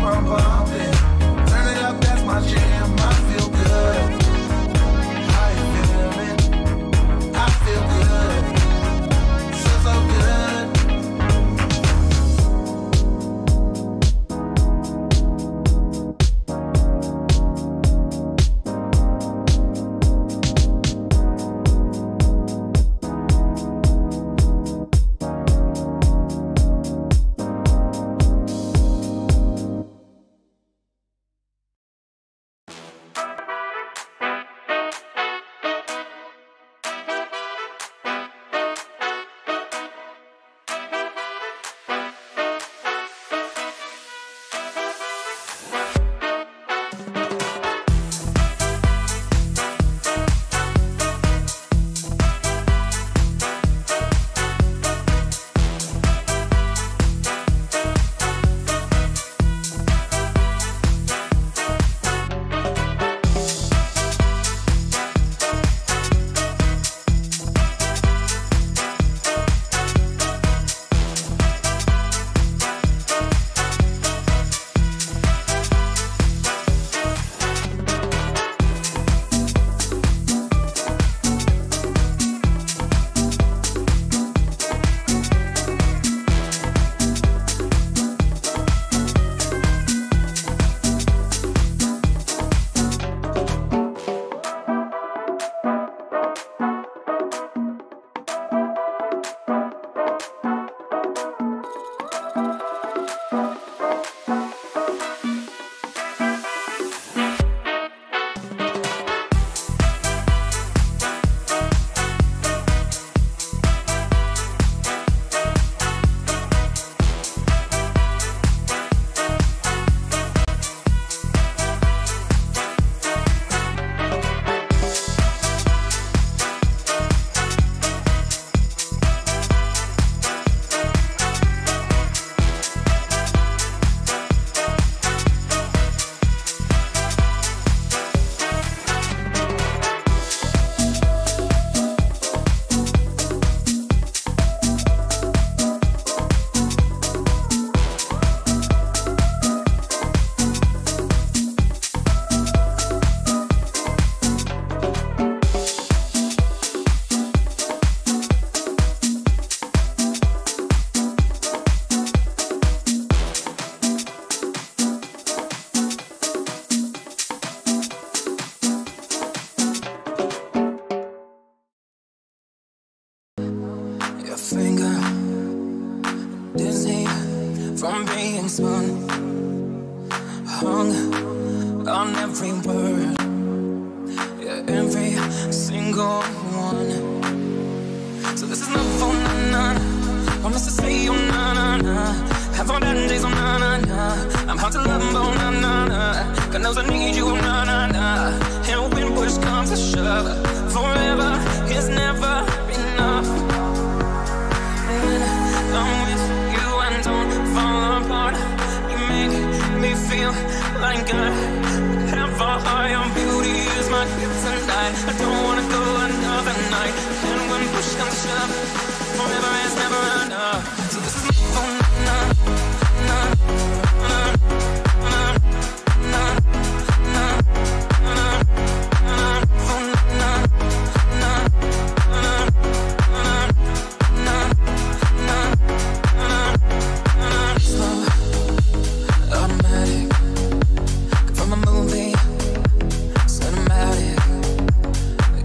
I'm bumping. Turn it up, that's my jam. I feel good. How you feeling? I feel good. So good. Finger dizzy from being spun, hung on every word, yeah, every single one. So this is not for na-na. Promise to say oh na-na-na. Have all bad days oh na-na-na. I'm hard to love oh na-na-na. God knows I need you oh na-na-na. And when push comes to shove, forever is never enough. I'm with you and don't fall apart. You make me feel like I have a high. Your beauty is my gift tonight. I don't wanna go another night. And when push comes to shove, forever is never enough. So this is my phone, na na na na na na na na phone, na na na na na. Slow, automatic, from a movie, cinematic.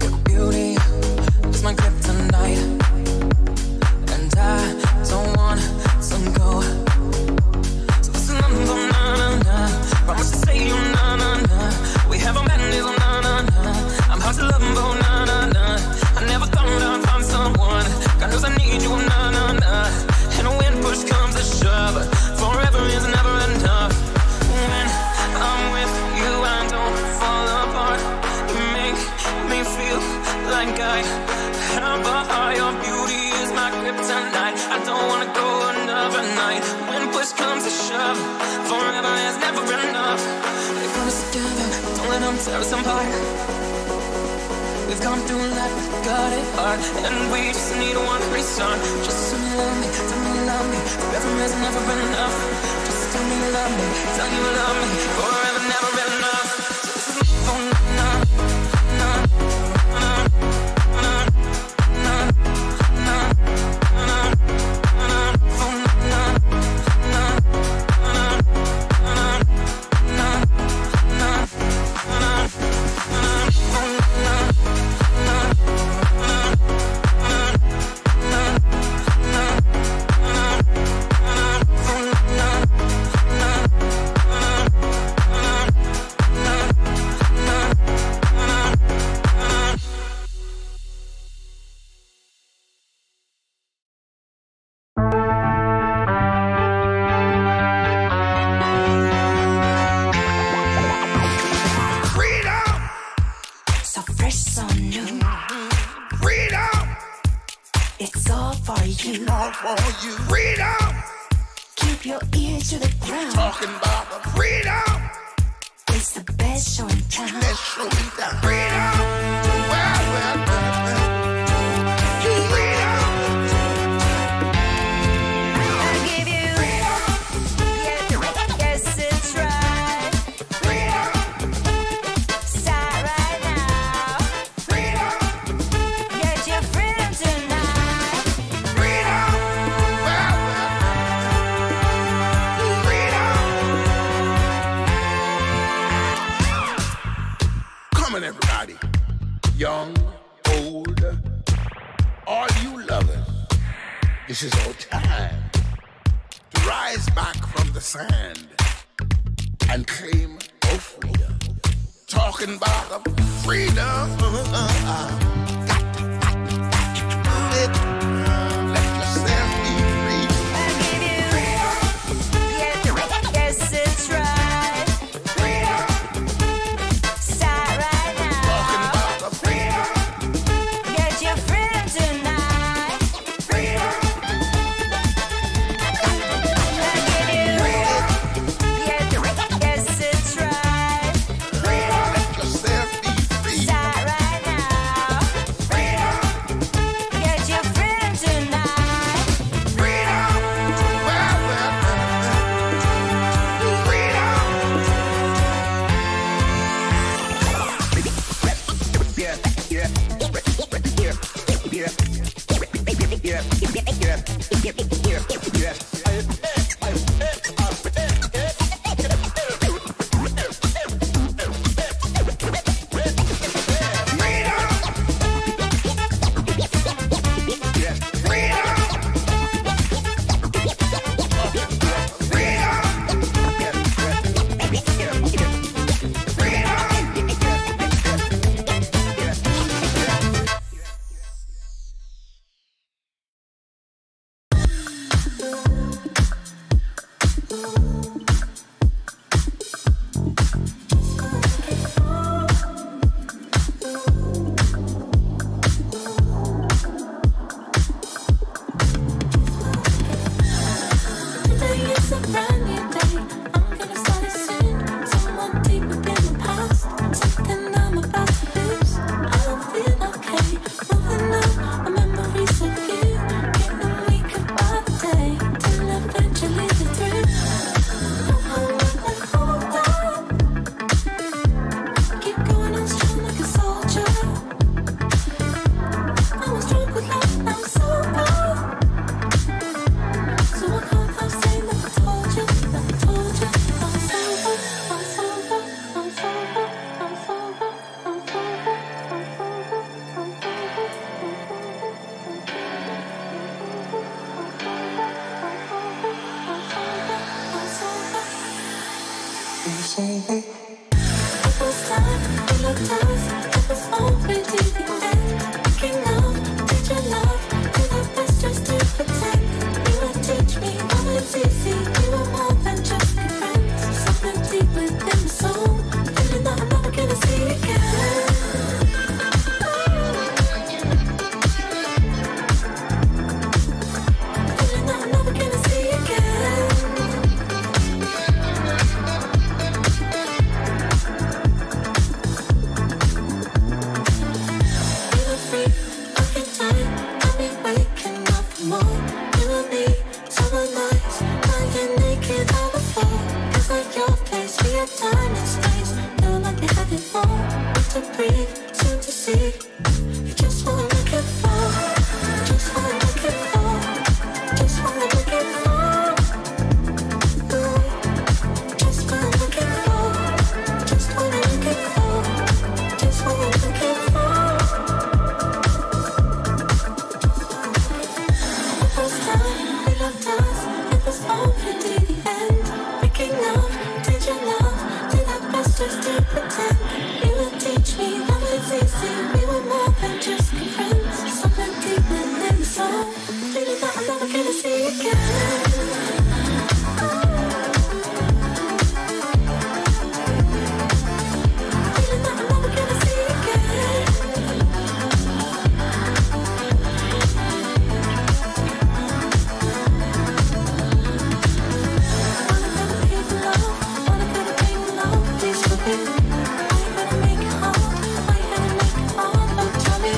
Your beauty is my kryptonite, and I don't want to go. So this is number na-na-na. Promise to say you na-na-na. We have a bad days, oh na-na-na. I'm hard to love, oh na-na-na. I never thought I'd find someone. God knows I need you, oh na-na-na. And when push comes to shove, forever is never enough. When I'm with you, I don't fall apart. You make me feel like I have a high. Your beauty is my kryptonite. I don't wanna go another night. When push comes to shove, forever is never enough. They put us together, don't let them tear us apart. We've gone through life, we got it hard, and we just need one restart. Just tell me love me, forever is never enough. Just time and space. Feel like they had it all. Need to breathe, soon to see. You just wanna make it fall. Just wanna make it fall. Just wanna make it fall. Just wanna make it fall. Just wanna make it fall. Just wanna make it fall. The first time we loved us, it was already the end. Making love, did you love? Did our best just to pretend? You would teach me love is easy. We were more than just friends. Something deep within the soul. Feeling that I'm never gonna see again. Feeling that I'm never gonna see again. Wanna go to pay for love, wanna go to pay for love. Please show me. Why you gotta make it hard? Why you gotta make it hard? Don't tell me.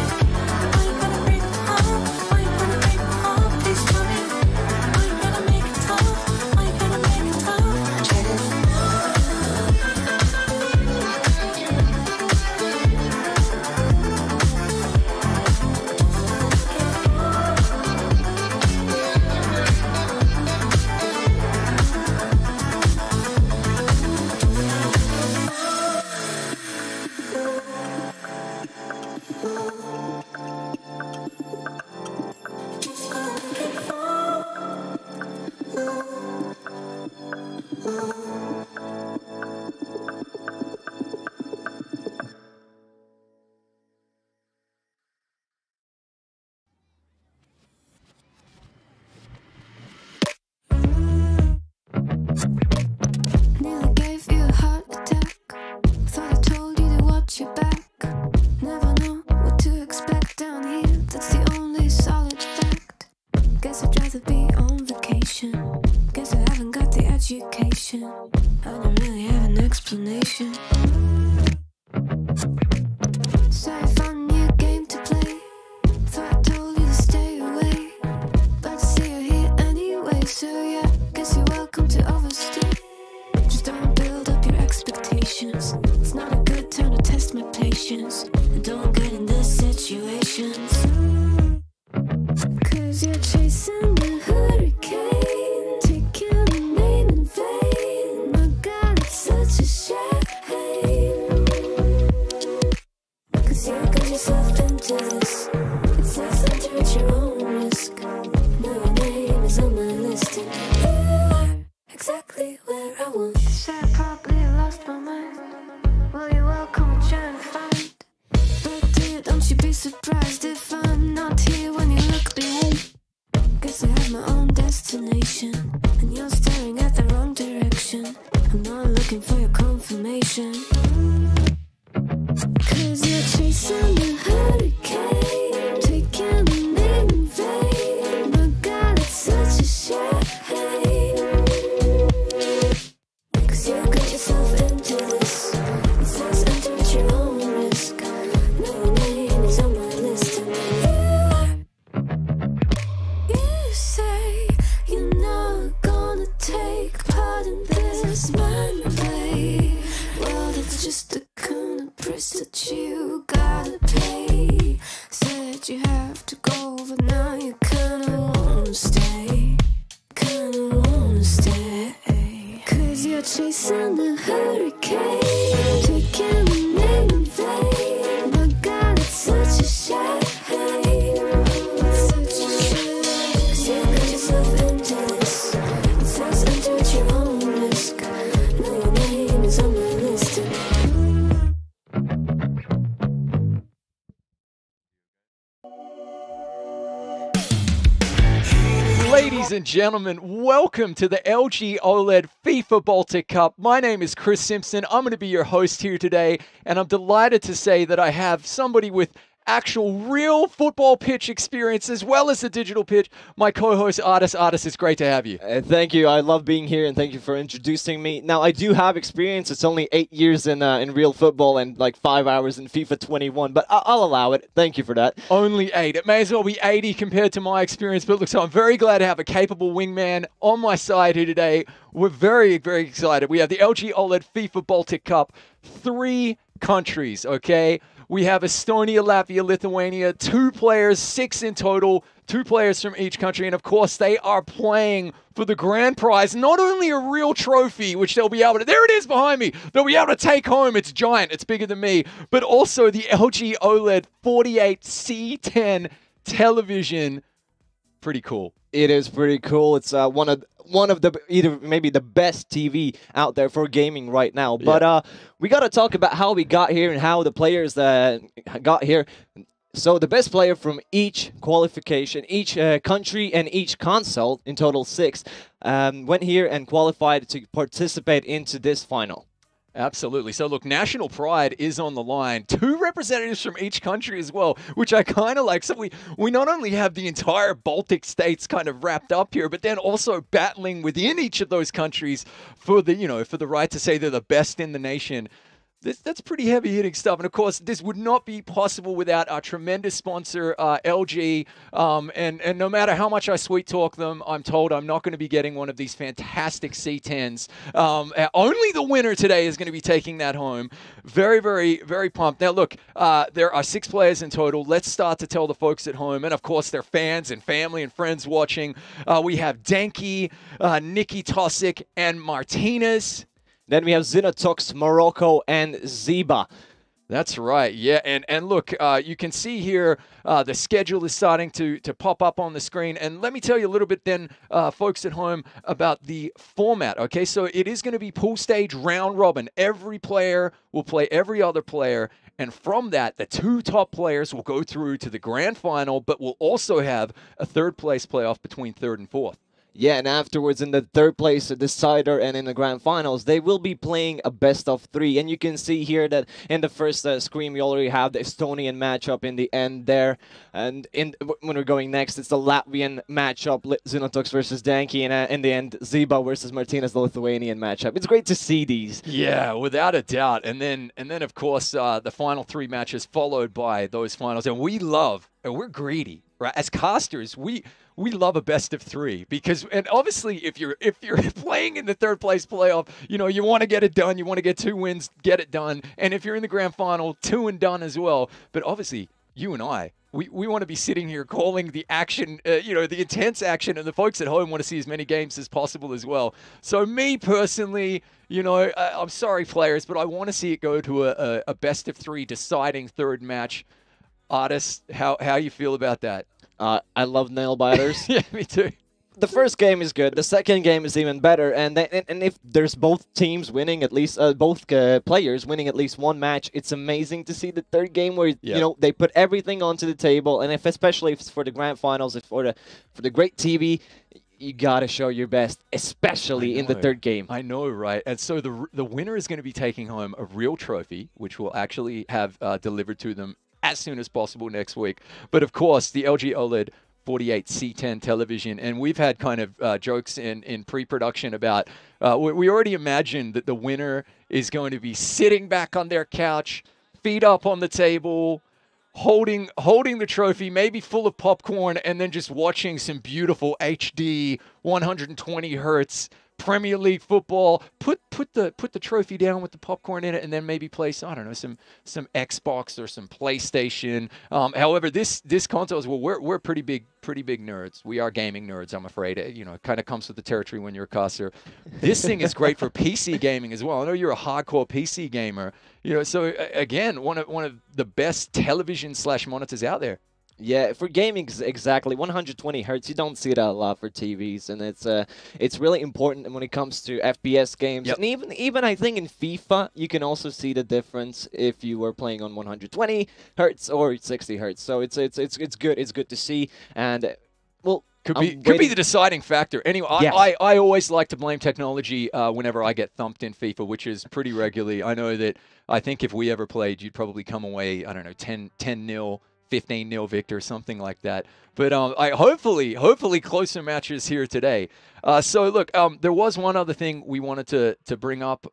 Why you gotta break my heart? Why you gotta break my heart? Please tell me. Why you gotta make it tough? Why you gotta make it tough? Just gonna make it fall. Nearly gave you a heart attack. Thought I told you to watch your back. Never know what to expect down here. That's the only solid fact. Guess I'd rather be on vacation. Guess I haven't got the education. I don't really have an explanation. So I found a new game to play. Thought I told you to stay away, but I see you're here anyway. So yeah, guess you're welcome to overstay. Just don't build up your expectations. It's not a good time to test my patience. And don't get in these situations. Cause you're chasing a hurricane, taking a name in vain. My God, it's such a shame. Cause you got yourself into this. It's nice time to at your own risk. Now your name is on my list, and you are exactly where I want. So I probably lost my mind. Well, you're welcome to try and find. But dear, don't you be surprised if I'm not here when you look behind. Guess I have my own destination, and you're staring at the wrong direction. I'm not looking for your confirmation. Cause you're chasing a hurricane, taking a name in vain. My God, it's such a shame. Cause you got yourself into this. It's nice enter at your own risk. Now your name is on my list, and you say you're not gonna take part in this mind play. Well, that's just the kind of price that you gotta pay. Said you have to go, but now you kinda wanna stay. Kinda wanna stay. Cause you're chasing the hurricane, taking a name in vain. My God, it's such a shame. It's such a shame. Cause you got yourself into this. It's nice enter at your own risk. Now your name is on my list, and Ladies and gentlemen, welcome to the LG OLED FIFA Baltic Cup. My name is Chris Simpson. I'm going to be your host here today, and I'm delighted to say that I have somebody with actual real football pitch experience as well as the digital pitch, my co-host Artis. Artis, it's great to have you. Thank you. I love being here, and thank you for introducing me. Now, I do have experience. It's only 8 years in real football and like 5 hours in FIFA 21, but I'll allow it. Thank you for that. Only 8. It may as well be 80 compared to my experience, but look, so I'm very glad to have a capable wingman on my side here today. We're very, very excited. We have the LG OLED FIFA Baltic Cup, 3 countries, okay? We have Estonia, Latvia, Lithuania, 2 players, 6 in total, 2 players from each country. And of course, they are playing for the grand prize, not only a real trophy, which they'll be able to, there it is behind me, they'll be able to take home. It's giant, it's bigger than me, but also the LG OLED 48C10 television. Pretty cool. It is pretty cool. It's one of the maybe the best TV out there for gaming right now. But we got to talk about how we got here and how the players got here. So the best player from each qualification, each country and each console, in total 6, went here and qualified to participate into this final. Absolutely. So look, national pride is on the line. 2 representatives from each country as well, which I kind of like. So we not only have the entire Baltic states kind of wrapped up here, but then also battling within each of those countries for the, for the right to say they're the best in the nation. That's pretty heavy-hitting stuff. And, of course, this would not be possible without our tremendous sponsor, LG. And no matter how much I sweet-talk them, I'm told I'm not going to be getting one of these fantastic C10s. Only the winner today is going to be taking that home. Very, very, very pumped. Now, look, there are 6 players in total. Let's start to tell the folks at home, and, of course, their fans and family and friends watching. We have Denki, Nikki Tosic, and Martinez. Then we have Xenotox, Morocco, and Ziba. That's right, yeah. And look, you can see here the schedule is starting to pop up on the screen. And let me tell you a little bit then, folks at home, about the format, okay? So it is going to be pool stage round robin. Every player will play every other player. And from that, the 2 top players will go through to the grand final, but we'll also have a 3rd place playoff between 3rd and 4th. Yeah, and afterwards in the 3rd place decider and in the grand finals, they will be playing a best of 3. And you can see here that in the first screen, we already have the Estonian matchup in the end there. And when we're going next, it's the Latvian matchup, Xenotox versus Danki, and in the end, Ziba versus Martinez, the Lithuanian matchup. It's great to see these. Yeah, without a doubt. And then of course, the final 3 matches followed by those finals. And we love, and we're greedy, right? As casters, we love a best of 3 because, and obviously if you're playing in the 3rd place playoff, you want to get it done. You want to get 2 wins, get it done. And if you're in the grand final, 2 and done as well. But obviously you and I, we want to be sitting here calling the action, the intense action, and the folks at home want to see as many games as possible as well. So me personally, I'm sorry players, but I want to see it go to a best of 3 deciding 3rd match. Artis, how you feel about that? I love nail biters. Yeah, me too. The first game is good. The second game is even better. And if there's both teams winning at least, both players winning at least 1 match, it's amazing to see the 3rd game where they put everything onto the table. And especially if it's for the grand finals, if for the great TV, you gotta show your best, especially in the 3rd game. I know, right? And so the winner is going to be taking home a real trophy, which we'll actually have delivered to them as soon as possible next week. But of course, the LG OLED 48C10 television, and we've had kind of jokes in pre-production about, we already imagined that the winner is going to be sitting back on their couch, feet up on the table, holding the trophy, maybe full of popcorn, and then just watching some beautiful HD 120 hertz Premier League football. Put the trophy down with the popcorn in it, and then maybe play some Xbox or some PlayStation. However, this console is, well, we're pretty big nerds. We are gaming nerds, I'm afraid. It kind of comes with the territory when you're a caster. This thing is great for PC gaming as well. I know you're a hardcore PC gamer. So again, one of the best television / monitors out there. Yeah, for gaming, exactly. 120 hertz, you don't see that a lot for TVs, and it's really important when it comes to FPS games. Yep. And even I think in FIFA, you can also see the difference if you were playing on 120 hertz or 60 hertz. So it's good. It's good to see, and well. Could be the deciding factor. Anyway, Yes. I always like to blame technology whenever I get thumped in FIFA, which is pretty regularly. I know that I think if we ever played, you'd probably come away, I don't know, 10-0 15-0 victor, something like that. But hopefully closer matches here today. So look, there was one other thing we wanted to bring up,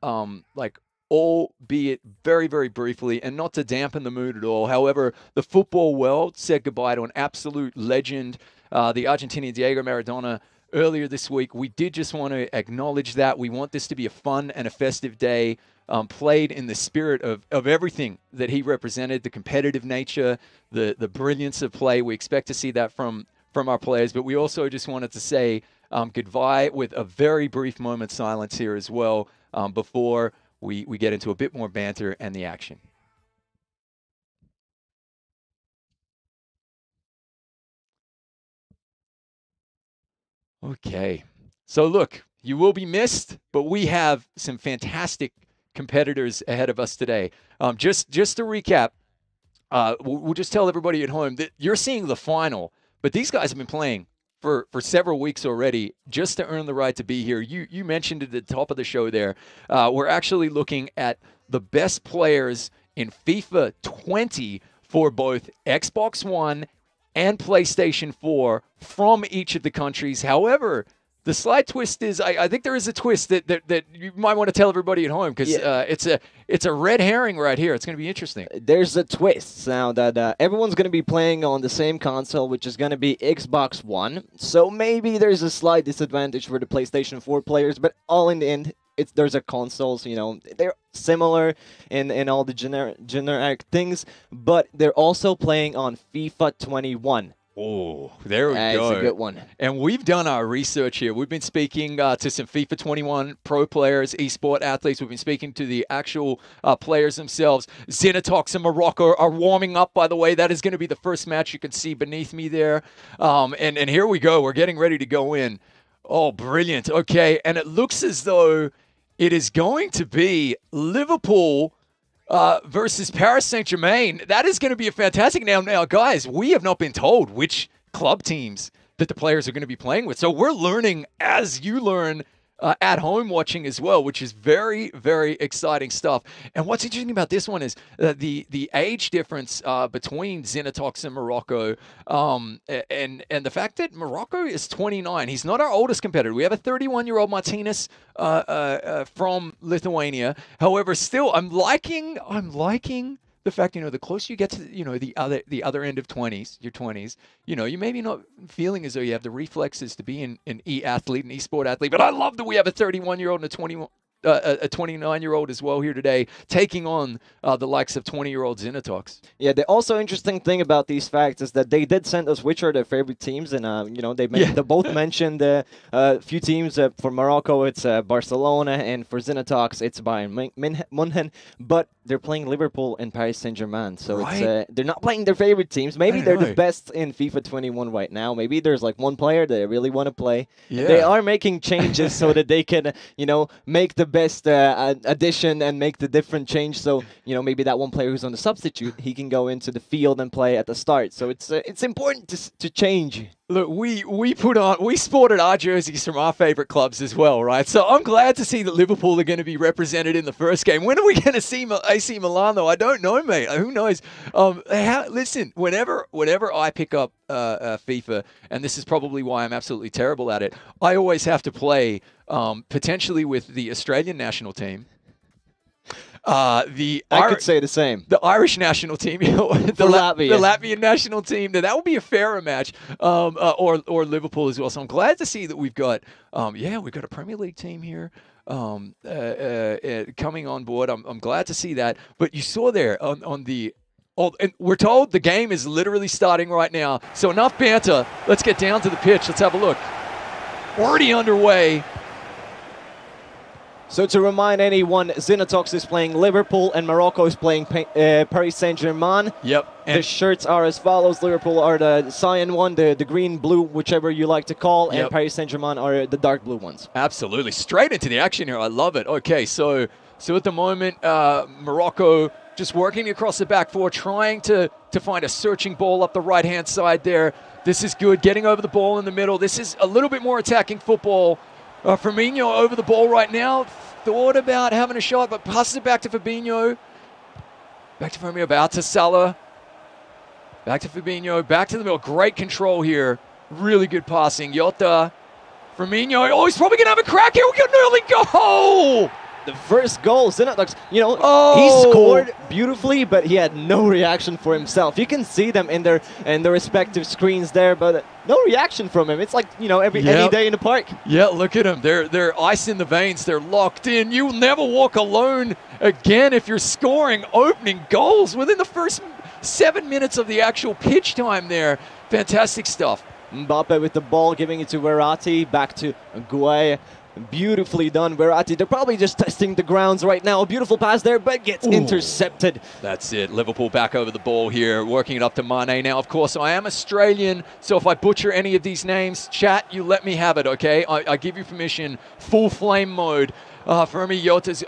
albeit very, very briefly, and not to dampen the mood at all. However, the football world said goodbye to an absolute legend, the Argentinian Diego Maradona, earlier this week. We did just want to acknowledge that. We want this to be a fun and a festive day, played in the spirit of everything that he represented, the competitive nature, the brilliance of play. We expect to see that from our players, but we also just wanted to say goodbye with a very brief moment silence here as well before we get into a bit more banter and the action. Okay. So look, you will be missed, but we have some fantastic competitors ahead of us today. Just to recap, we'll just tell everybody at home that you're seeing the final, but these guys have been playing for several weeks already just to earn the right to be here. You mentioned at the top of the show there, we're actually looking at the best players in FIFA 20 for both Xbox One and PlayStation 4 from each of the countries. However, the slight twist is, I think there is a twist that you might want to tell everybody at home, because it's a red herring right here. It's going to be interesting. There's a twist now that everyone's going to be playing on the same console, which is going to be Xbox One. So maybe there's a slight disadvantage for the PlayStation 4 players, but all in the end, there's a consoles, they're similar in all the generic things, but they're also playing on FIFA 21. Oh, there we go. It's a good one. And we've done our research here. We've been speaking to some FIFA 21 pro players, esport athletes. We've been speaking to the actual players themselves. Xenotox and Morocco are warming up, by the way. That is going to be the first match you can see beneath me there. And here we go. We're getting ready to go in. Oh, brilliant. Okay, and it looks as though it is going to be Liverpool versus Paris Saint-Germain. That is going to be a fantastic. Now, guys, we have not been told which club teams that the players are going to be playing with. So we're learning as you learn at home watching as well, which is very, very exciting stuff. And what's interesting about this one is the age difference between Xenotox and Morocco, and the fact that Morocco is 29. He's not our oldest competitor. We have a 31-year-old Martinez from Lithuania. However, still, I'm liking the fact, the closer you get to, the other end of 20s, your 20s, you maybe not feeling as though you have the reflexes to be an e-athlete, an e-sport athlete. But I love that we have a 31-year-old and a 29-year-old as well here today, taking on the likes of 20-year-old Xenotox. Yeah, the also interesting thing about these facts is that they did send us which are their favorite teams, and they both mentioned a few teams. For Morocco, it's Barcelona, and for Xenotox, it's Bayern Munchen. But they're playing Liverpool and Paris Saint-Germain, so it's they're not playing their favorite teams. Maybe they're the best in FIFA 21 right now. Maybe there's like one player they really want to play. Yeah. They are making changes so that they can, make the best addition and make the different change. So maybe that one player who's on the substitute, he can go into the field and play at the start. So it's important to change. Look, we sported our jerseys from our favorite clubs as well, right? So I'm glad to see that Liverpool are going to be represented in the first game. When are we going to see AC Milan, though? I don't know, mate. Who knows? Listen, whenever I pick up FIFA, and this is probably why I'm absolutely terrible at it, I always have to play potentially with the Australian national team. I could say the same. The Irish national team, the Latvian national team. That would be a fairer match, or Liverpool as well. So I'm glad to see that we've got a Premier League team here coming on board. I'm glad to see that. But you saw there on the. Oh, and we're told the game is literally starting right now. So enough banter. Let's get down to the pitch. Let's have a look. Already underway. So to remind anyone, Xenotox is playing Liverpool and Morocco is playing Paris Saint-Germain. Yep. And the shirts are as follows. Liverpool are the cyan one, the green, blue, whichever you like to call, and Paris Saint-Germain are the dark blue ones. Absolutely. Straight into the action here. I love it. Okay, so at the moment, Morocco just working across the back four, trying to find a searching ball up the right-hand side there. This is good. Getting over the ball in the middle. This is a little bit more attacking football. Firmino over the ball right now. Thought about having a shot, but passes it back to Fabinho. Back to Firmino, out to Salah. Back to Fabinho, back to the middle. Great control here. Really good passing. Jota, Firmino. Oh, he's probably going to have a crack here. We got an early goal! The first goal, Xenotox, you know, Oh! he scored beautifully, but he had no reaction for himself. You can see them in their respective screens there, but no reaction from him. It's like, you know, any day in the park. Yeah, look at them. They're ice in the veins. They're locked in. You'll never walk alone again if you're scoring opening goals within the first 7 minutes of the actual pitch time there. Fantastic stuff. Mbappe with the ball, giving it to Verratti, back to Gueye. Beautifully done, Verratti. They're probably just testing the grounds right now. A beautiful pass there, but gets intercepted. That's it. Liverpool back over the ball here, working it up to Mane. Now, of course, I am Australian, so if I butcher any of these names, chat, you let me have it, okay? I give you permission. Full flame mode. Fermi Yota's...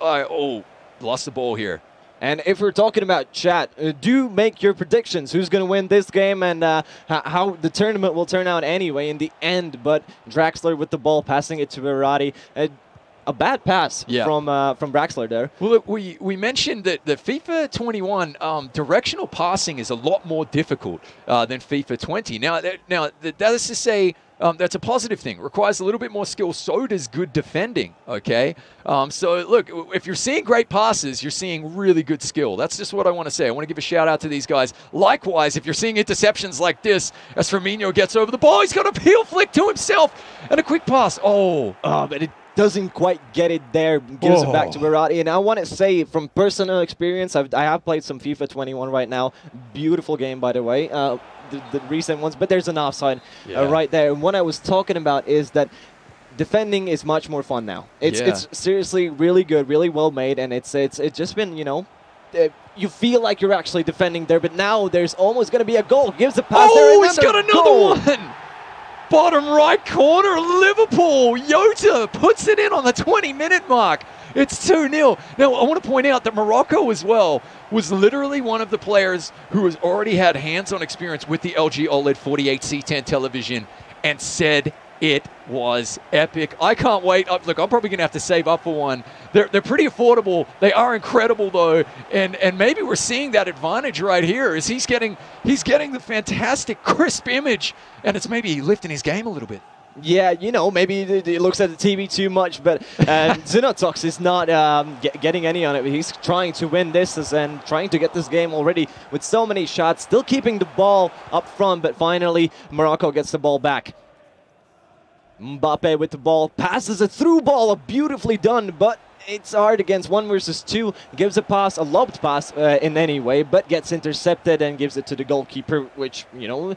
lost the ball here. And if we're talking about chat, do make your predictions. Who's going to win this game and how the tournament will turn out anyway in the end. But Draxler with the ball, passing it to Verratti. A bad pass from Draxler there. Well, look, we mentioned that the FIFA 21 directional passing is a lot more difficult than FIFA 20. Now that is to say, that's a positive thing. Requires a little bit more skill. So does good defending, okay? So, look, if you're seeing great passes, you're seeing really good skill. That's just what I want to say. I want to give a shout-out to these guys. Likewise, if you're seeing interceptions like this, as Firmino gets over the ball, he's got a heel flick to himself and a quick pass. But it doesn't quite get it there. Gives it back to Verratti. And I want to say, from personal experience, I have played some FIFA 21 right now. Beautiful game, by the way. The recent ones, but there's an offside right there. And what I was talking about is that defending is much more fun now. It's seriously really good, really well made, and it's just been, you know, you feel like you're actually defending there, but now there's almost going to be a goal. Gives a pass there. Oh, he's got another one! Bottom right corner, Liverpool. Jota puts it in on the 20-minute mark. It's 2-0. Now, I want to point out that Morocco as well was literally one of the players who has already had hands-on experience with the LG OLED 48C10 television and said it was epic. I can't wait. Look, I'm probably going to have to save up for one. They're pretty affordable. They are incredible, though, and maybe we're seeing that advantage right here as he's getting the fantastic crisp image, and it's maybe lifting his game a little bit. Yeah, you know, maybe he looks at the TV too much, but Xenotox is not getting any on it. He's trying to win this and trying to get this game already with so many shots, still keeping the ball up front, but finally Morocco gets the ball back. Mbappe with the ball, passes a through ball, beautifully done, but it's hard against 1 versus 2. Gives a pass, a lobbed pass in any way, but gets intercepted and gives it to the goalkeeper, which, you know,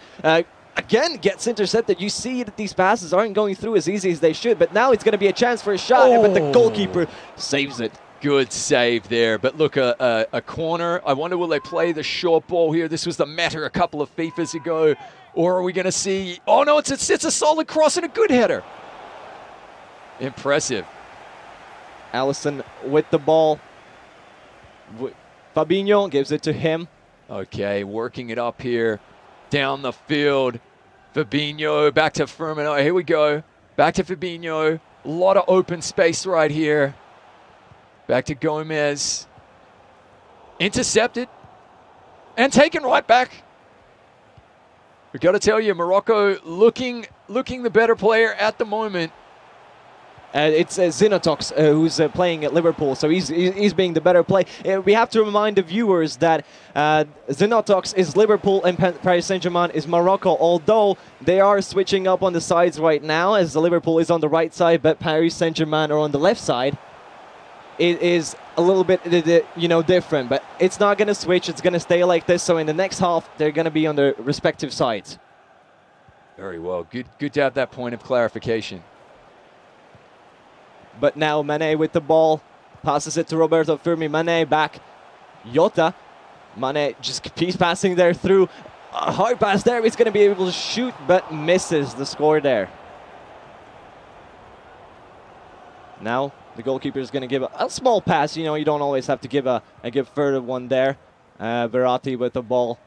again gets intercepted. You see that these passes aren't going through as easy as they should, but now it's going to be a chance for a shot, but the goalkeeper saves it. Good save there, but look, a corner. I wonder, will they play the short ball here? This was the matter a couple of FIFAs ago. Or are we going to see... Oh, no, it's a solid cross and a good header. Impressive. Allison with the ball. Fabinho gives it to him. Okay, working it up here. Down the field. Fabinho back to Firmino. Here we go. Back to Fabinho. A lot of open space right here. Back to Gomez. Intercepted. And taken right back. We've got to tell you, Morocco looking the better player at the moment. It's Xenotox who's playing at Liverpool, so he's being the better play. We have to remind the viewers that Xenotox is Liverpool and Paris Saint-Germain is Morocco, although they are switching up on the sides right now, as the Liverpool is on the right side, but Paris Saint-Germain are on the left side. It is a little bit, you know, different, but it's not going to switch. It's going to stay like this, so in the next half, they're going to be on their respective sides. Very well. Good to have that point of clarification. But now Mane with the ball, passes it to Roberto Firmi. Mane back. Jota. Mane just keeps passing there through. A hard pass there. He's going to be able to shoot, but misses the score there. Now the goalkeeper is going to give a small pass. You know, you don't always have to give a further one there. Verratti with the ball.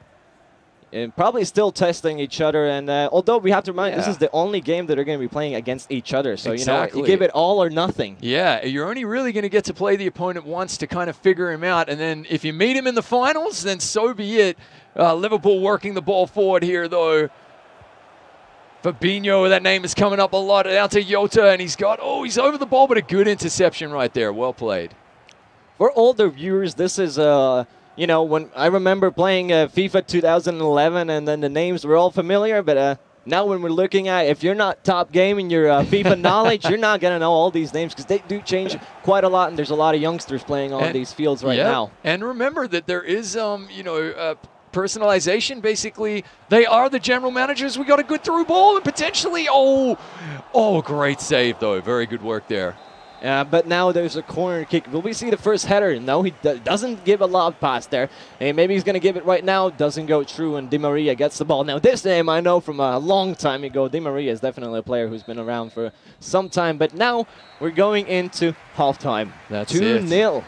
And probably still testing each other. And although we have to remind, this is the only game that they're going to be playing against each other. So, you give it all or nothing. Yeah, you're only really going to get to play the opponent once to kind of figure him out. And then if you meet him in the finals, then so be it. Liverpool working the ball forward here, though. Fabinho, that name is coming up a lot. Out to Jota, and he's over the ball, but a good interception right there. Well played. For older viewers, this is when I remember playing FIFA 2011, and then the names were all familiar, but now when we're looking at, if you're not top game in your FIFA knowledge, you're not going to know all these names because they do change quite a lot, and there's a lot of youngsters playing on these fields right now. And remember that there is, personalization. Basically, they are the general managers. We got a good through ball and potentially, great save, though. Very good work there. But now there's a corner kick. Will we see the first header? No, he doesn't give a lob pass there. And maybe he's going to give it right now. Doesn't go through, and Di Maria gets the ball. Now, this name I know from a long time ago. Di Maria is definitely a player who's been around for some time. But now we're going into halftime. That's 2-0.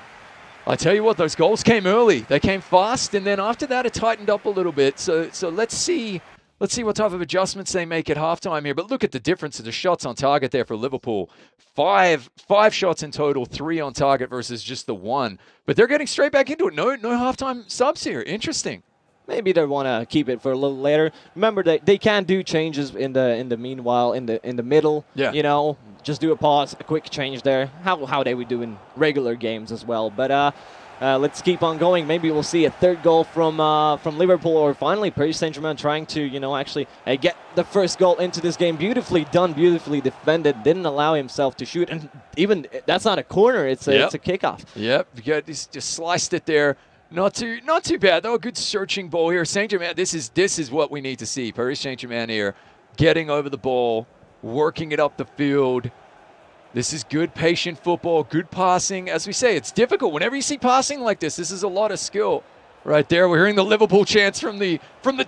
I tell you what, those goals came early. They came fast, and then after that, it tightened up a little bit. So let's see what type of adjustments they make at halftime here. But look at the difference of the shots on target there for Liverpool. Five shots in total, 3 on target versus just the 1. But they're getting straight back into it. No halftime subs here. Interesting. Maybe they want to keep it for a little later. Remember, they can do changes in the meanwhile in the middle. Yeah. Just do a pause, a quick change there. How they would do in regular games as well. But let's keep on going. Maybe we'll see a third goal from Liverpool, or finally Paris Saint-Germain trying to actually get the first goal into this game. Beautifully done, beautifully defended. Didn't allow himself to shoot, and even that's not a corner. It's a kickoff. Yep, just sliced it there. Not too bad though. A good searching ball here. Saint-Germain. This is what we need to see. Paris Saint-Germain here, getting over the ball, working it up the field. This is good, patient football, good passing. As we say, it's difficult. Whenever you see passing like this is a lot of skill. Right there, we're hearing the Liverpool chants from the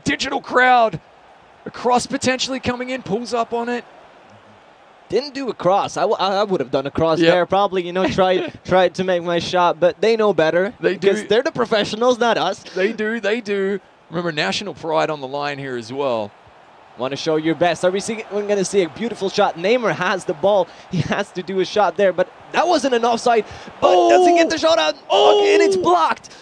digital crowd. A cross potentially coming in, pulls up on it. Didn't do a cross. I would have done a cross there. Probably, tried to make my shot, but they know better. They do. Because they're the professionals, not us. They do. Remember, national pride on the line here as well. Want to show your best. We're going to see a beautiful shot. Neymar has the ball. He has to do a shot there, but that wasn't an offside. But does he get the shot out? And it's blocked.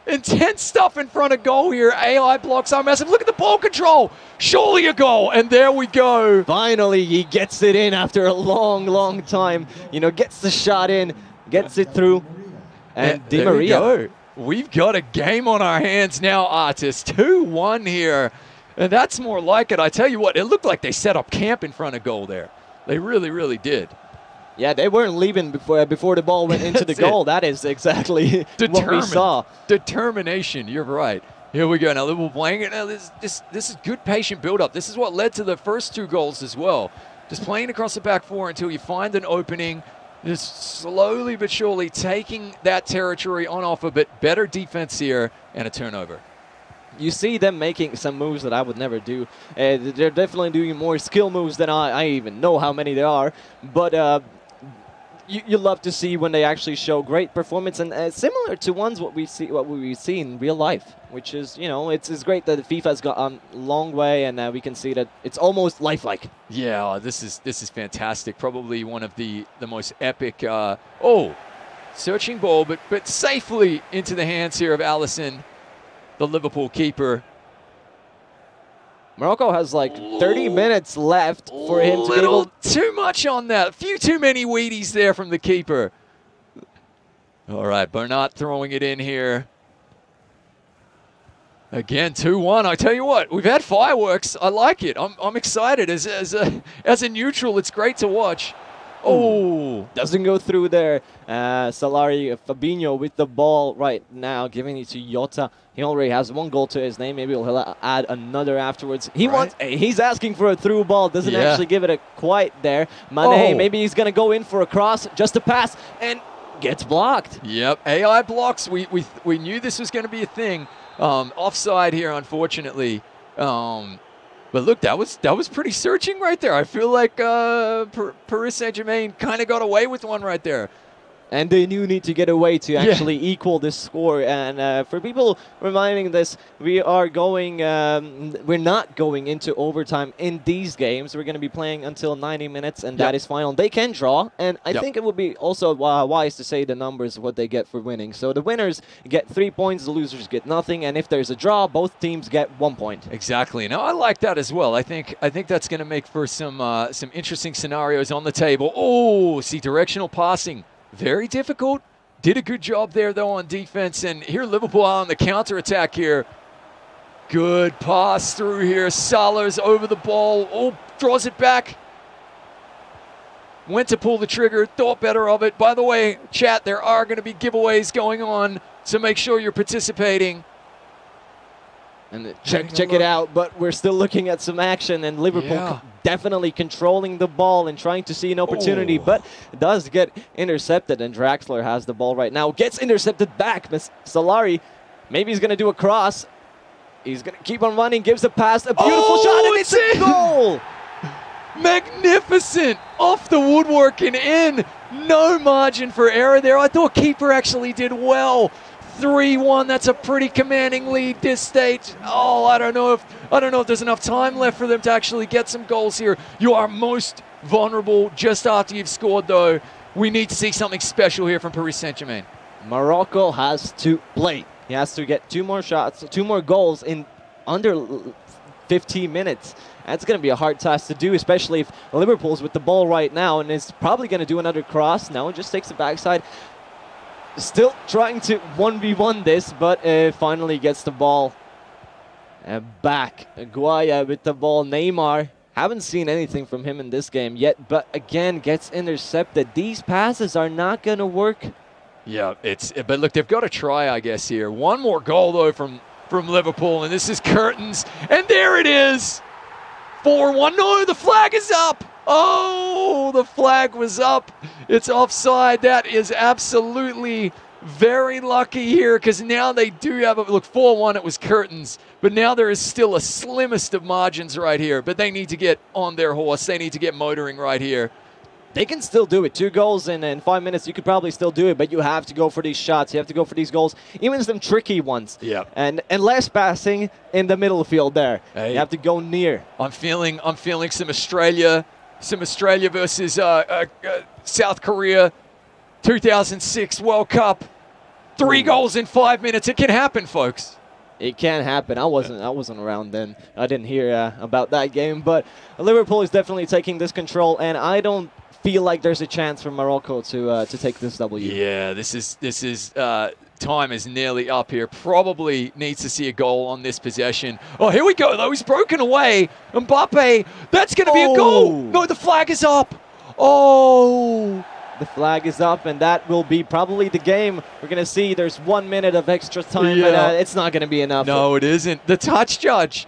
Intense stuff in front of goal here. AI blocks are massive. Look at the ball control. Surely a goal. And there we go. Finally, he gets it in after a long time. Gets the shot in, gets it through. And Di Maria. We've got a game on our hands now, Artis. 2-1 here. And that's more like it. I tell you what, it looked like they set up camp in front of goal there. They really, really did. Yeah, they weren't leaving before the ball went into the goal. That is exactly what we saw. Determination, you're right. Here we go. Now Liverpool playing it. Now this is good patient build-up. This is what led to the first 2 goals as well. Just playing across the back 4 until you find an opening. Just slowly but surely taking that territory on offer, but better defense here and a turnover. You see them making some moves that I would never do. They're definitely doing more skill moves than I even know how many there are. But you love to see when they actually show great performance, and similar to what we see in real life, which is it's great that FIFA's got a long way, and we can see that it's almost lifelike. Yeah, this is fantastic. Probably one of the most epic. Searching ball, but safely into the hands here of Alisson, the Liverpool keeper. Morocco has like 30 minutes left for him to be able... Too much on that. A few too many Wheaties there from the keeper. All right, Bernat throwing it in here. Again, 2-1. I tell you what, we've had fireworks. I like it. I'm excited. As a neutral, it's great to watch. Oh, doesn't go through there. Fabinho with the ball right now, giving it to Jota. He already has 1 goal to his name. Maybe he'll add another afterwards. He's asking for a through ball. Doesn't actually give it a quite there. Mane, maybe he's going to go in for a cross, just a pass, and gets blocked. Yep, AI blocks. We knew this was going to be a thing. Offside here, unfortunately. But look, that was pretty searching right there. I feel like Paris Saint-Germain kind of got away with one right there. And they do need to get away to actually equal this score. And for people reminding this, we are going, we're not going into overtime in these games. We're going to be playing until 90 minutes, and that is final. They can draw, and I think it would be also wise to say the numbers of what they get for winning. So the winners get 3 points, the losers get nothing, and if there's a draw, both teams get 1 point. Exactly. Now I like that as well. I think that's going to make for some interesting scenarios on the table. Oh, see, directional passing. Very difficult. Did a good job there, though, on defense. And here Liverpool on the counterattack here. Good pass through here. Salah's over the ball. Oh, draws it back. Went to pull the trigger. Thought better of it. By the way, chat, there are going to be giveaways going on, so make sure you're participating. And check it out, but we're still looking at some action, and Liverpool definitely controlling the ball and trying to see an opportunity, but it does get intercepted, and Draxler has the ball right now. Gets intercepted back. Solari, maybe he's going to do a cross. He's going to keep on running, gives a pass, a beautiful shot, and it's a goal! Magnificent! Off the woodwork and in. No margin for error there. I thought keeper actually did well. 3-1, that's a pretty commanding lead this stage. Oh, I don't know if there's enough time left for them to actually get some goals here. You are most vulnerable just after you've scored, though. We need to see something special here from Paris Saint-Germain. Morocco has to play. He has to get 2 more shots, 2 more goals in under 15 minutes. That's going to be a hard task to do, especially if Liverpool's with the ball right now and is probably going to do another cross. Now it just takes the backside. Still trying to 1v1 this, but finally gets the ball back. Guaya with the ball. Neymar, haven't seen anything from him in this game yet, but again gets intercepted. These passes are not going to work. Yeah, but look, they've got to try, I guess, here. One more goal, though, from Liverpool, and this is curtains. And there it is. 4-1. No, the flag is up. Oh, the flag was up. It's offside. That is absolutely very lucky here, because now they do have a look. 4-1, it was curtains, but now there is still a slimmest of margins right here. But they need to get on their horse. They need to get motoring right here. They can still do it. 2 goals in 5 minutes, you could probably still do it, but you have to go for these shots. You have to go for these goals, even some tricky ones. Yeah. And less passing in the middle field there. Hey. You have to go near. I'm feeling some Australia versus South Korea, 2006 World Cup. 3 goals in 5 minutes. It can happen, folks. It can happen. I wasn't around then. I didn't hear about that game, but Liverpool is definitely taking this control, and I don't feel like there's a chance for Morocco to take this W. Yeah, this is time is nearly up here. Probably needs to see a goal on this possession. Oh, here we go, though. He's broken away. Mbappe, that's going to be a goal. No, the flag is up. Oh. The flag is up, and that will be probably the game. We're going to see there's 1 minute of extra time, but it's not going to be enough. No, it isn't. The touch judge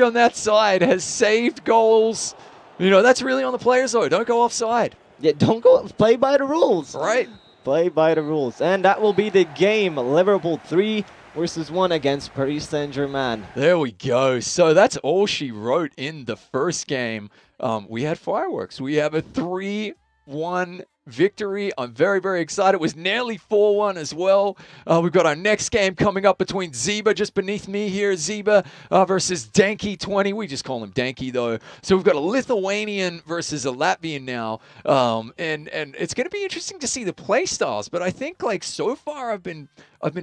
on that side has saved goals. You know, that's really on the players, though. Don't go offside. Yeah, don't go. Play by the rules. Right. Play by the rules. And that will be the game. Liverpool 3 versus 1 against Paris Saint-Germain. There we go. So that's all she wrote in the first game. We had fireworks. We have a 3-1 victory. I'm very, very excited. It was nearly 4-1 as well. We've got our next game coming up between Zeba, just beneath me here, Zeba versus Danky20. We just call him Danky, though. So we've got a Lithuanian versus a Latvian now. And it's going to be interesting to see the play styles. But I think, like, so far I've been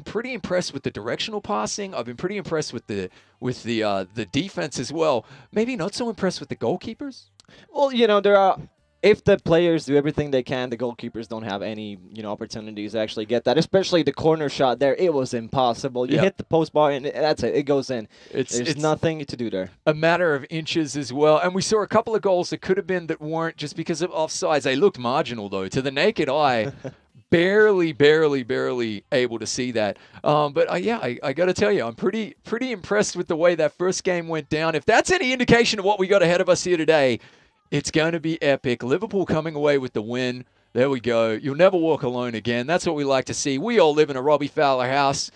pretty impressed with the directional passing. I've been pretty impressed with the defense as well. Maybe not so impressed with the goalkeepers. Well, you know, there are... If the players do everything they can, the goalkeepers don't have any, opportunities to actually get that. Especially the corner shot there, it was impossible. You hit the post bar and that's it. It goes in. There's nothing to do there. A matter of inches as well. And we saw a couple of goals that could have been that weren't just because of offsides. They looked marginal, though. To the naked eye, barely able to see that. But I got to tell you, I'm pretty impressed with the way that first game went down. If that's any indication of what we got ahead of us here today, it's going to be epic. Liverpool coming away with the win. There we go. You'll never walk alone again. That's what we like to see. We all live in a Robbie Fowler house.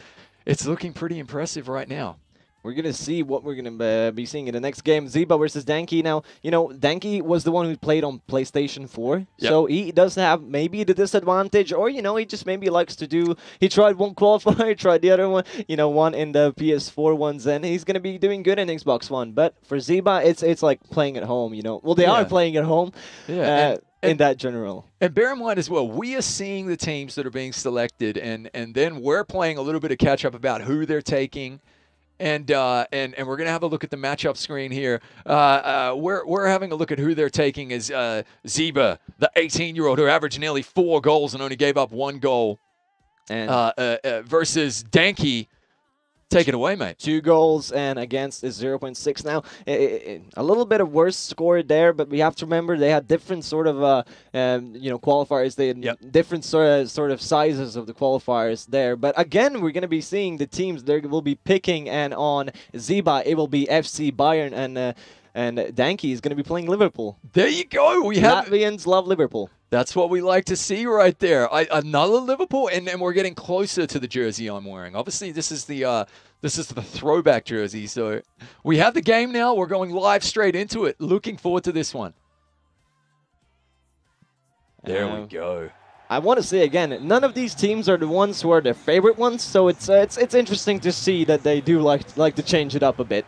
It's looking pretty impressive right now. We're going to see what we're going to be seeing in the next game. Zeba versus Danky. Now, you know, Danky was the one who played on PlayStation 4. Yep. So he does have maybe the disadvantage, or, you know, he just maybe likes to do... He tried one qualifier, tried the other one, you know, one in the PS4 ones, and he's going to be doing good in Xbox One. But for Zeba, it's like playing at home, you know. Well, they are playing at home in that general. And bear in mind as well, we are seeing the teams that are being selected, and then we're playing a little bit of catch-up about who they're taking. And we're going to have a look at the matchup screen here. We're having a look at who they're taking as Zeba, the 18-year-old who averaged nearly 4 goals and only gave up 1 goal, and versus Danky. Take it away, mate. 2 goals and against is 0.6 now. A little bit of worse score there, but we have to remember they had different sort of you know, qualifiers. They had different sort of sizes of the qualifiers there. But again, we're going to be seeing the teams they will be picking, and on Zeba it will be FC Bayern, and Danky is going to be playing Liverpool. There you go. We have Latvians love Liverpool. That's what we like to see right there. Another Liverpool, and we're getting closer to the jersey I'm wearing. Obviously, this is the throwback jersey. So we have the game now. We're going live straight into it. Looking forward to this one. There we go. I want to say again, none of these teams are the ones who are their favorite ones. So it's interesting to see that they do like to change it up a bit.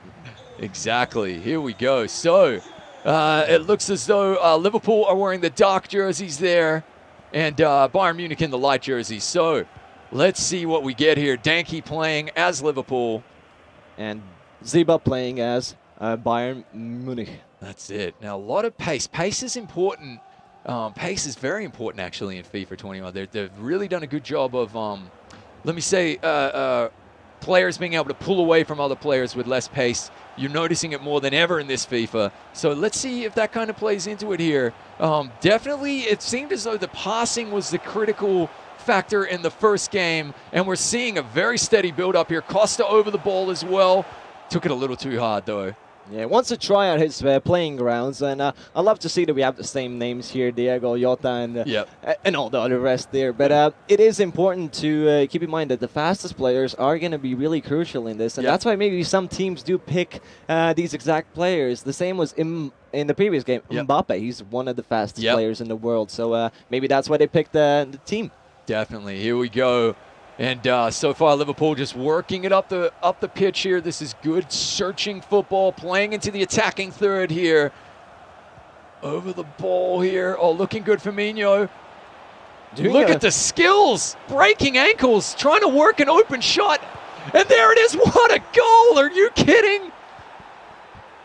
Exactly. Here we go. So. It looks as though Liverpool are wearing the dark jerseys there, and Bayern Munich in the light jerseys. So let's see what we get here. Danky playing as Liverpool. And Zeba playing as Bayern Munich. That's it. Now, a lot of pace. Pace is important. Pace is very important, actually, in FIFA 21. They've really done a good job of, let me say, players being able to pull away from other players with less pace. You're noticing it more than ever in this FIFA. So let's see if that kind of plays into it here. Definitely, it seemed as though the passing was the critical factor in the first game, and we're seeing a very steady build-up here. Costa over the ball as well. Took it a little too hard, though. Yeah, wants to try out his playing grounds, and I love to see that we have the same names here, Diego, Jota, and all the other rest there. But it is important to keep in mind that the fastest players are going to be really crucial in this, and that's why maybe some teams do pick these exact players. The same was in the previous game. Mbappe, he's one of the fastest players in the world, so maybe that's why they picked the team. Definitely. Here we go. And so far, Liverpool just working it up the pitch here. This is good searching football, playing into the attacking third here. Over the ball here. Oh, looking good for Firmino. Look at the skills. Breaking ankles, trying to work an open shot. And there it is. What a goal. Are you kidding?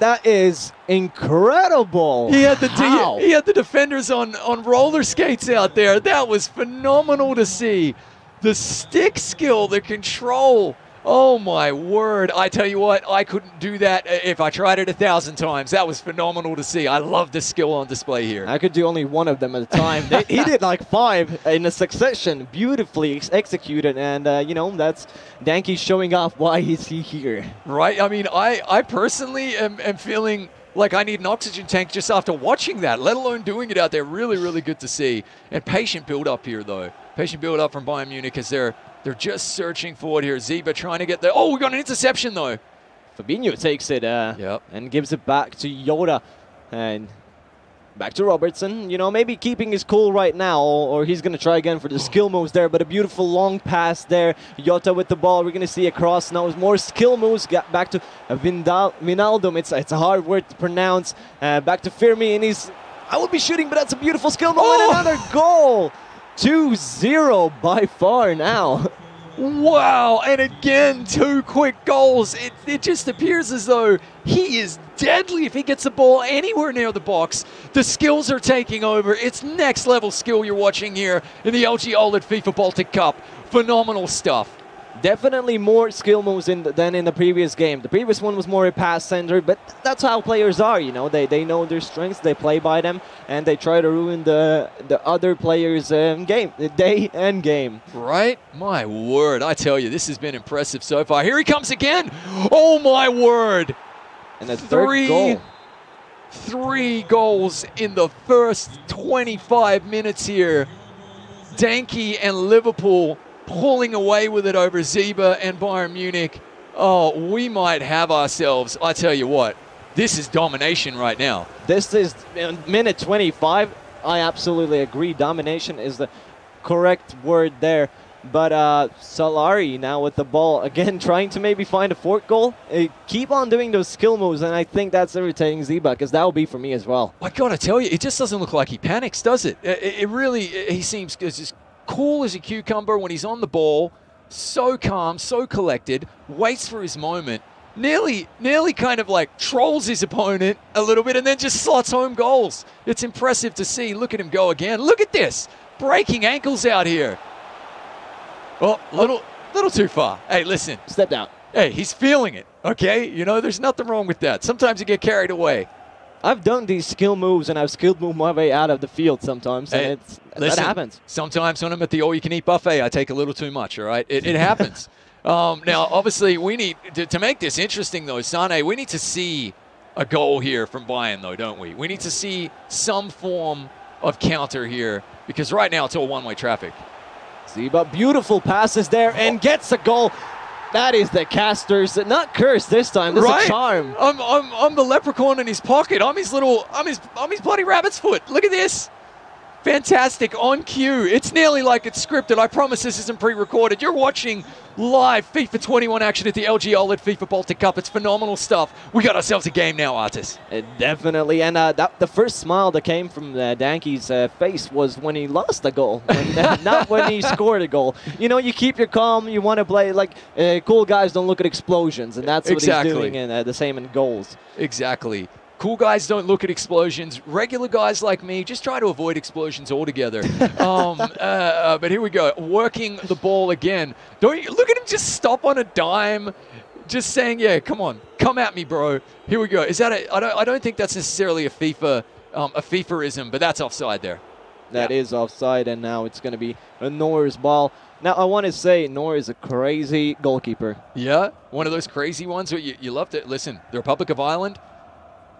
That is incredible. He had the defenders on roller skates out there. That was phenomenal to see. The stick skill, the control. Oh, my word. I tell you what, I couldn't do that if I tried it 1,000 times. That was phenomenal to see. I love the skill on display here. I could do only one of them at a time. He did like 5 in a succession, beautifully executed. And, you know, that's Danky showing off why he's here. Right. I mean, I personally am feeling like I need an oxygen tank just after watching that, let alone doing it out there. Really, really good to see. And patient build-up here, though. Patient build-up from Bayern Munich as they're just searching forward here. Zeba trying to get there. Oh, we got an interception, though. Fabinho takes it and gives it back to Yoda. And back to Robertson. You know, maybe keeping his cool right now, or he's going to try again for the skill moves there. But a beautiful long pass there. Jota with the ball. We're going to see a cross now. More skill moves. Got back to Wijnaldum. It's a hard word to pronounce. Back to Firmi, and I would be shooting, but that's a beautiful skill move. And another goal. 2-0 by far now. Wow, and again, 2 quick goals. It just appears as though he is deadly if he gets the ball anywhere near the box. The skills are taking over. It's next level skill you're watching here in the LG OLED FIFA Baltic Cup. Phenomenal stuff. Definitely more skill moves than in the previous game. The previous one was more a pass-centered, but that's how players are, you know. They know their strengths, they play by them, and they try to ruin the other players' day and game. Right? My word. I tell you, this has been impressive so far. Here he comes again. Oh, my word. And the third goal. 3 goals in the first 25 minutes here. Danky and Liverpool pulling away with it over Zeba and Bayern Munich. Oh, we might have ourselves, I tell you what, this is domination right now. This is minute 25. I absolutely agree. Domination is the correct word there. But Solari now with the ball, again, trying to maybe find a fourth goal. Keep on doing those skill moves, and I think that's irritating Zeba, because that will be for me as well. I got to tell you, it just doesn't look like he panics, does it? It really, he seems as cool as a cucumber when he's on the ball, so calm, so collected, waits for his moment, nearly kind of like trolls his opponent a little bit, and then just slots home goals. It's impressive to see. Look at him go again. Look at this. Breaking ankles out here. Oh, little too far. Hey, listen. Step down. Hey, he's feeling it, okay? You know, there's nothing wrong with that. Sometimes you get carried away. I've done these skill moves, and I've skilled moved my way out of the field sometimes, and Listen, that happens. Sometimes when I'm at the all-you-can-eat buffet, I take a little too much, all right? It happens. Now, obviously, we need to make this interesting, though, Sane, we need to see a goal here from Bayern, though, don't we? We need to see some form of counter here, because right now it's all one-way traffic. Zeba, beautiful passes there, and gets a goal. That is the casters, not curse this time. This is a charm. I'm the leprechaun in his pocket. I'm his bloody rabbit's foot. Look at this. Fantastic, on cue. It's nearly like it's scripted. I promise this isn't pre-recorded. You're watching live FIFA 21 action at the LG OLED FIFA Baltic Cup. It's phenomenal stuff. We got ourselves a game now, Artis. Definitely, and the first smile that came from Danke's face was when he lost a goal, not when he scored a goal. You know, you keep your calm. You want to play like cool guys don't look at explosions, and that's what he's doing, and the same in goals. Exactly. Cool guys don't look at explosions. Regular guys like me just try to avoid explosions altogether. But here we go, working the ball again. Don't you look at him just stop on a dime, just saying, "Yeah, come on, come at me, bro." Here we go. Is that I don't think that's necessarily a FIFA-ism, but that's offside there. That is offside, and now it's going to be a Nor's ball. Now, I want to say Nor is a crazy goalkeeper. Yeah, one of those crazy ones where you love to listen. The Republic of Ireland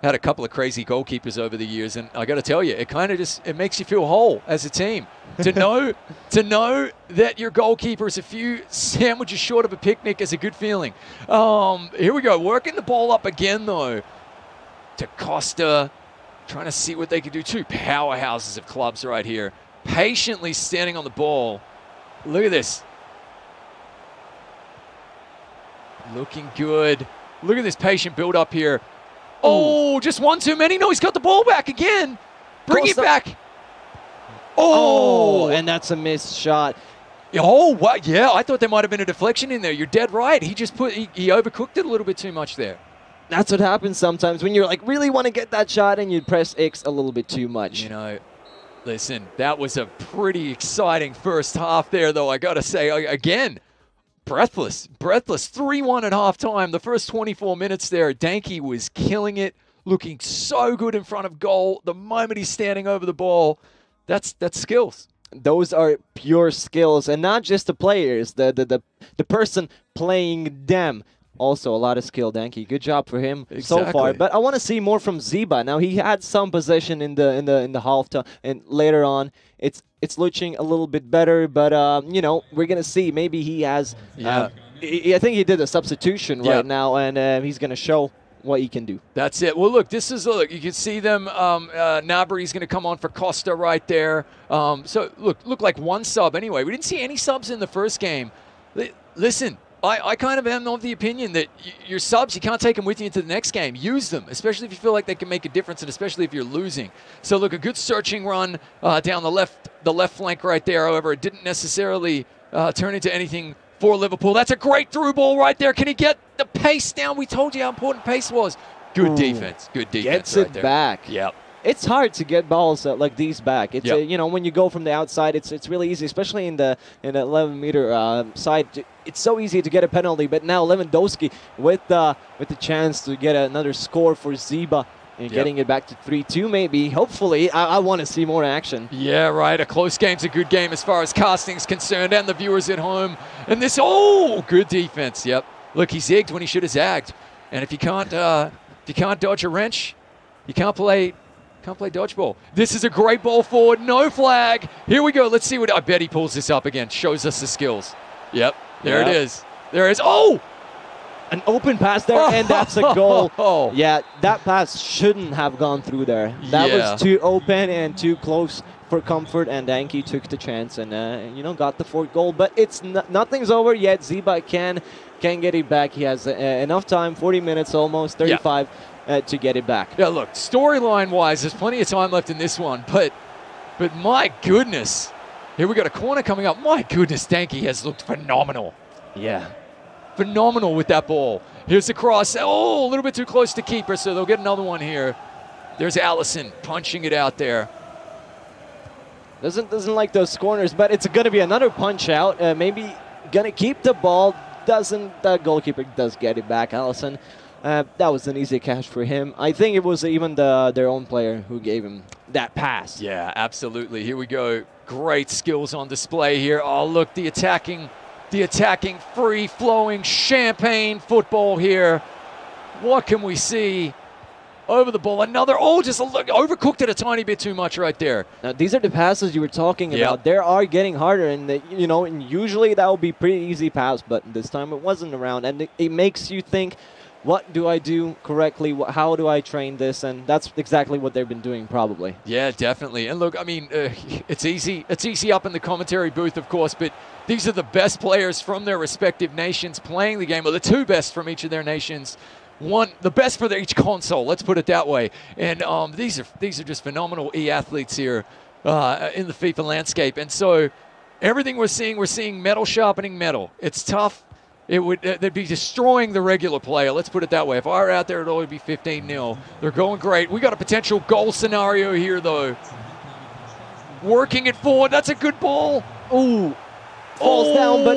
had a couple of crazy goalkeepers over the years, and I got to tell you, it kind of it makes you feel whole as a team to know that your goalkeeper is a few sandwiches short of a picnic is a good feeling. Here we go, working the ball up again though to Costa, trying to see what they can do. Two powerhouses of clubs right here, patiently standing on the ball. Look at this, looking good. Look at this patient build up here. Oh, just one too many. No, he's got the ball back again. Bring it back. Oh, and that's a missed shot. Oh, what? Yeah, I thought there might have been a deflection in there. You're dead right. He just he overcooked it a little bit too much there. That's what happens sometimes when you're like really want to get that shot and you press X a little bit too much. You know, listen, that was a pretty exciting first half there, though. I got to say, again, breathless. 3-1 at halftime. The first 24 minutes there, Danke was killing it, looking so good in front of goal. The moment he's standing over the ball, that's skills. Those are pure skills, and not just the players, the person playing them. Also, a lot of skill, Danke. Good job for him so far. But I want to see more from Zeba. Now he had some possession in the halftime, and later on, it's looking a little bit better. But you know, we're gonna see. Maybe he has. I think he did a substitution right now, and he's gonna show what he can do. That's it. Well, look, this is look. You can see them. Nabry's going to come on for Costa right there. So look like one sub anyway. We didn't see any subs in the first game. Listen. I kind of am of the opinion that your subs, you can't take them with you into the next game. Use them, especially if you feel like they can make a difference, and especially if you're losing. So look, a good searching run down the left flank right there. However, it didn't necessarily turn into anything for Liverpool. That's a great through ball right there. Can he get the pace down? We told you how important pace was. Good defense. Good defense. Gets it back. Yep. It's hard to get balls like these back. It's you know, when you go from the outside, it's really easy, especially in the 11-meter side. It's so easy to get a penalty. But now Lewandowski with the chance to get another score for Zeba and getting it back to 3-2 maybe. Hopefully, I want to see more action. Yeah, right. A close game's a good game as far as casting's concerned and the viewers at home. And this, good defense. Yep. Look, he zigged when he should have zagged. And if you can't dodge a wrench, you can't play dodgeball. This is a great ball forward. No flag. Here we go. Let's see what. I bet he pulls this up again. Shows us the skills. Yep. There it is. There it is. Oh! An open pass there, and that's a goal. Oh. Yeah, that pass shouldn't have gone through there. That Yeah. was too open and too close for comfort, and Danke took the chance and got the fourth goal. But it's nothing's over yet. Zeba can get it back. He has enough time, 40 minutes almost, 35 to get it back. Yeah, look, storyline-wise, there's plenty of time left in this one, but my goodness, here we got a corner coming up. My goodness, Danke has looked phenomenal. Yeah. Phenomenal with that ball. Here's the cross. Oh, a little bit too close to keeper, so they'll get another one here. There's Allison punching it out there. Doesn't like those corners, but it's going to be another punch out. Maybe going to keep the ball. The goalkeeper does get it back, Allison. That was an easy catch for him. I think it was even their own player who gave him that pass. Yeah, absolutely. Here we go. Great skills on display here. Oh, look, the attacking free-flowing champagne football here. What can we see? Over the ball, another, just overcooked it a tiny bit too much right there. Now, these are the passes you were talking about. They are getting harder, and and usually that would be pretty easy pass, but this time it wasn't around, and it makes you think, what do I do correctly? How do I train this? And that's exactly what they've been doing, probably. Yeah, definitely. And look, I mean, it's easy up in the commentary booth, of course, but these are the best players from their respective nations playing the game, or the two best from each of their nations. The best for each console, let's put it that way. And these are just phenomenal e-athletes here in the FIFA landscape. And so everything we're seeing metal sharpening metal. It's tough. They'd be destroying the regular player. Let's put it that way. If I were out there, it'd only be 15-0. They're going great. We got a potential goal scenario here, though. Working it forward. That's a good ball. Ooh. Falls down, but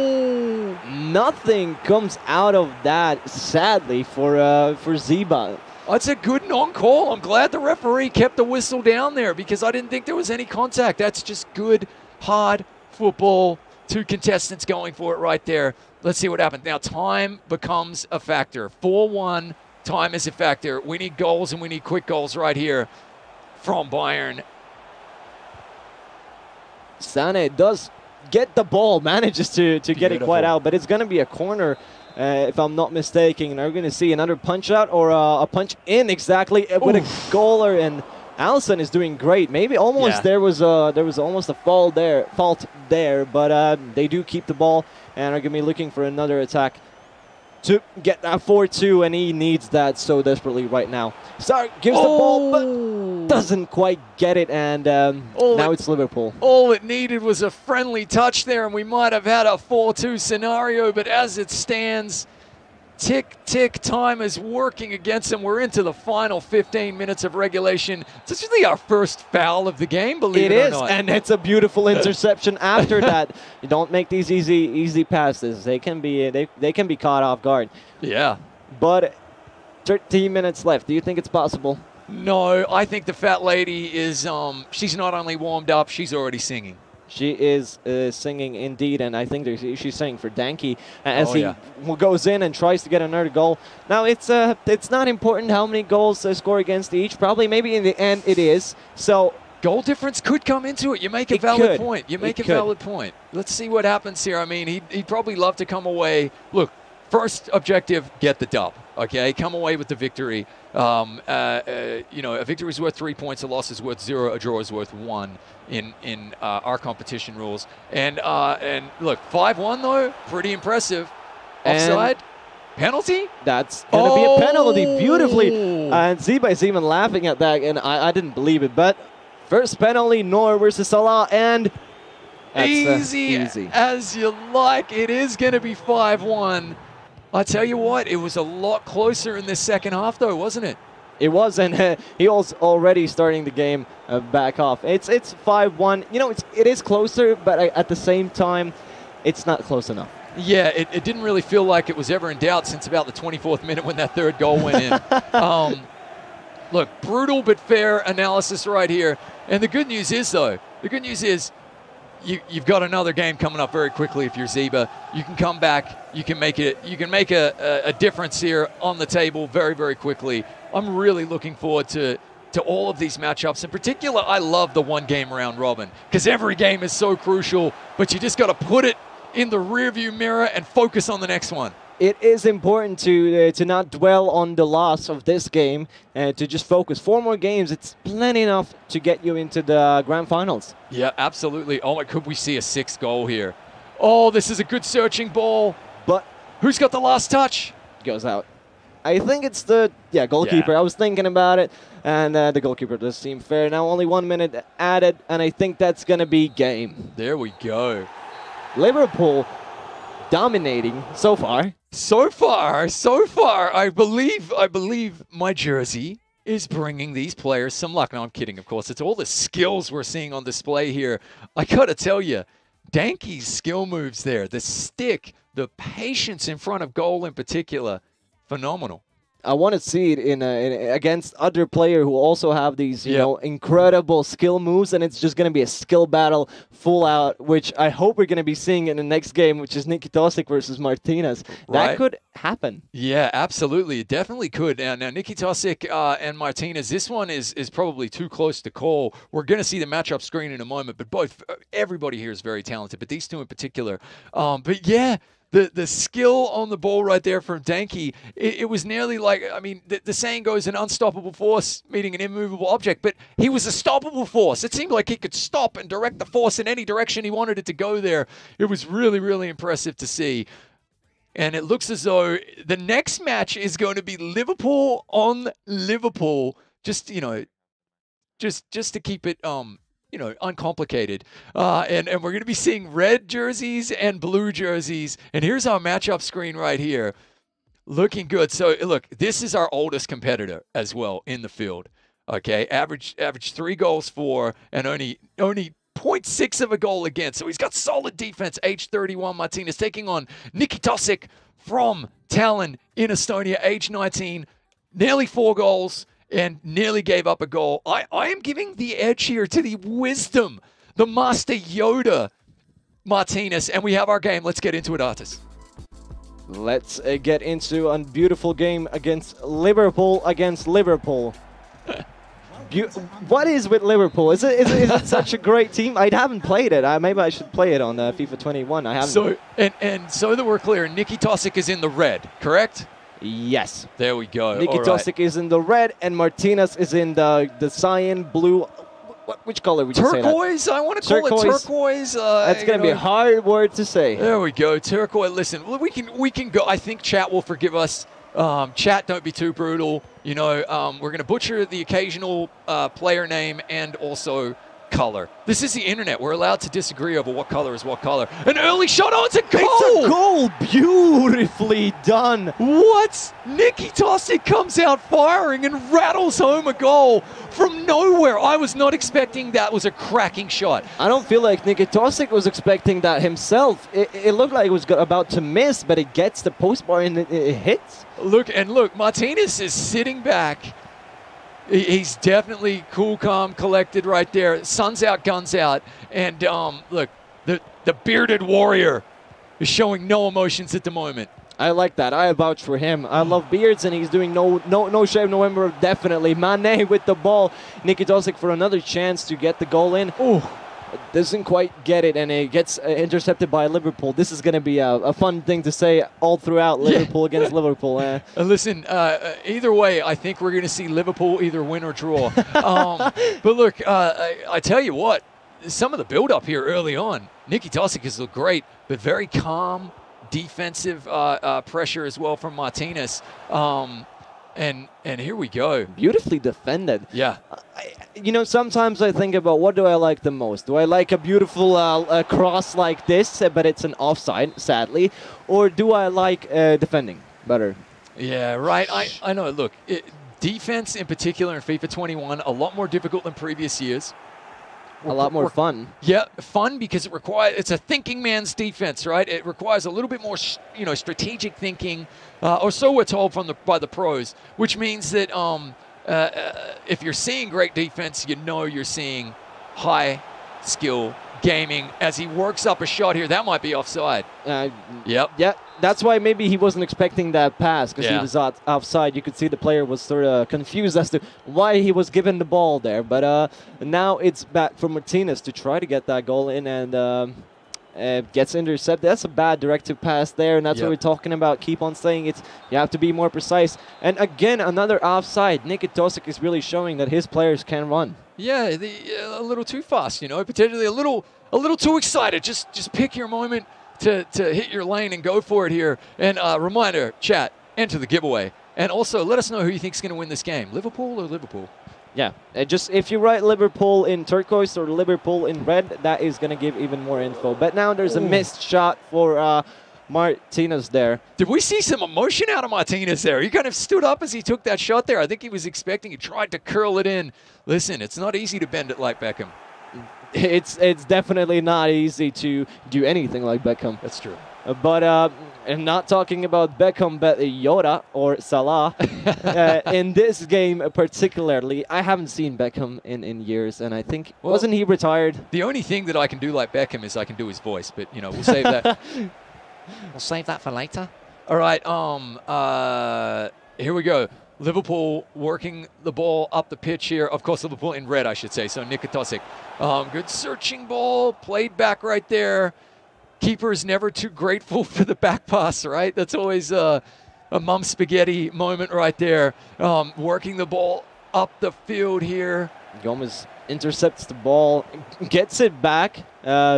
nothing comes out of that, sadly, for Zeba. That's a good non-call. I'm glad the referee kept the whistle down there because I didn't think there was any contact. That's just good, hard football. Two contestants going for it right there. Let's see what happens. Now, time becomes a factor. 4-1, time is a factor. We need goals, and we need quick goals right here from Bayern. Sane does get the ball, manages to get it quite out, but it's going to be a corner, if I'm not mistaken. And are we going to see another punch out or a punch in exactly with a goaler? And Allison is doing great. Maybe almost there was almost a fault there, but they do keep the ball and are going to be looking for another attack to get that 4-2, and he needs that so desperately right now. Sark gives the ball, but doesn't quite get it, and now it's Liverpool. All it needed was a friendly touch there, and we might have had a 4-2 scenario, but as it stands, tick, time is working against them. We're into the final 15 minutes of regulation. It's actually our first foul of the game, believe it or not. It is, and it's a beautiful interception after that. You don't make these easy passes. They can be caught off guard. Yeah. But 13 minutes left. Do you think it's possible? No, I think the fat lady is, she's not only warmed up, she's already singing. She is singing indeed, and I think she's singing for Danke as he goes in and tries to get another goal. Now, it's not important how many goals they score against each. Probably, maybe in the end, it is. So goal difference could come into it. You make a valid point. You make a valid point. Let's see what happens here. I mean, he'd probably love to come away. Look, first objective, get the dub. Okay, come away with the victory. A victory is worth 3 points, a loss is worth 0, a draw is worth 1 in our competition rules. And look, 5-1 though, pretty impressive. Offside, penalty. That's gonna be a penalty, beautifully. And Ziba is even laughing at that, and I didn't believe it. But first penalty, Nor versus Salah, and that's, easy as you like. It is gonna be 5-1. I tell you what, it was a lot closer in this second half, though, wasn't it? It was, and he was already starting the game back off. It's 5-1. You know, it is closer, but at the same time, it's not close enough. Yeah, it didn't really feel like it was ever in doubt since about the 24th minute when that third goal went in. Look, brutal but fair analysis right here. And the good news is, though, you've got another game coming up very quickly if you're Zeba. You can come back. You can make a difference here on the table very, very quickly. I'm really looking forward to all of these matchups. In particular, I love the one-game round robin because every game is so crucial, but you just got to put it in the rearview mirror and focus on the next one. it is important to not dwell on the loss of this game and to just focus. 4 more games, it's plenty enough to get you into the grand finals. Yeah, absolutely. Oh my, could we see a 6th goal here? Oh, this is a good searching ball. But who's got the last touch? Goes out. I think it's the goalkeeper. Yeah. I was thinking about it, and the goalkeeper does seem fair. Now only 1 minute added, and I think that's going to be game. There we go. Liverpool dominating so far. So far, I believe my jersey is bringing these players some luck. No, I'm kidding, of course. It's all the skills we're seeing on display here. I gotta tell you, Danky's skill moves there, the stick, the patience in front of goal in particular, phenomenal. I want to see it in against other players who also have these, you know, incredible skill moves, and it's just going to be a skill battle full out, which I hope we're going to be seeing in the next game, which is Nikitosic versus Martinez. Right. That could happen. Yeah, absolutely. It definitely could. Now Nikitosic and Martinez, this one is probably too close to call. We're going to see the matchup screen in a moment, but everybody here is very talented, but these two in particular. But yeah, the skill on the ball right there from Danky, it was nearly like, I mean, the saying goes, an unstoppable force meeting an immovable object, but he was a stoppable force. It seemed like he could stop and direct the force in any direction he wanted it to go there. It was really, really impressive to see. And it looks as though the next match is going to be Liverpool on Liverpool, just to keep it uncomplicated. And we're going to be seeing red jerseys and blue jerseys. And here's our matchup screen right here. Looking good. So, look, this is our oldest competitor as well in the field. Okay, average 3 goals for and only 0.6 of a goal against. So he's got solid defense. Age 31, Martinez taking on Nikitosic from Tallinn in Estonia, age 19. Nearly 4 goals. And nearly gave up a goal. I am giving the edge here to the wisdom, the Master Yoda, Martinez. And we have our game. Let's get into it, Artis. Let's get into a beautiful game against Liverpool. What is with Liverpool? Is it such a great team? I haven't played it. Maybe I should play it on FIFA 21. I haven't. So so that we're clear, Nikitosic is in the red, correct? Yes. There we go. Nikitosic is in the red, and Martinez is in the cyan blue. Which color would you say that? Turquoise? I want to call it turquoise. That's going to be a hard word to say. There we go. Turquoise. Listen, we can go. I think chat will forgive us. Chat, don't be too brutal. We're going to butcher the occasional player name and also color. This is the internet. We're allowed to disagree over what color is what color. An early shot. Oh, it's a goal! It's a goal! Beautifully done. What? Nikitosic comes out firing and rattles home a goal from nowhere. I was not expecting that. Was a cracking shot. I don't feel like Nikitosic was expecting that himself. It looked like it was about to miss, but it gets the post bar and it hits. Look, Martinez is sitting back. He's definitely cool, calm, collected right there. Sun's out, guns out. And look, the bearded warrior is showing no emotions at the moment. I like that. I vouch for him. I love beards, and he's doing no shave November, definitely. Mane with the ball. Nikitosic for another chance to get the goal in. Oh, doesn't quite get it, and it gets intercepted by Liverpool. This is going to be a fun thing to say all throughout Liverpool against Liverpool. Listen, either way, I think we're going to see Liverpool either win or draw. But look, I tell you what, some of the build-up here early on, Nikitosic has looked great, but very calm, defensive pressure as well from Martinez. And here we go. Beautifully defended. Yeah. Sometimes I think about what do I like the most? Do I like a beautiful cross like this, but it's an offside, sadly? Or do I like defending better? Yeah, right. I know. Look, defense in particular in FIFA 21, a lot more difficult than previous years. A lot more fun. Yeah, fun because it's a thinking man's defense, right? It requires a little bit more, strategic thinking, or so we're told by the pros, which means that if you're seeing great defense, you're seeing high skill gaming as he works up a shot here. That might be offside. Yep. Yeah, that's why maybe he wasn't expecting that pass because he was offside. You could see the player was sort of confused as to why he was given the ball there. But now it's back for Martinez to try to get that goal in. And gets intercepted. That's a bad directive pass there, and that's Yep. what we're talking about. Keep on saying it. You have to be more precise. And again, another offside. Nikitosik is really showing that his players can run. Yeah, a little too fast, you know, potentially a little too excited. Just pick your moment to hit your lane and go for it here. And reminder, chat, enter the giveaway. And also, let us know who you think is going to win this game, Liverpool or Liverpool? Yeah, just if you write Liverpool in turquoise or Liverpool in red, that is going to give even more info. But now there's a missed shot for Martinez there. Did we see some emotion out of Martinez there? He kind of stood up as he took that shot there. I think he was expecting, he tried to curl it in. Listen, it's not easy to bend it like Beckham. It's definitely not easy to do anything like Beckham. That's true. But I'm not talking about Beckham, but Yoda or Salah. In this game particularly, I haven't seen Beckham in years, and I think, wasn't he retired? The only thing that I can do like Beckham is I can do his voice, but, you know, we'll save that. We'll save that for later. All right, here we go. Liverpool working the ball up the pitch here. Of course, Liverpool in red, I should say, so Nikitosik. Good searching ball, played back right there. Keeper is never too grateful for the back pass, right? That's always a mum spaghetti moment right there. Working the ball up the field here. Gomez intercepts the ball, gets it back.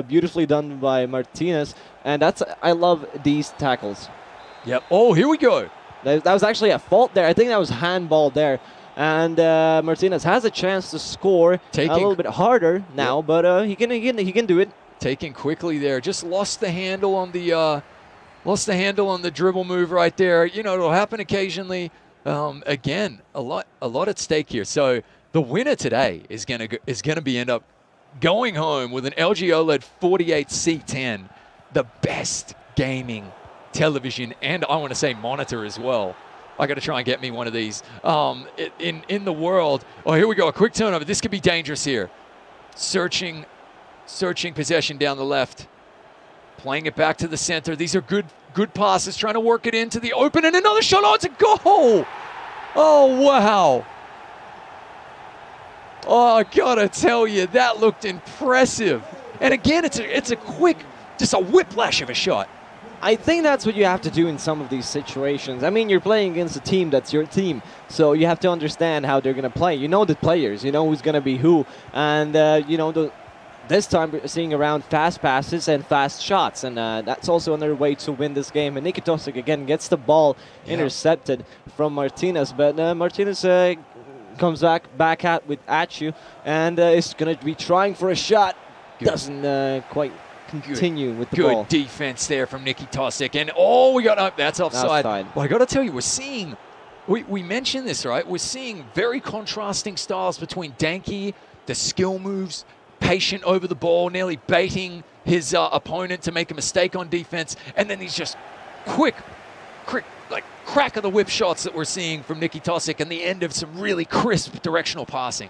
Beautifully done by Martinez. And I love these tackles. Yep. Oh, here we go. That was actually a fault there. I think that was handball there. And Martinez has a chance to score a little bit harder now, but he can do it. Taking quickly there, just lost the handle on the dribble move right there. You know, it'll happen occasionally. Again, a lot at stake here. So the winner today is gonna end up going home with an LG OLED 48C10, the best gaming television, and I want to say monitor as well. I got to try and get me one of these in the world. Oh, here we go. A quick turnover. This could be dangerous here. Searching possession down the left, playing it back to the center. These are good passes, trying to work it into the open, and another shot. Oh, it's a goal! Oh, wow! Oh, I gotta tell you, that looked impressive. And again, it's a quick, just a whiplash of a shot. I think that's what you have to do in some of these situations. I mean, you're playing against a team that's your team, so you have to understand how they're going to play. You know the players, you know who's going to be who, and you know this time we're seeing around fast passes and fast shots, and that's also another way to win this game. And Nikitosik again gets the ball intercepted from Martinez, but Martinez comes back at you, and is going to be trying for a shot. Good. Doesn't quite continue with the ball. Good defense there from Nikitosik, and we got that's offside. Well, I got to tell you, we're seeing. We mentioned this, right? We're seeing very contrasting styles between Danke, the skill moves, patient over the ball, nearly baiting his opponent to make a mistake on defense, and then these just quick, like crack of the whip shots that we're seeing from Nikitosik, and the end of some really crisp directional passing.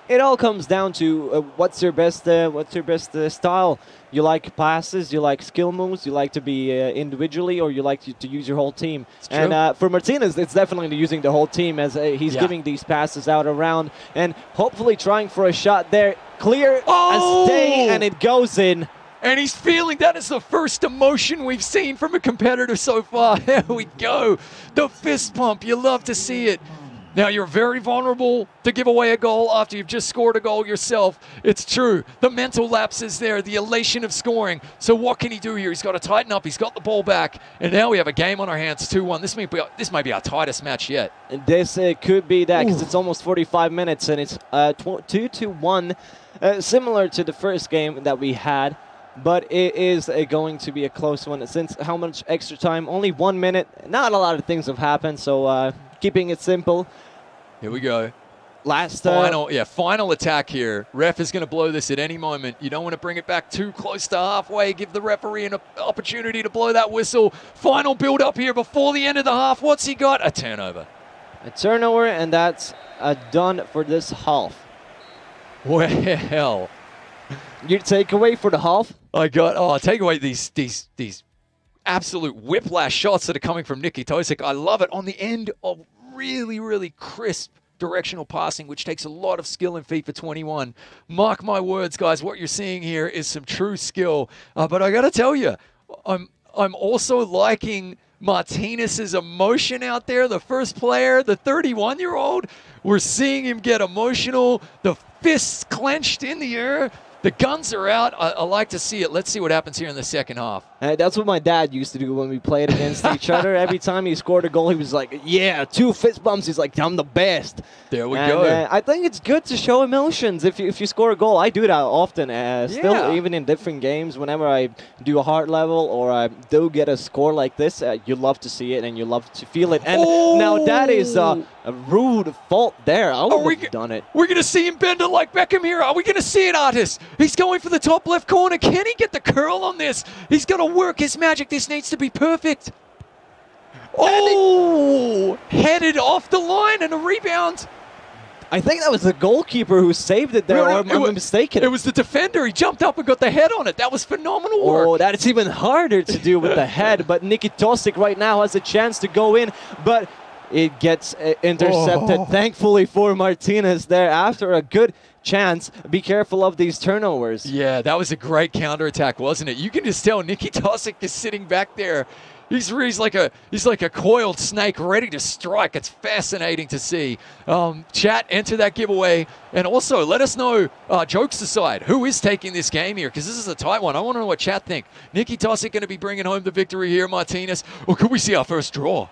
It all comes down to what's your best style. You like passes, you like skill moves, you like to be individually, or you like to use your whole team. And for Martinez, it's definitely using the whole team as he's giving these passes out around and hopefully trying for a shot there. Clear as day, and it goes in. And he's feeling that is the first emotion we've seen from a competitor so far. There we go. The fist pump. You love to see it. Now, you're very vulnerable to give away a goal after you've just scored a goal yourself. It's true. The mental lapse is there, the elation of scoring. So what can he do here? He's got to tighten up. He's got the ball back. And now we have a game on our hands, 2-1. This might be our tightest match yet. And this could be that because it's almost 45 minutes, and it's 2-1, similar to the first game that we had. But it is going to be a close one. Since how much extra time? Only 1 minute. Not a lot of things have happened, so keeping it simple. Here we go. Last final attack here. Ref is going to blow this at any moment. You don't want to bring it back too close to halfway. Give the referee an opportunity to blow that whistle. Final build up here before the end of the half. What's he got? A turnover. A turnover, and that's done for this half. Well, your takeaway for the half? I got take away these absolute whiplash shots that are coming from Nikitosik. I love it on the end of really, really crisp directional passing, which takes a lot of skill in FIFA 21. Mark my words, guys, what you're seeing here is some true skill. But I got to tell you, I'm also liking Martinez's emotion out there. The first player, the 31-year-old, we're seeing him get emotional. The fists clenched in the air. The guns are out. I like to see it. Let's see what happens here in the second half. That's what my dad used to do when we played against each other. Every time he scored a goal, he was like, yeah, 2 fist bumps. He's like, I'm the best. There we go. I think it's good to show emotions if you score a goal. I do that often, still even in different games. Whenever I do a hard level or I do get a score like this, you love to see it and you love to feel it. And now that is a rude fault there. I would have done it. We're going to see him bend it like Beckham here. Are we going to see it, Artis? He's going for the top left corner. Can he get the curl on this? He's going to work his magic. This needs to be perfect. Oh, headed off the line and a rebound. I think that was the goalkeeper who saved it there, or am I mistaken? It was the defender. He jumped up and got the head on it. That was phenomenal work. Oh, that's even harder to do with the head, but Nikitosic right now has a chance to go in, but it gets intercepted. Thankfully for Martinez there after a good chance. Be careful of these turnovers. Yeah, that was a great counterattack, wasn't it? You can just tell Nikitosic is sitting back there. He's like a coiled snake ready to strike. It's fascinating to see. Chat, enter that giveaway. And also, let us know, jokes aside, who is taking this game here? Because this is a tight one. I want to know what chat think. Nikitosic going to be bringing home the victory here, Martinez? Or could we see our first draw?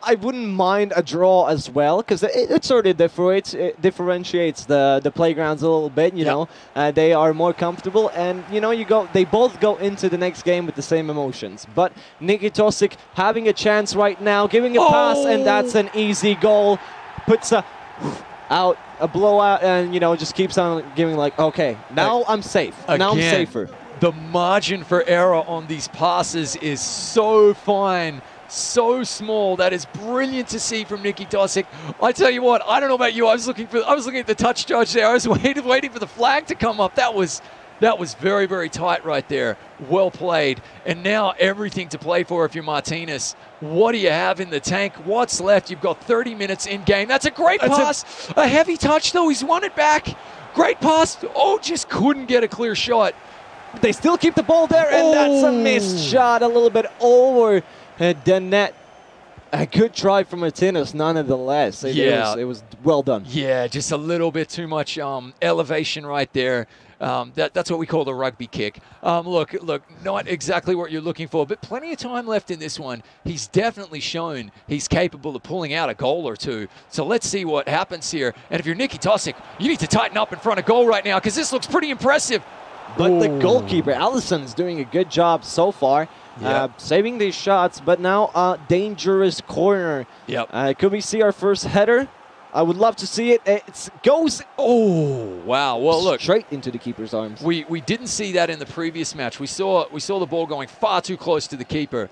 I wouldn't mind a draw as well, because it sort of differentiates the playgrounds a little bit. You know, they are more comfortable, and they both go into the next game with the same emotions. But Nikitosic having a chance right now, giving a pass, and that's an easy goal. Puts out a blowout, and just keeps on giving like, okay, now I'm safe. Now I'm safer. The margin for error on these passes is so fine. So small. That is brilliant to see from Nikitosic. I tell you what, I don't know about you. I was looking at the touch judge there. I was waiting for the flag to come up. That was very, very tight right there. Well played. And now everything to play for if you're Martinez. What do you have in the tank? What's left? You've got 30 minutes in game. That's a great pass. A heavy touch though. He's won it back. Great pass. Oh, just couldn't get a clear shot. They still keep the ball there, and that's a missed shot. A little bit over the net. A good try from Martinez, nonetheless. It was well done. Yeah, just a little bit too much elevation right there. That's what we call the rugby kick. Look, not exactly what you're looking for, but plenty of time left in this one. He's definitely shown he's capable of pulling out a goal or two. So let's see what happens here. And if you're Nikitosic, you need to tighten up in front of goal right now, because this looks pretty impressive. But the goalkeeper, Allison's doing a good job so far. Saving these shots, but now a dangerous corner. Could we see our first header? I would love to see it. It goes. Oh wow! Well, look, straight into the keeper's arms. We didn't see that in the previous match. We saw the ball going far too close to the keeper.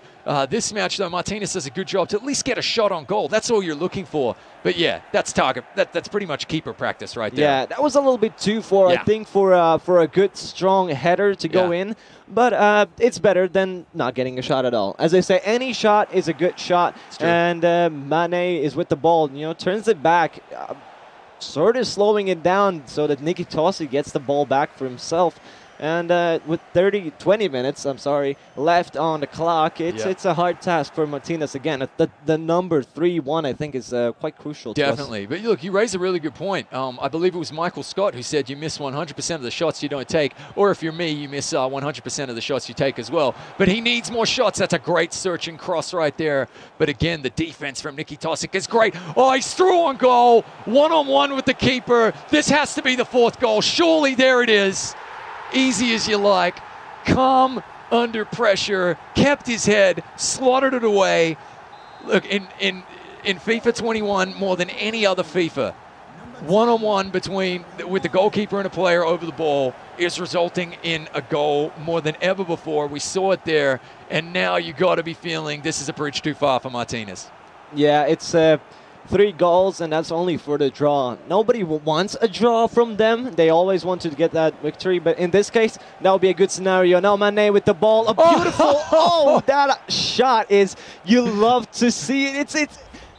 This match, though, Martinez does a good job to at least get a shot on goal. That's all you're looking for. But yeah, that's target. That's pretty much keeper practice right there. Yeah, that was a little bit too far, I think, for a good strong header to go in. But it's better than not getting a shot at all. As I say, any shot is a good shot. And Mane is with the ball, turns it back, sort of slowing it down so that Nikitosic gets the ball back for himself. And with 20 minutes, left on the clock, it's a hard task for Martinez again. The number 3-1, I think, is quite crucial to us. Definitely. But look, you raise a really good point. I believe it was Michael Scott who said you miss 100% of the shots you don't take. Or if you're me, you miss 100% of the shots you take as well. But he needs more shots. That's a great searching cross right there. But again, the defense from Nikitosic is great. Oh, he's through on goal. One-on-one with the keeper. This has to be the 4th goal. Surely there it is. Easy as you like, calm under pressure, kept his head, slaughtered it away. Look, in FIFA 21, more than any other FIFA, one-on-one with the goalkeeper and a player over the ball is resulting in a goal more than ever before. We saw it there, and now you got to be feeling this is a bridge too far for Martinez. Yeah, it's 3 goals, and that's only for the draw. Nobody wants a draw from them. They always want to get that victory, but in this case, that would be a good scenario. Now Mane with the ball, a beautiful, that shot is, you love to see it.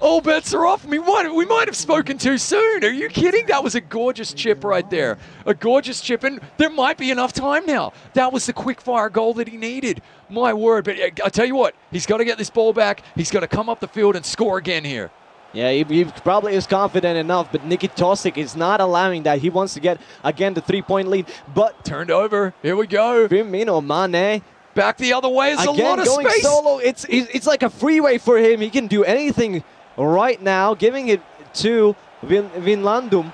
All bets are off. We might have spoken too soon. Are you kidding? That was a gorgeous chip right there. A gorgeous chip, and there might be enough time now. That was the quick-fire goal that he needed. My word. But I tell you what, he's got to get this ball back. He's got to come up the field and score again here. Yeah, he probably is confident enough, but Nikitosic is not allowing that. He wants to get, again, the 3-point lead, but... Turned over. Here we go. Firmino Mane... Back the other way. There's again, a lot of going space. Solo. It's like a freeway for him. He can do anything right now. Giving it to Vinaldum.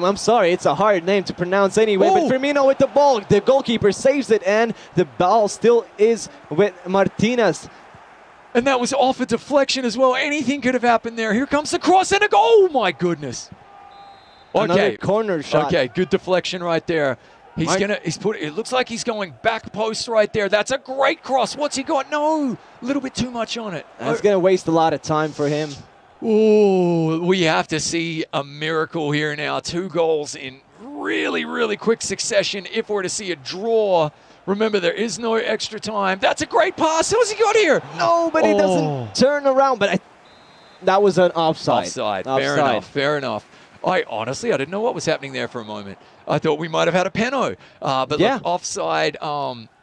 I'm sorry, it's a hard name to pronounce anyway. Ooh. But Firmino with the ball. The goalkeeper saves it, and the ball still is with Martinez. And that was off a deflection as well. Anything could have happened there. Here comes the cross and a goal. Oh, my goodness. Another corner shot. Okay, good deflection right there. It looks like he's going back post right there. That's a great cross. What's he got? No, a little bit too much on it. That's going to waste a lot of time for him. Oh, we have to see a miracle here now. 2 goals in really, really quick succession. If we're to see a draw, remember there is no extra time. That's a great pass. Who's he got here? No, but he doesn't turn around. But that was an offside. Offside. Fair enough. Fair enough. I didn't know what was happening there for a moment. I thought we might have had a penalty. But yeah. Look, offside.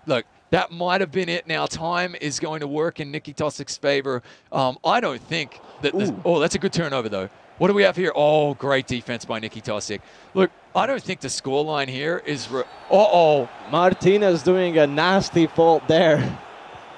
Look, that might have been it. Now time is going to work in Nikitosic's favor. I don't think that that's a good turnover, though. What do we have here? Oh, great defense by Nikitosic. Look, I don't think the scoreline here is... Martinez doing a nasty fault there.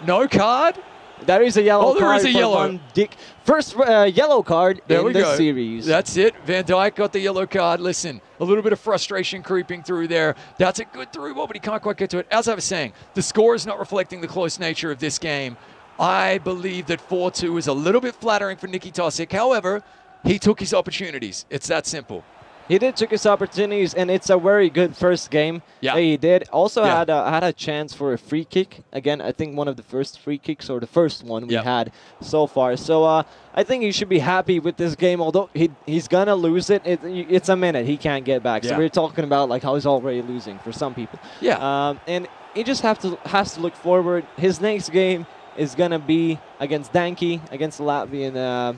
No card? There is a yellow card. There is a yellow. Van Dijk. First yellow card in the series. That's it. Van Dijk got the yellow card. Listen, a little bit of frustration creeping through there. That's a good through ball, but he can't quite get to it. As I was saying, the score is not reflecting the close nature of this game. I believe that 4-2 is a little bit flattering for Nikitosic. However, he took his opportunities. It's that simple. He did took his opportunities, and it's a very good first game. Yeah. He did. Also had a chance for a free kick. Again, I think one of the first free kicks, or the first one we had so far. So I think he should be happy with this game, although he's going to lose it. It's a minute. He can't get back. So we're talking about like how he's already losing for some people. Yeah. And he just has to look forward. His next game is going to be against Danke, against the Latvian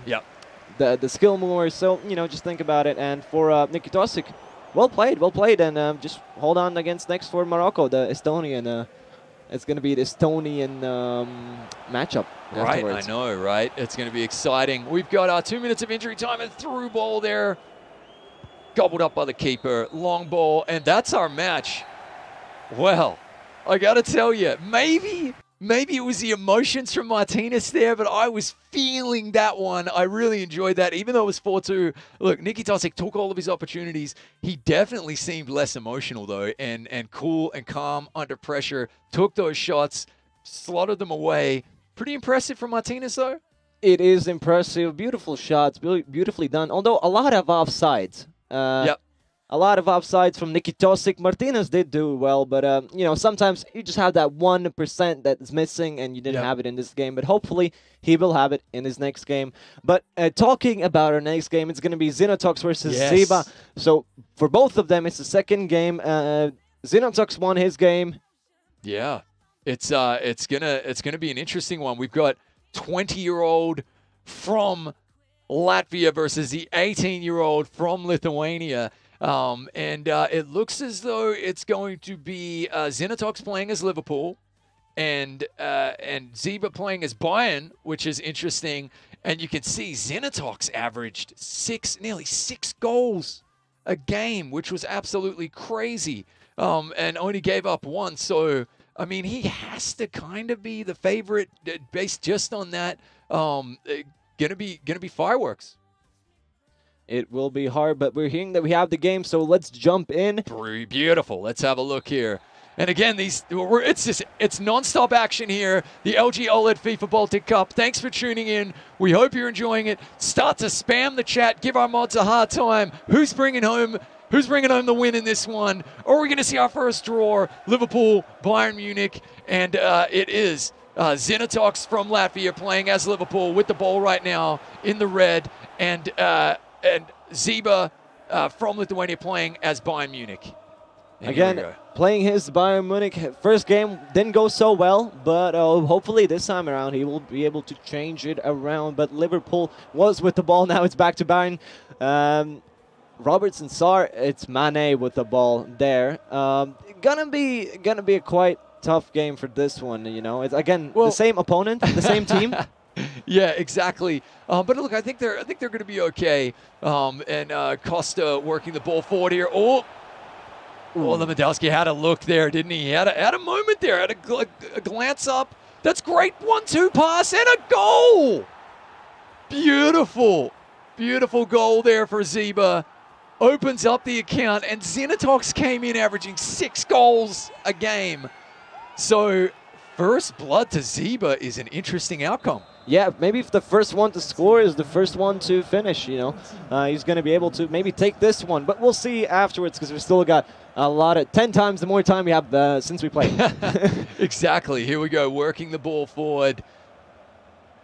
the skill more. So, just think about it. And for Nikitosic, well played. And just hold on against next for Morocco, the Estonian. It's going to be the Estonian matchup afterwards. I know, right? It's going to be exciting. We've got 2 minutes of injury time and through ball there. Gobbled up by the keeper. Long ball. And that's our match. Well, I got to tell you, Maybe it was the emotions from Martinez there, but I was feeling that one. I really enjoyed that, even though it was 4-2. Look, Nikitosic took all of his opportunities. He definitely seemed less emotional, though, and cool and calm under pressure. Took those shots, slotted them away. Pretty impressive from Martinez, though. It is impressive. Beautiful shots, beautifully done, although a lot of offsides. A lot of offsides from Nikitosic. Martinez did do well, but sometimes you just have that 1% that's missing, and you didn't have it in this game. But hopefully, he will have it in his next game. But talking about our next game, it's going to be Xenotox versus Ziba. So for both of them, it's the second game. Xenotox won his game. Yeah, it's gonna be an interesting one. We've got 20-year-old from Latvia versus the 18-year-old from Lithuania. And it looks as though it's going to be Xenotox playing as Liverpool and Ziba playing as Bayern, which is interesting. And you can see Xenotox averaged nearly 6 goals a game, which was absolutely crazy, and only gave up 1. So, I mean, he has to kind of be the favorite based just on that. Gonna be fireworks. It will be hard, but we're hearing that we have the game, so let's jump in. Beautiful. Let's have a look here. And again, it's non-stop action here. The LG OLED FIFA Baltic Cup. Thanks for tuning in. We hope you're enjoying it. Start to spam the chat. Give our mods a hard time. Who's bringing home the win in this one? Or are we going to see our first draw? Liverpool, Bayern Munich, and it is Xenotox from Latvia playing as Liverpool with the ball right now in the red, and Ziba from Lithuania playing as Bayern Munich. And again, playing his Bayern Munich. First game didn't go so well, but hopefully this time around he will be able to change it around. But Liverpool was with the ball. Now it's back to Bayern. Robertson, Sarr, it's Mane with the ball there. Gonna be a quite tough game for this one. You know, it's again the same opponent, the same team. Yeah, exactly. But look, I think they're going to be okay. And Costa working the ball forward here. Oh, Lewandowski had a look there, didn't he? He had a moment there, had a glance up. That's great 1-2 pass and a goal. Beautiful, beautiful goal there for Ziba. Opens up the account, and Zenitox came in averaging 6 goals a game. So first blood to Ziba is an interesting outcome. Yeah, maybe if the first one to score is the first one to finish, you know, he's going to be able to maybe take this one. But we'll see afterwards because we've still got a lot of 10 times the more time we have since we played. Exactly. Here we go, working the ball forward.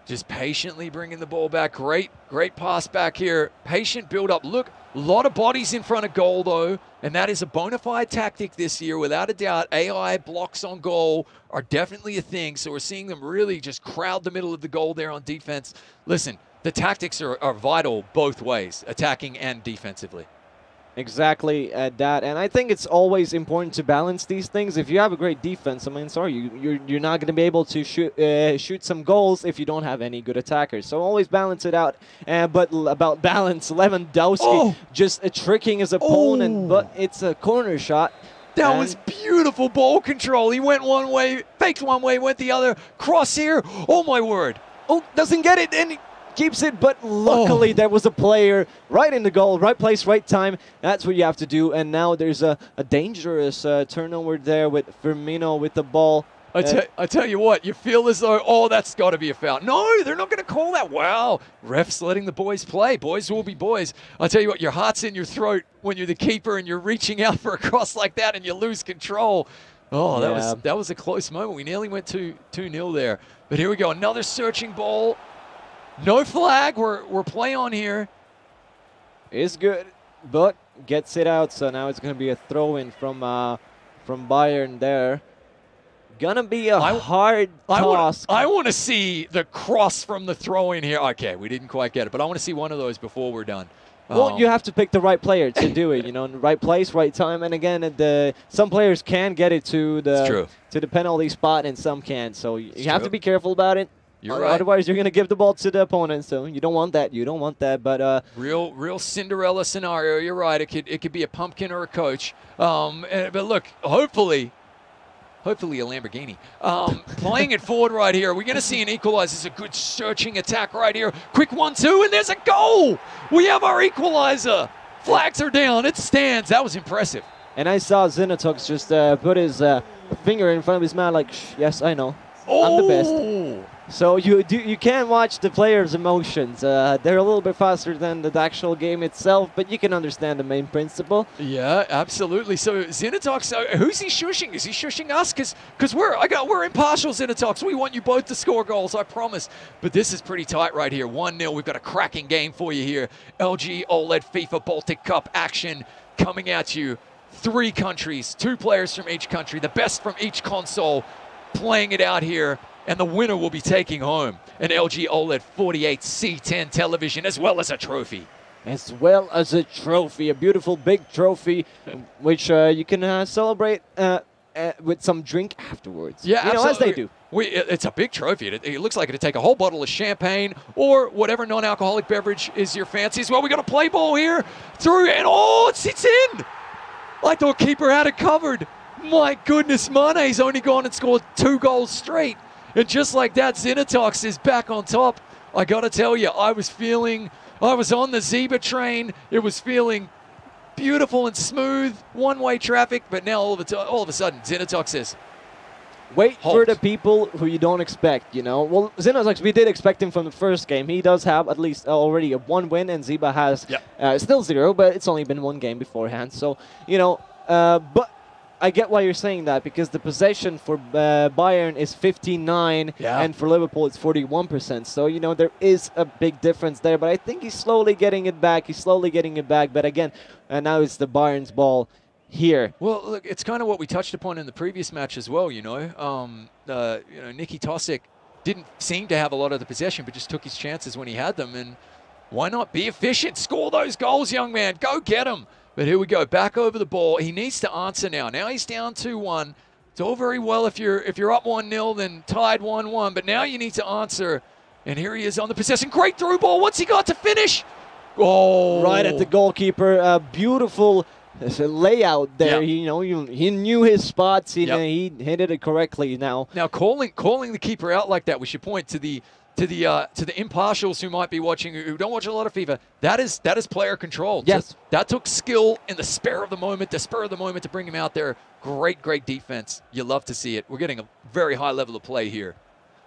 Just patiently bringing the ball back. Great pass back here. Patient build-up. Look, a lot of bodies in front of goal, though, and that is a bona fide tactic this year, without a doubt. AI blocks on goal are definitely a thing, so we're seeing them really just crowd the middle of the goal there on defense. Listen, the tactics are vital both ways, attacking and defensively. Exactly that, and I think it's always important to balance these things. If you have a great defense, I mean, sorry, you're not going to be able to shoot some goals if you don't have any good attackers. So always balance it out. But about balance, Lewandowski just tricking his opponent, but it's a corner shot. That was beautiful ball control. He went one way, faked one way, went the other. Cross here. Oh my word! Oh, doesn't get it, and keeps it, but luckily there was a player right in the goal, right place, right time. That's what you have to do. And now there's a dangerous turnover there with Firmino with the ball. I tell you what, you feel as though, that's got to be a foul. No, they're not going to call that. Wow, refs letting the boys play. Boys will be boys. I tell you what, your heart's in your throat when you're the keeper and you're reaching out for a cross like that and you lose control. Oh, that was a close moment. We nearly went 2-0 there. But here we go, another searching ball. No flag, we're play on here. It's good, but gets it out, so now it's going to be a throw-in from Bayern there. Gonna be a hard task. I want to see the cross from the throw-in here. Okay, we didn't quite get it, but I want to see one of those before we're done. Well, you have to pick the right player to do it, you know, in the right place, right time. And again, some players can get it to the penalty spot and some can't, so you have to be careful about it. You're right. Otherwise, you're going to give the ball to the opponent, so you don't want that. You don't want that. But real Cinderella scenario. You're right. It could be a pumpkin or a coach. But look, hopefully a Lamborghini. Playing it forward right here. We're going to see an equalizer. It's a good searching attack right here. Quick 1-2, and there's a goal. We have our equalizer. Flags are down. It stands. That was impressive. And I saw Zenitox just put his finger in front of his mouth like, yes, I know. I'm the best. So you can watch the players' emotions. They're a little bit faster than the actual game itself, but you can understand the main principle. Yeah, absolutely. So Zenitox, who's he shushing? Is he shushing us? Because we're impartial, Zenitox. We want you both to score goals, I promise. But this is pretty tight right here. 1-0. We've got a cracking game for you here. LG OLED FIFA Baltic Cup action coming at you. 3 countries, 2 players from each country, the best from each console, playing it out here. And the winner will be taking home an LG OLED 48C10 television, as well as a trophy. As well as a trophy, a beautiful big trophy, which you can celebrate with some drink afterwards. Yeah, you know, as they do. It's a big trophy. It looks like it'd take a whole bottle of champagne or whatever non-alcoholic beverage is your fancy as well. We got a play ball here through, and it sits in. I thought keeper had it covered. My goodness, Mane's only gone and scored 2 goals straight. And just like that, Zenitox is back on top. I got to tell you, I was on the Zebra train. It was feeling beautiful and smooth, one-way traffic. But now all of a sudden, Zenitox says, wait for the people who you don't expect, you know. Well, Zenitox, we did expect him from the first game. He does have at least already a 1 win, and Zeba has still 0, but it's only been 1 game beforehand. So, you know, but I get why you're saying that, because the possession for Bayern is 59 and for Liverpool it's 41%. So, you know, there is a big difference there. But I think he's slowly getting it back. But again, now it's the Bayern's ball. here. Well, look, it's kind of what we touched upon in the previous match as well, you know. Nicky Tosic didn't seem to have a lot of the possession, but just took his chances when he had them. And why not be efficient? Score those goals, young man. Go get them. But here we go, back over the ball. He needs to answer now. Now he's down 2-1. It's all very well if you're up 1-0, then tied 1-1. But now you need to answer. And here he is on the possession. Great through ball. What's he got to finish? Oh, Right at the goalkeeper. Beautiful layout there. Yep. He knew his spots. He Yep. hit it correctly now. Now calling the keeper out like that, we should point to the impartials who might be watching, who don't watch a lot of FIFA. That is player control. Yes. That took skill in the spur of the moment to bring him out there. Great defense. You love to see it. We're getting a very high level of play here.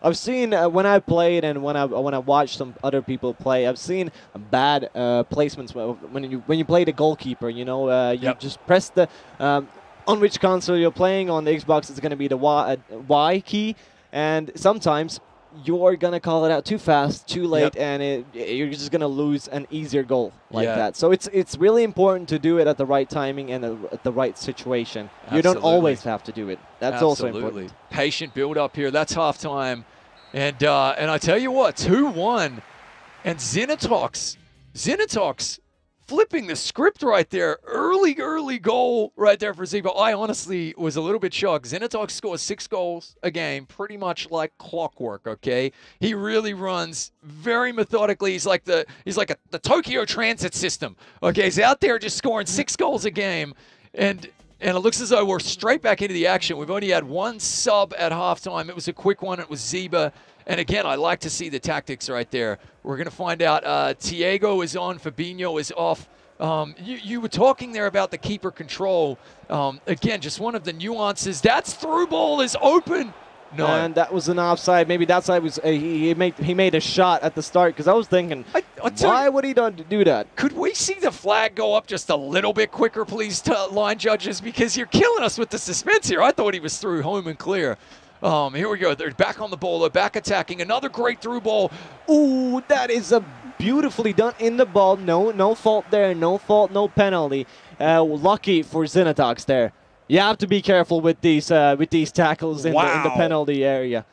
I've seen when I played and when I watched some other people play, I've seen bad placements when you play the goalkeeper. You Yep. just press the on which console you're playing. On the Xbox, it's going to be the Y key, and sometimes you're going to call it out too fast, too late, Yep. and you're just going to lose an easier goal like Yeah. that. So it's really important to do it at the right timing and at the right situation. You don't Absolutely. always have to do it. That's also Absolutely. important. Patient build up here. That's halftime. And I tell you what, 2-1. And Zenitox flipping the script right there. Early goal right there for Ziba. I honestly was a little bit shocked. Zenitox scores 6 goals a game, pretty much like clockwork, okay? He really runs very methodically. He's like the Tokyo Transit System. Okay, he's out there just scoring 6 goals a game. And it looks as though we're straight back into the action. We've only had one sub at halftime. It was a quick one. It was Ziba. And again, I like to see the tactics right there. We're going to find out Tiago is on, Fabinho is off. You were talking there about the keeper control. Again, just one of the nuances. That's through ball is open. No. And that was an offside. Maybe that side was he made a shot at the start, because I was thinking, why would he not do that? Could we see the flag go up just a little bit quicker, please, line judges? Because you're killing us with the suspense here. I thought he was through home and clear. Here we go. They're back on the ball. They're back attacking. Another great through ball. Ooh, that is a beautifully done in the ball. No fault there. No fault. No penalty. Lucky for Zenitox there. You have to be careful with these tackles in the penalty area.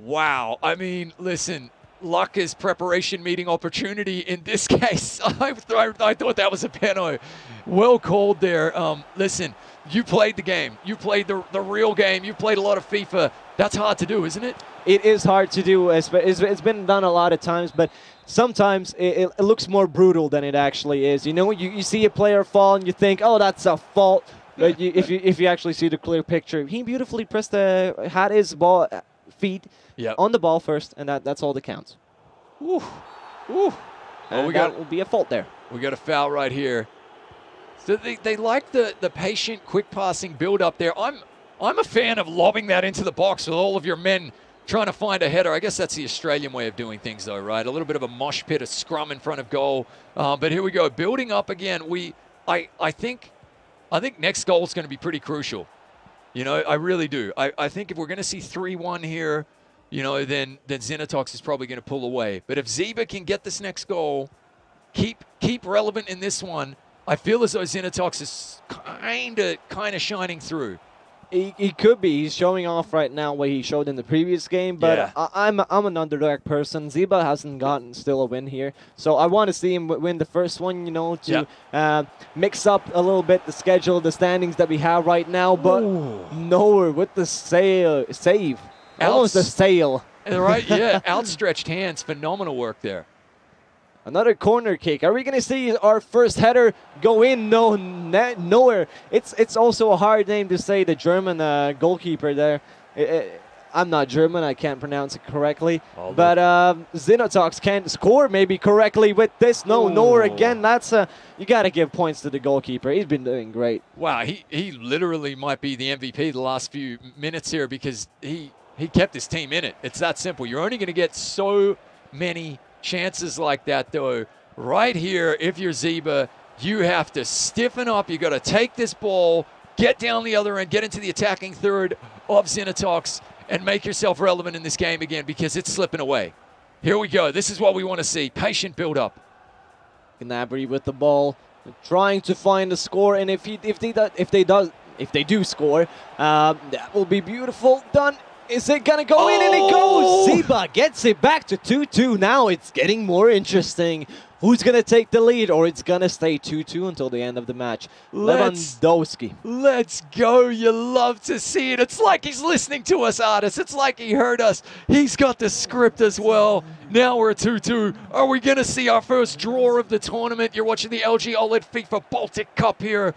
Wow. I mean, listen, luck is preparation meeting opportunity in this case. I thought that was a penalty. Well called there. Listen, you played the game. You played the real game. You played a lot of FIFA. That's hard to do, isn't it? It is hard to do. It's been done a lot of times, but sometimes it looks more brutal than it actually is. You see a player fall and you think, oh, that's a fault. But if you actually see the clear picture, he beautifully had his feet on the ball first, and that's all that counts. Ooh. And that will be a fault there. We got a foul right here. So they like the patient, quick passing build up there. I'm a fan of lobbing that into the box with all of your men trying to find a header. I guess that's the Australian way of doing things, though, right? A little bit of a mosh pit, a scrum in front of goal. But here we go, building up again. I think next goal is going to be pretty crucial. I really do. I think if we're going to see 3-1 here, then Zenitox is probably going to pull away. But if Ziba can get this next goal, keep relevant in this one, I feel as though Zenitox is kind of shining through. He could be. He's showing off right now what he showed in the previous game, but Yeah. I'm an underdog person. Ziba hasn't gotten still a win here, so I want to see him win the first one, to mix up a little bit the schedule, the standings that we have right now, but Noah with the save. Almost a sail. Right, yeah, outstretched hands, phenomenal work there. Another corner kick. Are we going to see our first header go in? No, nowhere. It's also a hard name to say, the German goalkeeper there. I'm not German. I can't pronounce it correctly. But Zenitox can't score maybe correctly with this. No, nowhere again. That's you got to give points to the goalkeeper. He's been doing great. Wow, he literally might be the MVP the last few minutes here, because he kept his team in it. It's that simple. You're only going to get so many chances like that, though. Right here, if you're Ziba, you have to stiffen up. You got to take this ball, get down the other end, get into the attacking third of Zenitox, and make yourself relevant in this game again, because it's slipping away. Here we go. This is what we want to see. Patient build up. Gnabry with the ball. trying to find a score, and if they do score, that will be beautiful. Done. Is it gonna go in? And it goes. Ziba gets it back to 2-2. Now it's getting more interesting. Who's gonna take the lead, or it's gonna stay 2-2 until the end of the match? Lewandowski. Let's go. You love to see it. It's like he's listening to us, artists. It's like he heard us. He's got the script as well. Now we're at 2-2. Are we gonna see our first draw of the tournament? You're watching the LG OLED FIFA Baltic Cup here.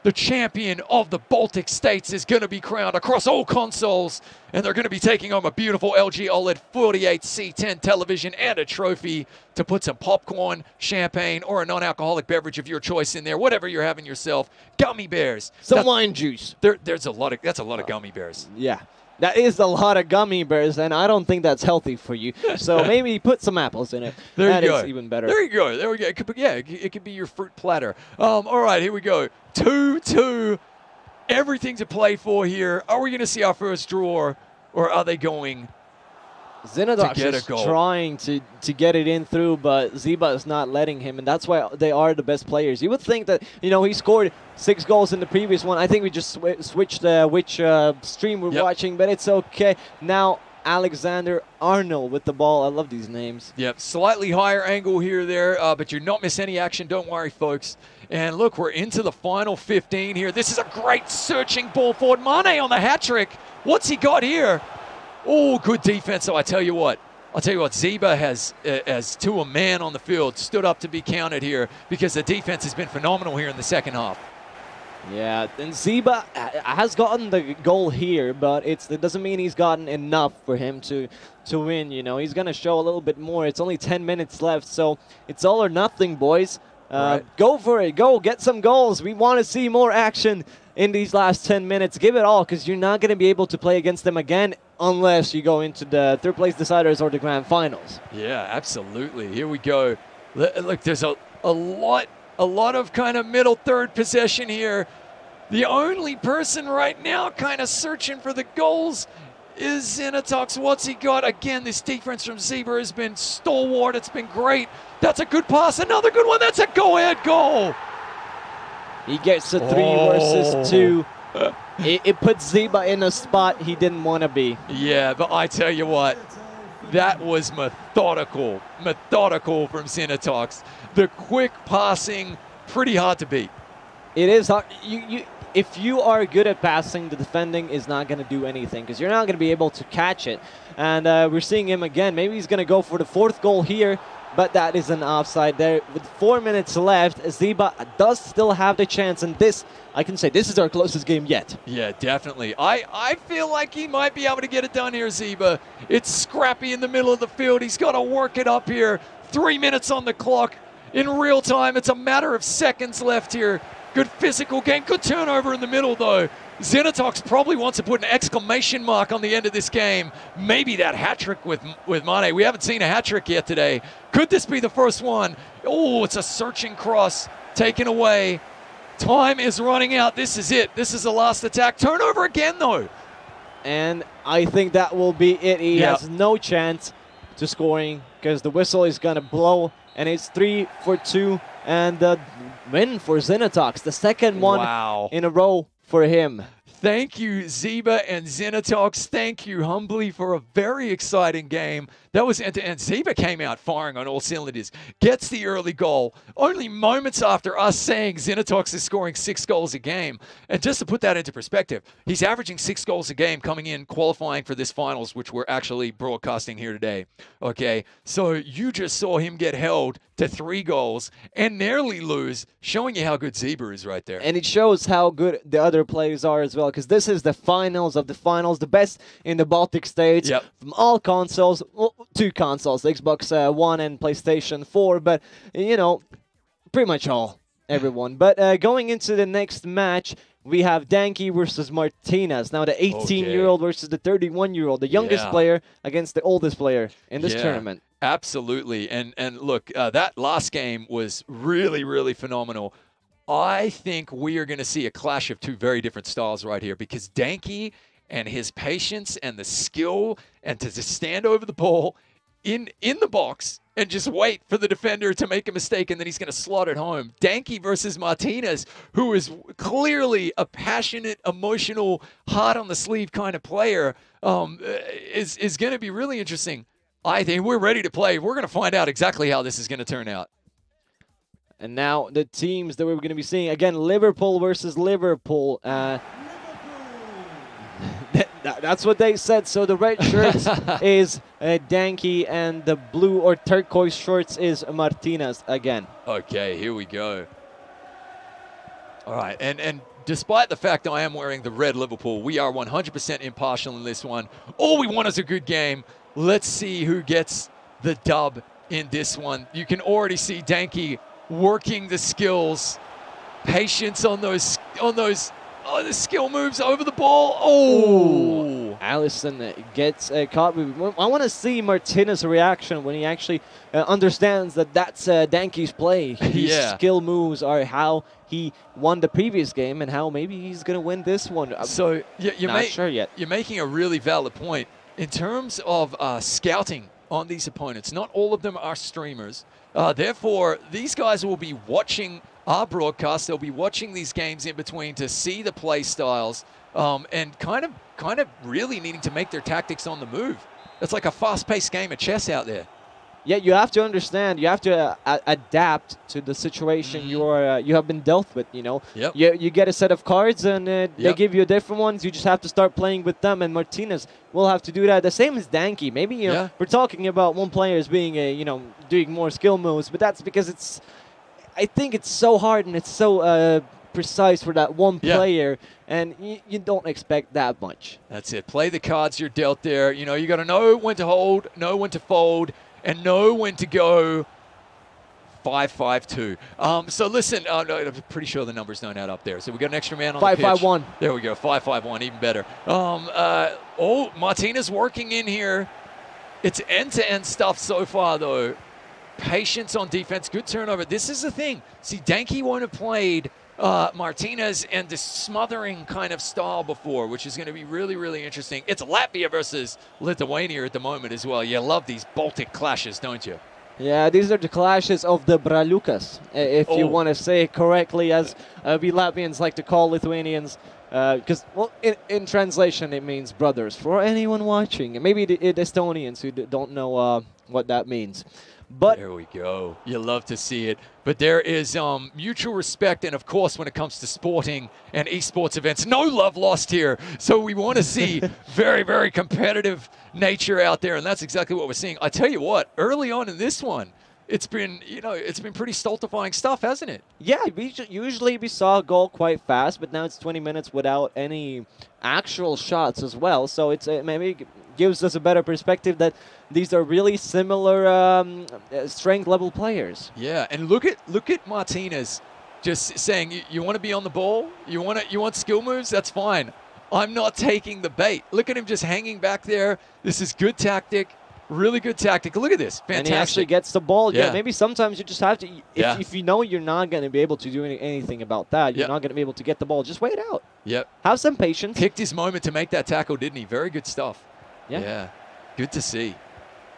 The champion of the Baltic states is going to be crowned across all consoles, and they're going to be taking home a beautiful LG OLED 48C10 television and a trophy to put some popcorn, champagne, or a non-alcoholic beverage of your choice in there, whatever you're having yourself. Gummy bears. Some wine juice. That's a lot of gummy bears. Yeah. That is a lot of gummy bears, and I don't think that's healthy for you. So maybe put some apples in it. That is even better. There you go. There we go. It could be, it could be your fruit platter. All right, here we go. 2-2. Everything to play for here. Are we going to see our first draw, or are they going Xenodox is trying to get it in through, but Ziba is not letting him, and that's why they are the best players. You would think that, you know, he scored 6 goals in the previous one. I think we just switched which stream we're watching, but it's okay. Now Alexander Arnold with the ball. I love these names. Yep, slightly higher angle here there, but you're not miss any action. Don't worry, folks. And look, we're into the final 15 here. This is a great searching ball forward. Mane on the hat trick. What's he got here? Oh, good defense. So I tell you what, Ziba has, as to a man on the field, stood up to be counted here because the defense has been phenomenal here in the second half. Yeah, and Ziba has gotten the goal here, but it doesn't mean he's gotten enough for him to win. You know, he's going to show a little bit more. It's only 10 minutes left, so it's all or nothing, boys. Go for it. Go get some goals. We want to see more action in these last 10 minutes. Give it all, because you're not going to be able to play against them again unless you go into the third place deciders or the grand finals. Yeah, absolutely. Here we go. Look, there's a lot of kind of middle third possession here. The only person right now kind of searching for the goals is Xenodox. What's he got? Again, this defense from Zebra has been stalwart. It's been great. That's a good pass. Another good one. That's a go-ahead goal. He gets a 3 versus 2. It puts Ziba in a spot he didn't want to be. Yeah, but I tell you what, that was methodical from Xenodox. The quick passing, pretty hard to beat. It is hard. If you are good at passing, the defending is not going to do anything because you're not going to be able to catch it. And we're seeing him again. Maybe he's going to go for the 4th goal here, but that is an offside there. With 4 minutes left, Ziba does still have the chance, and this, I can say, this is our closest game yet. Yeah, definitely. I feel like he might be able to get it done here, Ziba. It's scrappy in the middle of the field. He's got to work it up here. 3 minutes on the clock. In real time, it's a matter of seconds left here. Good physical game. Good turnover in the middle, though. Xenodox probably wants to put an exclamation mark on the end of this game. Maybe that hat-trick with Mane. We haven't seen a hat-trick yet today. Could this be the first one? Oh, it's a searching cross taken away. Time is running out. This is it. This is the last attack. Turnover again, though. And I think that will be it. He has no chance to scoring because the whistle is going to blow, and it's 3 for 2. And the win for Xenodox, the second one in a row for him. Thank you, Ziba and Xenodox. Thank you humbly for a very exciting game. That was and Ziba came out firing on all cylinders. Gets the early goal only moments after us saying Xenodox is scoring 6 goals a game. And just to put that into perspective, he's averaging 6 goals a game coming in qualifying for this finals, which we're actually broadcasting here today. Okay, so you just saw him get held to 3 goals and nearly lose, showing you how good Ziba is right there. And it shows how good the other players are as well, because this is the finals of the finals, the best in the Baltic states from all consoles. Well, 2 consoles, Xbox One and PlayStation 4, but, you know, pretty much everyone. But going into the next match, we have Danke versus Martinez. Now the 18-year-old versus the 31-year-old, the youngest player against the oldest player in this tournament. Absolutely. And look, that last game was really, really phenomenal. I think we are going to see a clash of 2 very different styles right here, because Danke and his patience and the skill and to just stand over the ball in the box and just wait for the defender to make a mistake, and then he's going to slot it home. Danke versus Martinez, who is clearly a passionate, emotional, heart-on-the-sleeve kind of player, is going to be really interesting. I think we're ready to play. We're going to find out exactly how this is going to turn out. And now the teams that we're going to be seeing, again, Liverpool versus Liverpool. That's what they said. So the red shirts is Danke, and the blue or turquoise shorts is Martinez again. Okay, here we go. All right, and despite the fact I am wearing the red Liverpool, we are 100% impartial in this one. All we want is a good game. Let's see who gets the dub in this one. You can already see Danke working the skills, patience on those the skill moves over the ball. Oh, Allison gets caught. I want to see Martinez's reaction when he actually understands that that's Danke's play. His skill moves are how he won the previous game and how maybe he's going to win this one. So you're not sure yet. You're making a really valid point. In terms of scouting on these opponents, not all of them are streamers. Therefore, these guys will be watching our broadcast. They'll be watching these games in between to see the play styles and kind of really needing to make their tactics on the move. It's like a fast-paced game of chess out there. Yeah, you have to understand. You have to adapt to the situation you have been dealt with. You know, you get a set of cards and they give you different ones. You just have to start playing with them. And Martinez will have to do that. The same as Danke. Maybe you know, we're talking about one player as being doing more skill moves, but that's because I think it's so hard and it's so precise for that one player, and you don't expect that much. That's it. Play the cards you're dealt there. You know, you got to know when to hold, know when to fold, and know when to go 5-5-2. So listen, no, I'm pretty sure the numbers don't add up there. So we got an extra man on the pitch. 5-5-1. There we go, 5-5-1, even better. Martinez working in here. It's end-to-end stuff so far, though. Patience on defense, good turnover. This is the thing. See, Danke won't have played Martinez and this smothering kind of style before, which is going to be really, really interesting. It's Latvia versus Lithuania at the moment as well. You love these Baltic clashes, don't you? Yeah, these are the clashes of the Braliukas, if you want to say it correctly, as we Latvians like to call Lithuanians. Because, well, in translation, it means brothers. For anyone watching, and maybe the Estonians who don't know what that means. But there we go. You love to see it. But there is mutual respect, and of course, when it comes to sporting and esports events, no love lost here. So we want to see very, very competitive nature out there, and that's exactly what we're seeing. I tell you what, early on in this one, it's been pretty stultifying stuff, hasn't it? Yeah, usually we saw a goal quite fast, but now it's 20 minutes without any actual shots as well. So it's maybe gives us a better perspective that these are really similar strength level players. Yeah, and look at Martinez just saying, you want to be on the ball, you want skill moves, that's fine. I'm not taking the bait. Look at him just hanging back there. This is good tactic. Really good tactic. Look at this. Fantastic. And he actually gets the ball. Yeah, maybe sometimes you just have to, if you know you're not going to be able to do anything about that, you're not going to be able to get the ball, just wait out. Yep. Have some patience. Picked his moment to make that tackle, didn't he? Very good stuff. Yeah. Good to see.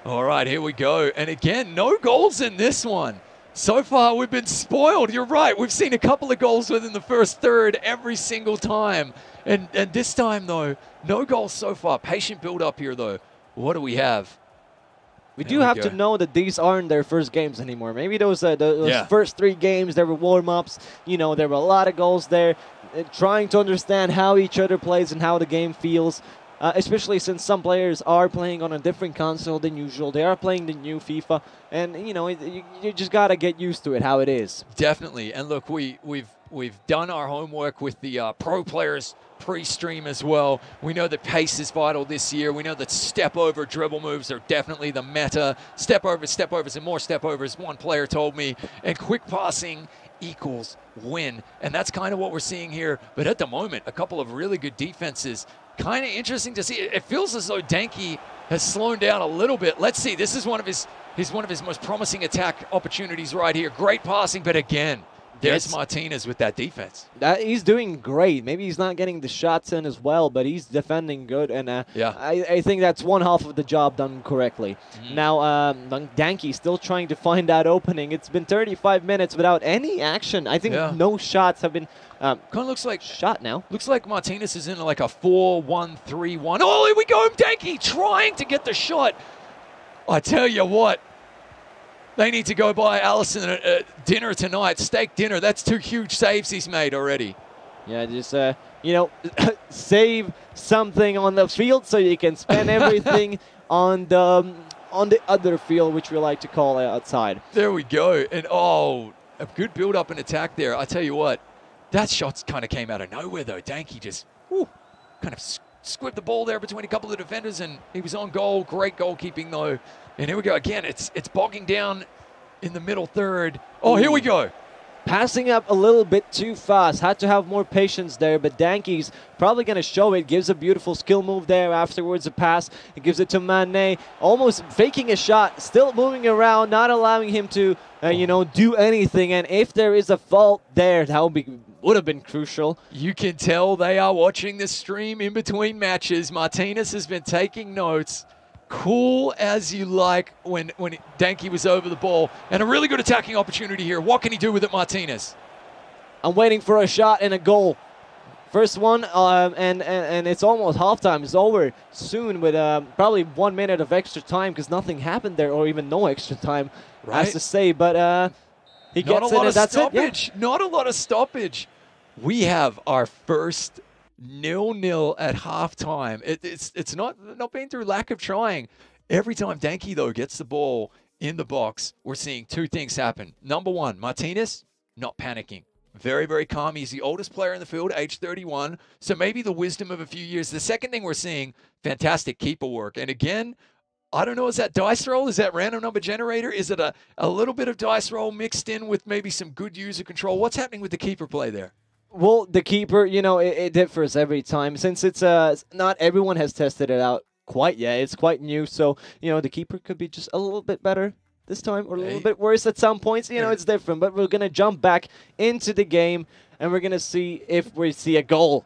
All right, here we go. And again, no goals in this one. So far, we've been spoiled. You're right. We've seen a couple of goals within the first third every single time. And this time, though, no goals so far. Patient build-up here, though. What do we have? We do have to know that these aren't their first games anymore. Maybe those first 3 games, there were warm-ups. You know, there were a lot of goals there. Trying to understand how each other plays and how the game feels. Especially since some players are playing on a different console than usual. They are playing the new FIFA. And, you know, you just got to get used to it, how it is. Definitely. And look, we've done our homework with the pro players pre-stream as well. We know that pace is vital this year. We know that step-over dribble moves are definitely the meta. Step-overs, and more step-overs, one player told me. And quick passing equals win. And that's kind of what we're seeing here. But at the moment, a couple of really good defenses. Kind of interesting to see. It feels as though Danke has slowed down a little bit. Let's see. This is one of his most promising attack opportunities right here. Great passing, but again, there's Yes. Martinez with that defense. He's doing great. Maybe he's not getting the shots in as well, but he's defending good. And Yeah. I think that's one half of the job done correctly. Now, Danke still trying to find that opening. It's been 35 minutes without any action. I think no shots have been Kind of looks like shot now. Looks like Martinez is in like a 4-1-3-1. Oh, here we go. Danke trying to get the shot. I tell you what, they need to go buy Allison dinner tonight, steak dinner. That's 2 huge saves he's made already. Yeah, just, you know, save something on the field so you can spend everything on the other field, which we like to call outside. There we go. And, oh, a good build-up and attack there. I tell you what, that shot kind of came out of nowhere, though. Danke just kind of squibbed the ball there between a couple of defenders, and he was on goal. Great goalkeeping, though. And here we go again. It's bogging down in the middle third. Oh, here we go. Passing up a little bit too fast. Had to have more patience there, but Danke's probably going to show it. Gives a beautiful skill move there. Afterwards, a pass. It gives it to Mané. Almost faking a shot. Still moving around, not allowing him to, you know, do anything. And if there is a fault there, that would have been crucial. You can tell they are watching the stream in between matches. Martinez has been taking notes. Cool as you like when Danke was over the ball. And a really good attacking opportunity here. What can he do with it, Martinez? I'm waiting for a shot and a goal. First one, and it's almost halftime. It's over soon with probably 1 minute of extra time because nothing happened there, or even no extra time, as to say. But he gets it, and that's it. Yeah. Not a lot of stoppage. We have our first 0-0 at halftime. It's not been through lack of trying. Every time Danke, though, gets the ball in the box, we're seeing 2 things happen. Number 1, Martinez not panicking. Very, very calm. He's the oldest player in the field, age 31. So maybe the wisdom of a few years. The second thing we're seeing, fantastic keeper work. And again, I don't know, is that dice roll? Is that random number generator? Is it a little bit of dice roll mixed in with maybe some good user control? What's happening with the keeper play there? Well, the keeper, you know, it differs every time. Since it's not everyone has tested it out quite yet. It's quite new, so, you know, the keeper could be just a little bit better this time or a little bit worse at some points. You know, it's different, but we're going to jump back into the game, and we're going to see if we see a goal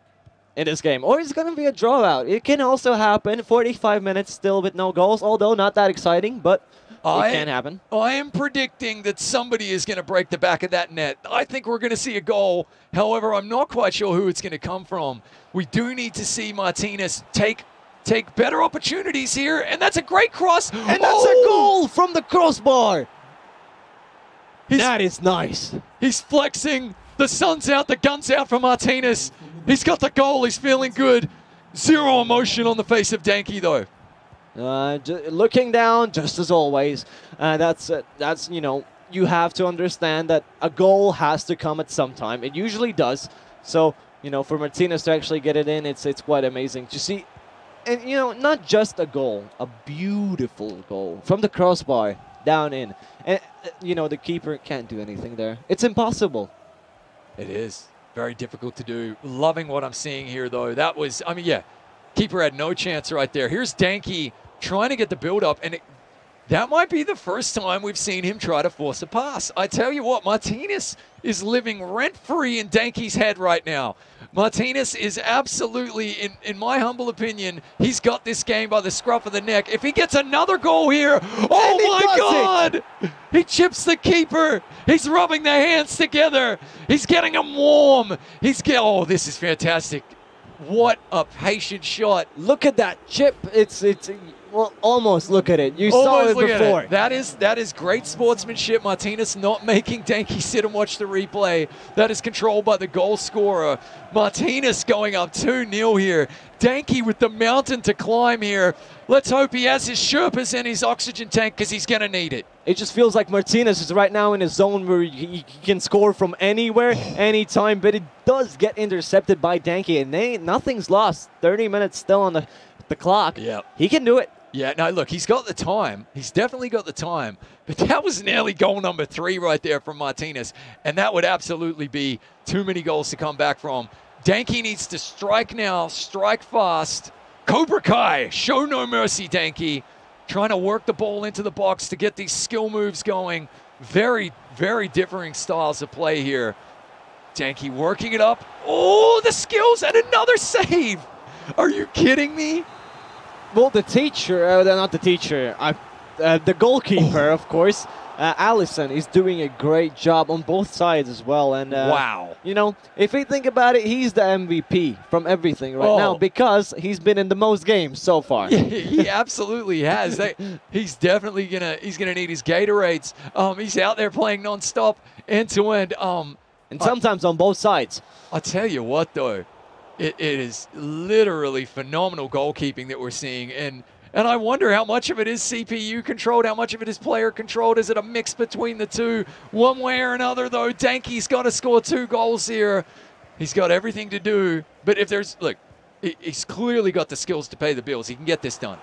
in this game. Or it's going to be a draw out. It can also happen. 45 minutes still with no goals, although not that exciting, but it can happen. I am predicting that somebody is going to break the back of that net. I think we're going to see a goal. However, I'm not quite sure who it's going to come from. We do need to see Martinez take better opportunities here, and that's a great cross. And that's a goal from the crossbar. That is nice. He's flexing. The sun's out, the gun's out for Martinez. He's got the goal. He's feeling good. Zero emotion on the face of Danke, though. Looking down, just as always. That's you know, you have to understand that a goal has to come at some time. It usually does. So, you know, for Martinez to actually get it in, it's quite amazing to see. And, you know, not just a goal, a beautiful goal from the crossbar down in. And, you know, the keeper can't do anything there. It's impossible. It is very difficult to do. Loving what I'm seeing here, though. That was, I mean, yeah, keeper had no chance right there. Here's Danke trying to get the build-up, and that might be the first time we've seen him try to force a pass. I tell you what, Martinez is living rent-free in Danke's head right now. Martinez is absolutely, in my humble opinion, he's got this game by the scruff of the neck. If he gets another goal here, oh my God! He chips the keeper. He's rubbing their hands together. He's getting them warm. Oh, this is fantastic. What a patient shot. Look at that chip. Well, almost look at it. You saw it before. That is great sportsmanship. Martinez not making Danke sit and watch the replay. That is controlled by the goal scorer. Martinez going up 2-0 here. Danke with the mountain to climb here. Let's hope he has his Sherpas and his oxygen tank, because he's going to need it. It just feels like Martinez is right now in a zone where he can score from anywhere, anytime, but it does get intercepted by Danke, and nothing's lost. 30 minutes still on the clock. Yeah. He can do it. Yeah, no, look, he's got the time. He's definitely got the time. But that was nearly goal number 3 right there from Martinez. And that would absolutely be too many goals to come back from. Danke needs to strike now, strike fast. Cobra Kai, show no mercy, Danke. Trying to work the ball into the box to get these skill moves going. very, very differing styles of play here. Danke working it up. Oh, the skills and another save. Are you kidding me? Well, the teacher, not the teacher, the goalkeeper, of course, Allison is doing a great job on both sides as well. And wow. You know, if we think about it, he's the MVP from everything right now because he's been in the most games so far. He absolutely has. He's definitely gonna need his Gatorades. He's out there playing nonstop, end to end. And sometimes on both sides. I'll tell you what, though, it is literally phenomenal goalkeeping that we're seeing, and I wonder how much of it is CPU controlled, how much of it is player controlled. Is it a mix between the two? One way or another, though, Danke's got to score 2 goals here. He's got everything to do, but if there's, look, he's clearly got the skills to pay the bills. He can get this done.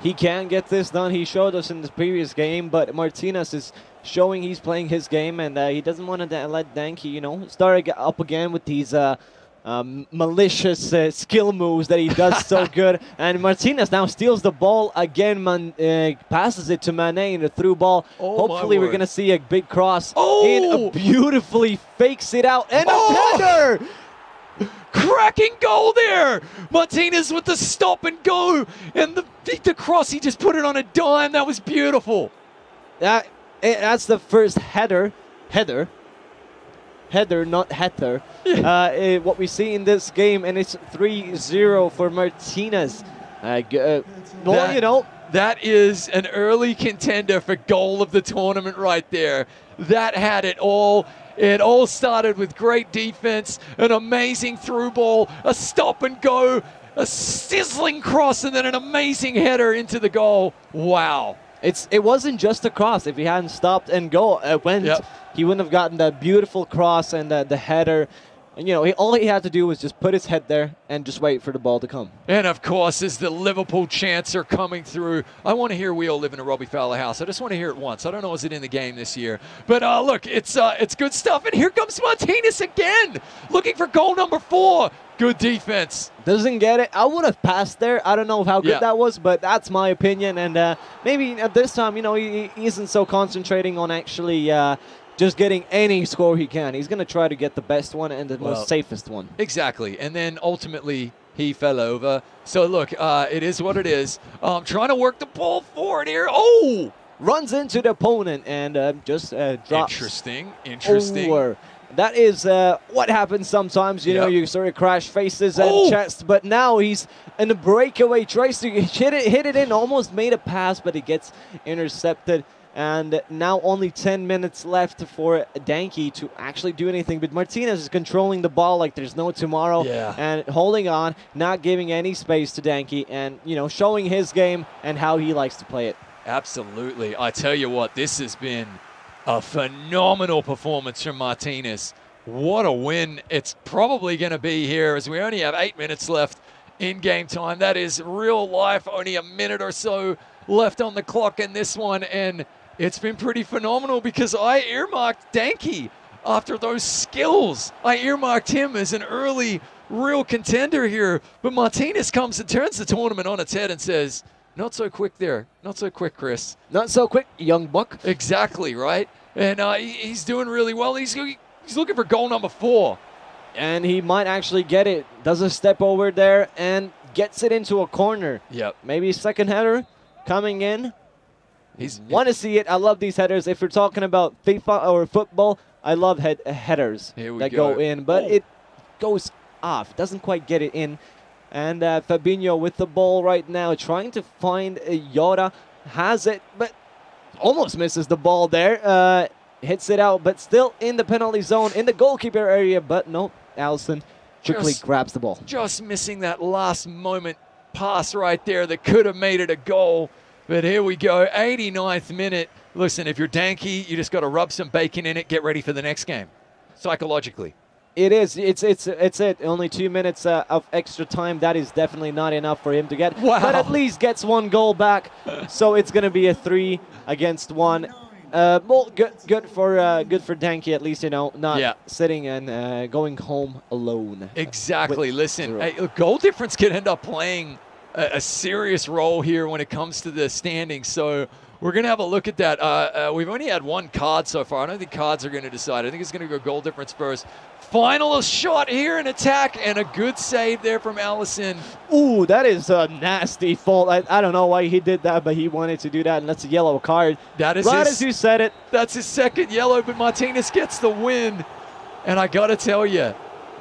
He can get this done. He showed us in the previous game, but Martinez is showing he's playing his game, and he doesn't want to let Danke, you know, start up again with these malicious skill moves that he does so good. And Martinez now steals the ball again, passes it to Mane in a through ball. Hopefully we're going to see a big cross. In beautifully fakes it out, and a header! Cracking goal there! Martinez with the stop and go, and the cross, he just put it on a dime. That was beautiful. That's the first header, not header, what we see in this game, and it's 3-0 for Martinez. Well, you know, that is an early contender for goal of the tournament right there. That had it all. It all started with great defense, an amazing through ball, a stop and go, a sizzling cross, and then an amazing header into the goal. Wow. It wasn't just a cross. If he hadn't stopped and he wouldn't have gotten that beautiful cross and the header. And, you know, all he had to do was just put his head there and just wait for the ball to come. And, of course, as the Liverpool chants are coming through, I want to hear "We All Live in a Robbie Fowler House." I just want to hear it once. I don't know, is it in the game this year? But, look, it's good stuff. And here comes Martinez again, looking for goal number 4. Good defense. Doesn't get it. I would have passed there. I don't know how good that was, but that's my opinion. And maybe at this time, you know, he isn't so concentrating on actually just getting any score he can. He's going to try to get the best one and the most safest one. Exactly. And then ultimately he fell over. So, look, it is what it is. Trying to work the ball forward here. Oh! Runs into the opponent and just drops. Interesting. Over. That is what happens sometimes. You know, you sort of crash faces and chests. But now he's in a breakaway. Tries to hit it in. Almost made a pass, but it gets intercepted. And now only 10 minutes left for Danke to actually do anything. But Martinez is controlling the ball like there's no tomorrow. And holding on, not giving any space to Danke. And, you know, showing his game and how he likes to play it. Absolutely. I tell you what, this has been a phenomenal performance from Martinez. What a win it's probably going to be here, as we only have 8 minutes left in game time. That is real life, only a minute or so left on the clock in this one, and it's been pretty phenomenal because I earmarked Danke after those skills. I earmarked him as an early real contender here, but Martinez comes and turns the tournament on its head and says, "Not so quick there. Not so quick, Chris. Not so quick, young buck." Exactly, right? And he's doing really well. He's looking for goal number 4. And he might actually get it. Does a step over there and gets it into a corner. Yep. Maybe second header coming in. Want to see it. I love these headers. If we're talking about FIFA or football, I love headers that go in. But it goes off. Doesn't quite get it in. And Fabinho with the ball right now, trying to find Yoda. Has it, but almost misses the ball there. Hits it out, but still in the penalty zone, in the goalkeeper area. But no, Allison quickly grabs the ball. Just missing that last moment pass right there that could have made it a goal. But here we go, 89th minute. Listen, if you're Danke, you just got to rub some bacon in it, get ready for the next game, psychologically. It is. It's it. Only 2 minutes of extra time. That is definitely not enough for him to get. Wow. But at least gets 1 goal back. So it's going to be a 3 against 1. Well, good for Danke, at least, you know, not sitting and going home alone. Exactly. Listen, goal difference could end up playing a serious role here when it comes to the standings. So We're going to have a look at that. We've only had one card so far. I don't think cards are going to decide. I think it's going to go goal difference first. Final shot here in attack, and a good save there from Allison. Ooh, that is a nasty fault. I don't know why he did that, but he wanted to do that, and that's a yellow card. That is right as you said it. That's his second yellow, but Martinez gets the win. And I got to tell you,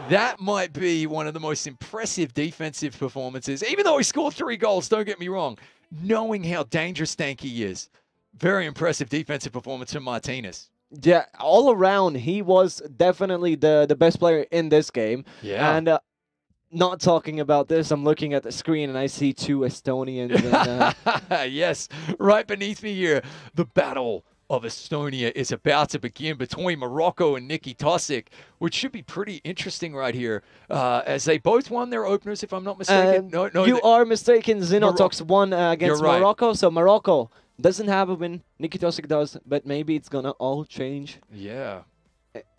that might be one of the most impressive defensive performances. Even though he scored 3 goals, don't get me wrong. Knowing how dangerous Stanky is, very impressive defensive performance from Martinez. Yeah, all around, he was definitely the best player in this game. Yeah. And not talking about this, I'm looking at the screen and I see 2 Estonians. And, yes, right beneath me here, the battle of Estonia is about to begin between Morocco and Nikki Tosic, which should be pretty interesting right here, as they both won their openers, if I'm not mistaken. No, you are mistaken. Xenotox won against You're right. Morocco, so Morocco doesn't have a win. Nikki Tosic does, but maybe it's gonna all change. Yeah.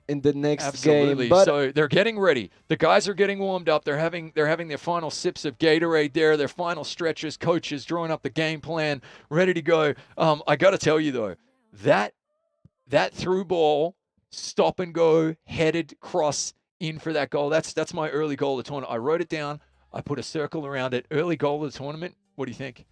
In the next Absolutely. game. But So they're getting ready. The guys are getting warmed up. They're having their final sips of Gatorade there, their final stretches, coaches drawing up the game plan, ready to go. I got to tell you, though, that through ball, stop and go, headed cross in for that goal. That's my early goal of the tournament. I wrote it down. I put a circle around it. Early goal of the tournament. What do you think?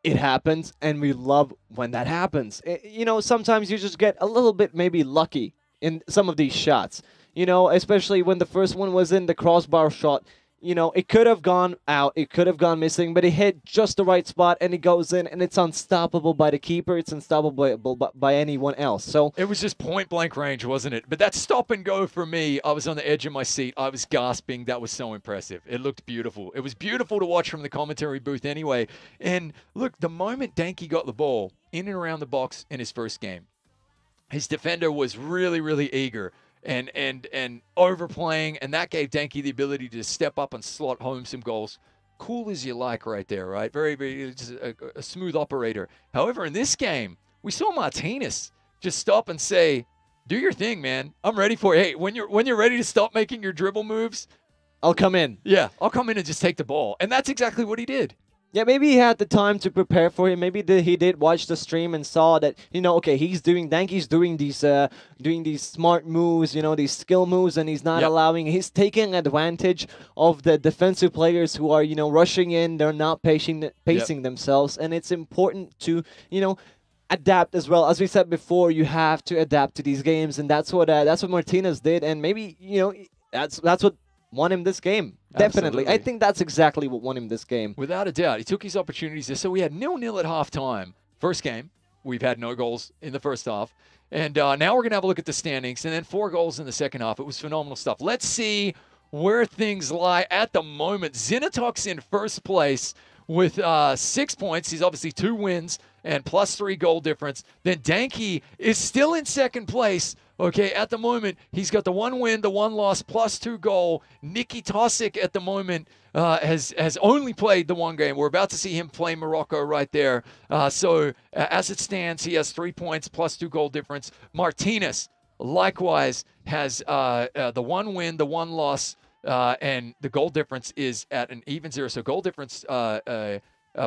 it happens, and we love when that happens. You know, sometimes you just get a little bit maybe lucky in some of these shots. You know, especially when the first one was in the crossbar shot. You know, it could have gone out, it could have gone missing, but it hit just the right spot, and it goes in, and it's unstoppable by the keeper. It's unstoppable by anyone else. So it was just point-blank range, wasn't it? But that stop and go for me, I was on the edge of my seat. I was gasping. That was so impressive. It looked beautiful. It was beautiful to watch from the commentary booth anyway. And look, the moment Danke got the ball in and around the box in his first game, his defender was really, really eager and overplaying, and that gave Danke the ability to step up and slot home some goals. Cool as you like right there, right? Very, very just a smooth operator. However, in this game, we saw Martinez just stop and say, do your thing, man. I'm ready for it. Hey, when you're ready to stop making your dribble moves, I'll come in. Yeah, I'll come in and just take the ball. And that's exactly what he did. Yeah, maybe he had the time to prepare for it. Maybe he did watch the stream and saw that, you know, okay, Danke's doing these smart moves, you know, these skill moves, and he's not allowing. He's taking advantage of the defensive players who are, you know, rushing in. They're not pacing themselves, and it's important to, you know, adapt as well. As we said before, you have to adapt to these games, and that's what Martinez did, and maybe, you know, that's what won him this game. Definitely. Absolutely. I think that's exactly what won him this game. Without a doubt. He took his opportunities there. So we had 0-0 at halftime. First game. We've had no goals in the first half. And now we're going to have a look at the standings. And then 4 goals in the second half. It was phenomenal stuff. Let's see where things lie at the moment. Zinatok's in first place with 6 points. He's obviously 2 wins and +3 goal difference. Then Danke is still in second place. Okay, at the moment, he's got the 1 win, the 1 loss, +2 goal. Nikki Tosic at the moment has only played the 1 game. We're about to see him play Morocco right there. So as it stands, he has 3 points, +2 goal difference. Martinez, likewise, has the 1 win, the 1 loss, and the goal difference is at an even 0. So goal difference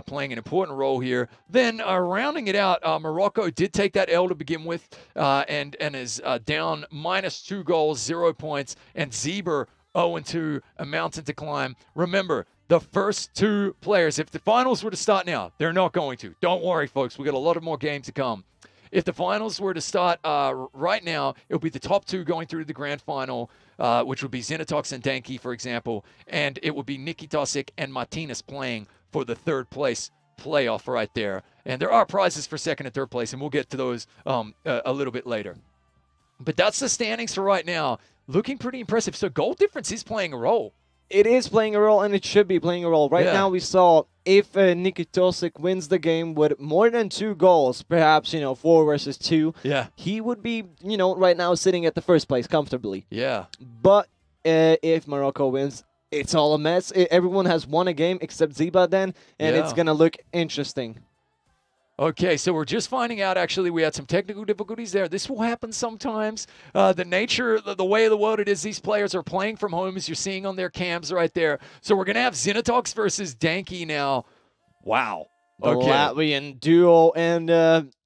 playing an important role here. Then rounding it out, Morocco did take that L to begin with and is down -2 goals, 0 points. And Zeber 0-2, a mountain to climb. Remember, the first 2 players, if the finals were to start now, they're not going to. Don't worry, folks. We got a lot of more games to come. If the finals were to start right now, it would be the top 2 going through to the grand final, which would be Zinatox and Danke, for example. And it would be Nikki Tosic and Martinez playing for the 3rd place playoff right there. And there are prizes for 2nd and 3rd place, and we'll get to those a little bit later. But that's the standings for right now. Looking pretty impressive. So goal difference is playing a role. It is playing a role, and it should be playing a role. Right now we saw if Nikki Tosic wins the game with more than 2 goals, perhaps, you know, 4 versus 2, he would be, you know, right now sitting at the 1st place comfortably. Yeah. But if Morocco wins, it's all a mess. Everyone has won a game except Ziba then, and it's going to look interesting. Okay, so we're just finding out, actually, we had some technical difficulties there. This will happen sometimes. The nature, the way of the world it is, these players are playing from home, as you're seeing on their cams right there. So we're going to have Zinatox versus Danke now. Wow. the Okay. Latvian duo. And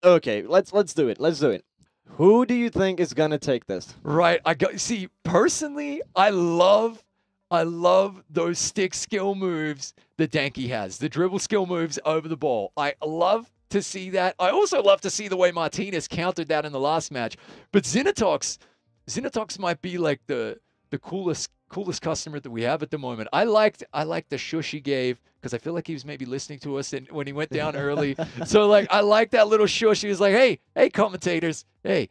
okay, let's do it. Let's do it. Who do you think is gonna take this? Right. See, personally, I love those stick skill moves that Danke has. The dribble skill moves over the ball. I love to see that. I also love to see the way Martinez countered that in the last match. But Zinatox might be like the coolest customer that we have at the moment. I liked the shush he gave because I feel like he was maybe listening to us and when he went down early. So like I like that little shush. He was like, hey commentators, hey,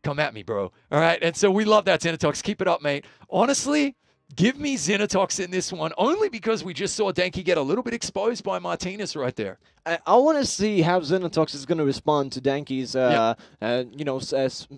come at me, bro. All right. And so we love that, Zinatox. Keep it up, mate. Honestly, give me Zinatox in this one, only because we just saw Danke get a little bit exposed by Martinez right there. I want to see how Zinatox is going to respond to Danke's,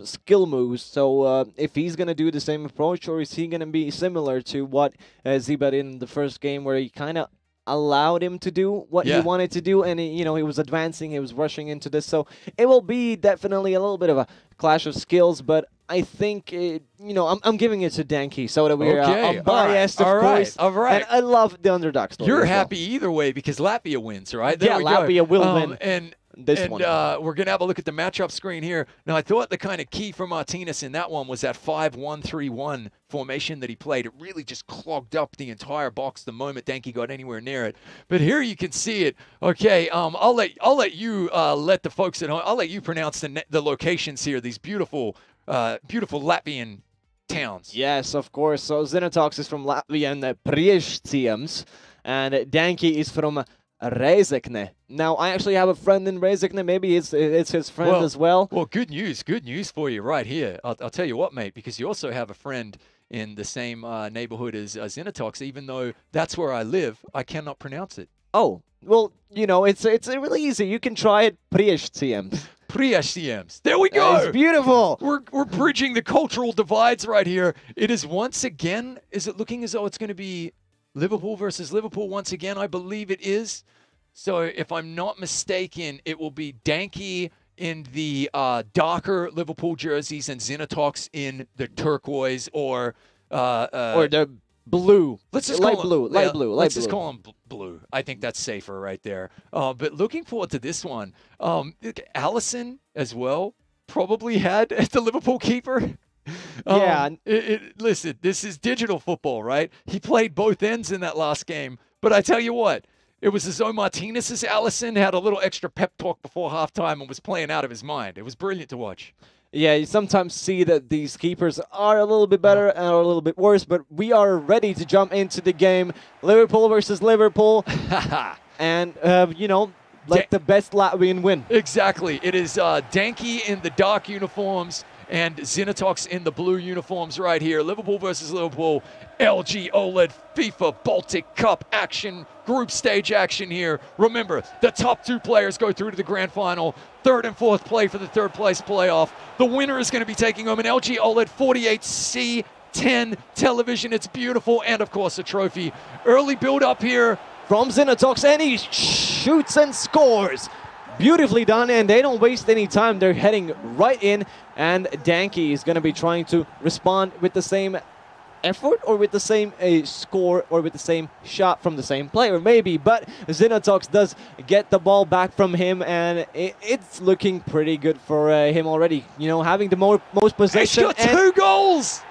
skill moves. So if he's going to do the same approach, or is he going to be similar to what Ziba did in the first game, where he kind of allowed him to do what he wanted to do, and he was advancing, he was rushing into this. So it will be definitely a little bit of a clash of skills, but I think, I'm giving it to Danke, so that we're unbiased, of course. All right. And I love the underdog story. You're happy either way because Latvia wins, right? There Yeah, we Latvia go. will win And this one. We're going to have a look at the matchup screen here. Now, I thought the kind of key for Martinez in that one was that 5-1-3-1 formation that he played. It really just clogged up the entire box the moment Danke got anywhere near it. But here you can see it. Okay, I'll let you let the folks at home. I'll let you pronounce the locations here. These beautiful Latvian towns. Yes, of course. So Zinatox is from Latvian Priešciems, and Danke is from Reizekne. Now, I actually have a friend in Reizekne. Maybe it's his friend as well. Well, good news for you right here. I'll tell you what, mate, because you also have a friend in the same neighborhood as Zinatox. Even though that's where I live, I cannot pronounce it. Oh, well, it's really easy. You can try it. Priešciems. Priešciems. There we go. It's beautiful. We're bridging the cultural divides right here. It is once again, is it looking as though it's going to be Liverpool versus Liverpool once again? I believe it is. So if I'm not mistaken, it will be Danke in the darker Liverpool jerseys and Zinatox in the turquoise or the blue. Let's just light call blue. him, Light blue. Let's just call him blue. I think that's safer right there. But looking forward to this one. Allison as well probably had the Liverpool keeper. Yeah. Listen, this is digital football, right? He played both ends in that last game. But I tell you what, it was as though Martinez's Allison had a little extra pep talk before halftime and was playing out of his mind. It was brilliant to watch. Yeah, you sometimes see that these keepers are a little bit better and a little bit worse, but we are ready to jump into the game. Liverpool versus Liverpool. And, let the best Latvian win. Exactly. It is Danke in the dark uniforms and Zinatox in the blue uniforms right here. Liverpool versus Liverpool. LG OLED FIFA Baltic Cup action, group stage action here. Remember, the top two players go through to the grand final. Third and fourth play for the third place playoff. The winner is going to be taking home an LG OLED 48C10 television. It's beautiful, and of course a trophy. Early build up here from Zinatox, and he shoots and scores. Beautifully done, and they don't waste any time. They're heading right in, and Danke is going to be trying to respond with the same effort or with the same score or with the same shot from the same player, maybe. But Zinatox does get the ball back from him, and it's looking pretty good for him already. Having the most possession. He's got 2 goals!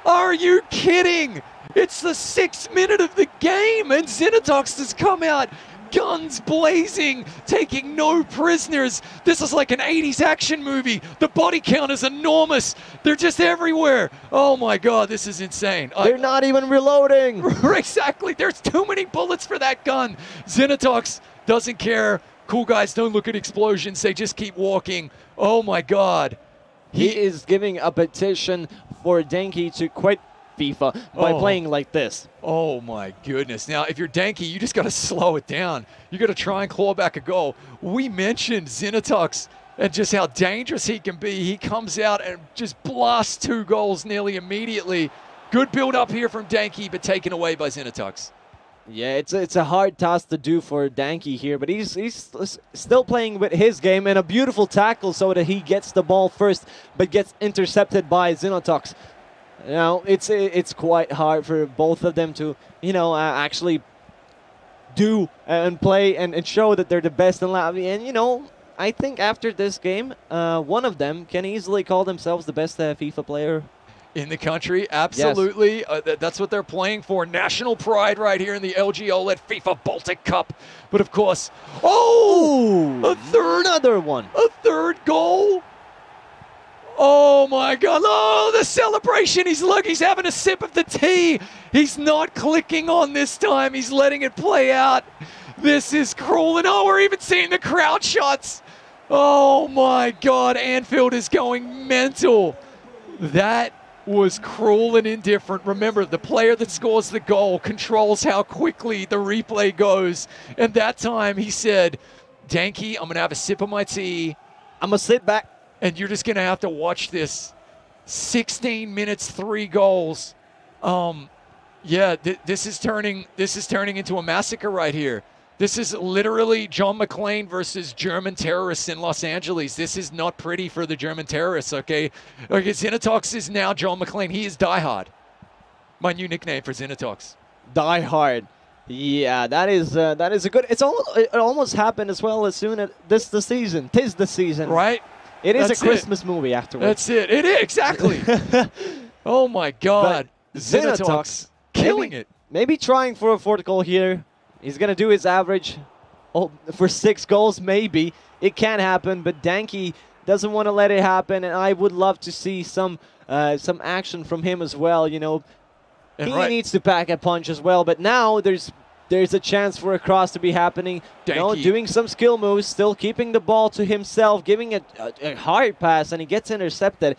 Are you kidding? It's the 6th minute of the game, and Zinatox has come out guns blazing, taking no prisoners. This is like an 80s action movie. The body count is enormous. They're just everywhere. Oh my God, this is insane. They're not even reloading. Exactly. There's too many bullets for that gun. Zinatox doesn't care. Cool guys don't look at explosions. They just keep walking. Oh my God. He is giving a petition for Danke to quit FIFA by playing like this. Oh my goodness. Now, if you're Danke, you just got to slow it down. You got to try and claw back a goal. We mentioned Zinatox and just how dangerous he can be. He comes out and just blasts 2 goals nearly immediately. Good build up here from Danke, but taken away by Zinatox. Yeah, it's a hard task to do for Danke here, but he's still playing with his game, and a beautiful tackle so that he gets the ball first, but gets intercepted by Zinatox. It's quite hard for both of them to, actually do and play and show that they're the best in Latvia. And, you know, I think after this game, one of them can easily call themselves the best FIFA player in the country. Absolutely. Yes. That's what they're playing for. National pride right here in the LG OLED FIFA Baltic Cup. But, of course, another one. A third goal. Oh, my God. Oh, the celebration. He's having a sip of the tea. He's not clicking on this time. He's letting it play out. This is cruel. And, we're even seeing the crowd shots. Oh, my God. Anfield is going mental. That was cruel and indifferent. Remember, the player that scores the goal controls how quickly the replay goes. And that time he said, Danky, I'm going to have a sip of my tea. I'm going to sit back. And you're just going to have to watch this. 16 minutes, 3 goals. Yeah, this is turning into a massacre right here. This is literally John McClane versus German terrorists in Los Angeles. This is not pretty for the German terrorists, okay? Okay, Zinatox is now John McClane. He is Die Hard. My new nickname for Zinatox. Die Hard. Yeah, that is a good. It almost happened as well as soon as this the season. 'Tis the season. Right? It is a Christmas movie afterwards. That's it. It is, exactly. Oh, my God. Zinatox killing it. Maybe trying for a fourth goal here. He's going to do his average for 6 goals, maybe. It can happen, but Danky doesn't want to let it happen, and I would love to see some action from him as well. You know, he needs to pack a punch as well, but now there's a chance for a cross to be happening. You know, doing some skill moves, still keeping the ball to himself, giving a hard pass, and he gets intercepted.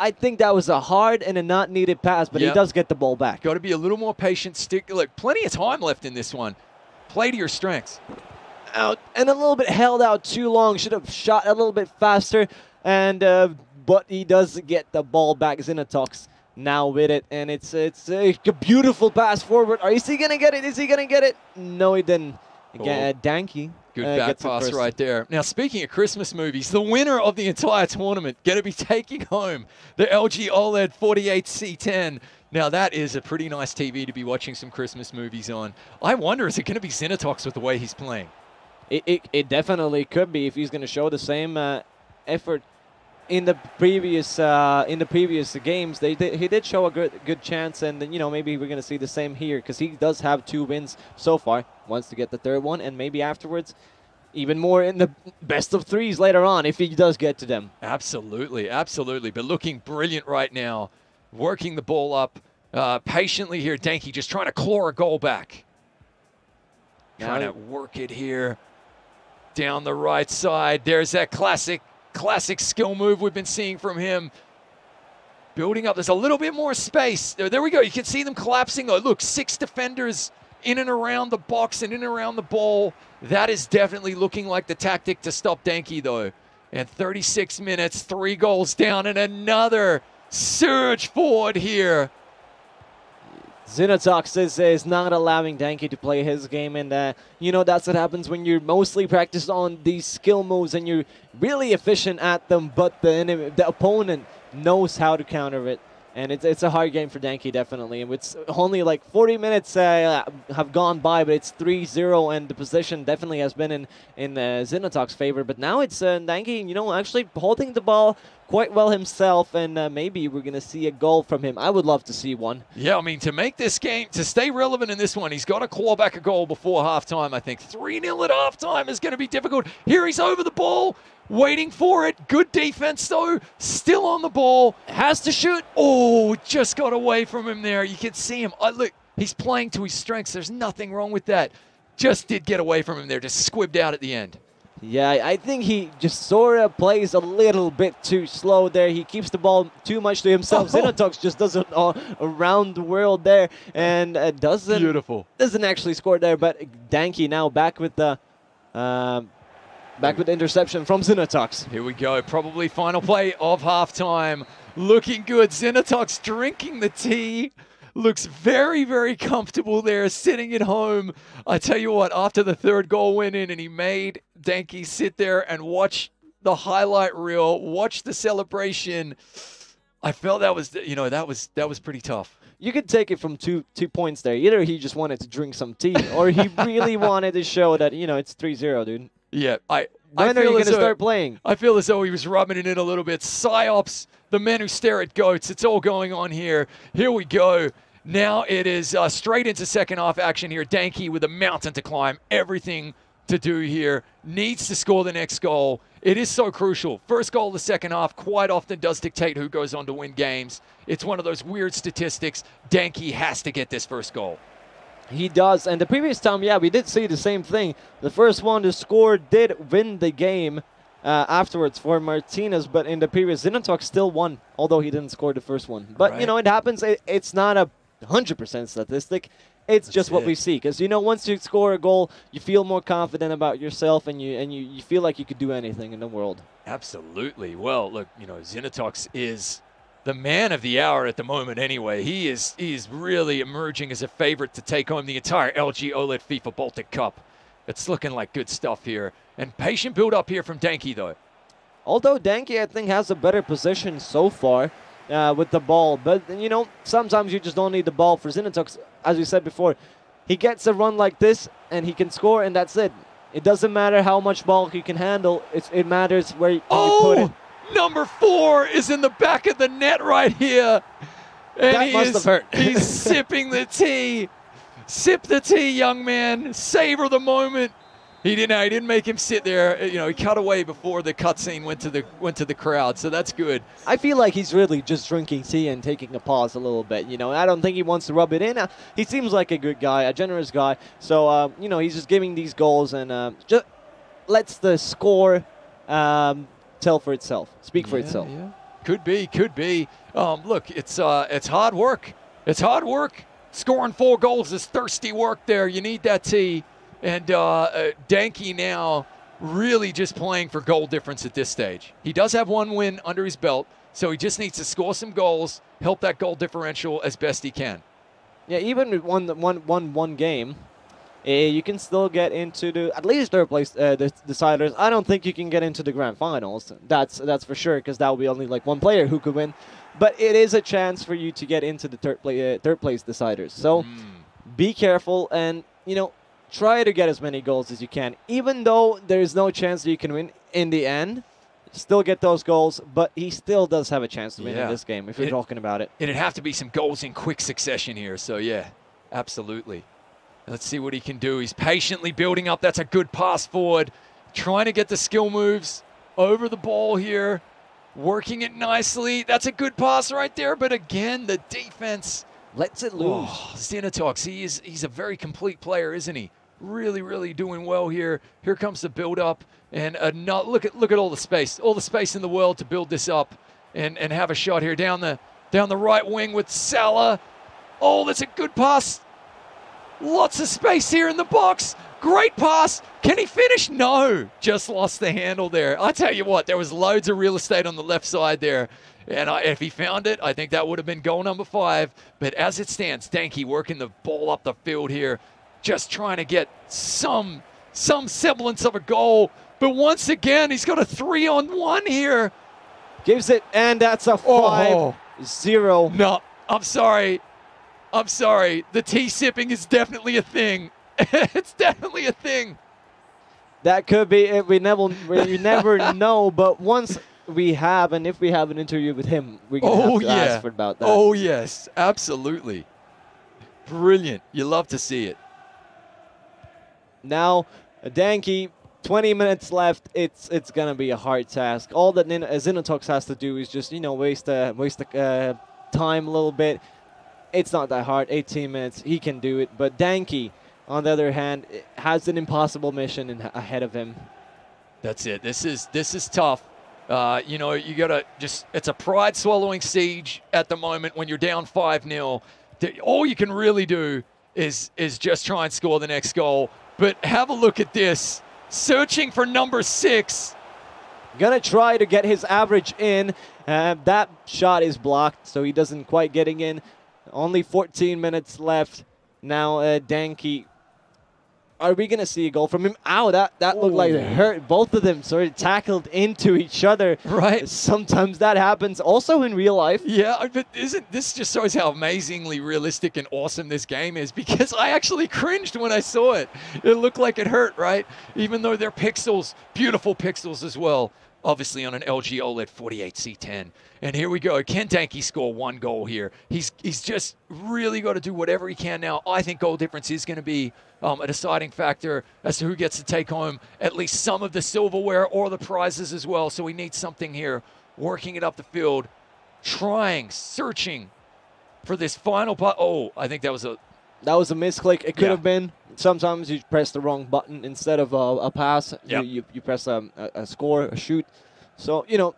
I think that was a hard and a not needed pass, but he does get the ball back. Got to be a little more patient. Look, plenty of time left in this one. Play to your strengths. Out and a little bit held out too long. Should have shot a little bit faster, and but he does get the ball back. Zinatox now with it, and it's a beautiful pass forward. Is he gonna get it? Is he gonna get it? No, he didn't. Again, Danky. Good back pass right there. Now, speaking of Christmas movies, the winner of the entire tournament going to be taking home the LG OLED 48C10. Now, that is a pretty nice TV to be watching some Christmas movies on. I wonder, is it going to be Zinatox with the way he's playing? It definitely could be if he's going to show the same effort in the previous games. He did show a good chance, and you know, maybe we're going to see the same here because he does have 2 wins so far. Wants to get the 3rd one, and maybe afterwards even more in the best of 3s later on if he does get to them. Absolutely, absolutely. But looking brilliant right now, working the ball up patiently here. Danky just trying to claw a goal back. Trying to work it here down the right side. There's that classic skill move we've been seeing from him. Building up. There's a little bit more space. There we go. You can see them collapsing. Oh, look, 6 defenders in and around the box and in and around the ball. That is definitely looking like the tactic to stop Danky, though. And 36 minutes, 3 goals down, and another surge forward here. Zinatox is not allowing Danky to play his game, and you know, that's what happens when you're mostly practiced on these skill moves and you're really efficient at them, but the opponent knows how to counter it. And it's a hard game for Danky, definitely. And it's only like 40 minutes have gone by, but it's 3-0, and the position definitely has been in Zinatox's favor. But now it's Danky, you know, actually holding the ball quite well himself, and maybe we're going to see a goal from him. I would love to see one. Yeah, I mean, to make this game, to stay relevant in this one, he's got to claw back a goal before halftime, I think. 3-0 at halftime is going to be difficult. Here he's over the ball. Waiting for it. Good defense, though. Still on the ball. Has to shoot. Oh, just got away from him there. You can see him. Look, he's playing to his strengths. There's nothing wrong with that. Just did get away from him there. Just squibbed out at the end. Yeah, I think he just sort of plays a little bit too slow there. He keeps the ball too much to himself. Zinatox just does it all around the world there, and doesn't actually score there. But Danky now back with the interception from Zinatox. Here we go. Probably final play of halftime. Looking good. Zinatox drinking the tea. Looks very, very comfortable there, sitting at home. I tell you what, after the 3rd goal went in and he made Danky sit there and watch the highlight reel, watch the celebration, I felt that was, you know, that was pretty tough. you could take it from two points there. Either he just wanted to drink some tea, or he really wanted to show that, you know, it's 3-0, dude. Yeah, When are you going to start playing? I feel as though he was rubbing it in a little bit. Psyops, the men who stare at goats. It's all going on here. Here we go. Now it is straight into second half action here. Danke with a mountain to climb. Everything to do here. Needs to score the next goal. It is so crucial. First goal of the second half quite often does dictate who goes on to win games. It's one of those weird statistics. Danke has to get this first goal. He does. And the previous time, yeah, we did see the same thing. The first one to score did win the game afterwards for Martinez, but in the previous, Xenotalk still won, although he didn't score the first one. But, you know, it happens. It's not a 100% statistic. It's just what we see. Because, you know, once you score a goal, you feel more confident about yourself, and you feel like you could do anything in the world. Absolutely. Well, look, you know, Xenotalk is the man of the hour at the moment anyway. He is really emerging as a favorite to take home the entire LG OLED FIFA Baltic Cup. It's looking like good stuff here. And patient build up here from Danke, though. Although Danke, I think, has a better position so far with the ball. But, you know, sometimes you just don't need the ball. For Xenotalk, as we said before, he gets a run like this, and he can score, and that's it. It doesn't matter how much ball he can handle. It matters where you put it. Number 4 is in the back of the net right here. And that must have hurt. He's sipping the tea. Sip the tea, young man. Savor the moment. He didn't make him sit there. You know, he cut away before the cutscene went to the crowd, so that's good. I feel like he's really just drinking tea and taking a pause a little bit. You know, I don't think he wants to rub it in. He seems like a good guy, a generous guy. So, you know, he's just giving these goals and just lets the score tell for itself, speak for itself. Yeah. Could be. Look, it's hard work. It's hard work. Scoring 4 goals is thirsty work there. You need that tea. And Danke now really just playing for goal difference at this stage. He does have 1 win under his belt, so he just needs to score some goals, help that goal differential as best he can. Yeah, even with one game, you can still get into at least third place deciders. I don't think you can get into the grand finals. That's for sure, because that will be only like 1 player who could win. But it is a chance for you to get into the third place deciders. So be careful and, you know, try to get as many goals as you can. Even though there is no chance that you can win in the end, still get those goals, but he still does have a chance to win in this game if you're talking about it. It'd have to be some goals in quick succession here, so yeah, absolutely. Let's see what he can do. He's patiently building up. That's a good pass forward. Trying to get the skill moves over the ball here. Working it nicely. That's a good pass right there, but again, the defense lets it loose. Oh, Xenotalk, he's a very complete player, isn't he? Really, really doing well here. Here comes the build-up, and look at all the space in the world to build this up, and have a shot here down the right wing with Salah. Oh, that's a good pass. Lots of space here in the box. Great pass. Can he finish? No, just lost the handle there. I tell you what, there was loads of real estate on the left side there. And if he found it, I think that would have been goal number 5. But as it stands, Danke working the ball up the field here, just trying to get some semblance of a goal. But once again, he's got a 3-on-1 here. Gives it, and that's a 5-0. No, I'm sorry. The tea sipping is definitely a thing. It's definitely a thing. That could be it. We never know. But once we have, and if we have an interview with him, we can have to ask about that. Oh, yes, absolutely. Brilliant. You love to see it. Now, Danke, 20 minutes left. It's gonna be a hard task. All that Xenotalk has to do is just, you know, waste the time a little bit. It's not that hard. 18 minutes, he can do it. But Danke, on the other hand, has an impossible mission ahead of him. That's it. This is tough. You know, you gotta it's a pride swallowing siege at the moment when you're down 5-0. All you can really do is just try and score the next goal. But have a look at this. Searching for number 6. Gonna try to get his average in. That shot is blocked, so he doesn't quite getting in. Only 14 minutes left. Now Danke Are we gonna see a goal from him? Ow, that looked like it hurt. Both of them sort of tackled into each other. Right. Sometimes that happens also in real life. Yeah, but this just shows how amazingly realistic and awesome this game is, because I actually cringed when I saw it. It looked like it hurt, right? Even though they're pixels, beautiful pixels as well. Obviously on an LG OLED 48C10. And here we go. Can Danke score 1 goal here? He's just really got to do whatever he can now. I think goal difference is going to be a deciding factor as to who gets to take home at least some of the silverware or the prizes as well. So we need something here. Working it up the field. Trying, searching for this final part. Oh, I think that was a misclick. It could have been. Sometimes you press the wrong button instead of a pass. Yep. You press a score, a shoot. So, you know,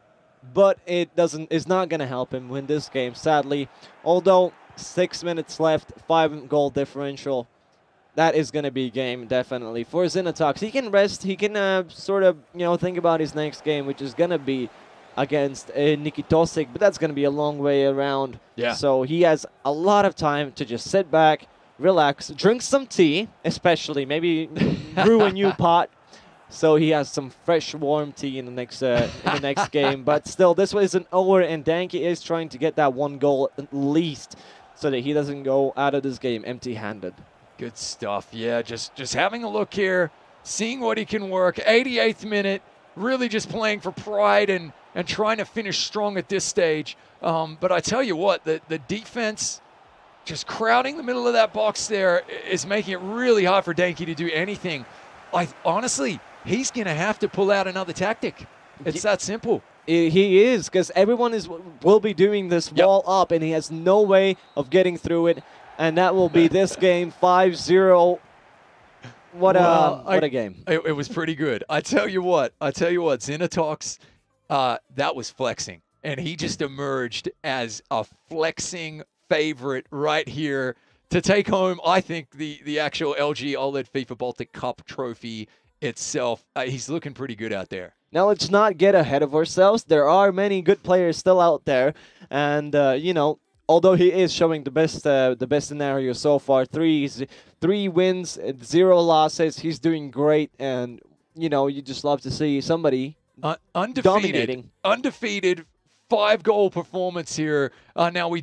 but it's not going to help him win this game, sadly. Although 6 minutes left, 5-goal differential. That is going to be a game, definitely. For Xenotox, he can rest. He can sort of, you know, think about his next game, which is going to be against Nikitosik, but that's going to be a long way around. Yeah. So he has a lot of time to just sit back, relax, drink some tea, especially maybe brew a new pot, so he has some fresh warm tea in the next game. But still, this one isn't over, and Danke is trying to get that 1 goal at least, so that he doesn't go out of this game empty-handed. Good stuff. Yeah, just having a look here, seeing what he can work. 88th minute, really just playing for pride and trying to finish strong at this stage. But I tell you what, the defense just crowding the middle of that box there is making it really hard for Danke to do anything. Honestly, he's going to have to pull out another tactic. It's that simple. He is, because everyone will be doing this wall up, and he has no way of getting through it. And that will be this game, 5-0. What a game. It was pretty good. I tell you what, Xenotox, that was flexing. And he just emerged as a flexing favorite right here to take home, I think, the actual LG OLED FIFA Baltic Cup trophy itself. He's looking pretty good out there. Now, let's not get ahead of ourselves. There are many good players still out there. And, you know, although he is showing the best scenario so far, 3 wins, 0 losses, he's doing great. And, you know, you just love to see somebody dominating. Undefeated 5-goal performance here. Now we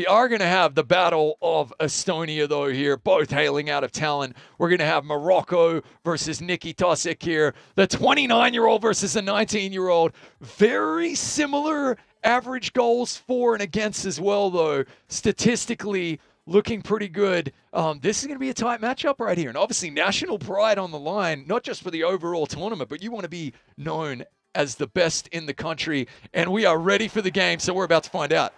are going to have the battle of Estonia though here, both hailing out of Tallinn. We're going to have Morocco versus Nikitosik here, the 29-year-old versus the 19-year-old. Very similar average goals for and against as well though. Statistically looking pretty good. This is going to be a tight matchup right here, and obviously national pride on the line, not just for the overall tournament, but you want to be known as the best in the country, and we are ready for the game, so we're about to find out.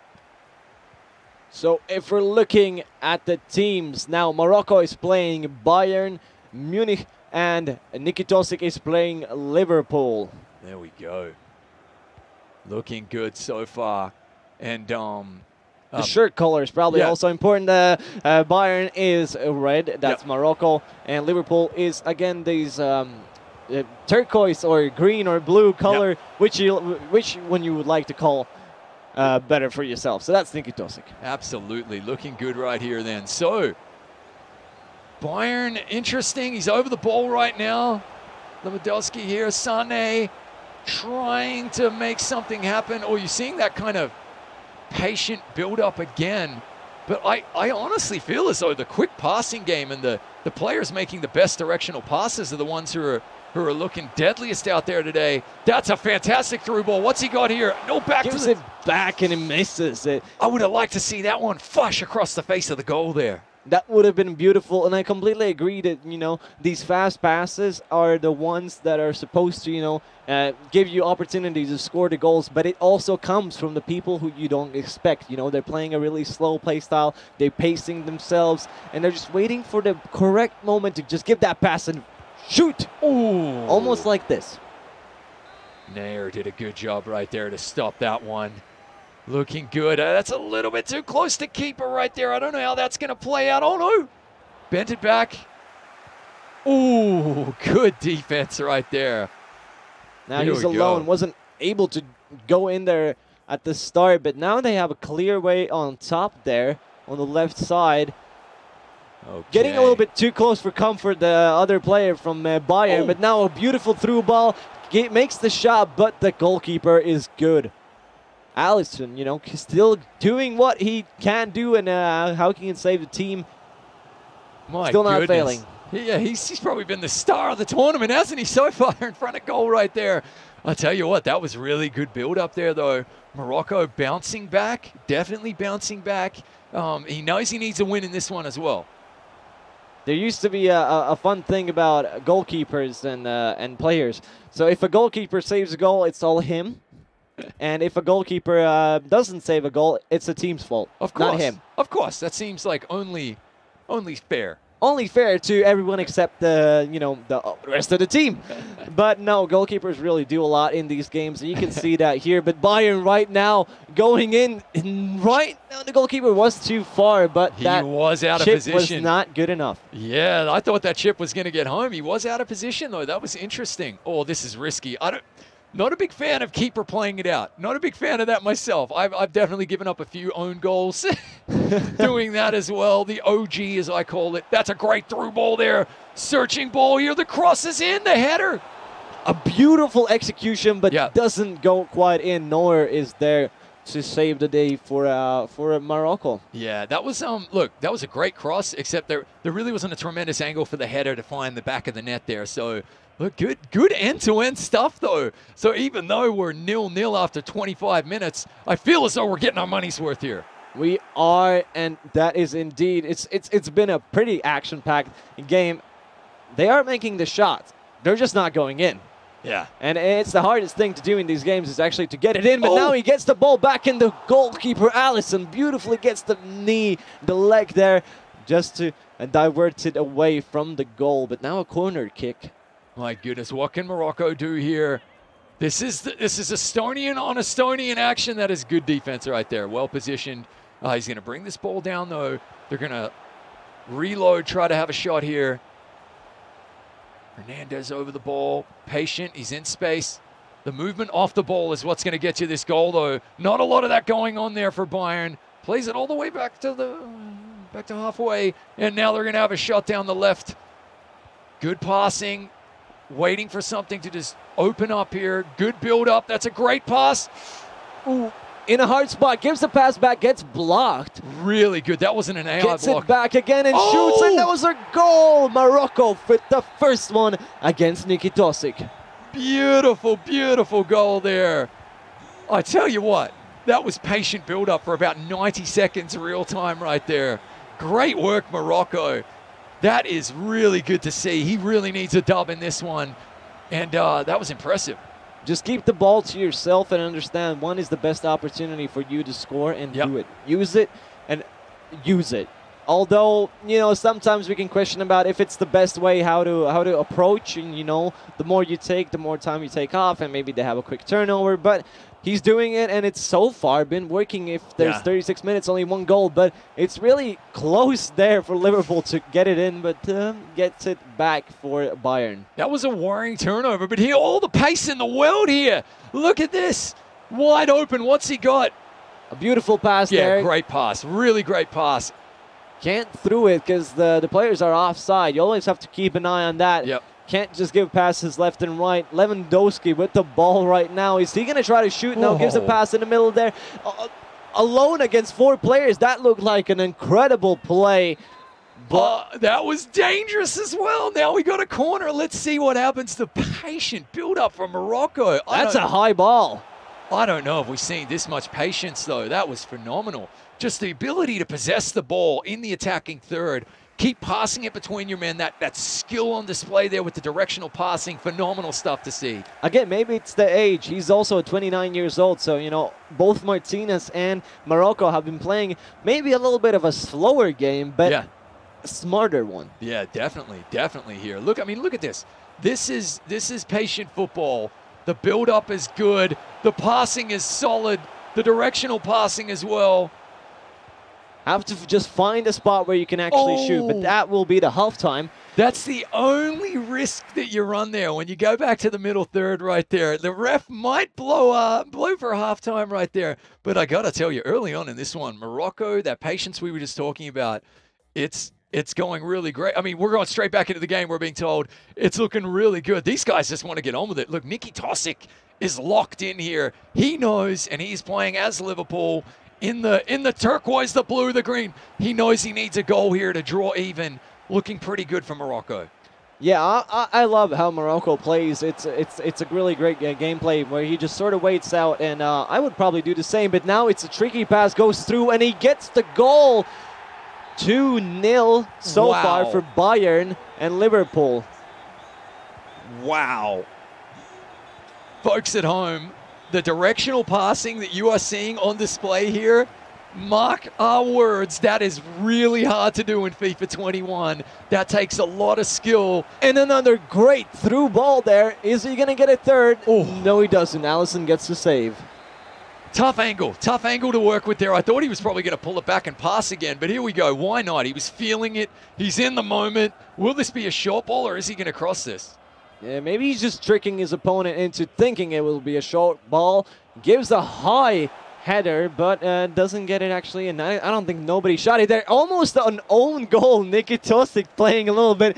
So if we're looking at the teams, now Morocco is playing Bayern, Munich, and Nikitosik is playing Liverpool. There we go. Looking good so far. And the shirt color is probably also important. Bayern is red, that's Morocco, and Liverpool is, again, these turquoise or green or blue color, which one you would like to call better for yourself. So that's Nikitosik. Absolutely. Looking good right here then. So, Bayern, interesting. He's over the ball right now. Lewandowski here. Sané trying to make something happen. Oh, you're seeing that kind of patient build-up again. But I honestly feel as though the quick passing game and the players making the best directional passes are the ones who are looking deadliest out there today. That's a fantastic through ball. What's he got here? No, back Gives to it back and he misses it. I would have liked to see that one flush across the face of the goal there. That would have been beautiful, and I completely agree that, you know, these fast passes are the ones that are supposed to, you know, give you opportunities to score the goals, but it also comes from the people who you don't expect. You know, they're playing a really slow play style, they're pacing themselves, and they're just waiting for the correct moment to just give that pass and shoot. Ooh. Almost like this. Nair did a good job right there to stop that one. Looking good. That's a little bit too close to keeper right there. I don't know how that's going to play out. Oh, no. Bent it back. Ooh, good defense right there. Now he's alone. Wasn't able to go in there at the start, but now they have a clear way on top there on the left side. Getting a little bit too close for comfort, the other player from Bayern, but now a beautiful through ball. Makes the shot, but the goalkeeper is good. Allison, you know, still doing what he can do, and how he can save the team. Still not failing. Yeah, he's probably been the star of the tournament, hasn't he, so far in front of goal right there. I tell you what, that was really good build up there, though. Morocco bouncing back, definitely bouncing back. He knows he needs a win in this one as well. There used to be a fun thing about goalkeepers and players. So if a goalkeeper saves a goal, it's all him. And if a goalkeeper doesn't save a goal, it's the team's fault, of course, not him. Of course, that seems like only fair. Only fair to everyone except the rest of the team. But no, goalkeepers really do a lot in these games, and you can see that here. But Bayern right now going in right now, the goalkeeper was too far, but he that was out of chip position. was not good enough. Yeah, I thought that chip was going to get home. He was out of position though. That was interesting. Oh, this is risky. Not a big fan of keeper playing it out. Not a big fan of that myself. I've definitely given up a few own goals doing that as well. The OG, as I call it. That's a great through ball there. Searching ball here. The cross is in. The header. A beautiful execution, but doesn't go quite in, nor is there to save the day for Morocco. Yeah, that was look, that was a great cross, except there really wasn't a tremendous angle for the header to find the back of the net there. So look, good end-to-end stuff though. So even though we're 0-0 after 25 minutes, I feel as though we're getting our money's worth here. We are, and that is indeed. It's been a pretty action-packed game. They are making the shots. They're just not going in. Yeah. And it's the hardest thing to do in these games is actually to get it in. But now he gets the ball back in. The goalkeeper, Allison, beautifully gets the knee, the leg there, just to divert it away from the goal. But now a corner kick. My goodness, what can Morocco do here? This is Estonian on Estonian action. That is good defense right there. Well positioned. He's going to bring this ball down, though. They're going to reload, try to have a shot here. Hernandez over the ball. Patient. He's in space. The movement off the ball is what's going to get you this goal, though. Not a lot of that going on there for Bayern. Plays it all the way back to halfway. And now they're going to have a shot down the left. Good passing. Waiting for something to just open up here. Good build up. That's a great pass. Ooh, in a hard spot. Gives the pass back. Gets blocked. Really good. That wasn't an AI block. Gets it back again and Oh! shoots. And that was a goal. Morocco with the first one against Nikitosic. Beautiful, beautiful goal there. I tell you what, that was patient build up for about 90 seconds real time right there. Great work, Morocco. That is really good to see. He really needs a dub in this one. And that was impressive. Just keep the ball to yourself and understand one is the best opportunity for you to score and do it. Use it and use it. Although, you know, sometimes we can question about if it's the best way how to approach, and, you know, the more you take, the more time you take off, and maybe they have a quick turnover. But he's doing it, and it's so far been working. If there's 36 minutes, only one goal, but it's really close there for Liverpool to get it in, but gets it back for Bayern. That was a worrying turnover, but here, all the pace in the world here. Look at this. Wide open. What's he got? A beautiful pass there. Yeah, great pass. Really great pass. Can't through it because the players are offside. You always have to keep an eye on that. Yep. Can't just give passes left and right. Lewandowski with the ball right now. Is he going to try to shoot? No, gives a pass in the middle there. Alone against 4 players. That looked like an incredible play. But that was dangerous as well. Now we got a corner. Let's see what happens. The patient build-up from Morocco. That's a high ball. I don't know if we've seen this much patience, though. That was phenomenal. Just the ability to possess the ball in the attacking third. Keep passing it between your men. That skill on display there with the directional passing. Phenomenal stuff to see. Again, maybe it's the age. He's also 29 years old. So, you know, both Martinez and Morocco have been playing maybe a little bit of a slower game, but a smarter one. Yeah, definitely. Definitely here. Look, I mean, look at this. This is patient football. The build-up is good. The passing is solid. The directional passing as well. Have to just find a spot where you can actually shoot, but that will be the halftime. That's the only risk that you run there when you go back to the middle third right there. The ref might blow for halftime right there, but I got to tell you, early on in this one, Morocco, that patience we were just talking about, it's It's going really great. I mean, we're going straight back into the game. We're being told it's looking really good. These guys just want to get on with it. Look, Nicky Tosic is locked in here. He knows, and he's playing as Liverpool in the turquoise, the blue, the green. He knows he needs a goal here to draw even. Looking pretty good for Morocco. Yeah, I love how Morocco plays. It's a really great gameplay where he just sort of waits out, and I would probably do the same. But now it's a tricky pass, goes through, and he gets the goal. 2-0 so far for Bayern and Liverpool. Wow. Folks at home, the directional passing that you are seeing on display here, mark our words, that is really hard to do in FIFA 21. That takes a lot of skill. And another great through ball there. Is he going to get a third? Oh. No, he doesn't. Allison gets the save. Tough angle to work with there. I thought he was probably going to pull it back and pass again, but here we go. Why not? He was feeling it. He's in the moment. Will this be a short ball, or is he going to cross this? Yeah, maybe he's just tricking his opponent into thinking it will be a short ball. Gives a high header, but doesn't get it actually. And I don't think nobody shot it there. Almost an own goal. Nicky Tosic playing a little bit,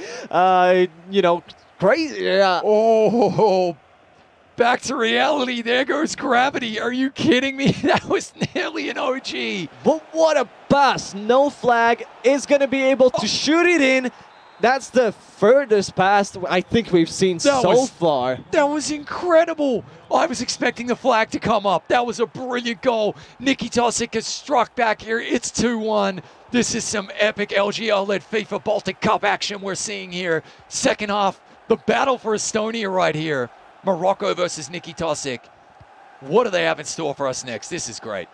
crazy. Yeah. Oh, back to reality. There goes gravity. Are you kidding me? That was nearly an OG. But what a pass. No flag. Is going to be able to shoot it in. That's the furthest pass I think we've seen so far. That was incredible. I was expecting the flag to come up. That was a brilliant goal. Nicky Tosic has struck back here. It's 2-1. This is some epic LG OLED FIFA Baltic Cup action we're seeing here. Second half, the battle for Estonia right here. Morocco versus Nicky Tosic. What do they have in store for us next? This is great.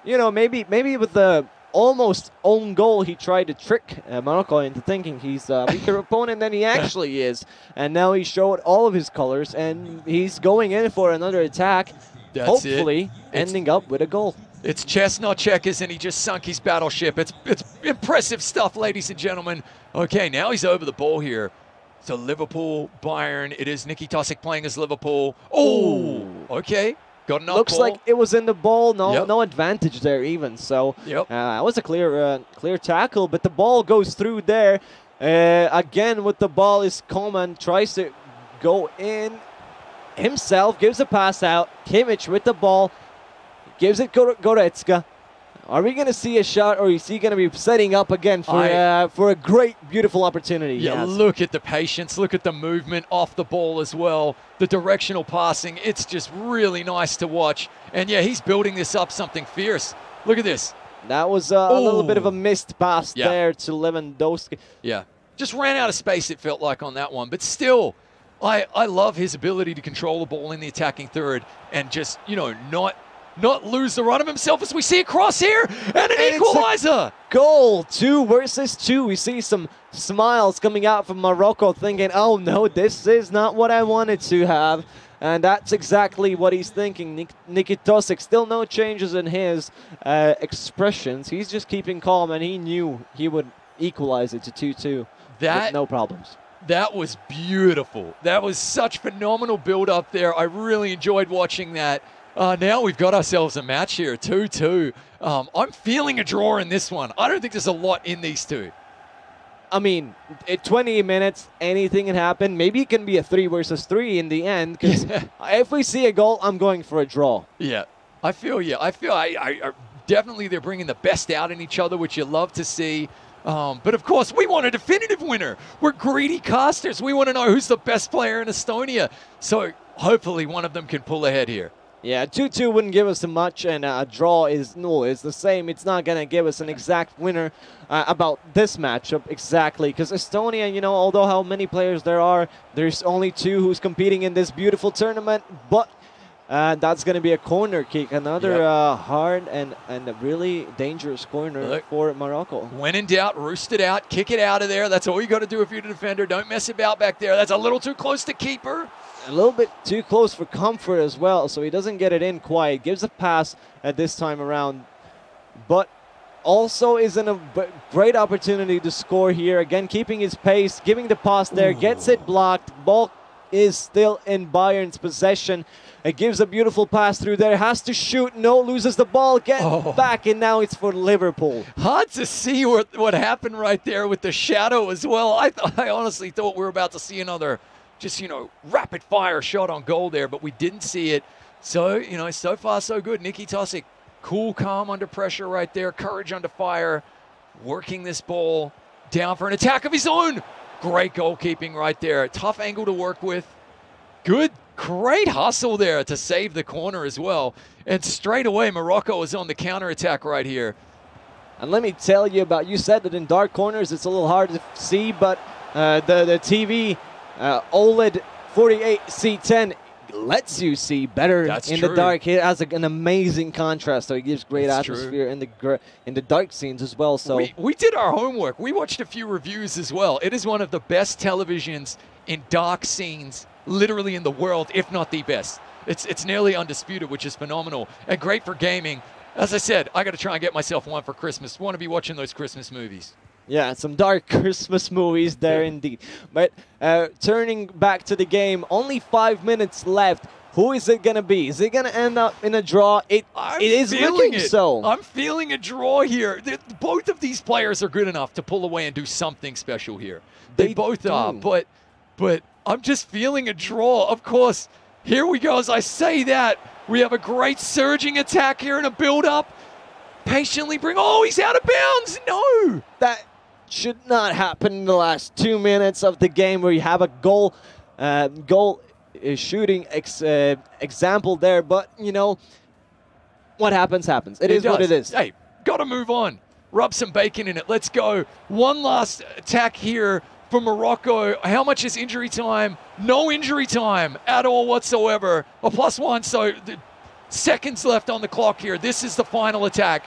You know, maybe with the almost own goal, he tried to trick Morocco into thinking he's a weaker opponent than he actually is. And now he showed all of his colors, and he's going in for another attack. That's hopefully ending up with a goal. It's chess, not checkers, and he just sunk his battleship. It's impressive stuff, ladies and gentlemen. Okay, now he's over the ball here. So Liverpool, Bayern, it is Nicky Tosic playing as Liverpool. Oh, okay. Got enough Looks ball. like it was in the ball. No advantage there even. So it was a clear tackle, but the ball goes through there. Again with the ball is Coman, tries to go in himself, gives a pass out. Kimmich with the ball, gives it Goretzka. Are we going to see a shot, or is he going to be setting up again for a great, beautiful opportunity? Yeah, look at the patience. Look at the movement off the ball as well. The directional passing. It's just really nice to watch. And, yeah, he's building this up something fierce. Look at this. That was a little bit of a missed pass there to Lewandowski. Yeah, just ran out of space, it felt like, on that one. But still, I love his ability to control the ball in the attacking third and just, not lose the run of himself as we see a cross here and an equalizer. Goal, 2 versus 2. We see some smiles coming out from Morocco thinking, oh no, this is not what I wanted to have. And that's exactly what he's thinking. Nicky Tosic, still no changes in his expressions. He's just keeping calm, and he knew he would equalize it to 2-2 with no problems. That was beautiful. That was such phenomenal build-up there. I really enjoyed watching that. Now we've got ourselves a match here, 2-2. I'm feeling a draw in this one. I don't think there's a lot in these two. I mean, at 20 minutes, anything can happen. Maybe it can be a 3 versus 3 in the end, because if we see a goal, I'm going for a draw. Yeah, I feel definitely they're bringing the best out in each other, which you love to see. But of course, we want a definitive winner. We're greedy casters. We want to know who's the best player in Estonia. So hopefully one of them can pull ahead here. Yeah, 2-2 wouldn't give us much, and a draw is the same. It's not going to give us an exact winner about this matchup exactly, because Estonia, although how many players there are, there's only 2 who's competing in this beautiful tournament, but that's going to be a corner kick, another hard and a really dangerous corner for Morocco. When in doubt, roost it out, kick it out of there. That's all you got to do if you're the defender. Don't mess about back there. That's a little too close to keeper. A little bit too close for comfort as well, so he doesn't get it in quite. Gives a pass at this time around, but also is in a great opportunity to score here. Again, keeping his pace, giving the pass there, gets it blocked. Ball is still in Bayern's possession. It gives a beautiful pass through there. Has to shoot. No, loses the ball. Get back, and now it's for Liverpool. Hard to see what happened right there with the shadow as well. I honestly thought we were about to see another just, rapid fire shot on goal there, but we didn't see it. So, so far so good. Nicky Tosic, cool, calm under pressure right there. Courage under fire. Working this ball down for an attack of his own. Great goalkeeping right there. Tough angle to work with. Good, great hustle there to save the corner as well. And straight away, Morocco is on the counter-attack right here. And let me tell you about, you said that in dark corners it's a little hard to see, but the TV OLED 48C10 lets you see better the dark. It has an amazing contrast, so it gives great atmosphere in the dark scenes as well. So we did our homework. We watched a few reviews as well. It is one of the best televisions in dark scenes, literally in the world, if not the best. It's nearly undisputed, which is phenomenal and great for gaming. As I said, I got to try and get myself one for Christmas. Want to be watching those Christmas movies. Yeah, some dark Christmas movies there indeed. But turning back to the game, only 5 minutes left. Who is it going to be? Is it going to end up in a draw? It is looking so. I'm feeling a draw here. Both of these players are good enough to pull away and do something special here. They both are, but I'm just feeling a draw. Of course, here we go. As I say that, we have a great surging attack here and a build-up. Patiently bring... Oh, he's out of bounds! No! That should not happen in the last 2 minutes of the game where you have a goal shooting example there. But, what happens, happens. It is what it is. Hey, got to move on. Rub some bacon in it. Let's go. One last attack here for Morocco. How much is injury time? No injury time at all whatsoever. A +1, so... seconds left on the clock here. This is the final attack.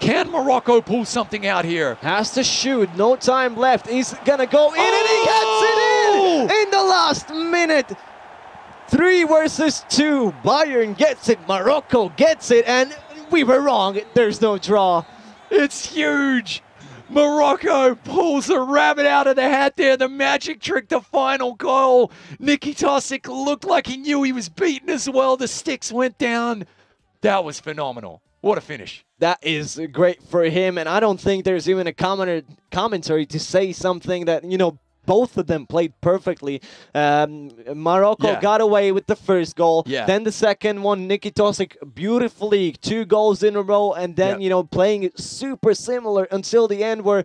Can Morocco pull something out here? Has to shoot. No time left. He's going to go in and he gets it in the last minute. 3 versus 2. Bayern gets it. Morocco gets it. And we were wrong. There's no draw. It's huge. Morocco pulls the rabbit out of the hat there. The magic trick, the final goal. Nicky Tosic looked like he knew he was beaten as well. The sticks went down. That was phenomenal. What a finish. That is great for him. And I don't think there's even a commentary to say something that, both of them played perfectly. Morocco got away with the first goal. Then the second one, Nicky Tosic beautifully 2 goals in a row. And then, playing it super similar until the end where,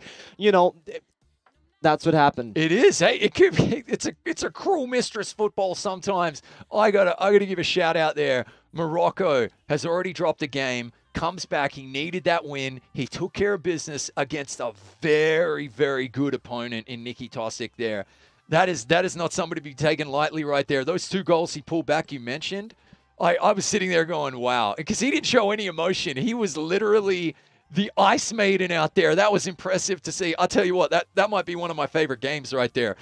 that's what happened. It is. Hey, it could be, it's a cruel mistress football sometimes. I gotta give a shout out there. Morocco has already dropped a game. Comes back. He needed that win. He took care of business against a very, very good opponent in Nicky Tosic there. That is not somebody to be taken lightly right there. Those 2 goals he pulled back you mentioned, I was sitting there going, wow. Because he didn't show any emotion. He was literally the Ice Maiden out there. That was impressive to see. I'll tell you what, that might be one of my favorite games right there.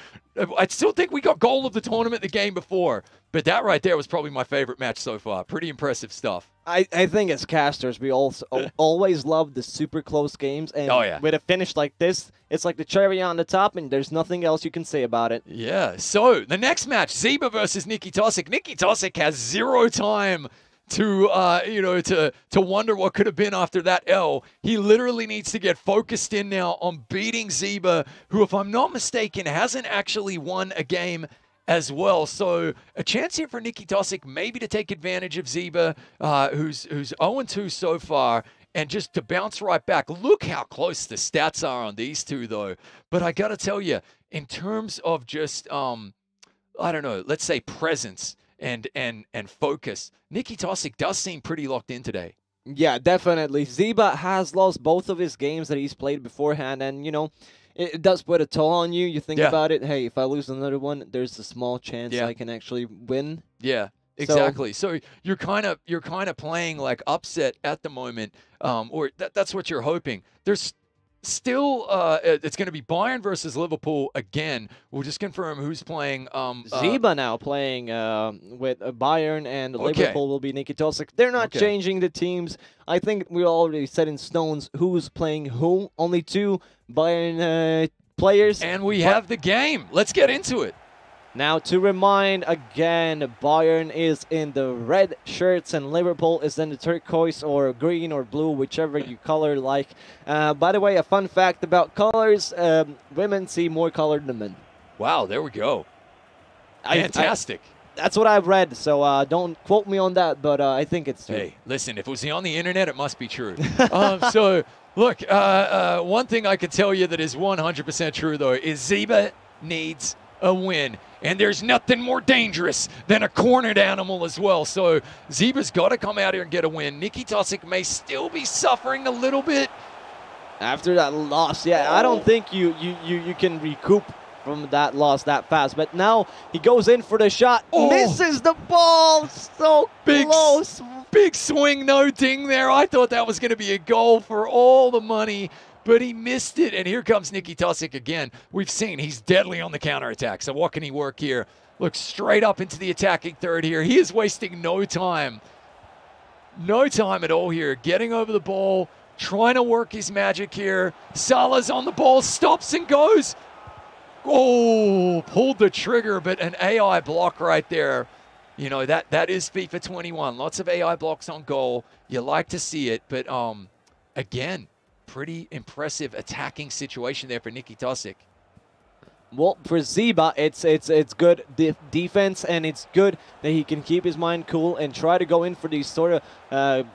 I still think we got goal of the tournament the game before, but that right there was probably my favorite match so far. Pretty impressive stuff. I think as casters, we also always love the super close games. And with a finish like this, it's like the cherry on the top, and there's nothing else you can say about it. Yeah, so the next match, Zeba versus Nicky Tosic. Nicky Tosic has 0 time to wonder what could have been after that L. He literally needs to get focused in now on beating Zeba, who, if I'm not mistaken, hasn't actually won a game as well. So a chance here for Nicky Tosic maybe to take advantage of Zeba, who's 0-2 so far, and just to bounce right back. Look how close the stats are on these two, though. But I got to tell you, in terms of just, I don't know, let's say presence and focus, Nicky Tosic does seem pretty locked in today. Yeah, definitely. Zeba has lost both of his games that he's played beforehand, and, it does put a toll on you. You think about it, hey, if I lose another one, there's a small chance I can actually win. Yeah, exactly. So you're kind of playing like upset at the moment, or that's what you're hoping. There's still, it's going to be Bayern versus Liverpool again. We'll just confirm who's playing. Zeba now playing with Bayern, and Liverpool will be Nicky Tosic. They're not changing the teams. I think we already set in stones who's playing who. Only 2 Bayern players. And we have the game. Let's get into it. Now, to remind again, Bayern is in the red shirts and Liverpool is in the turquoise or green or blue, whichever you color like. By the way, a fun fact about colors, women see more color than men. Wow, there we go. Fantastic. That's what I've read, so don't quote me on that, but I think it's true. Hey, listen, if it was on the internet, it must be true. So, look, one thing I can tell you that is 100% true, though, is Zeba needs a win. And there's nothing more dangerous than a cornered animal as well. So Zeba's got to come out here and get a win. Nikitosic may still be suffering a little bit. After that loss, yeah, I don't think you can recoup from that loss that fast. But now he goes in for the shot, misses the ball, so close. Big swing, no ding there. I thought that was going to be a goal for all the money, but he missed it. And here comes Nikitosic again. We've seen he's deadly on the counterattack. So what can he work here? Look straight up into the attacking third here. He is wasting no time. No time at all here. Getting over the ball, trying to work his magic here. Salah's on the ball, stops and goes. Oh, pulled the trigger, but an AI block right there. You know, that is FIFA 21. Lots of AI blocks on goal. You like to see it, but again, pretty impressive attacking situation there for Nikitosic. Well, for Zeba, it's good defense, and it's good that he can keep his mind cool and try to go in for these sort of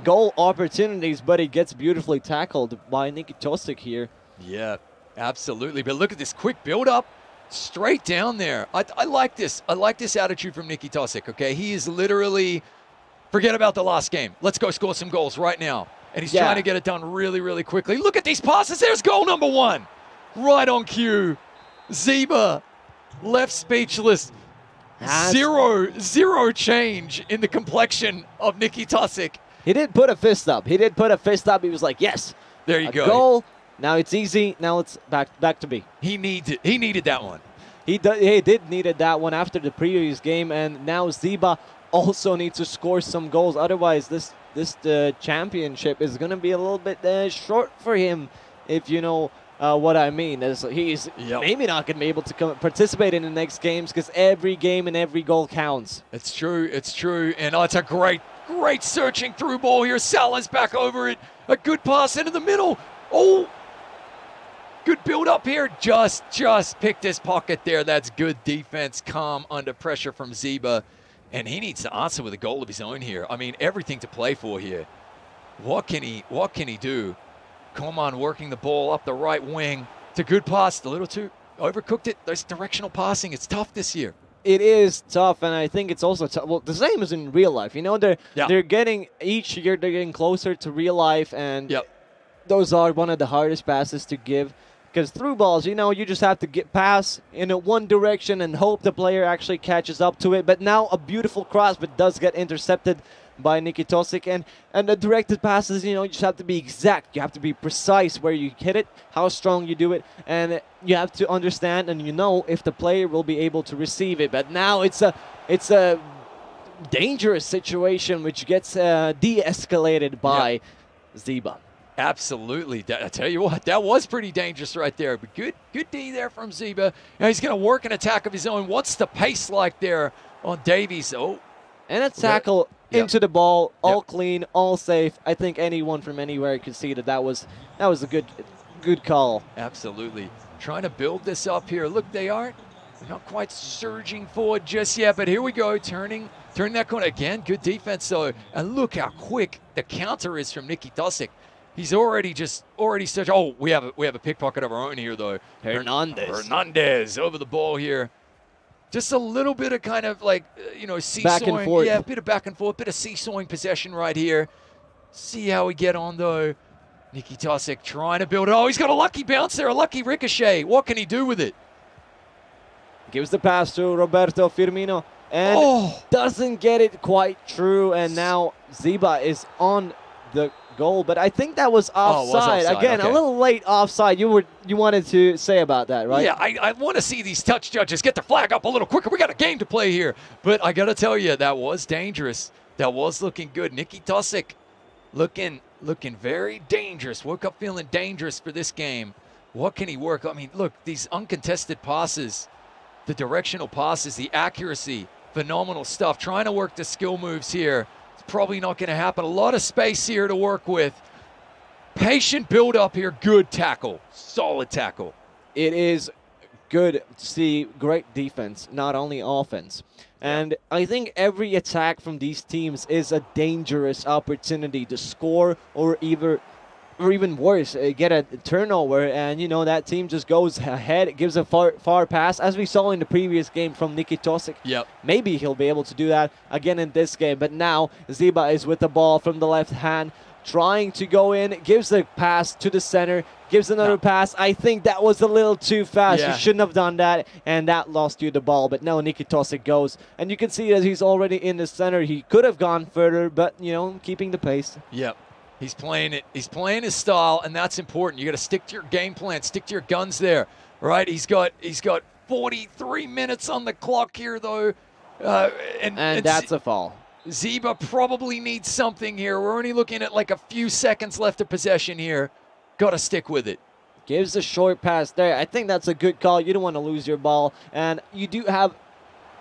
goal opportunities, but he gets beautifully tackled by Nikitosic here. Yeah, absolutely. But look at this quick build-up. Straight down there. I like this. I like this attitude from Nikitosic, okay? He is literally, forget about the last game. Let's go score some goals right now. And he's trying to get it done really, really quickly. Look at these passes. There's goal number 1. Right on cue. Zeba left speechless. Zero change in the complexion of Nikitosic. He did put a fist up. He was like, yes. There you go. Goal. Now it's easy. Now it's back to B. He needed that one. He did needed that one after the previous game, and now Zeba also needs to score some goals. Otherwise, this championship is going to be a little bit short for him, if you know what I mean. As he's maybe not going to be able to participate in the next games because every game and every goal counts. It's true. It's true. And it's a great searching through ball here. Salah's back over it. A good pass into the middle. Oh. Good build up here. Just picked his pocket there. That's good defense. Calm under pressure from Zeba. And he needs to answer with a goal of his own here. I mean, everything to play for here. What can he do? Coman working the ball up the right wing. It's a good pass. A little too overcooked it. Those directional passing. It's tough this year. It is tough, and I think it's also tough. Well, the same as in real life. You know, they're getting, each year they're getting closer to real life, and those are one of the hardest passes to give. Because through balls, you know, you just have to pass in one direction and hope the player actually catches up to it. But now a beautiful cross, but does get intercepted by Nikitosic. And the directed passes, you know, you just have to be exact. You have to be precise where you hit it, how strong you do it. And you have to understand and you know if the player will be able to receive it. But now it's a dangerous situation which gets de-escalated by Zeba. Absolutely. I tell you what, that was pretty dangerous right there. But good D there from Zeba. Now he's going to work an attack of his own. What's the pace like there on Davies? Oh. And a tackle into the ball, all clean, all safe. I think anyone from anywhere could see that was a good call. Absolutely. Trying to build this up here. Look, they're not quite surging forward just yet, but here we go, turning that corner again. Good defense though. And look how quick the counter is from Nikitosic. He's already searched. Oh, we have a pickpocket of our own here, though. Hernandez over the ball here. Just a little bit of kind of like, you know, seesawing. Back and forth. Yeah, a bit of back and forth, bit of seesawing possession right here. See how we get on, though. Nikitosic trying to build it. Oh, he's got a lucky bounce there, a lucky ricochet. What can he do with it? Gives the pass to Roberto Firmino and doesn't get it quite true. And now Zeba is on the goal, but I think that was offside. Again, a little late offside. You wanted to say about that, right? Yeah, I want to see these touch judges get the flag up a little quicker. We got a game to play here. But I got to tell you, that was dangerous. That was looking good. Nikitosic looking very dangerous. Woke up feeling dangerous for this game. What can he work? I mean, look, these uncontested passes. the directional passes, the accuracy, phenomenal stuff. Trying to work the skill moves here. It's probably not going to happen. A lot of space here to work with. Patient build up here. Good tackle. Solid tackle. It is good to see great defense, not only offense. And I think every attack from these teams is a dangerous opportunity to score or even worse, get a turnover, and you know that team just goes ahead, gives a far pass, as we saw in the previous game from Nikitosic. Yep. Maybe he'll be able to do that again in this game, but now Ziba is with the ball from the left hand, trying to go in, gives a pass to the center, gives another pass. I think that was a little too fast. Yeah. You shouldn't have done that, and that lost you the ball. But now Nikitosic goes, and you can see that he's already in the center. He could have gone further, but, you know, keeping the pace. Yep. He's playing it. He's playing his style, and that's important. You got to stick to your game plan, stick to your guns there, right? He's got 43 minutes on the clock here, though, And that's a fall. Ziba probably needs something here. We're only looking at like a few seconds left of possession here. Got to stick with it. Gives a short pass there. I think that's a good call. You don't want to lose your ball, and you do have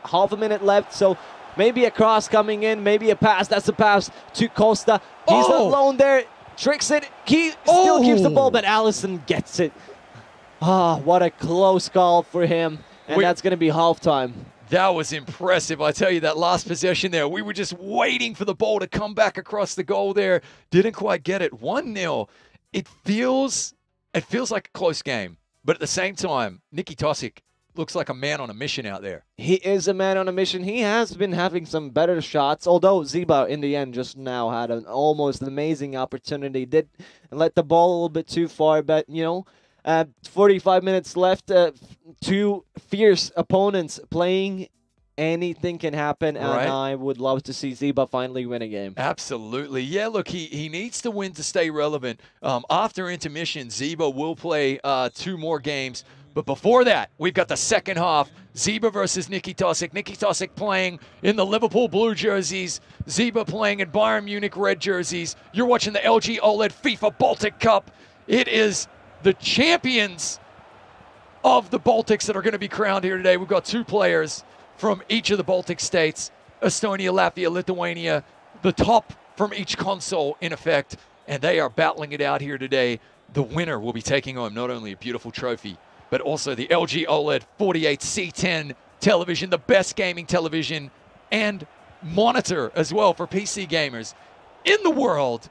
half a minute left, so maybe a cross coming in, maybe a pass. That's a pass to Costa. He's alone there, tricks it. He still keeps the ball, but Allison gets it. Ah, what a close call for him, and that's going to be halftime. That was impressive. I tell you, that last possession there, we were just waiting for the ball to come back across the goal there. Didn't quite get it. 1-0. It feels like a close game, but at the same time, Nikitosic looks like a man on a mission out there. He is a man on a mission. He has been having some better shots, although Ziba in the end just now had an almost amazing opportunity. Did let the ball a little bit too far, but, you know, 45 minutes left. Two fierce opponents playing. Anything can happen, and I would love to see Ziba finally win a game. Absolutely. Yeah, look, he needs to win to stay relevant. After intermission, Ziba will play 2 more games. But before that, we've got the second half. Ziba versus Nikitosic. Nikitosic playing in the Liverpool blue jerseys. Ziba playing in Bayern Munich red jerseys. You're watching the LG OLED FIFA Baltic Cup. It is the champions of the Baltics that are going to be crowned here today. We've got 2 players from each of the Baltic states, Estonia, Latvia, Lithuania, the top from each console in effect, and they are battling it out here today. The winner will be taking home not only a beautiful trophy, but also the LG OLED 48C10 television, the best gaming television and monitor as well for PC gamers in the world.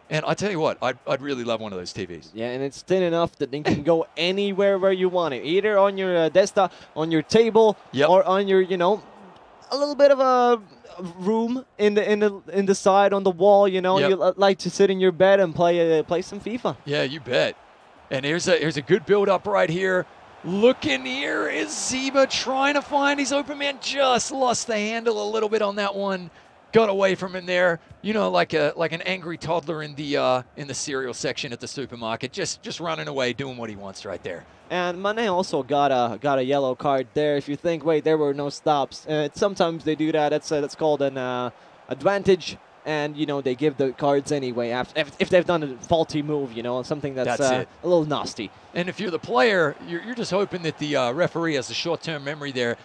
And I tell you what, I'd really love one of those TVs. Yeah, and it's thin enough that it can go anywhere where you want it, either on your desktop, on your table, or on your, you know, a little bit of a room in the side on the wall. You know, you like to sit in your bed and play some FIFA. Yeah, you bet. And here's a good build up right here. Looking here is Ziba trying to find his open man. Just lost the handle a little bit on that one. Got away from him there, you know, like an angry toddler in the cereal section at the supermarket, just running away, doing what he wants right there. And Mane also got a yellow card there. If you think, wait, there were no stops, sometimes they do that. That's called an advantage, and you know they give the cards anyway if they've done a faulty move, you know, something that's a little nasty. And if you're the player, you're just hoping that the referee has a short-term memory there.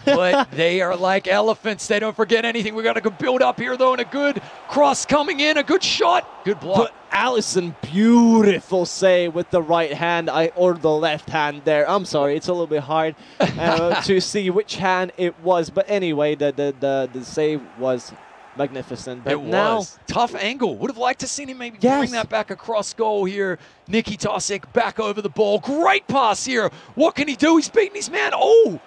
But they are like elephants. They don't forget anything. We got to go build up here, though, and a good cross coming in, a good shot, good block. But Allison, beautiful save with the right hand or the left hand there. I'm sorry, it's a little bit hard to see which hand it was. But anyway, the save was magnificent. But it was. Tough angle. Would have liked to seen him maybe bring that back across goal here. Nikitosic back over the ball. Great pass here. What can he do? He's beating his man. Oh,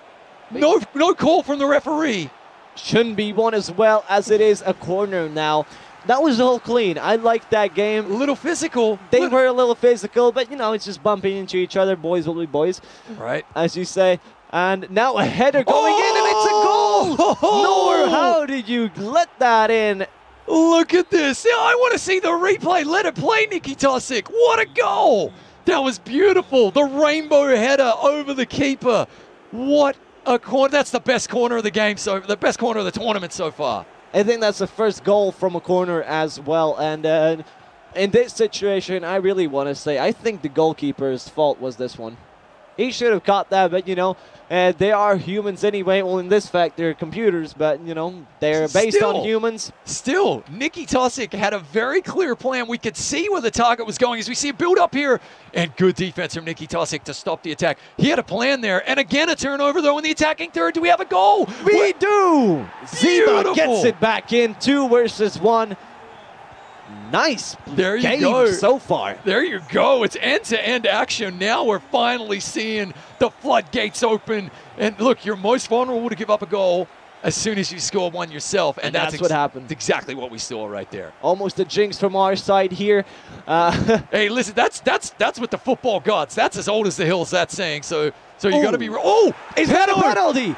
no call from the referee. Shouldn't be one as well, as it is a corner now. That was all clean. I liked that game. A little physical. They were a little physical, but, you know, it's just bumping into each other. Boys will be boys. Right. As you say. And now a header going in, and it's a goal! Nor, how did you let that in? Look at this. I want to see the replay. Let it play, Nikitosic. What a goal. That was beautiful. The rainbow header over the keeper. What a corner. That's the best corner of the game, the best corner of the tournament so far. I think that's the first goal from a corner as well. And in this situation, I really want to say, I think the goalkeeper's fault was this one. He should have caught that, but, you know, they are humans anyway. Well, in this fact, they're computers, but, you know, they're based on humans. Still, Nicky Tosic had a very clear plan. We could see where the target was going as we see a build up here. And good defense from Nicky Tosic to stop the attack. He had a plan there. And again, a turnover, though, in the attacking third. Do we have a goal? We do! Ziba gets it back in. 2 versus 1. Nice there you game go. So far. There you go. It's end-to-end action. Now we're finally seeing the floodgates open. And look, you're most vulnerable to give up a goal as soon as you score one yourself. And that's what happened. Exactly what we saw right there. Almost a jinx from our side here. Hey, listen, that's what the football gods. That's as old as the hills, that's saying. So you got to be... Oh! Is that a penalty?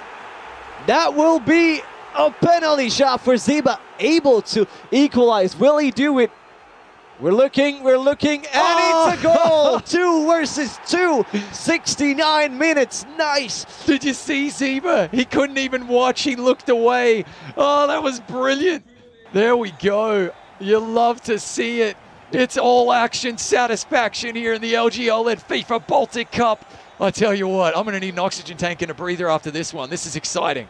That will be a penalty shot for Ziba, able to equalize. Will he do it? We're looking, and it's a goal! 2 versus 2, 69 minutes, nice! Did you see Ziba? He couldn't even watch, he looked away. Oh, that was brilliant. There we go. You love to see it. It's all action satisfaction here in the LG OLED FIFA Baltic Cup. I tell you what, I'm going to need an oxygen tank and a breather after this one. This is exciting.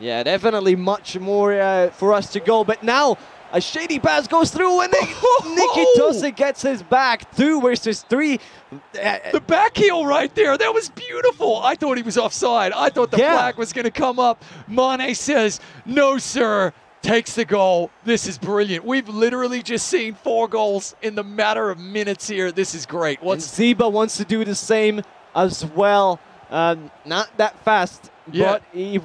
Yeah, definitely much more for us to go. But now a shady pass goes through and Nicky Tosic gets his back. 2 versus 3. The back heel right there. That was beautiful. I thought he was offside. I thought the flag was going to come up. Mane says, no, sir. Takes the goal. This is brilliant. We've literally just seen 4 goals in the matter of minutes here. This is great. Ziba wants to do the same as well. Not that fast. But he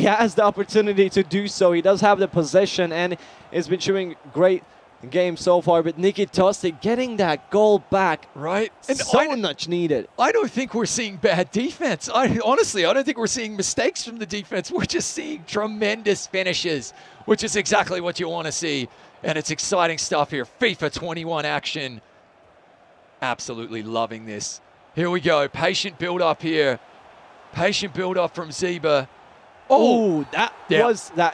has the opportunity to do so. He does have the possession and has been showing great game so far. But Nicky Tosic getting that goal back, right? And so much needed. I don't think we're seeing bad defense. Honestly, I don't think we're seeing mistakes from the defense. We're just seeing tremendous finishes, which is exactly what you want to see. And it's exciting stuff here. FIFA 21 action. Absolutely loving this. Here we go. Patient build up here. Patient build-up from Ziba. Oh, that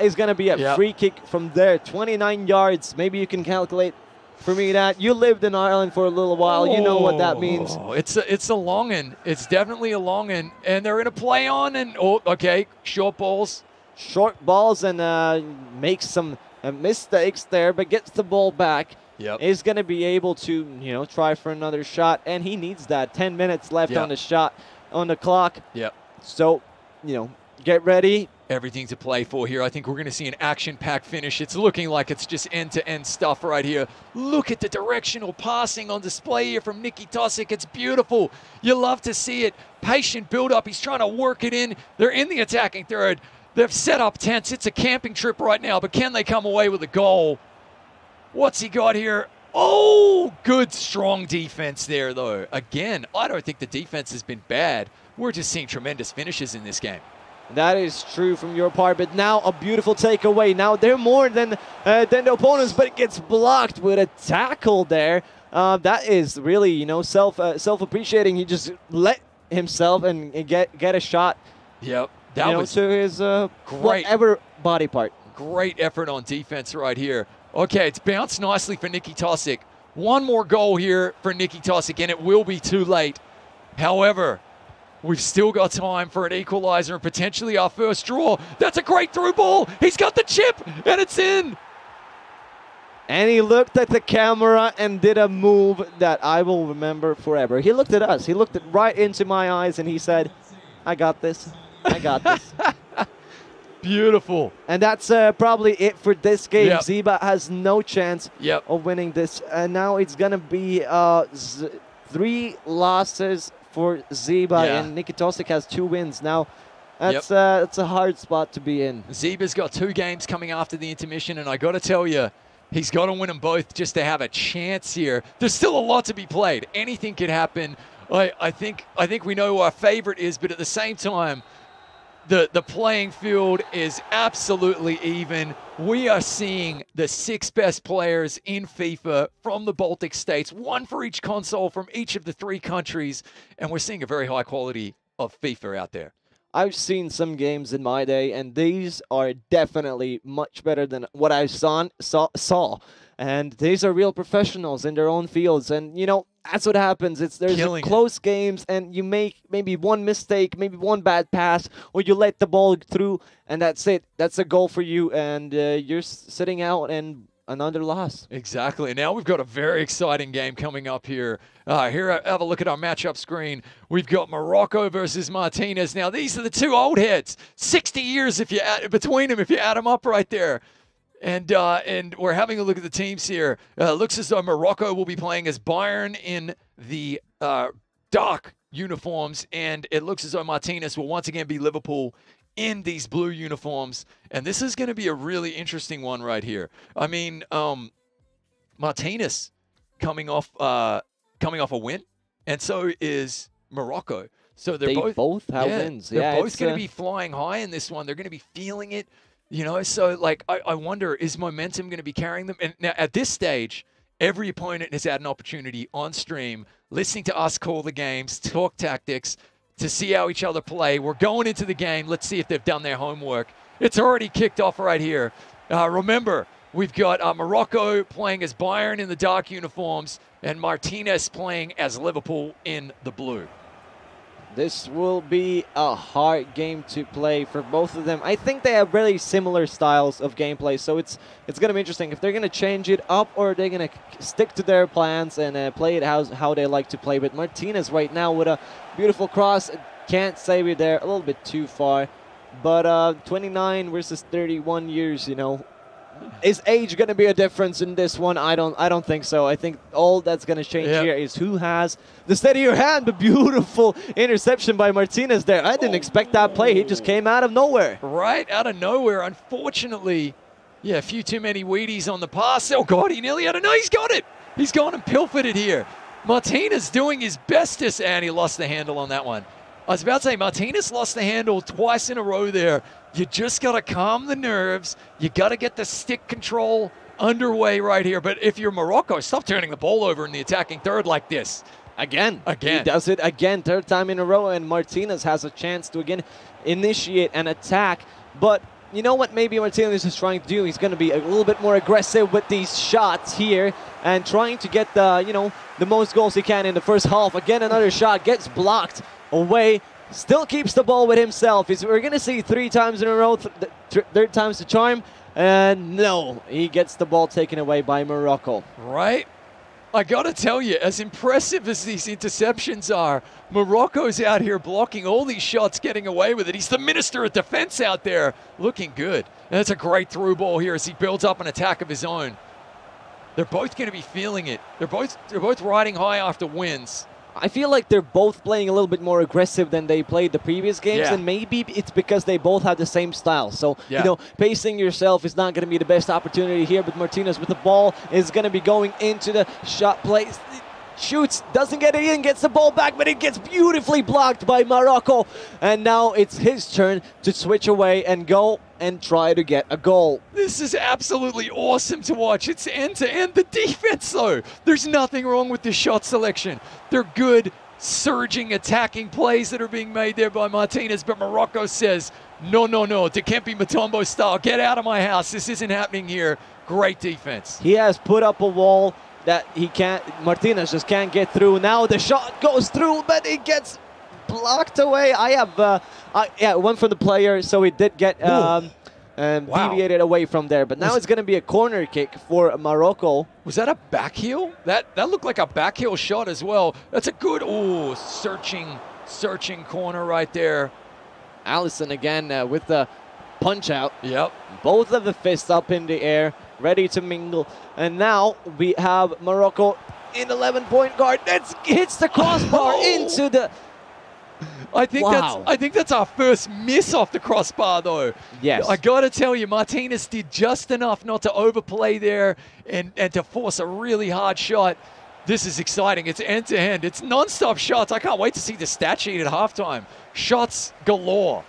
is going to be a free kick from there. 29 yards. Maybe you can calculate for me that. You lived in Ireland for a little while. You know what that means. It's a long one. It's definitely a long one. And they're going to play on and, okay, short balls. Short balls and makes some mistakes there, but gets the ball back. Yep. Is going to be able to, you know, try for another shot. And he needs that. 10 minutes left on the shot, on the clock. Yep. So, you know, get ready. Everything to play for here. I think we're going to see an action-packed finish. It's looking like it's just end-to-end stuff right here. Look at the directional passing on display here from Nicky Tosic. It's beautiful. You love to see it. Patient build-up. He's trying to work it in. They're in the attacking third. They've set up tents. It's a camping trip right now, but can they come away with a goal? What's he got here? Oh, good, strong defense there, though. Again, I don't think the defense has been bad. We're just seeing tremendous finishes in this game. That is true from your part, but now a beautiful takeaway. Now they're more than the opponents, but it gets blocked with a tackle there. That is really, you know, self-appreciating. He just let himself and get a shot. Yep, that was to his whatever body part. Great effort on defense right here. Okay, it's bounced nicely for Nicky Tosic. One more goal here for Nicky Tosic, and it will be too late. However, we've still got time for an equalizer and potentially our first draw. That's a great through ball. He's got the chip, and it's in. And he looked at the camera and did a move that I will remember forever. He looked at us. He looked right into my eyes, and he said, I got this. I got this. Beautiful. And that's probably it for this game. Yep. Ziba has no chance of winning this. And now it's going to be 3 losses for Ziba, and Nicky Tosic has 2 wins. Now, that's a hard spot to be in. Ziba's got 2 games coming after the intermission, and I got to tell you, he's got to win them both just to have a chance here. There's still a lot to be played. Anything could happen. I think we know who our favorite is, but at the same time, the playing field is absolutely even. We are seeing the 6 best players in FIFA from the Baltic states, 1 for each console from each of the 3 countries, and we're seeing a very high quality of FIFA out there. I've seen some games in my day, and these are definitely much better than what I saw. And these are real professionals in their own fields. And, you know, That's what happens. There's Killing it. close games, and you make maybe one mistake, maybe one bad pass, or you let the ball through, and that's it. That's a goal for you, and you're sitting out and another loss. Exactly. Now we've got a very exciting game coming up here. Here, have a look at our matchup screen. We've got Morocco versus Martinez. Now, these are the two old heads. 60 years if you between them if you add them up right there. And we're having a look at the teams here. Looks as though Morocco will be playing as Bayern in the dark uniforms, and it looks as though Martinez will once again be Liverpool in these blue uniforms. And this is going to be a really interesting one right here. I mean, Martinez coming off a win, and so is Morocco. So they both have wins. They're both going to be flying high in this one. They're going to be feeling it. You know, so like I wonder, is momentum going to be carrying them? And now at this stage, every opponent has had an opportunity on stream, listening to us call the games, talk tactics, to see how each other play. We're going into the game. Let's see if they've done their homework. It's already kicked off right here. Remember, we've got Morocco playing as Bayern in the dark uniforms and Martinez playing as Liverpool in the blue. This will be a hard game to play for both of them. I think they have really similar styles of gameplay, so it's going to be interesting if they're going to change it up or they're going to stick to their plans and play it how they like to play. But Martinez right now with a beautiful cross, can't save it there, a little bit too far. But 29 versus 31 years, you know. Is age going to be a difference in this one? I don't think so. I think all that's going to change here is who has the steadier hand. The beautiful interception by Martinez there. I didn't expect that play. He just came out of nowhere. Right out of nowhere. Unfortunately, yeah, a few too many Wheaties on the pass. Oh, God, he nearly had it. No, he's got it. He's gone and pilfered it here. Martinez doing his bestest, and he lost the handle on that one. I was about to say, Martinez lost the handle twice in a row there. You just got to calm the nerves. You got to get the stick control underway right here. But if you're Morocco, stop turning the ball over in the attacking third like this. Again. He does it again, third time in a row, and Martinez has a chance to again initiate an attack. But you know what maybe Martinez is trying to do? He's going to be a little bit more aggressive with these shots here and trying to get the most goals he can in the first half. Again, another shot gets blocked away. Still keeps the ball with himself. We're going to see 3 times in a row, third time's the charm. And no, he gets the ball taken away by Morocco. Right? I got to tell you, as impressive as these interceptions are, Morocco's out here blocking all these shots, getting away with it. He's the minister of defense out there, looking good. And that's a great through ball here as he builds up an attack of his own. They're both going to be feeling it. They're both riding high after wins. I feel like they're both playing a little bit more aggressive than they played the previous games, and maybe it's because they both have the same style. So, you know, pacing yourself is not going to be the best opportunity here, but Martinez with the ball is going to be going into the shot place. Shoots, doesn't get it in, gets the ball back, but it gets beautifully blocked by Morocco. And now it's his turn to switch away and go and try to get a goal. This is absolutely awesome to watch. It's end-to-end. The defense, though, there's nothing wrong with the shot selection. They're good, surging, attacking plays that are being made there by Martinez, but Morocco says, no, Dikembe Mutombo style, get out of my house. This isn't happening here. Great defense. He has put up a wall that Martinez just can't get through. Now the shot goes through, but it gets blocked away. It went for the player, so it did get deviated away from there. But now it's going to be a corner kick for Morocco. Was that a back heel? That looked like a back heel shot as well. That's a good, searching corner right there. Allison again with the punch out. Yep. Both of the fists up in the air, ready to mingle. And now we have Morocco in 11-point guard. That hits the crossbar into the... I think that's our first miss off the crossbar, though. Yes. I got to tell you, Martinez did just enough not to overplay there and to force a really hard shot. This is exciting. It's end-to-end. It's non-stop shots. I can't wait to see the stat sheet at halftime. Shots galore.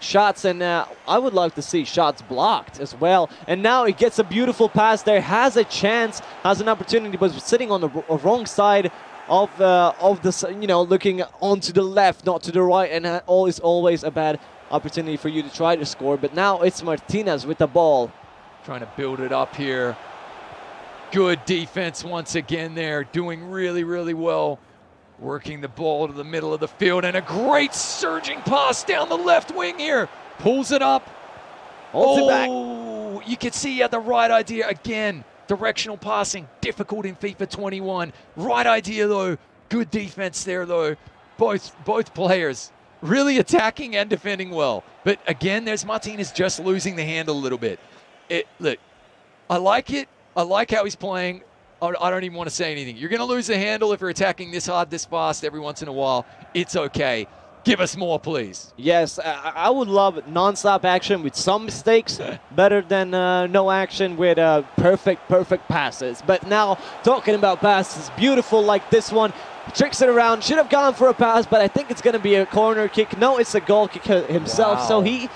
Shots, and I would like to see shots blocked as well. And now he gets a beautiful pass there, has a chance, has an opportunity, but sitting on the wrong side of the, looking onto the left, not to the right, and is always a bad opportunity for you to try to score. But now it's Martinez with the ball. Trying to build it up here. Good defense once again there, doing really, really well. Working the ball to the middle of the field, and a great surging pass down the left wing here. Pulls it up. Holds it back. You can see he had the right idea again. Directional passing, difficult in FIFA 21. Right idea though. Good defense there though. Both players really attacking and defending well. But again, there's Martinez just losing the handle a little bit. Look, I like it. I like how he's playing. I don't even want to say anything. You're going to lose the handle if you're attacking this hard, this fast every once in a while. It's okay. Give us more, please. Yes, I would love non-stop action with some mistakes, better than no action with perfect passes. But now, talking about passes, beautiful like this one. Tricks it around, should have gone for a pass, but I think it's going to be a corner kick. No, it's a goal kick himself, Wow. so he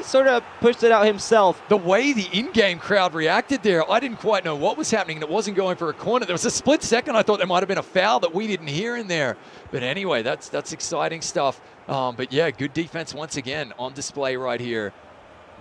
sort of pushed it out himself. The way the in-game crowd reacted there, I didn't quite know what was happening, and it wasn't going for a corner. There was a split second I thought there might have been a foul that we didn't hear in there. But anyway, that's exciting stuff. But yeah, good defense once again on display right here.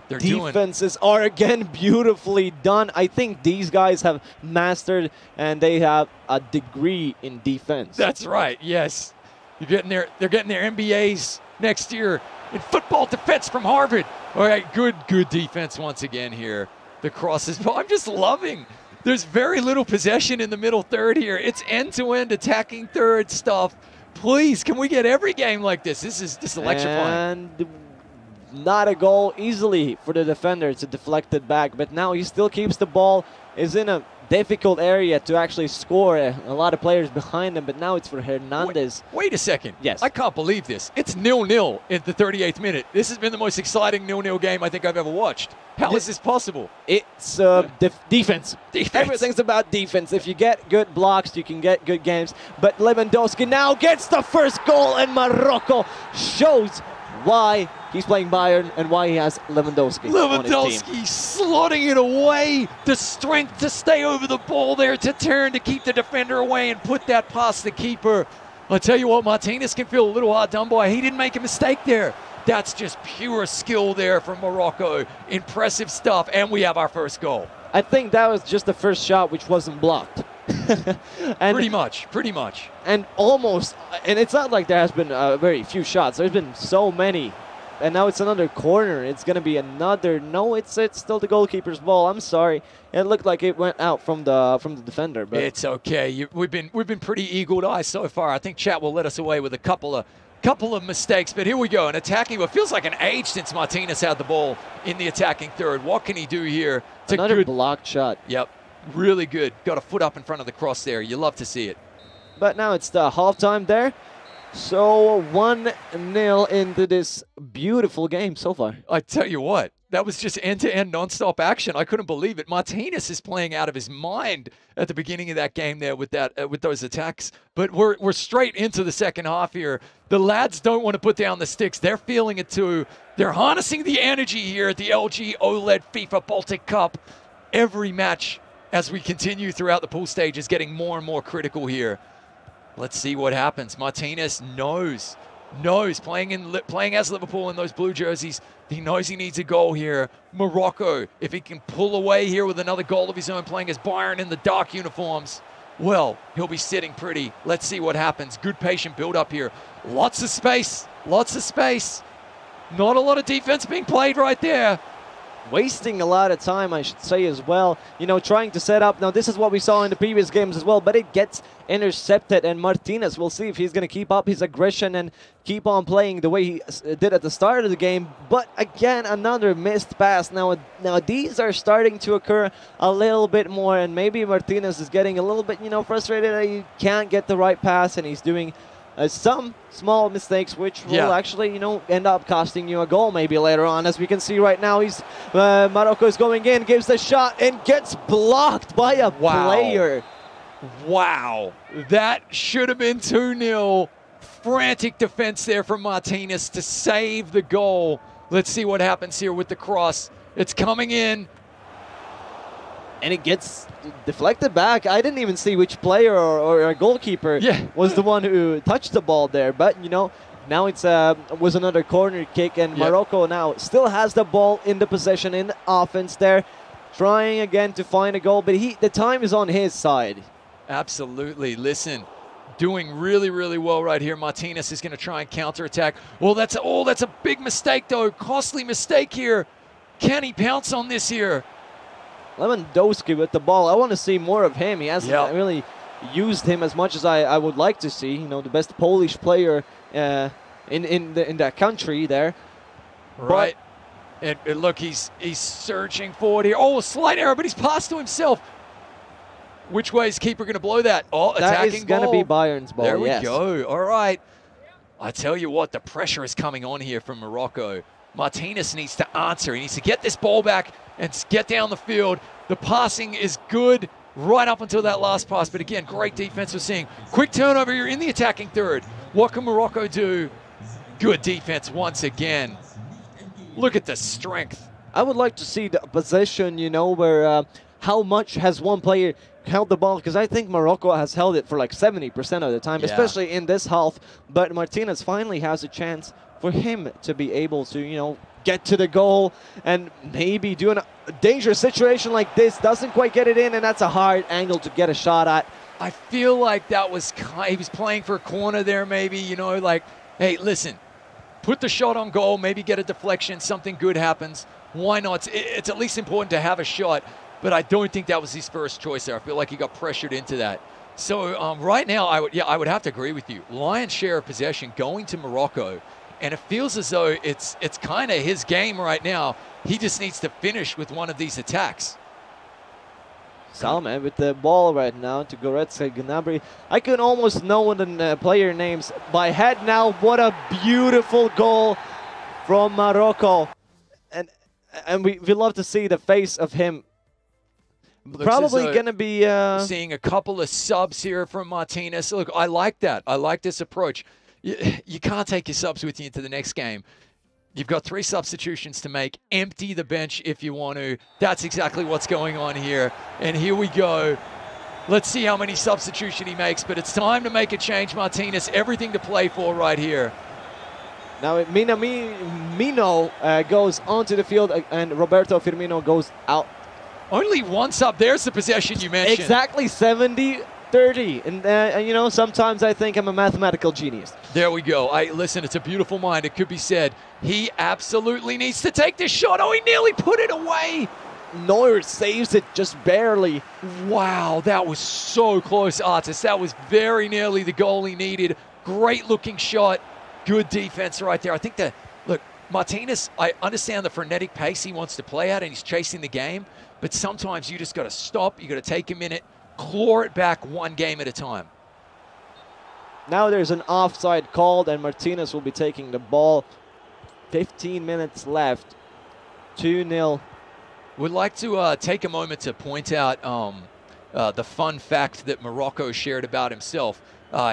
They're Defenses are again beautifully done. I think these guys have mastered, and they have a degree in defense. That's right, yes. They're getting their MBAs next year in football defense from Harvard. All right, good defense once again here. The crosses, I'm just loving. There's very little possession in the middle third here. It's end-to-end attacking third stuff. Please, can we get every game like this? This is just electrifying. And not a goal easily for the defender. It's a deflected back, but now he still keeps the ball. Is in a difficult area to actually score. A lot of players behind him, but now it's for Hernandez. Wait a second. Yes. I can't believe this. It's 0-0 in the 38th minute. This has been the most exciting 0-0 game I think I've ever watched. How is this possible? It's defense. Defense. Everything's about defense. If you get good blocks, you can get good games. But Lewandowski now gets the first goal, and Morocco shows why he's playing Bayern and why he has Lewandowski on his team. Lewandowski slotting it away. The strength to stay over the ball there, to turn, to keep the defender away and put that past the keeper. I'll tell you what, Martinez can feel a little hard done by. He didn't make a mistake there. That's just pure skill there from Morocco. Impressive stuff, and we have our first goal. I think that was just the first shot which wasn't blocked. And Pretty much. And almost, and it's not like there has been very few shots. There's been so many. And now it's another corner. It's going to be another. No, it's still the goalkeeper's ball. I'm sorry. It looked like it went out from the defender. But It's okay. We've been pretty eagle-eyed so far. I think chat will let us away with a couple of mistakes. But here we go. An attacking. It feels like an age since Martinez had the ball in the attacking third. What can he do here? It's another good blocked shot. Yep. Really good. Got a foot up in front of the cross there. You love to see it. But now it's the halftime there. So 1-0 into this beautiful game so far. I tell you what, that was just end-to-end non-stop action. I couldn't believe it. Martinez is playing out of his mind at the beginning of that game there with those attacks. But we're straight into the second half here. The lads don't want to put down the sticks. They're feeling it too. They're harnessing the energy here at the LG OLED FIFA Baltic Cup. Every match as we continue throughout the pool stage is getting more and more critical here. Let's see what happens. Martinez knows playing as Liverpool in those blue jerseys. He knows he needs a goal here. Morocco, if he can pull away here with another goal of his own, playing as Bayern in the dark uniforms, well, he'll be sitting pretty. Let's see what happens. Good patient build up here. Lots of space. Not a lot of defense being played right there. Wasting a lot of time, I should say, as well. You know, trying to set up. Now, this is what we saw in the previous games as well, but it gets intercepted, and Martinez, we'll see if he's going to keep up his aggression and keep on playing the way he did at the start of the game. But again, another missed pass. Now these are starting to occur a little bit more, and maybe Martinez is getting a little bit, frustrated that he can't get the right pass, and he's doing some small mistakes, which will actually, end up costing you a goal maybe later on. As we can see right now, Morocco is going in, gives the shot, and gets blocked by a player. Wow. That should have been 2-0. Frantic defense there from Martinez to save the goal. Let's see what happens here with the cross. It's coming in. And it gets deflected back. I didn't even see which player or goalkeeper was the one who touched the ball there. But, now it's was another corner kick, and Morocco now still has the ball in the possession in the offense there. trying again to find a goal, but the time is on his side. Absolutely. Listen, doing really, really well right here. Martinez is going to try and counterattack. Well, that's a big mistake, though. Costly mistake here. Can he pounce on this here? Lewandowski with the ball. I want to see more of him. He hasn't really used him as much as I would like to see. You know, the best Polish player in that country there. Right. And look, he's searching forward here. Oh, a slight error, but he's passed to himself. Which way is keeper going to blow that? Oh, attacking that is going to be Bayern's ball. There we go. All right. I tell you what, the pressure is coming on here from Morocco. Martinez needs to answer. He needs to get this ball back and get down the field. The passing is good right up until that last pass. But again, great defense we're seeing. Quick turnover here in the attacking third. What can Morocco do? Good defense once again. Look at the strength. I would like to see the possession, you know, where how much has one player held the ball, because I think Morocco has held it for like 70% of the time, especially in this half. But Martinez finally has a chance for him to be able to, you know, get to the goal and maybe do a dangerous situation like this. Doesn't quite get it in, and that's a hard angle to get a shot at. I feel like that was, he was playing for a corner there maybe, you know, like, hey, listen, put the shot on goal, maybe get a deflection, something good happens. Why not? It's at least important to have a shot. But I don't think that was his first choice there. I feel like he got pressured into that. So right now, I would have to agree with you. Lion's share of possession going to Morocco, and it feels as though it's kind of his game right now. He just needs to finish with one of these attacks. Salman with the ball right now to GOEXANIMO. I can almost know the player names by head now. What a beautiful goal from Morocco, and we love to see the face of him. Probably going to be seeing a couple of subs here from Martinez. Look, I like that. I like this approach. You can't take your subs with you into the next game. You've got 3 substitutions to make. Empty the bench if you want to. That's exactly what's going on here. And here we go. Let's see how many substitution he makes. But it's time to make a change, Martinez. Everything to play for right here. Now Minamino goes onto the field, and Roberto Firmino goes out. Only one sub. There's the possession you mentioned. Exactly, 70-30. And you know, sometimes I think I'm a mathematical genius. There we go. Listen, it's a beautiful mind. It could be said. He absolutely needs to take this shot. Oh, he nearly put it away. Neuer saves it just barely. Wow, that was so close, Artis. That was very nearly the goal he needed. Great looking shot. Good defense right there. I think look, Martinez, I understand the frenetic pace he wants to play at, and he's chasing the game. But sometimes you just got to stop. You got to take a minute, claw it back one game at a time. Now there's an offside called, and Martinez will be taking the ball. 15 minutes left. 2-0. Would like to take a moment to point out the fun fact that Morocco shared about himself.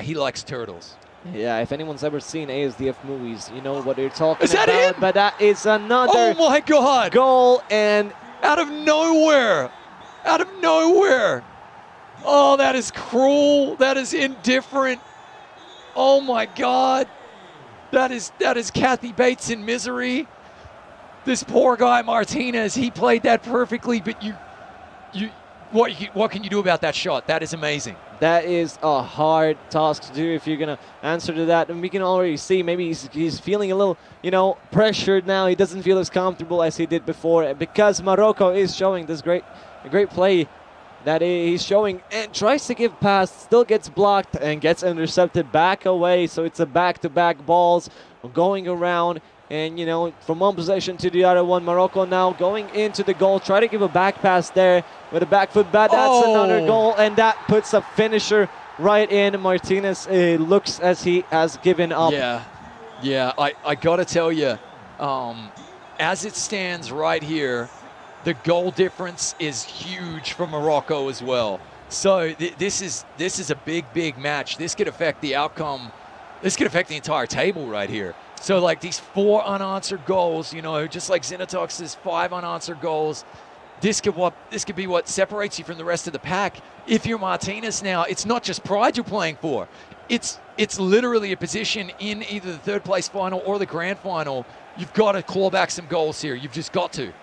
He likes turtles. Yeah, if anyone's ever seen ASDF movies, you know what they're talking about. Is that him? But that is another oh my God. Goal, and out of nowhere. Out of nowhere. Oh, that is cruel. That is indifferent. Oh my God. That is Kathy Bates in misery. This poor guy Martinez, he played that perfectly, but what can you do about that shot? That is amazing. That is a hard task to do if you're going to answer to that. And we can already see maybe he's feeling a little, you know, pressured now. He doesn't feel as comfortable as he did before, because Morocco is showing this great play that he's showing, and tries to give pass, still gets blocked and gets intercepted back away. So it's a back-to-back balls going around. And, you know, from one possession to the other one, Morocco now going into the goal. Try to give a back pass there with a back foot, but that's another goal, and that puts a finisher right in. Martinez looks as he has given up. Yeah, I got to tell you, as it stands right here, the goal difference is huge for Morocco as well. So this is a big match. This could affect the outcome. This could affect the entire table right here. So, like, these 4 unanswered goals, you know, just like Zinatox's 5 unanswered goals, this could be what separates you from the rest of the pack. If you're Martinez now, it's not just pride you're playing for. It's literally a position in either the 3rd place final or the grand final. You've got to claw back some goals here. You've just got to.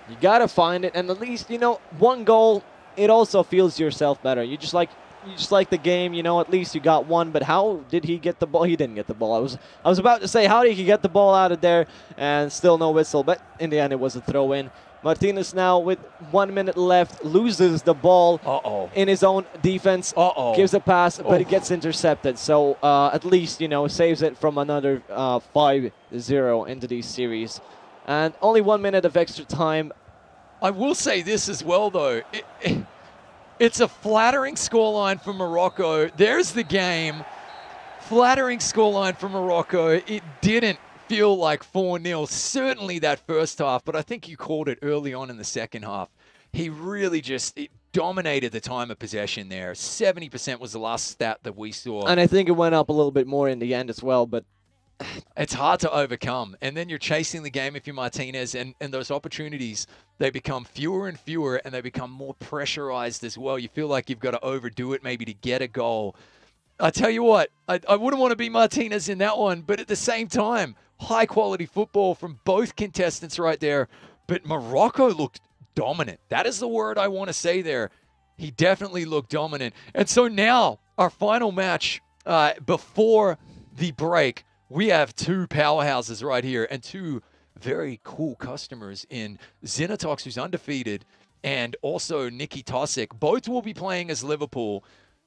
You gotta find it, and at least, you know, one goal, it also feels yourself better. You just like the game, you know, at least you got one. But how did he get the ball? He didn't get the ball. I was about to say, how did he get the ball out of there and still no whistle? But in the end, it was a throw-in. Martinez now with 1 minute left loses the ball in his own defense. Gives a pass, but it gets intercepted. So at least, you know, saves it from another 5-0 into these series. And only 1 minute of extra time. I will say this as well, though. It's a flattering scoreline for Morocco. There's the game. Flattering scoreline for Morocco. It didn't feel like 4-0, certainly that first half, but I think you called it early on in the second half. He really just dominated the time of possession there. 70% was the last stat that we saw. And I think it went up a little bit more in the end as well, but it's hard to overcome. And then you're chasing the game if you're Martinez, and those opportunities, they become fewer and fewer, and they become more pressurized as well. You feel like you've got to overdo it maybe to get a goal. I tell you what, I wouldn't want to be Martinez in that one, but at the same time, high-quality football from both contestants right there. But Morocco looked dominant. That is the word I want to say there. He definitely looked dominant. And so now, our final match before the break, we have two powerhouses right here and two very cool customers in Zinatox, who's undefeated, and also Nikki Tosic. Both will be playing as Liverpool.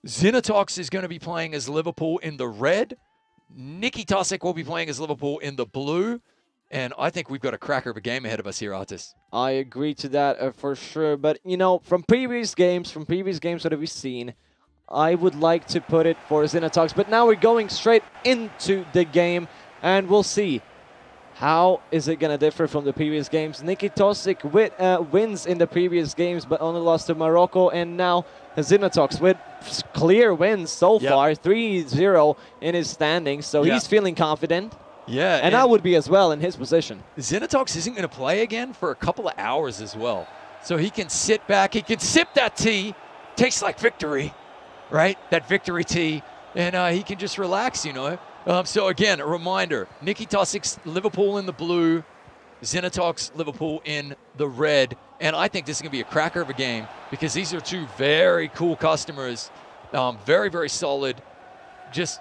Zinatox is going to be playing as Liverpool in the red. Nikki Tosic will be playing as Liverpool in the blue. And I think we've got a cracker of a game ahead of us here, Artis. I agree to that for sure. But, you know, from previous games that we've seen, I would like to put it for Zinatox. But now we're going straight into the game, and we'll see. How is it going to differ from the previous games? Nikki Tosic wins in the previous games, but only lost to Morocco. And now Zinatox with clear wins so far, 3-0 in his standings. So he's feeling confident. Yeah. And I would be as well in his position. Zinatox isn't going to play again for a couple of hours as well. So he can sit back. He can sip that tea. Tastes like victory, right? That victory tea. And he can just relax, you know. So again, a reminder, Nikki Tosic's Liverpool in the blue, Zinatox Liverpool in the red. And I think this is going to be a cracker of a game because these are two very cool customers. Very, very solid. Just,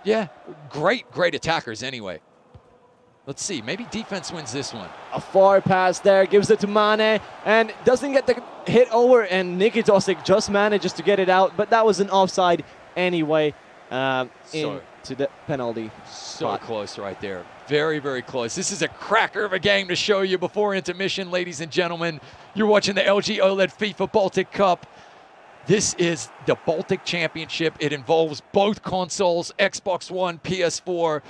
great attackers anyway. Let's see. Maybe defense wins this one. A far pass there. Gives it to Mane. And doesn't get the hit over. And Nikki Tosic just manages to get it out. But that was an offside anyway. To the penalty spot. Close right there. Very, very close. This is a cracker of a game to show you before intermission, ladies and gentlemen. You're watching the LG OLED FIFA Baltic Cup. This is the Baltic Championship. It involves both consoles, Xbox One, PS4.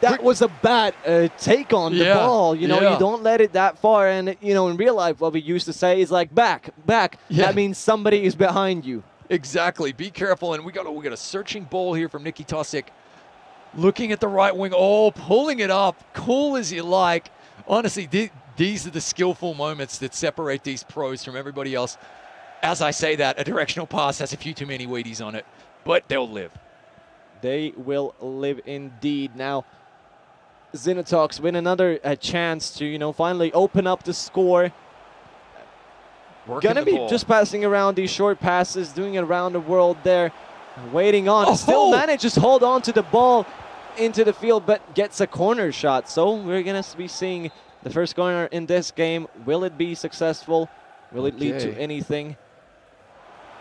That was a bad take on the ball. You know, you don't let it that far. And, you know, in real life, what we used to say is like, back. Yeah. That means somebody is behind you. Exactly. Be careful. And we got a searching ball here from Nikki Tosic. Looking at the right wing. Oh, pulling it up. Cool as you like. Honestly, these are the skillful moments that separate these pros from everybody else. As I say that, a directional pass has a few too many Wheaties on it. But they'll live. They will live indeed. Now, Zinatox win another chance to, you know, finally open up the score. Gonna be just passing around these short passes, doing it around the world there, waiting on. Still manages to hold on to the ball into the field, but gets a corner shot. So we're gonna be seeing the first corner in this game. Will it be successful? Will it lead to anything?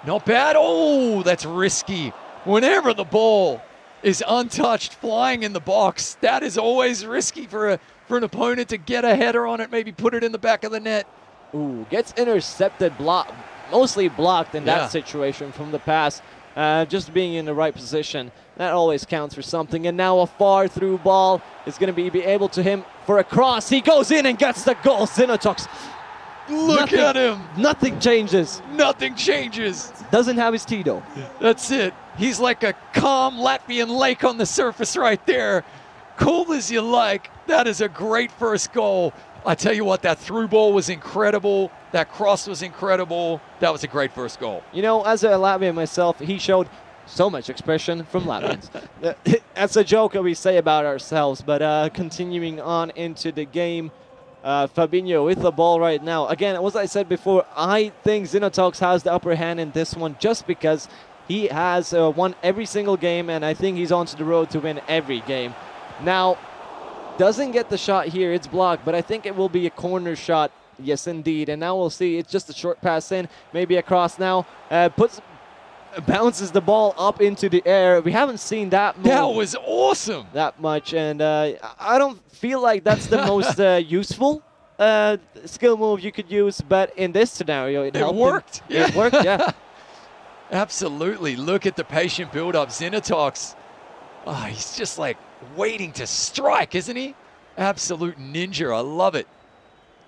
Not bad. Oh, that's risky. Whenever the ball is untouched, flying in the box, that is always risky for an opponent to get a header on it, maybe put it in the back of the net. Ooh, gets intercepted, mostly blocked in that situation from the pass. Just being in the right position, that always counts for something. And now a far through ball is going to be able to him for a cross. He goes in and gets the goal. Zinatox. Look at him. Nothing changes. Nothing changes. Doesn't have his Tito. That's it. He's like a calm Latvian lake on the surface right there. Cool as you like. That is a great first goal. I tell you what, that through ball was incredible. That cross was incredible. That was a great first goal. You know, as a Latvian myself, he showed so much expression from Latvians. That's a joke that we say about ourselves, but continuing on into the game, Fabinho with the ball right now. Again, as I said before, I think Xenotox has the upper hand in this one just because he has won every single game, and I think he's onto the road to win every game. Now, doesn't get the shot here. It's blocked, but I think it will be a corner shot. Yes, indeed. And now we'll see. It's just a short pass in, maybe across now. Bounces the ball up into the air. We haven't seen that move. That was awesome. That much, and I don't feel like that's the most useful skill move you could use, but in this scenario, it helped. Worked. It worked, yeah. Absolutely. Look at the patient build-up. Xenotox, he's just like waiting to strike, isn't he? Absolute ninja. I love it.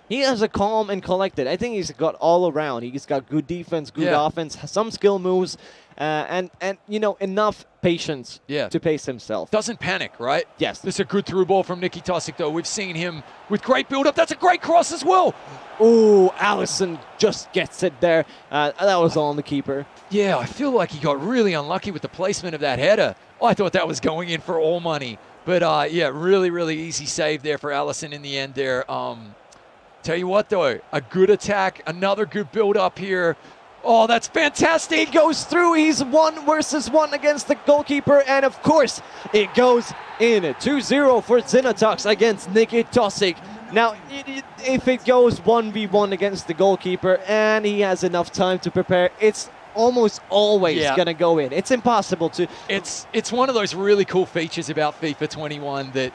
He has a calm and collected. I think he's got all around. He's got good defense, good offense, some skill moves, and you know, enough patience to pace himself. Doesn't panic, right? Yes. This is a good through ball from Nicky Tosic, though. We've seen him with great build-up. That's a great cross as well. Ooh, Allison just gets it there. That was on the keeper. Yeah, I feel like he got really unlucky with the placement of that header. I thought that was going in for all money. But, yeah, really, really easy save there for Allison in the end there. Tell you what, though, a good attack, another good build-up here. Oh, that's fantastic. He goes through. He's 1 versus 1 against the goalkeeper. And, of course, it goes in. 2-0 for Xenotox against Nicky Tosic. Now, if it goes 1v1 against the goalkeeper and he has enough time to prepare, it's almost always going to go in. It's impossible to... It's one of those really cool features about FIFA 21 that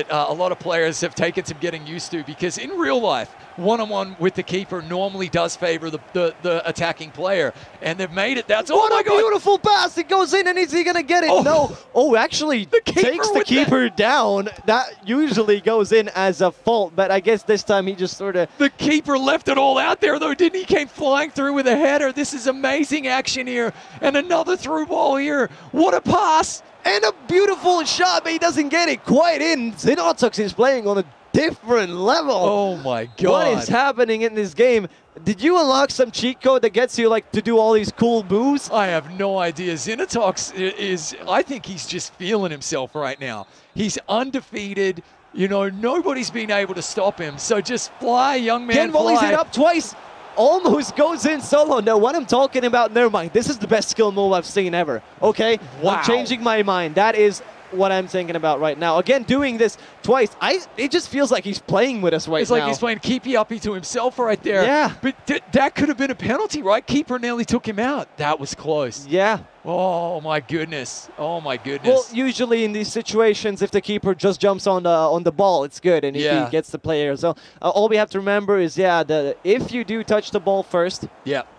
a lot of players have taken some getting used to, because in real life, one-on-one with the keeper normally does favor the attacking player, and they've made it. That's what a beautiful pass! It goes in, and is he gonna get it? No. Oh, actually, takes the keeper down. That usually goes in as a fault, but I guess this time he just sort of... The keeper left it all out there, though, didn't he? Came flying through with a header. This is amazing action here, and another through ball here. What a pass! And a beautiful shot, but he doesn't get it quite in. Xenotox is playing on a different level. Oh my God. What is happening in this game? Did you unlock some cheat code that gets you like to do all these cool moves? I have no idea. Xenotox is, I think he's just feeling himself right now. He's undefeated. You know, nobody's been able to stop him. So just fly, young man, Ken volleys it up twice. Almost goes in solo. No, what I'm talking about, never mind. This is the best skill move I've seen ever. Okay? Wow. I'm changing my mind. That is what I'm thinking about right now. Again, doing this twice, it just feels like he's playing with us right now. It's like he's playing keepy-uppy to himself right there. Yeah. But that could have been a penalty, right? Keeper nearly took him out. That was close. Yeah. Oh, my goodness. Oh, my goodness. Well, usually in these situations, if the keeper just jumps on the ball, it's good. And if he gets the player. So all we have to remember is, if you do touch the ball first,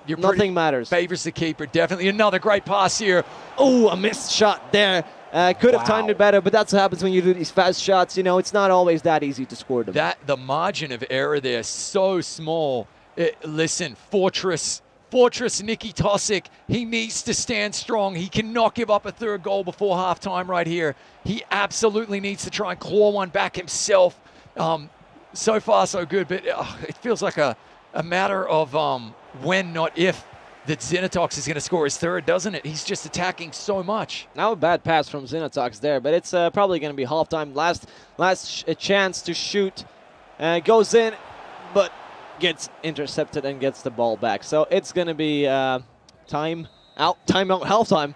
nothing matters. Favors the keeper, definitely. Another great pass here. Oh, a missed shot there. Could have timed it better, but that's what happens when you do these fast shots. You know, it's not always that easy to score them. The margin of error there is so small. Listen, Fortress Nicky Tosic, he needs to stand strong. He cannot give up a third goal before halftime right here. He absolutely needs to try and claw one back himself. So far, so good, but it feels like a matter of when, not if, that Xenotox is going to score his third, doesn't it? He's just attacking so much. Now a bad pass from Xenotox there, but it's probably going to be halftime. Last chance to shoot. Goes in, but gets intercepted and gets the ball back. So it's going to be timeout, halftime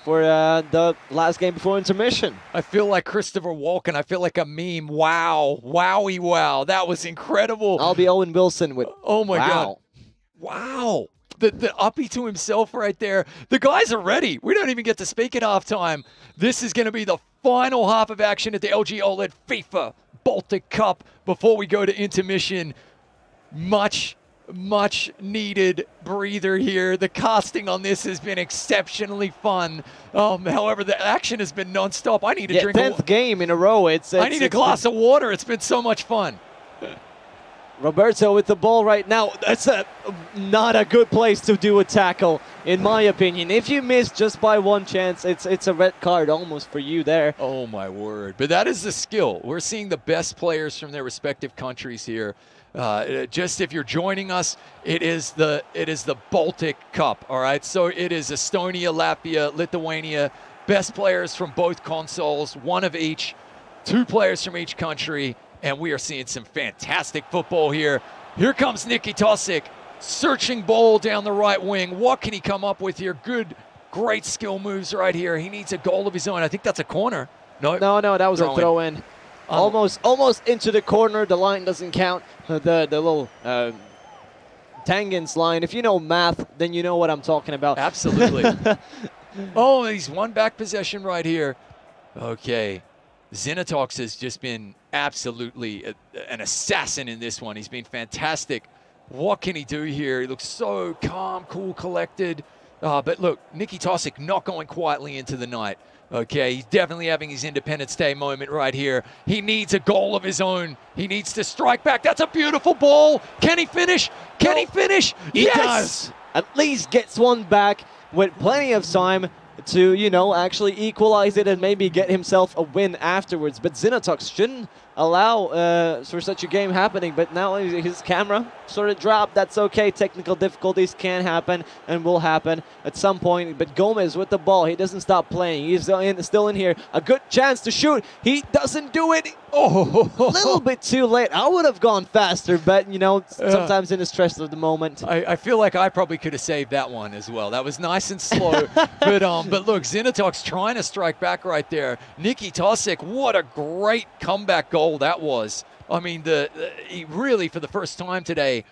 for the last game before intermission. I feel like Christopher Walken. I feel like a meme. Wow. Wowie wow. That was incredible. I'll be Owen Wilson with oh my God. Wow. The uppy to himself right there. The guys are ready. We don't even get to speak at halftime. This is going to be the final half of action at the LG OLED FIFA Baltic Cup before we go to intermission. Much needed breather here. The casting on this has been exceptionally fun. However, the action has been nonstop. I need a drink. 10th game in a row. I need a glass of water. It's been so much fun. Roberto with the ball right now. That's not a good place to do a tackle, in my opinion. If you miss just by one chance, it's a red card almost for you there. Oh, my word. But that is the skill. We're seeing the best players from their respective countries here. Just if you're joining us, it is the Baltic Cup, all right? So it is Estonia, Latvia, Lithuania, best players from both consoles, one of each, 2 players from each country. And we are seeing some fantastic football here. Here comes Nicky Tosic, searching ball down the right wing. What can he come up with here? Good, great skill moves right here. He needs a goal of his own. I think that's a corner. No, that was a throw in. Almost into the corner. The line doesn't count. The little tangents line. If you know math, then you know what I'm talking about. Absolutely. Oh, he's won back possession right here. Okay. Xenotox has just been absolutely an assassin in this one. He's been fantastic. What can he do here? He looks so calm, cool, collected. But look, Nicky Tosic not going quietly into the night. Okay, he's definitely having his Independence Day moment right here. He needs a goal of his own. He needs to strike back. That's a beautiful ball. Can he finish? Can he finish? He does. At least gets one back with plenty of time to, you know, actually equalize it and maybe get himself a win afterwards. But Xenotox shouldn't allow for such a game happening, but now his camera sort of dropped. That's okay. Technical difficulties can happen and will happen at some point. But Gomez with the ball, he doesn't stop playing. He's still in here. A good chance to shoot. He doesn't do it. Oh, a little bit too late. I would have gone faster, but you know, sometimes in the stress of the moment. I feel like I probably could have saved that one as well. That was nice and slow. but look, Xenotox trying to strike back right there. Nicky Tosic, what a great comeback goal that was. I mean, he really, for the first time today,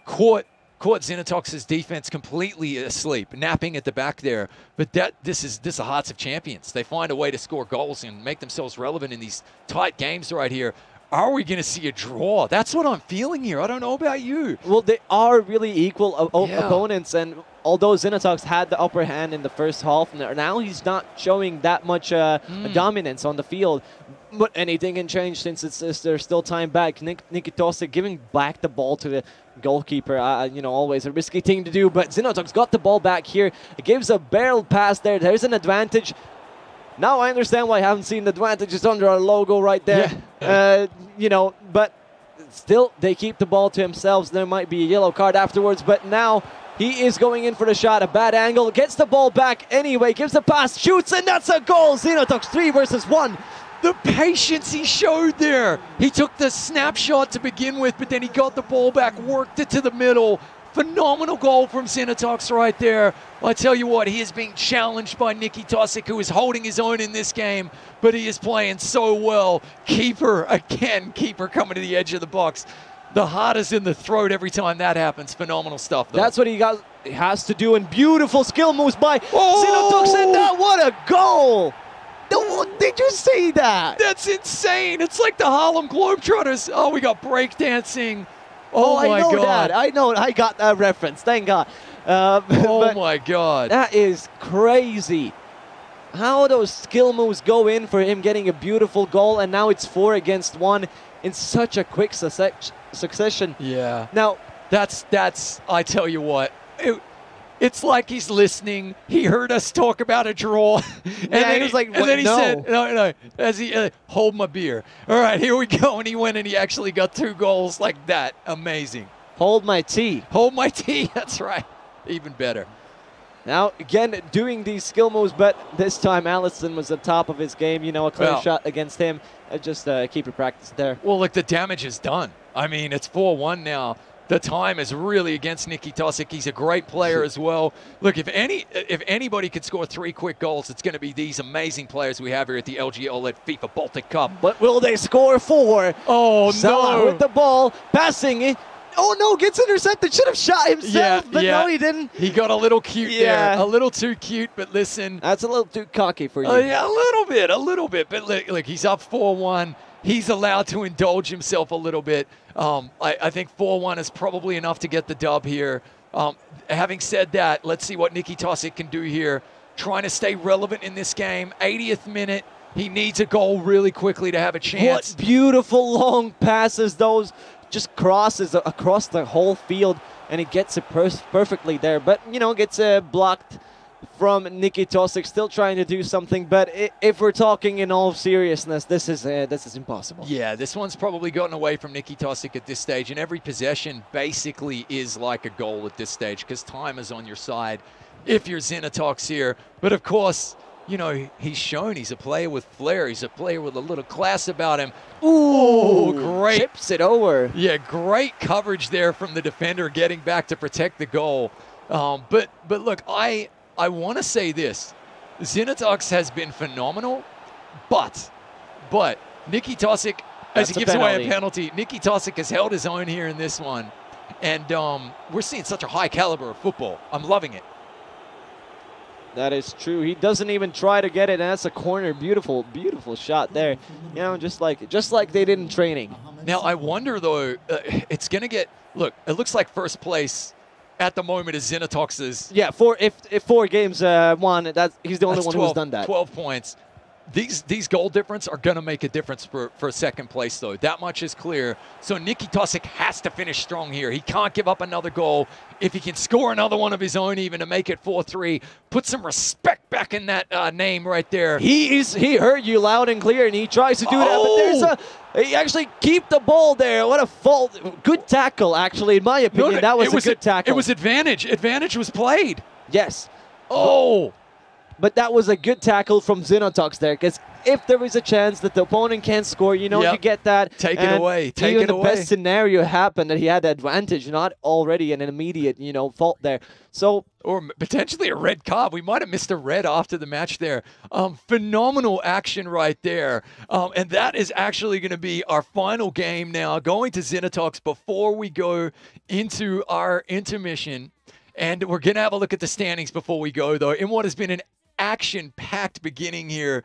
caught Xenotox's defense completely asleep, napping at the back there. But this is the hearts of champions. They find a way to score goals and make themselves relevant in these tight games right here. Are we going to see a draw? That's what I'm feeling here. I don't know about you. Well, they are really equal opponents, and although Xenotox had the upper hand in the first half, now he's not showing that much dominance on the field. But anything can change since there's still time back. Nicky Tosic giving back the ball to the goalkeeper, you know, always a risky thing to do. But Xenotox got the ball back here. It gives a barrel pass there. There's an advantage. Now I understand why I haven't seen the advantages under our logo right there. Yeah. You know, but still they keep the ball to themselves. There might be a yellow card afterwards, but now he is going in for the shot. A bad angle. Gets the ball back anyway. Gives the pass. Shoots, and that's a goal. Xenotox 3 versus 1. The patience he showed there. He took the snapshot to begin with, but then he got the ball back, worked it to the middle. Phenomenal goal from Xenotox right there. I tell you what, he is being challenged by Nicky Tosic, who is holding his own in this game, but he is playing so well. Keeper, again, keeper coming to the edge of the box. The heart is in the throat every time that happens. Phenomenal stuff, though. That's what he has to do, and beautiful skill moves by Xenotox, and that, what a goal! Did you see that? That's insane. It's like the Harlem Globetrotters. Oh, we got breakdancing. Oh, my God. I know. I got that reference. Thank God. Oh, my God. That is crazy. How those skill moves go in for him getting a beautiful goal, and now it's 4 against 1 in such a quick succession. Yeah. Now, that's I tell you what. It's like he's listening. He heard us talk about a draw. And then he was like, and then he no. said, no, as he, hold my beer. All right, here we go. And he went and he actually got 2 goals like that. Amazing. Hold my tea. Hold my tea. That's right. Even better. Now, again, doing these skill moves, but this time Allison was at top of his game. You know, a clear shot against him. Just keeper practice there. Well, look, the damage is done. I mean, it's 4-1 now. The time is really against Nicky Tosic. He's a great player as well. Look, if anybody could score 3 quick goals, it's going to be these amazing players we have here at the LG OLED FIFA Baltic Cup. But will they score 4? Oh, Salah no. with the ball, passing it. Oh, no, gets intercepted. Should have shot himself, but no, he didn't. He got a little cute there. A little too cute, but listen. That's a little too cocky for you. Yeah, a little bit. But look, he's up 4-1. He's allowed to indulge himself a little bit. I think 4-1 is probably enough to get the dub here. Having said that, let's see what Nicky Tosic can do here. Trying to stay relevant in this game. 80th minute. He needs a goal really quickly to have a chance. What beautiful long passes those. Just crosses across the whole field, and he gets it perfectly there. But, you know, gets blocked from Nicky Tosic, still trying to do something. But if we're talking in all seriousness, this is impossible. Yeah, this one's probably gotten away from Nicky Tosic at this stage, and every possession basically is like a goal at this stage because time is on your side if you're Xenotox here. But, of course, you know, he's shown he's a player with flair. He's a player with a little class about him. Ooh, great. Chips it over. Yeah, great coverage there from the defender getting back to protect the goal. But look, I want to say this. Zinatox has been phenomenal, but Nicky Tosic, as he gives away a penalty, Nicky Tosic has held his own here in this one. And we're seeing such a high caliber of football. I'm loving it. That is true. He doesn't even try to get it, and that's a corner. Beautiful, beautiful shot there. You know, just like they did in training. Now, I wonder, though, it's going to get... Look, it looks like first place at the moment is Zinatox's. Yeah, if 4 games won, he's the only one who's done that. 12 points. These goal difference are going to make a difference for second place, though. That much is clear. So Nicky Tosic has to finish strong here. He can't give up another goal. If he can score another one of his own even to make it 4-3, put some respect back in that name right there. He heard you loud and clear, and he tries to do that, but he actually keep the ball there. What a fault. Good tackle, actually, in my opinion. That was a good tackle. It was advantage. Advantage was played. Yes. Oh. But that was a good tackle from Zinatox there, because if there is a chance that the opponent can't score, you know, you get that. Take it away. Take it away. Even the best scenario happened that he had the advantage, not already an immediate, you know, fault there. So, or potentially a red card. We might have missed a red after the match there. Phenomenal action right there. And that is actually going to be our final game now, going to Zinatox before we go into our intermission. And we're going to have a look at the standings before we go, though, in what has been an action-packed beginning here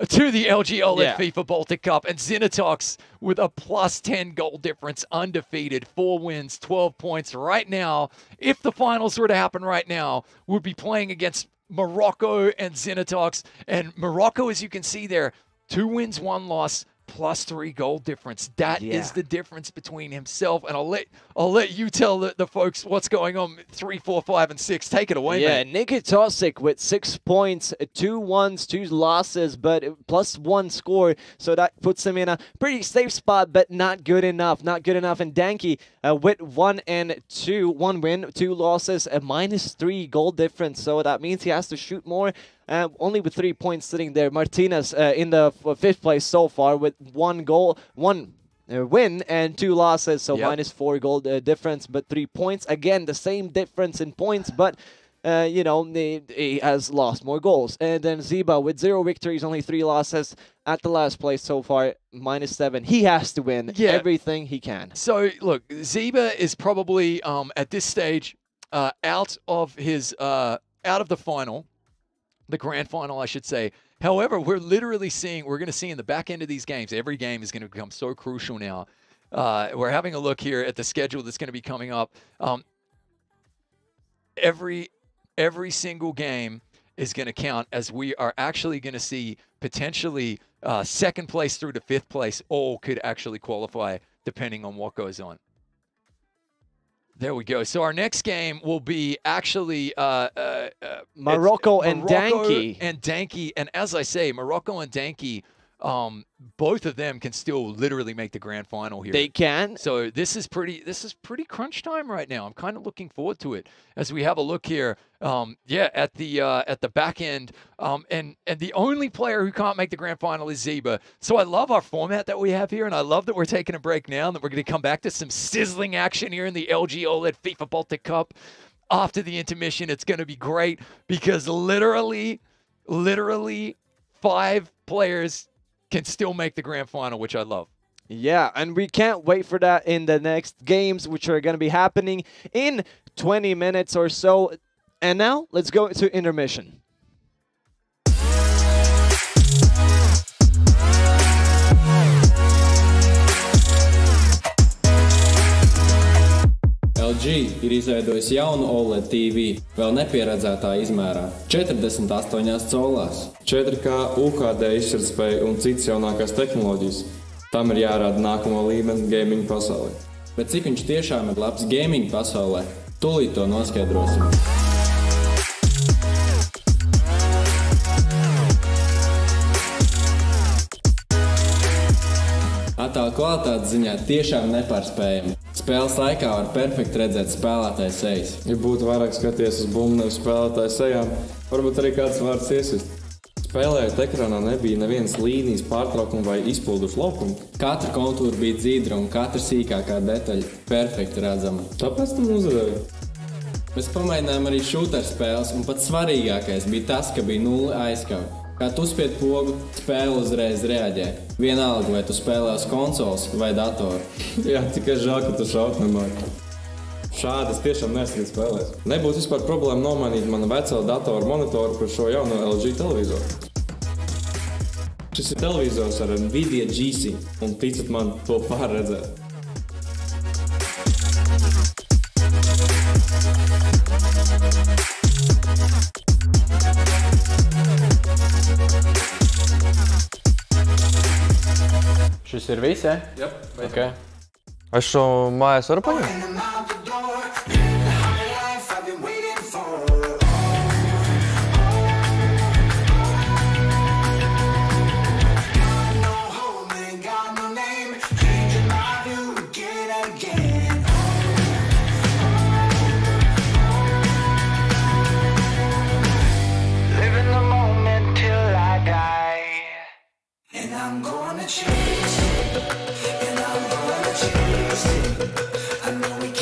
to the LG OLEG FIFA Baltic Cup. And Zinatox with a +10 goal difference, undefeated, 4 wins, 12 points. Right now, if the finals were to happen right now, we'd be playing against Morocco and Zinatox. And Morocco, as you can see there, 2 wins, 1 loss, +3 goal difference. That is the difference between himself. And I'll let you tell the folks what's going on. 3, 4, 5, and 6. Take it away, yeah, mate. Nicky Tosic with 6 points, 2 wins, 2 losses, but +1 score. So that puts him in a pretty safe spot, but not good enough. Not good enough. And Danky with 1 and 2, 1 win, 2 losses, a -3 goal difference. So that means he has to shoot more. Only with 3 points sitting there. Martinez in the 5th place so far with 1 goal, 1 win and 2 losses. So -4 goal difference, but 3 points. Again, the same difference in points, but you know, he has lost more goals. And then Ziba with 0 victories, only 3 losses at the last place so far, -7. He has to win everything he can. So look, Ziba is probably at this stage out of the final. The grand final, I should say. However, we're going to see in the back end of these games, every game is going to become so crucial now. We're having a look here at the schedule that's going to be coming up. Every single game is going to count, as we are actually going to see potentially 2nd place through to 5th place all could actually qualify depending on what goes on. There we go. So our next game will be actually Morocco and Danky. And as I say, Morocco and Danky, both of them can still literally make the grand final here. They can. So this is pretty crunch time right now. I'm kind of looking forward to it as we have a look here. At the back end. And the only player who can't make the grand final is Ziba. So I love our format that we have here, and I love that we're taking a break now and that we're going to come back to some sizzling action here in the LG OLED FIFA Baltic Cup. After the intermission, it's going to be great because literally 5 players can still make the grand final, which I love. Yeah, and we can't wait for that in the next games, which are going to be happening in 20 minutes or so. And now, let's go to intermission. LG ir izveidojis jaunu OLED TV, vēl nepieredzētā izmērā, 48 colās. 4K UHD izšķirtspēja un citas jaunākās tehnoloģijas. Tam ir jārāda nākamo līmeni gaming pasaulē. Bet cik viņš tiešām ir labs gaming pasaulē, tūlīt to noskaidrosim. Attēlu kvalitātes ziņā tiešām nepārspējami. Spēles laikā var perfekti redzēt spēlētāju sejas. Ja būtu vairāk skaties uz bumbu nevis spēlētāju sejām, varbūt arī kāds vārds iesist. Spēlējot ekrānā nebija nevienas līnijas pārtraukuma vai izpildušu laukumu. Katra kontūra bija dzīdra un katra sīkākā detaļa perfekti redzama. Tāpēc tam uzvarēja. Mēs pamēģinājām arī šūteru spēles, un pats svarīgākais bija tas, ka bija 0 aizskauja. Kā tu spied pogu, spēle uzreiz reaģē. Vienalga, vai tu spēlē uz konsoles vai datoru. Jā, tikai žēl, ka tu šaut nemāki. Šādi es tiešām nesagad spēlēs. Nebūtu vispār problēma nomainīt mana vecā datora monitoru par šo jauno LG televizoru. Šis ir televizors ar Nvidia GC, un ticat man, to var redzēt. Šis ir viss, ja? Jā, okay. Es šo mājās varu paņemt? I'm gonna make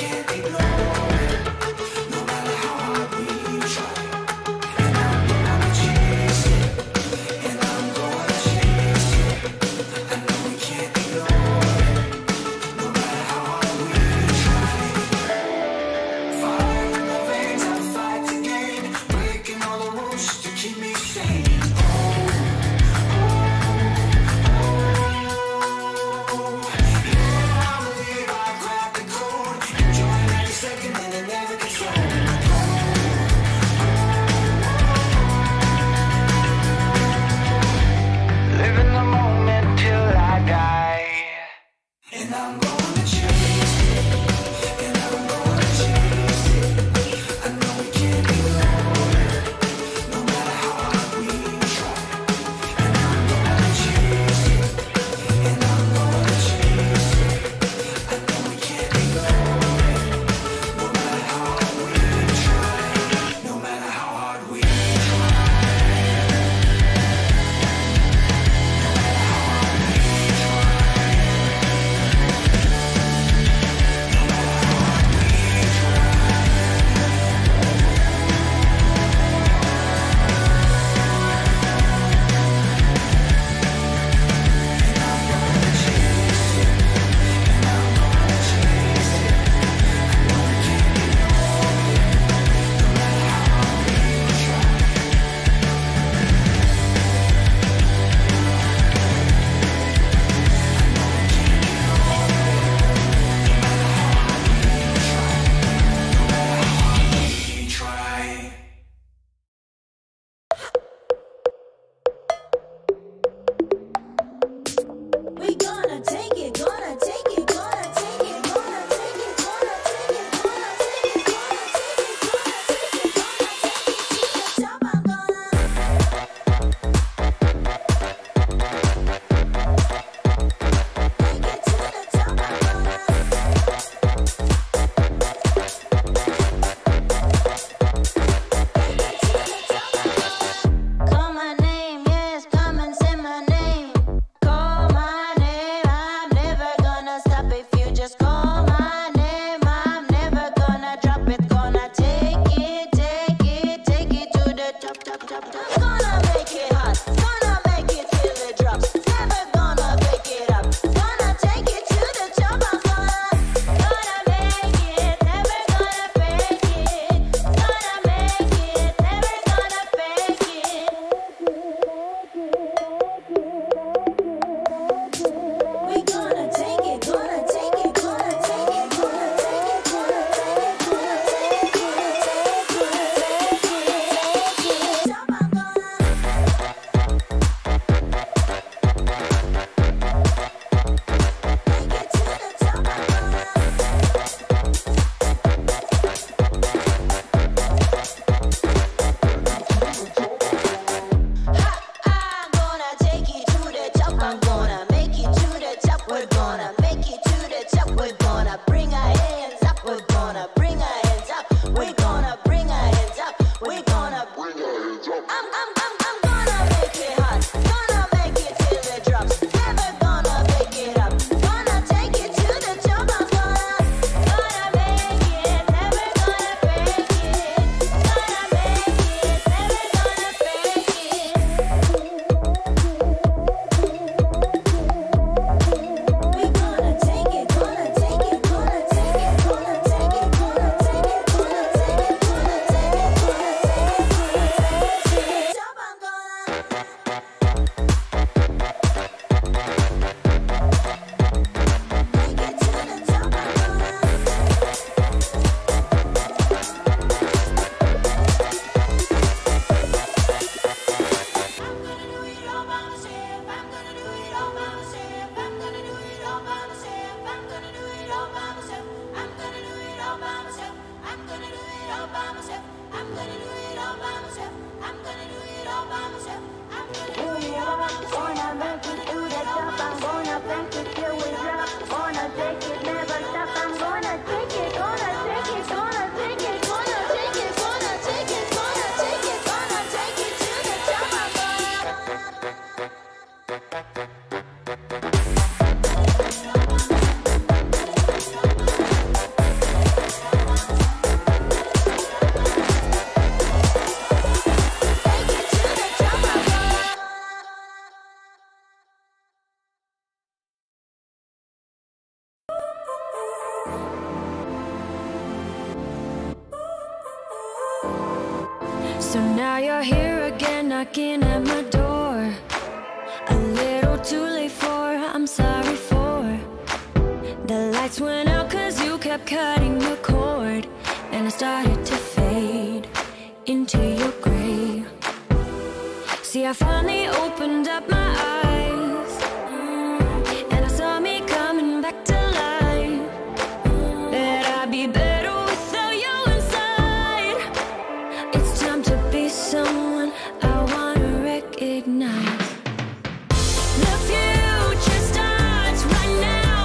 it. So now you're here again, knocking at my door. A little too late for, I'm sorry for. The lights went out cause you kept cutting the cord, and I started to fade into your gray. See, I finally opened up my eyes, and I saw me coming back to life. That I'd be better without you inside. It's time to be someone I wanna recognize. The future starts right now.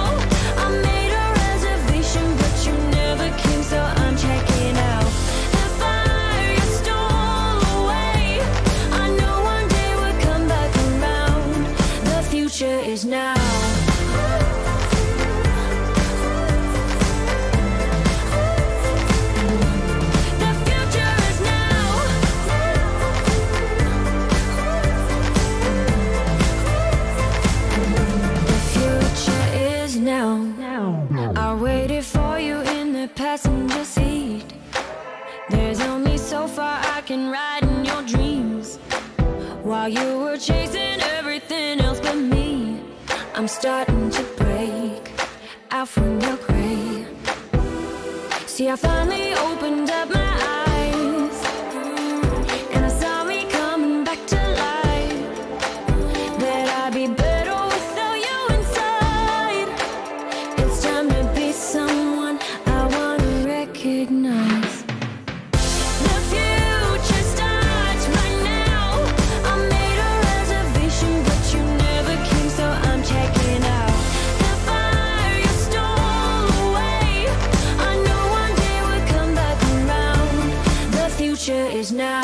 I made a reservation, but you never came, so I'm checking out. The fire you stole away, I know one day we'll come back around. The future is now. The future is now. The future is now. I waited for you in the passenger seat. There's only so far I can ride in your dreams, while you were chasing everything else but me. I'm starting to break out from your gray. See, I finally opened up my eyes, and I saw me coming back to life. That I'd be better without you inside. It's time to be someone I wanna recognize. The future starts right now. I made a reservation, but you never came, so I'm checking out. The fire you stole away, I know one day we'll come back around. The future is now.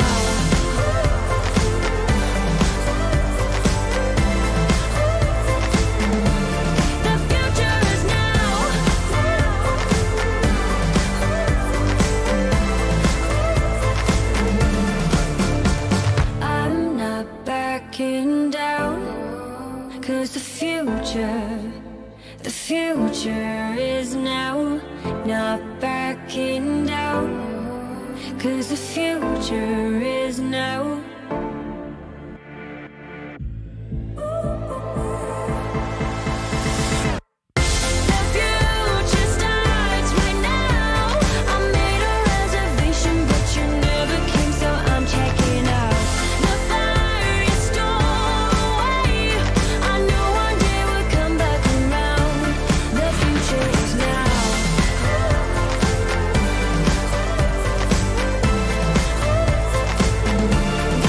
The future is now. I'm not backing down, cause the future is now. Not backing down, cause the future is now. The future starts right now. I made a reservation, but you never came, so I'm checking out. The fire you stole away, I know one day we'll come back around. The future is now. The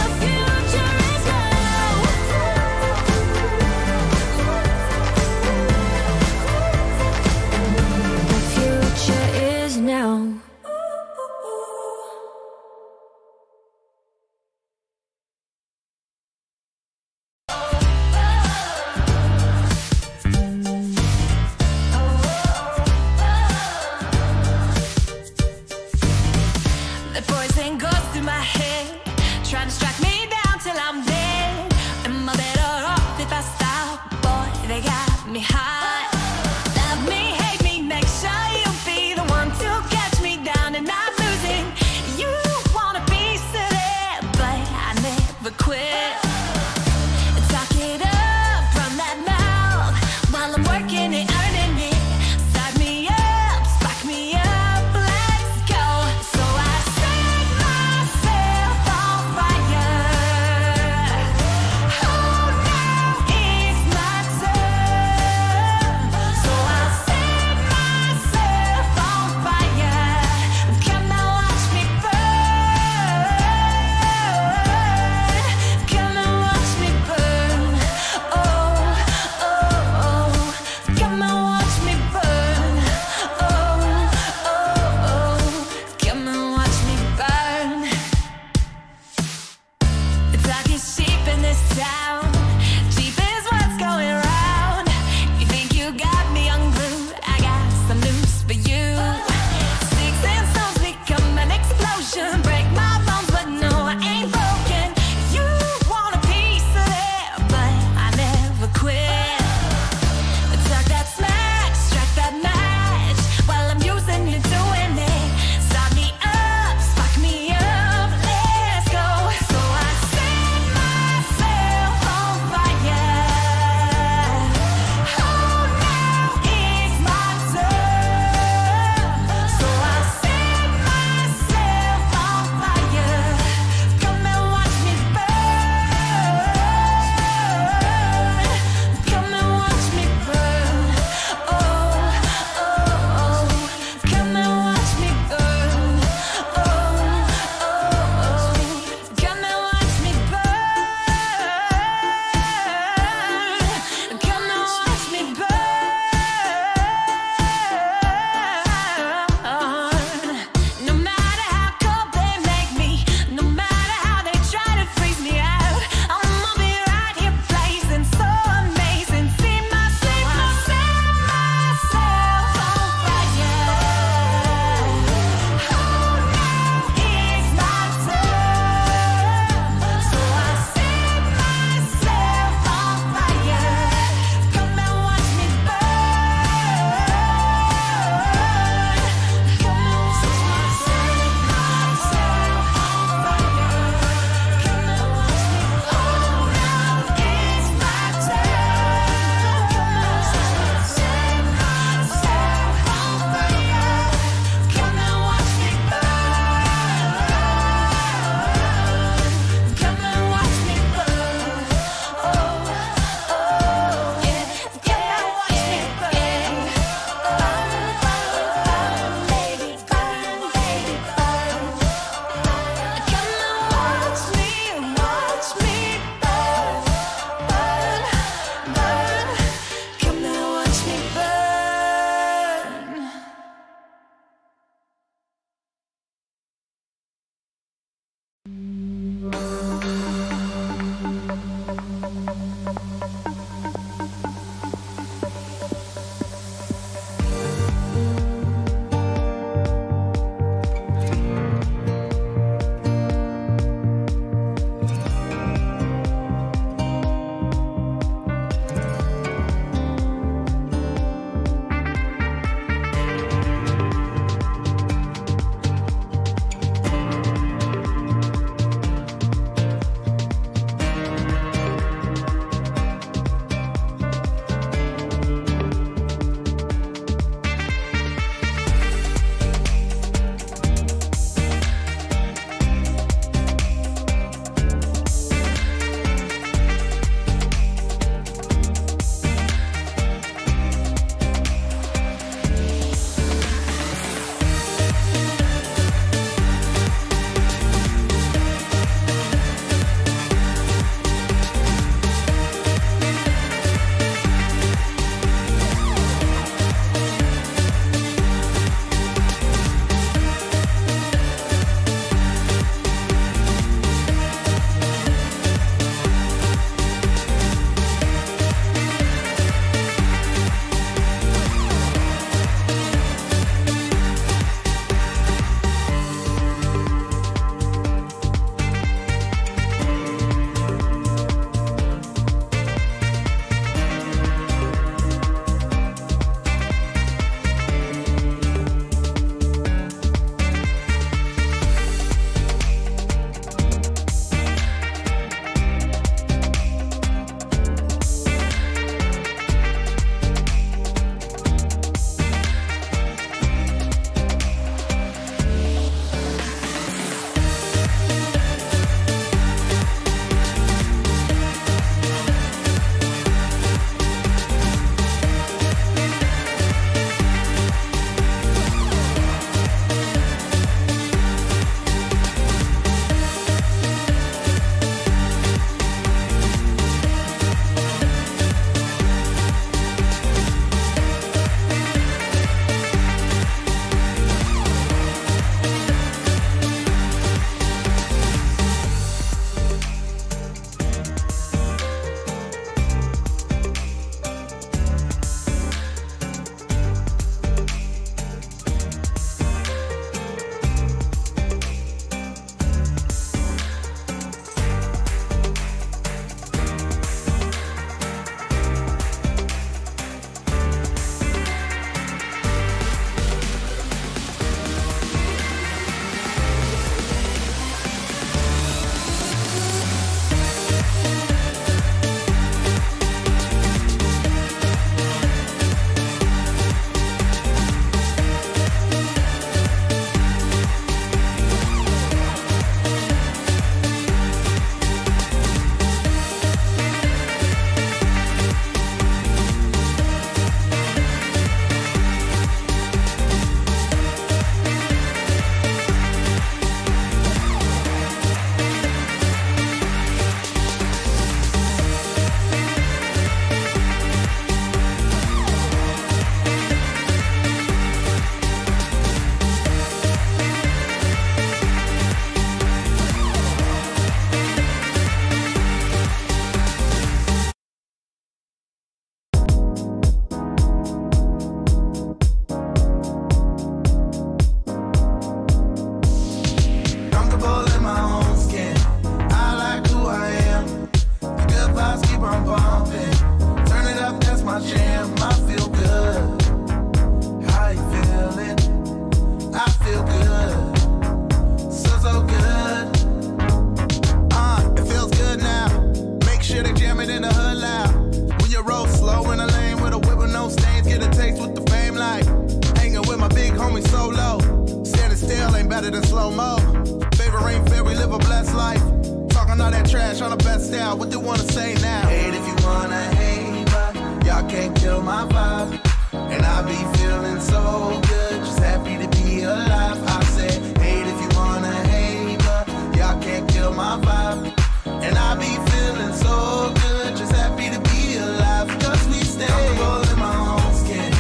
trash on the best style. What they wanna say now? Hate if you wanna hate, but y'all can't kill my vibe. And I be feeling so good, just happy to be alive. I said, hate if you wanna hate, but y'all can't kill my vibe. And I be feeling so good, just happy to be alive. Cause we stay comfortable in my own skin.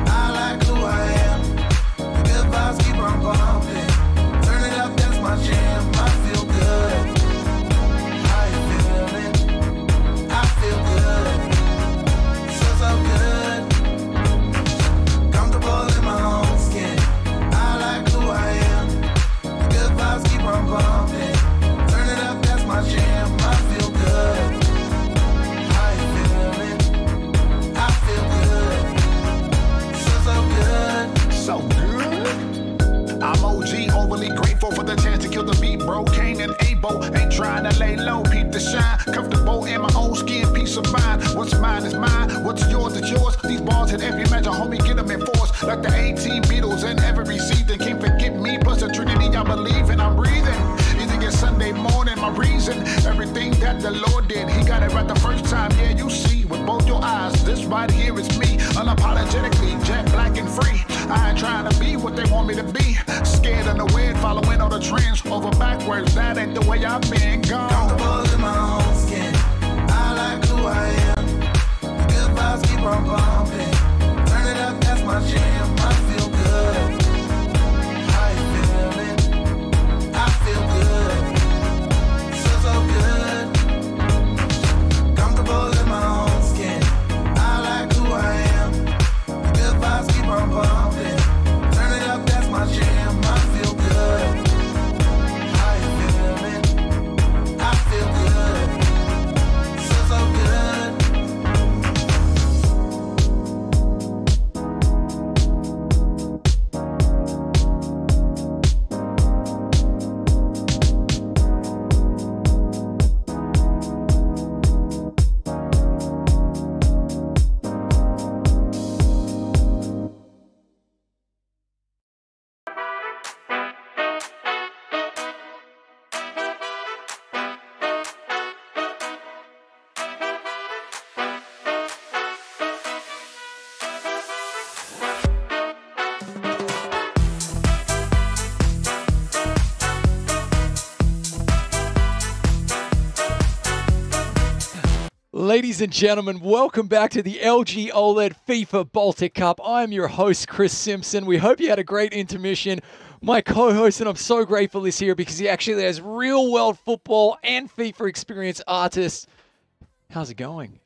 I like who I am. The good vibes keep on bumping. Turn it up, that's my jam. I feel good. How you feeling? I feel good. right here is me, unapologetically jet black and free. I ain't trying to be what they want me to be. Scared of the wind, following all the trends. Over backwards, that ain't the way I've been gone. Comfortable in my own skin. I like who I am. The good vibes keep on bumping. Turn it up, that's my jam. I feel good. How you feeling? I feel good. So good. Comfortable in my own skin. I like who I am. The good vibes keep on bumping. Turn it up, that's my jam. I feel good. How you feeling? I feel good. So good. Ladies and gentlemen, welcome back to the LG OLED FIFA Baltic Cup. I'm your host, Chris Simpson. We hope you had a great intermission. My co-host, and I'm so grateful, is here because he actually has real-world football and FIFA experience artists. How's it going?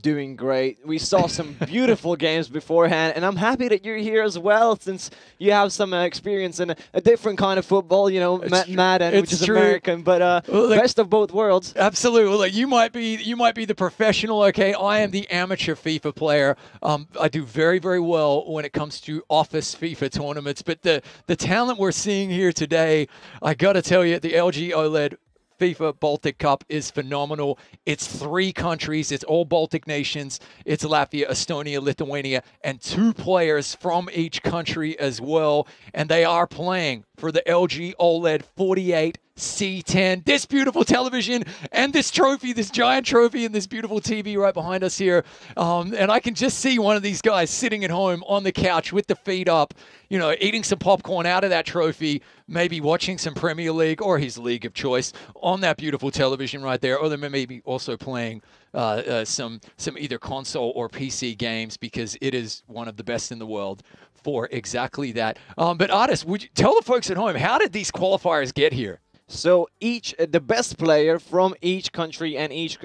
Doing great. We saw some beautiful games beforehand, and I'm happy that you're here as well, since you have some experience in a different kind of football, you know, Madden, which is American, but best of both worlds. Absolutely. Like, you might be the professional, okay? I am the amateur FIFA player. I do very, very well when it comes to office FIFA tournaments, but the talent we're seeing here today, I got to tell you, the LG OLED FIFA Baltic Cup is phenomenal. It's 3 countries. It's all Baltic nations. It's Latvia, Estonia, Lithuania, and 2 players from each country as well. And they are playing for the LG OLED 48 C10, this beautiful television and this trophy, this giant trophy, and this beautiful TV right behind us here. And I can just see one of these guys sitting at home on the couch with the feet up, you know, eating some popcorn out of that trophy, maybe watching some Premier League or his league of choice on that beautiful television right there, or they may be also playing some either console or PC games, because it is one of the best in the world for exactly that. But Artis, would you tell the folks at home, how did these qualifiers get here? So the best player from each country and each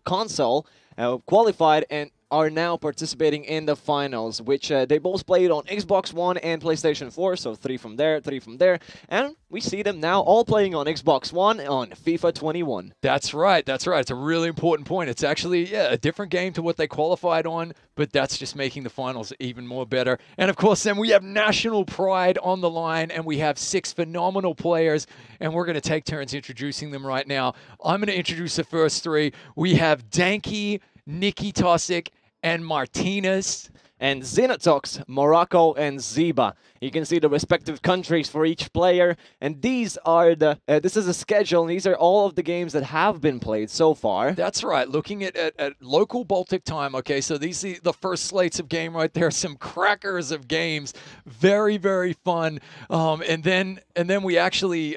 console qualified and are now participating in the finals, which they both played on Xbox One and PlayStation 4, so 3 from there, 3 from there, and we see them now all playing on Xbox One on FIFA 21. That's right, that's right. It's a really important point. It's actually, a different game to what they qualified on, but that's just making the finals even more better. And of course, then we have national pride on the line, and we have 6 phenomenal players, and we're going to take turns introducing them right now. I'm going to introduce the first 3. We have Danke, Nikki Tosic, and Martinez. And Zinatox, Morocco, and Ziba. You can see the respective countries for each player, and these are this is a schedule, and these are all of the games that have been played so far. That's right. Looking at local Baltic time, okay, so these are the first slates of game right there, some crackers of games, very, very fun. And then we actually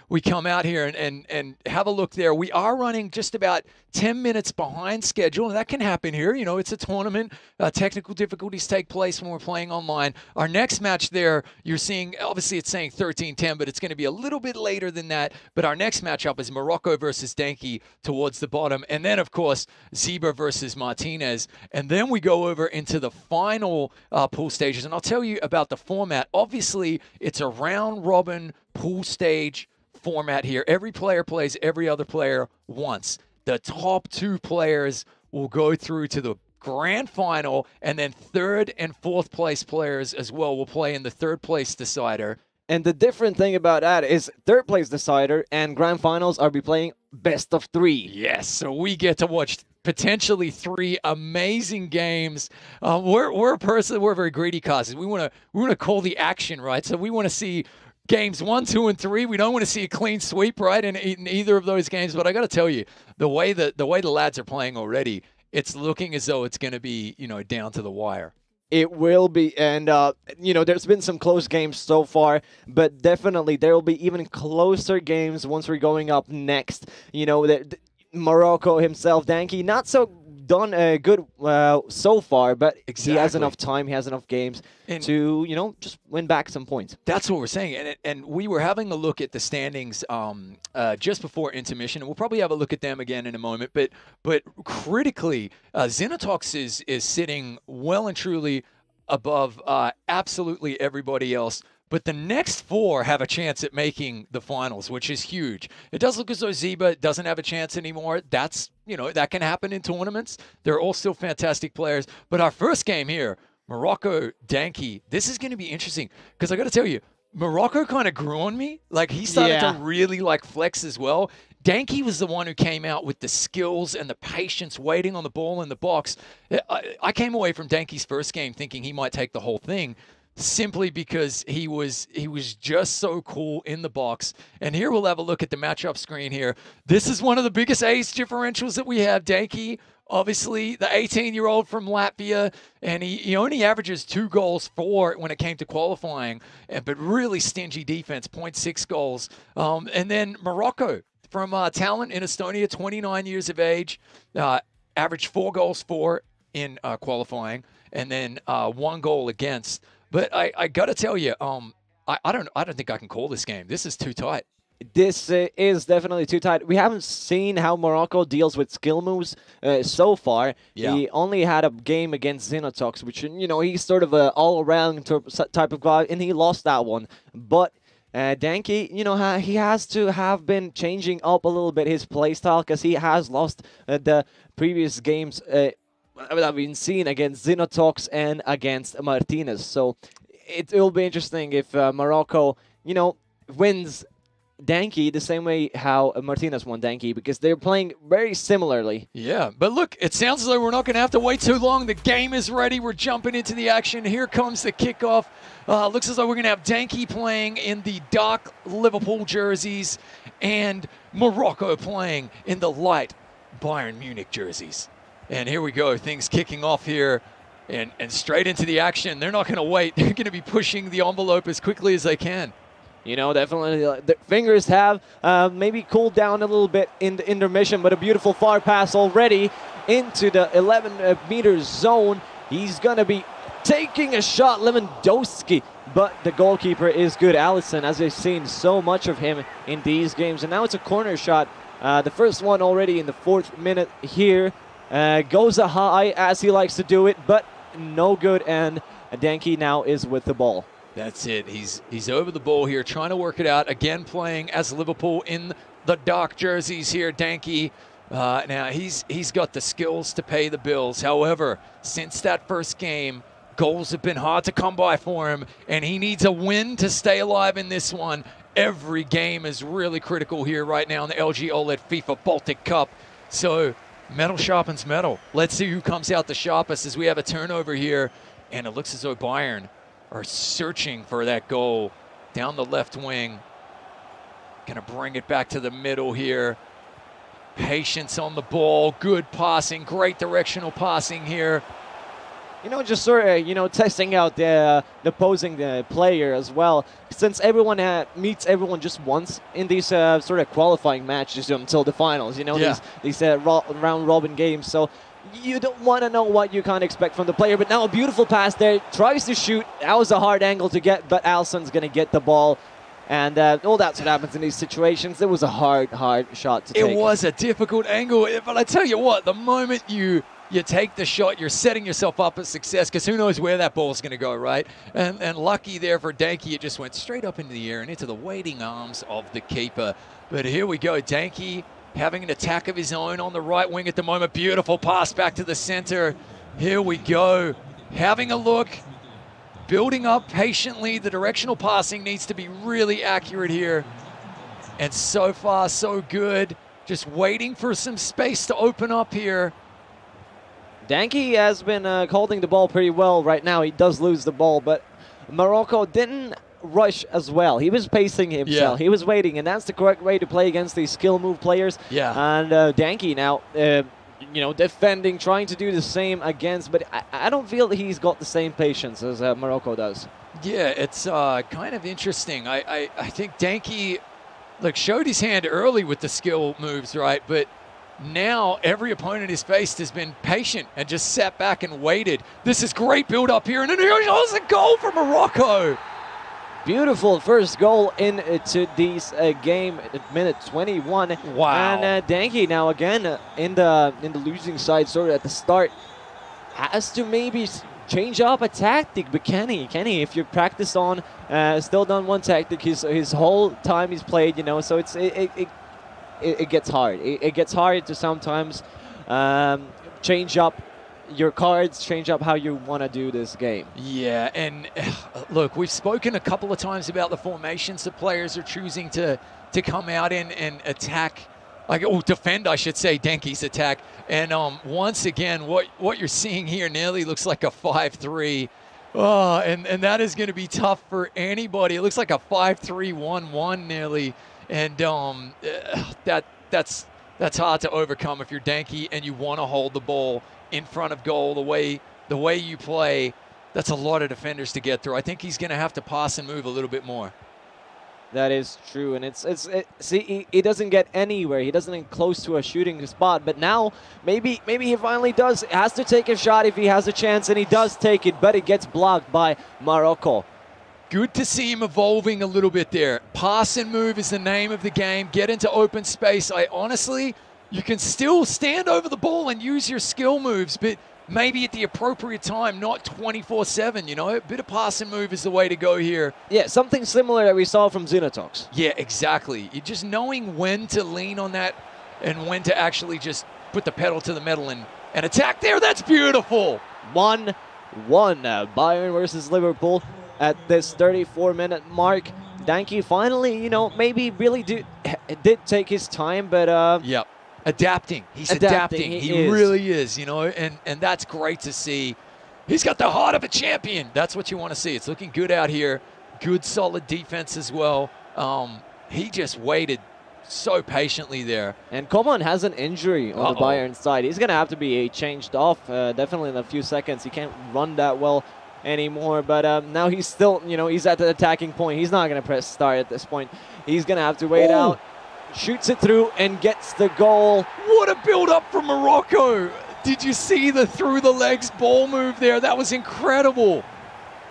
we come out here and have a look there. We are running just about 10 minutes behind schedule, and that can happen here. You know, it's a tournament. Technical difficulties take place when we're playing online. Our next match there, you're seeing, obviously it's saying 13-10, but it's going to be a little bit later than that. But our next matchup is Morocco versus Danke towards the bottom. And then, of course, Ziba versus Martinez. And then we go over into the final pool stages. And I'll tell you about the format. Obviously, it's a round-robin pool stage format here. Every player plays every other player once. The top 2 players will go through to the grand final, and then 3rd and 4th place players as well will play in the 3rd place decider. And the different thing about that is 3rd place decider and grand finals are be playing best of 3. Yes, so we get to watch potentially 3 amazing games. We're very greedy causes. We want to call the action, right? So we want to see games 1, 2, and 3. We don't want to see a clean sweep, right, in either of those games. But I got to tell you, the way the lads are playing already, it's looking as though it's going to be, down to the wire. It will be, and there's been some close games so far, but definitely there will be even closer games once we're going up next. Morocco himself, Danky, not so done good so far, but he has enough time, he has enough games to, just win back some points. That's what we're saying, and we were having a look at the standings just before intermission, and we'll probably have a look at them again in a moment, but critically, Xenotox is sitting well and truly above absolutely everybody else. But the next 4 have a chance at making the finals, which is huge. It does look as though Zeba doesn't have a chance anymore. That's, that can happen in tournaments. They're all still fantastic players. But our first game here, Morocco, Danky, this is going to be interesting because I got to tell you, Morocco kind of grew on me. Like, he started to really, flex as well. Danky was the one who came out with the skills and the patience waiting on the ball in the box. I came away from Danky's first game thinking he might take the whole thing, simply because he was just so cool in the box. And here we'll have a look at the matchup screen here. This is one of the biggest age differentials that we have. Danky, obviously, the 18-year-old from Latvia, and he only averages 2 goals for when it came to qualifying, but really stingy defense, 0.6 goals. And then Morocco from Talent in Estonia, 29 years of age, averaged 4 goals for in qualifying, and then 1 goal against. But I got to tell you, I don't think I can call this game. This is too tight. This is definitely too tight. We haven't seen how Morocco deals with skill moves so far. Yeah. He only had a game against Xenotox, which, he's sort of an all-around type of guy, and he lost that one. But Danky, he has to have been changing up a little bit his playstyle because he has lost the previous games I've been seen against Xenotox and against Martinez. So it will be interesting if Morocco, wins Danky the same way how Martinez won Danky, because they're playing very similarly. Yeah, but look, it sounds as though we're not going to have to wait too long. The game is ready. We're jumping into the action. Here comes the kickoff. Looks as though we're going to have Danky playing in the dark Liverpool jerseys and Morocco playing in the light Bayern Munich jerseys. And here we go, things kicking off here and straight into the action. They're not going to wait. They're going to be pushing the envelope as quickly as they can. Definitely the fingers have maybe cooled down a little bit in the intermission, but a beautiful far pass already into the 11-meter zone. He's going to be taking a shot, Lewandowski, but the goalkeeper is good. Allison, as we've seen so much of him in these games. And now it's a corner shot. The first one already in the 4th minute here. Goes a high as he likes to do it, but no good, and Danky now is with the ball. That's it. He's over the ball here, trying to work it out. Again, playing as Liverpool in the dark jerseys here, Danky. Now, he's got the skills to pay the bills. However, since that first game, goals have been hard to come by for him, and he needs a win to stay alive in this one. Every game is really critical here right now in the LG OLED FIFA Baltic Cup. So metal sharpens metal. Let's see who comes out the sharpest as we have a turnover here. And it looks as though Bayern are searching for that goal down the left wing. Gonna bring it back to the middle here. Patience on the ball, good passing, great directional passing here. Just sort of, testing out the opposing player as well. Since everyone meets everyone just once in these sort of qualifying matches until the finals, these round-robin games. So you don't want to know what you can't expect from the player. But now a beautiful pass there. Tries to shoot. That was a hard angle to get, but Alson's going to get the ball. And that's what happens in these situations. It was a hard shot to take. It was a difficult angle. But I tell you what, the moment you take the shot, you're setting yourself up for success, because who knows where that ball's going to go, right? And lucky there for Danky, it just went straight up into the air and into the waiting arms of the keeper. But here we go, Danky having an attack of his own on the right wing at the moment. Beautiful pass back to the center. Here we go, having a look, building up patiently. The directional passing needs to be really accurate here. And so far, so good. Just waiting for some space to open up here. Danky has been holding the ball pretty well right now. He does lose the ball, but Morocco didn't rush as well. He was pacing himself. He was waiting, and that's the correct way to play against these skill move players. Yeah. And Danky now you know, defending, trying to do the same against, but I don't feel that he's got the same patience as Morocco does. Yeah, it's kind of interesting. I think Danke, like, showed his hand early with the skill moves, right? But now every opponent he's faced has been patient and just sat back and waited. This is great build up here, and then here's a goal for Morocco. Beautiful first goal into this game at minute 21. Wow. And Danke now again in the losing side sort of at the start has to maybe change up a tactic. But can he? If you practice on still done one tactic his whole time he's played, you know, so it gets hard. It gets hard to sometimes change up your cards, change up how you want to do this game. Yeah, and look, we've spoken a couple of times about the formations that players are choosing to come out in and attack, defend, I should say, Danke's attack. And once again, what you're seeing here nearly looks like a 5-3. Oh, and that is going to be tough for anybody. It looks like a 5-3-1-1 nearly. And that's hard to overcome if you're Danke and you want to hold the ball in front of goal the way you play. That's a lot of defenders to get through. I think he's going to have to pass and move a little bit more. That is true, and see, he doesn't get anywhere. He doesn't get close to a shooting spot, but now maybe he finally does. Has to take a shot if he has a chance, and he does take it, but it gets blocked by Morocco. Good to see him evolving a little bit there. Pass and move is the name of the game. Get into open space. You can still stand over the ball and use your skill moves, but maybe at the appropriate time, not 24/7, you know? A bit of pass and move is the way to go here. Yeah, something similar that we saw from Xenotox. Yeah, exactly. You're just knowing when to lean on that and when to actually just put the pedal to the metal and attack there. That's beautiful. 1-1, Bayern versus Liverpool at this 34-minute mark. Danke finally, you know, maybe really did take his time, but... Yep. Adapting. He's adapting. He really is, you know, and that's great to see. He's got the heart of a champion. That's what you want to see. It's looking good out here. Good, solid defense as well. He just waited so patiently there. And Coman has an injury on the Bayern side. He's going to have to be changed off definitely in a few seconds. He can't run that well anymore, but now he's still, you know, he's at the attacking point. He's not going to press start at this point. He's going to have to wait out. Shoots it through and gets the goal. What a build-up from Morocco. Did you see the through-the-legs ball move there? That was incredible.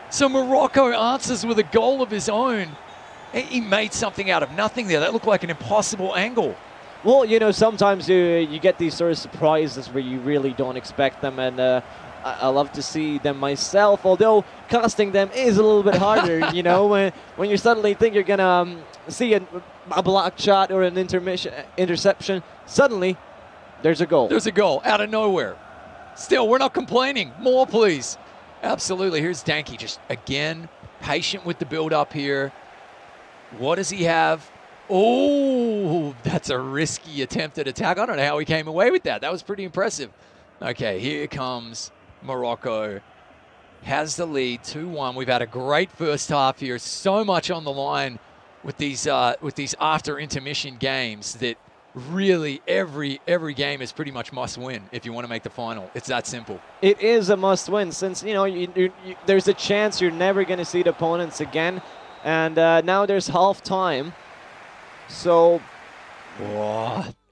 So Morocco answers with a goal of his own. He made something out of nothing there. That looked like an impossible angle. Well, you know, sometimes you get these sort of surprises where you really don't expect them, and I love to see them myself, although casting them is a little bit harder, you know, when you suddenly think you're going to see a block shot or an interception, suddenly there's a goal. There's a goal out of nowhere. Still, we're not complaining. More, please. Absolutely. Here's Danke just, again, patient with the build-up here. What does he have? Oh, that's a risky attempt at attack. I don't know how he came away with that. That was pretty impressive. Okay, here comes Morocco. Has the lead, 2-1. We've had a great first half here. So much on the line with these after intermission games that really every game is pretty much must win if you want to make the final. It's that simple. It is a must win since, you know, there's a chance you're never going to see the opponents again, and now there's half time. So,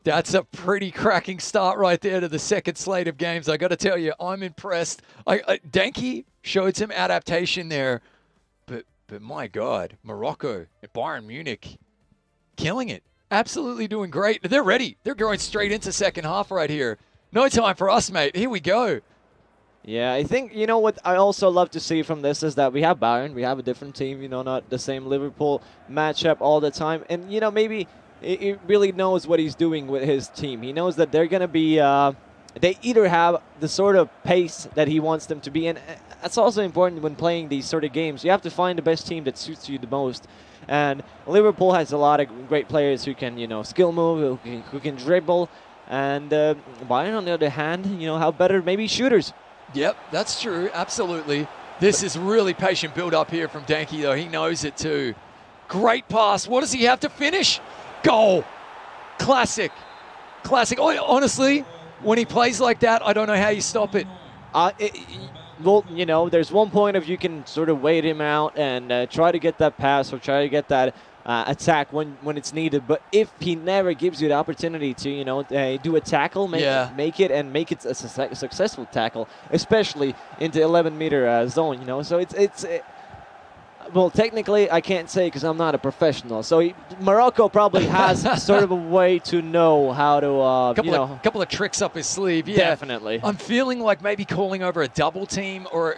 that's a pretty cracking start right there to the second slate of games. I got to tell you, I'm impressed. Danke showed some adaptation there, but my God, Morocco and Bayern Munich killing it. Absolutely doing great. They're ready. They're going straight into second half right here. No time for us, mate. Here we go. Yeah, I think, you know, what I also love to see from this is that we have Bayern. We have a different team, you know, not the same Liverpool matchup all the time. And, you know, maybe he really knows what he's doing with his team. He knows that they're going to be, they either have the sort of pace that he wants them to be. And that's also important when playing these sort of games. You have to find the best team that suits you the most. And Liverpool has a lot of great players who can, you know, skill move, who can dribble. And Bayern, on the other hand, you know, have better maybe shooters. Yep, that's true. Absolutely. This is really patient build-up here from Danke, though. He knows it, too. Great pass. What does he have to finish? Goal. Classic. Classic. Honestly, When he plays like that, I don't know how you stop it. Well, you know, there's one point of you can sort of wait him out and try to get that pass or try to get that attack when it's needed. But if he never gives you the opportunity to, you know, do a tackle, make it a successful tackle, especially into 11-meter zone, you know. So it's well, technically, I can't say because I'm not a professional. So Morocco probably has sort of a way to know how to, couple of tricks up his sleeve. Yeah, definitely. I'm feeling like maybe calling over a double team or,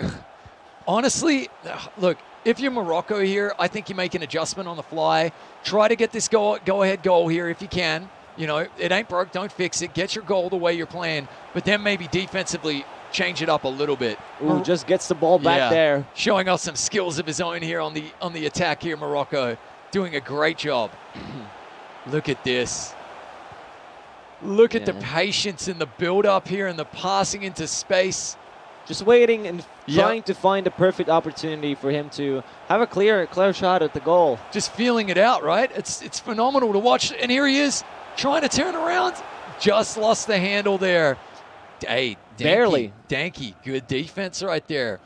honestly, look, if you're Morocco here, I think you make an adjustment on the fly. Try to get this go-ahead goal here if you can. You know, it ain't broke, don't fix it. Get your goal the way you're playing, but then maybe defensively change it up a little bit. Ooh, just gets the ball back there. Showing us some skills of his own here on the attack here, Morocco. Doing a great job. Look at this. Look at the patience and the build-up here and the passing into space. Just waiting and trying to find a perfect opportunity for him to have a clear shot at the goal. Just feeling it out, right? It's phenomenal to watch. And here he is trying to turn around. Just lost the handle there. Hey, barely. Danky, good defense right there.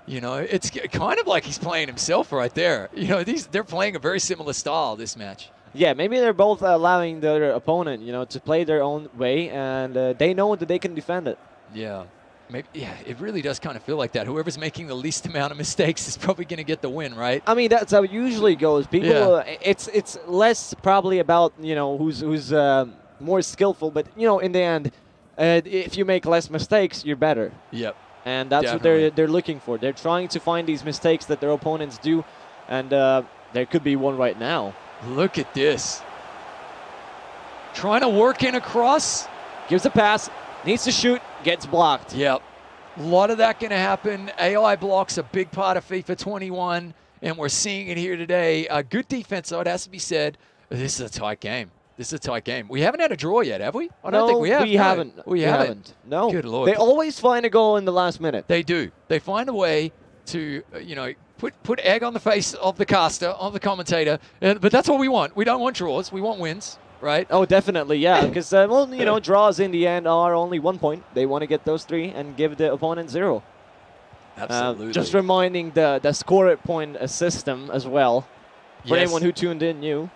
You know, it's kind of like he's playing himself right there. You know, they're playing a very similar style this match. Yeah, maybe they're both allowing their opponent, you know, to play their own way, and they know that they can defend it. Yeah. Maybe, yeah, it really does kind of feel like that. Whoever's making the least amount of mistakes is probably going to get the win, right? I mean, that's how it usually goes. People, it's less probably about, you know, who's more skillful, but, you know, in the end, if you make less mistakes, you're better. Yep. And that's what they're looking for. They're trying to find these mistakes that their opponents do, and there could be one right now. Look at this. Trying to work in across. Gives a pass. Needs to shoot. Gets blocked. Yep. A lot of that going to happen. AI blocks a big part of FIFA 21, and we're seeing it here today. Good defense, though, it has to be said. This is a tight game. We haven't had a draw yet, have we? I don't think we have. We haven't. No. Good Lord. They always find a goal in the last minute. They do. They find a way to, you know, put egg on the face of the caster, of the commentator. But that's what we want. We don't want draws. We want wins, right? Oh, definitely, yeah. Because, well, you know, draws in the end are only 1 point. They want to get those 3 and give the opponent 0. Absolutely. Just reminding the score point system as well. For anyone who tuned in new.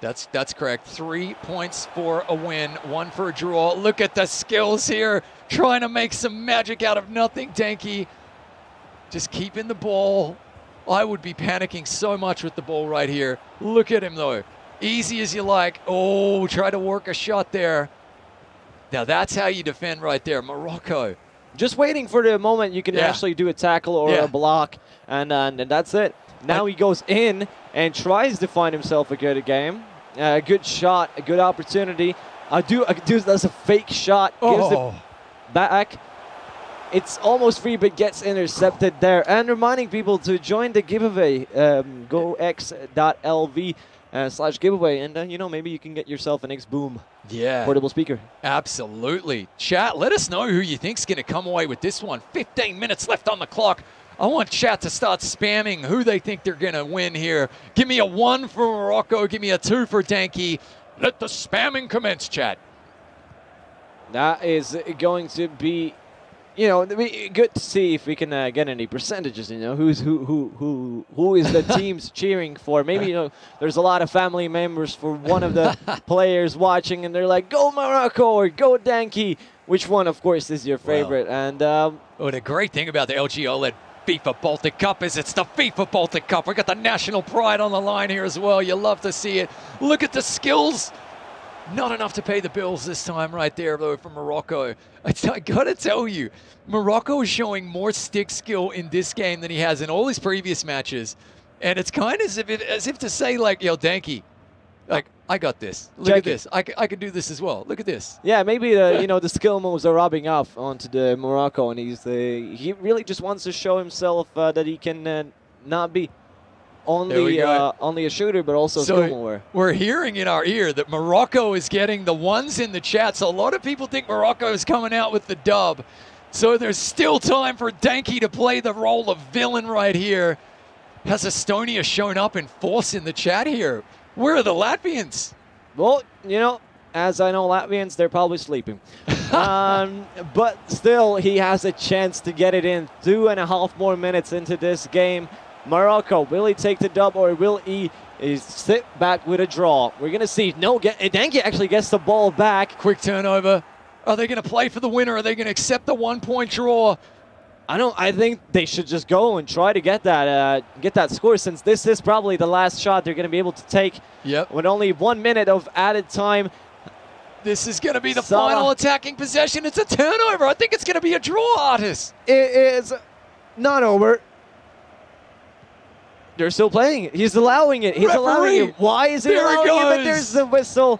That's correct. 3 points for a win, 1 for a draw. Look at the skills here. Trying to make some magic out of nothing, Danky. Just keeping the ball. I would be panicking so much with the ball right here. Look at him, though. Easy as you like. Oh, try to work a shot there. Now, that's how you defend right there. Morocco. Just waiting for the moment you can actually do a tackle or a block, and that's it. Now he goes in and tries to find himself a good game. A good shot, a good opportunity. Does a fake shot, gives it back. It's almost free, but gets intercepted there. And reminding people to join the giveaway, GOEX.LV/giveaway. And, you know, maybe you can get yourself an XBOOM portable speaker. Absolutely. Chat, let us know who you think's going to come away with this one. 15 minutes left on the clock. I want chat to start spamming who they think they're going to win here. Give me a 1 for Morocco. Give me a 2 for Danky. Let the spamming commence, chat. That is going to be, you know, good to see if we can get any percentages. You know, who is the teams cheering for? Maybe, you know, there's a lot of family members for one of the players watching, and they're like, "Go Morocco" or "Go Danky." Which one, of course, is your favorite? And the great thing about the LG OLED FIFA Baltic Cup is it's the FIFA Baltic Cup. We got the national pride on the line here as well. You love to see it. Look at the skills. Not enough to pay the bills this time right there, though, from Morocco. I got to tell you, Morocco is showing more stick skill in this game than he has in all his previous matches. And it's kind of as if to say, like, yo, Danky, like, I got this. Look at this. I can do this as well. Look at this. Yeah, maybe you know, the skill moves are rubbing off onto the Morocco, and he really just wants to show himself that he can not be only a shooter, but also a skill mover. We're hearing in our ear that Morocco is getting the 1s in the chat, so a lot of people think Morocco is coming out with the dub. So there's still time for Danky to play the role of villain right here. Has Estonia shown up in force in the chat here? Where are the Latvians? Well, you know, as I know Latvians, they're probably sleeping. But still, he has a chance to get it in. 2.5 more minutes into this game. Morocco, will he take the dub or will he sit back with a draw? We're going to see. No, Danke actually gets the ball back. Quick turnover. Are they going to play for the winner? Are they going to accept the 1-point draw? I think they should just go and try to get that score, since this is probably the last shot they're going to be able to take. Yep. With only 1 minute of added time. This is going to be the final attacking possession. It's a turnover. I think it's going to be a draw, Artis. It is not over. They're still playing it. He's allowing it. He's allowing it. Why is he allowing it? But there's the whistle.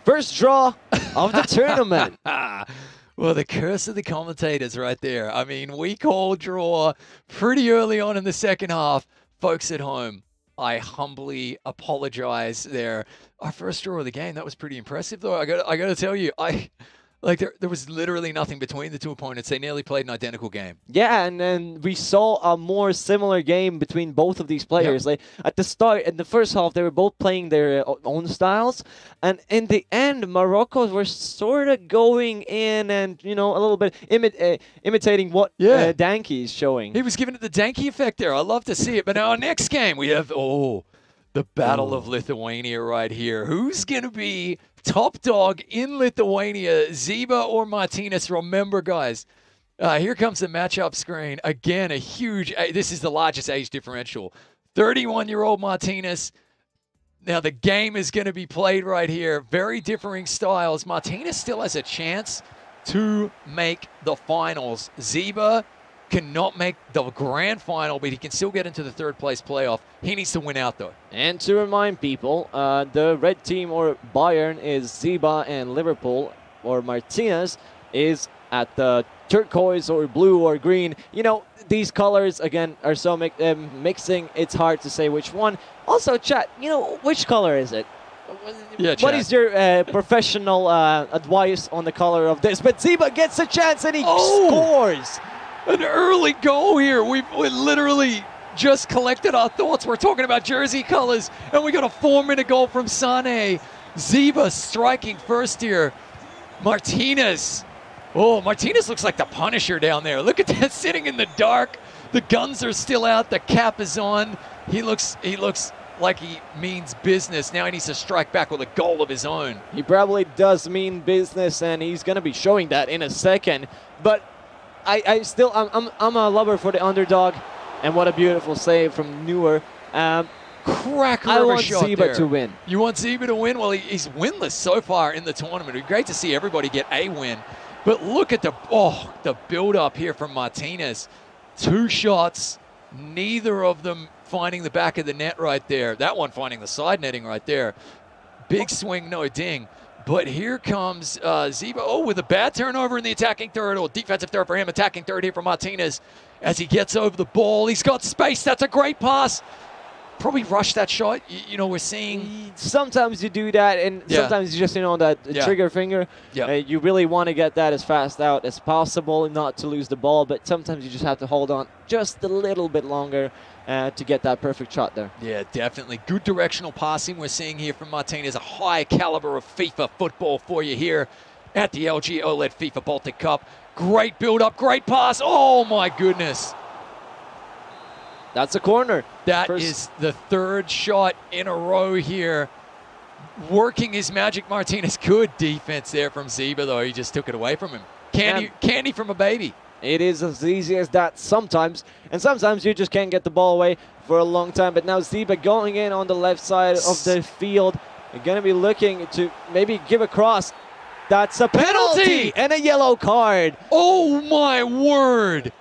First draw of the tournament. Well, the curse of the commentators right there. I mean, we call draw pretty early on in the second half. Folks at home, I humbly apologize there. Our first draw of the game, that was pretty impressive, though. I got to tell you, there was literally nothing between the two opponents. They nearly played an identical game. Yeah, and then we saw a more similar game between both of these players. Like at the start, in the first half, they were both playing their own styles, and in the end, Morocco were sort of going in and a little bit imitating what Danke is showing. He was giving it the Danke effect there. I love to see it. But now our next game, we have the Battle of Lithuania right here. Who's going to be top dog in Lithuania, Ziba or Martinez? Remember, guys, here comes the matchup screen. Again, this is the largest age differential. 31-year-old Martinez. Now, the game is going to be played right here. Very differing styles. Martinez still has a chance to make the finals. Ziba cannot make the grand final, but he can still get into the third place playoff. He needs to win out, though. And to remind people, the red team or Bayern is Ziba, and Liverpool or Martinez is at the turquoise or blue or green. These colors, again, are so mixing, it's hard to say which one. Also, chat, which color is it? Yeah, what is your professional advice on the color of this? But Ziba gets a chance and he scores. An early goal here. We literally just collected our thoughts. We're talking about jersey colors, and we got a 4-minute goal from Sane. Ziba striking first here. Martinez. Oh, Martinez looks like the Punisher down there. Look at that, sitting in the dark. The guns are still out. The cap is on. He looks like he means business. Now he needs to strike back with a goal of his own. He probably does mean business, and he's going to be showing that in a second. But I'm a lover for the underdog, and what a beautiful save from Neuer. Cracker I of a want shot Ziba there. to win. You want Ziba to win? Well, he's winless so far in the tournament. It'd be great to see everybody get a win. But look at the build-up here from Martinez. 2 shots, neither of them finding the back of the net right there. That one finding the side netting right there. Big swing, no ding. But here comes Ziba. With a bad turnover in the attacking third, or defensive third for him. Attacking third here for Martinez as he gets over the ball. He's got space. That's a great pass. Probably rushed that shot. We're seeing... Sometimes you do that, and sometimes you just, that trigger finger. Yeah. You really want to get that as fast out as possible, not to lose the ball, but sometimes you just have to hold on just a little bit longer to get that perfect shot there. Yeah, definitely. Good directional passing we're seeing here from Martinez. A high caliber of FIFA football for you here at the LG OLED FIFA Baltic Cup. Great build-up, great pass. Oh, my goodness. That's a corner. That is the 3rd shot in a row here. Working his magic, Martinez. Good defense there from Ziba, though. He just took it away from him. Candy from a baby. It is as easy as that sometimes. And sometimes you just can't get the ball away for a long time. But now Ziba going in on the left side of the field. You're going to be looking to maybe give a cross. That's a penalty and a yellow card. Oh, my word.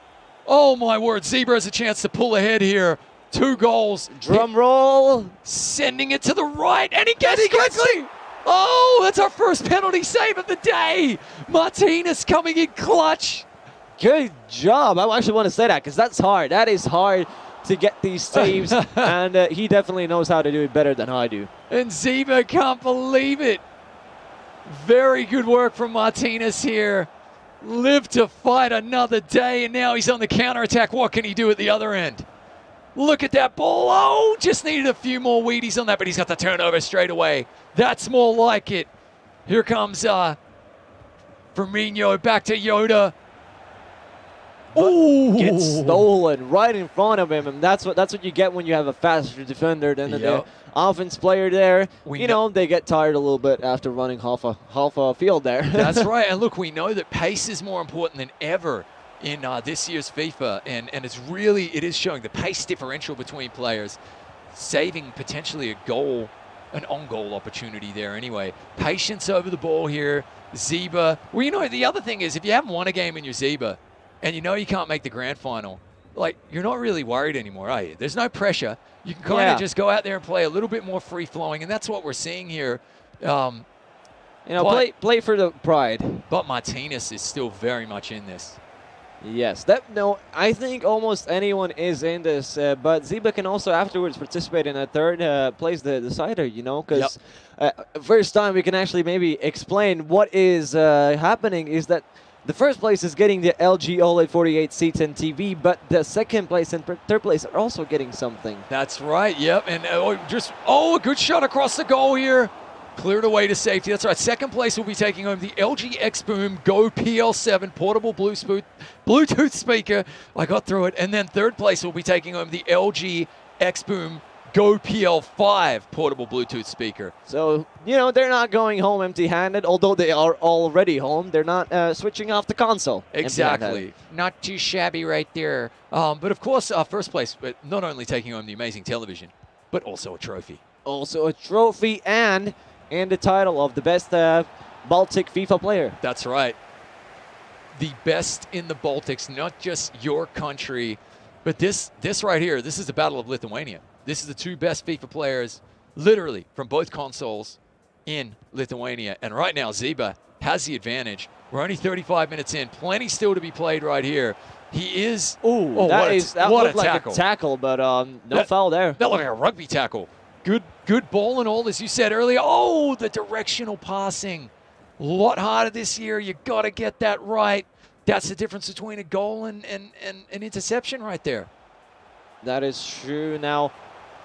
Oh, my word. Ziba has a chance to pull ahead here. 2 goals. Drum roll. Sending it to the right, and he gets it quickly. Oh, that's our first penalty save of the day. Martinez coming in clutch. Good job. I actually want to say that because that's hard. That is hard to get these saves, and he definitely knows how to do it better than I do. And Ziba can't believe it. Very good work from Martinez here. Live to fight another day, and now he's on the counterattack. What can he do at the other end? Look at that ball. Oh, just needed a few more Wheaties on that, but he's got the turnover straight away. That's more like it. Here comes Firmino back to Yoda. Gets stolen right in front of him, and that's what you get when you have a faster defender than the offense player there. You know, they get tired a little bit after running half a field there. That's right, and look, we know that pace is more important than ever in this year's FIFA, and it is showing the pace differential between players, saving potentially a goal, an on-goal opportunity there anyway. Patience over the ball here. Zeba. Well, you know, the other thing is, if you haven't won a game in your Zeba, and you know you can't make the grand final, like, you're not really worried anymore, are you? There's no pressure. You can kind of just go out there and play a little bit more free-flowing, and that's what we're seeing here. You know, play for the pride. But Martinez is still very much in this. Yes, I think almost anyone is in this, but Zeba can also afterwards participate in a third place decider, you know, because first time we can actually maybe explain what is happening is that the first place is getting the LG OLED 48 C10 TV, but the second place and third place are also getting something. That's right, yep, and a good shot across the goal here. Cleared away to safety. That's right. Second place will be taking home the LG XBOOM Go PL5 portable Bluetooth speaker. I got through it. And then third place will be taking home the LG XBOOM Go PL5 portable Bluetooth speaker. So, you know, they're not going home empty-handed, although they are already home. They're not switching off the console. Exactly. Not too shabby right there. But, of course, first place, but not only taking home the amazing television, but also a trophy. Also a trophy and the title of the best Baltic FIFA player. That's right. The best in the Baltics, not just your country, but this right here, this is the Battle of Lithuania. This is the two best FIFA players, literally, from both consoles in Lithuania. And right now, Zeba has the advantage. We're only 35 minutes in. Plenty still to be played right here. He is... that looked like a tackle, but no foul there. That looked like a rugby tackle. Good ball and all, as you said earlier. Oh, the directional passing. A lot harder this year. You got to get that right. That's the difference between a goal and an interception right there. That is true. Now,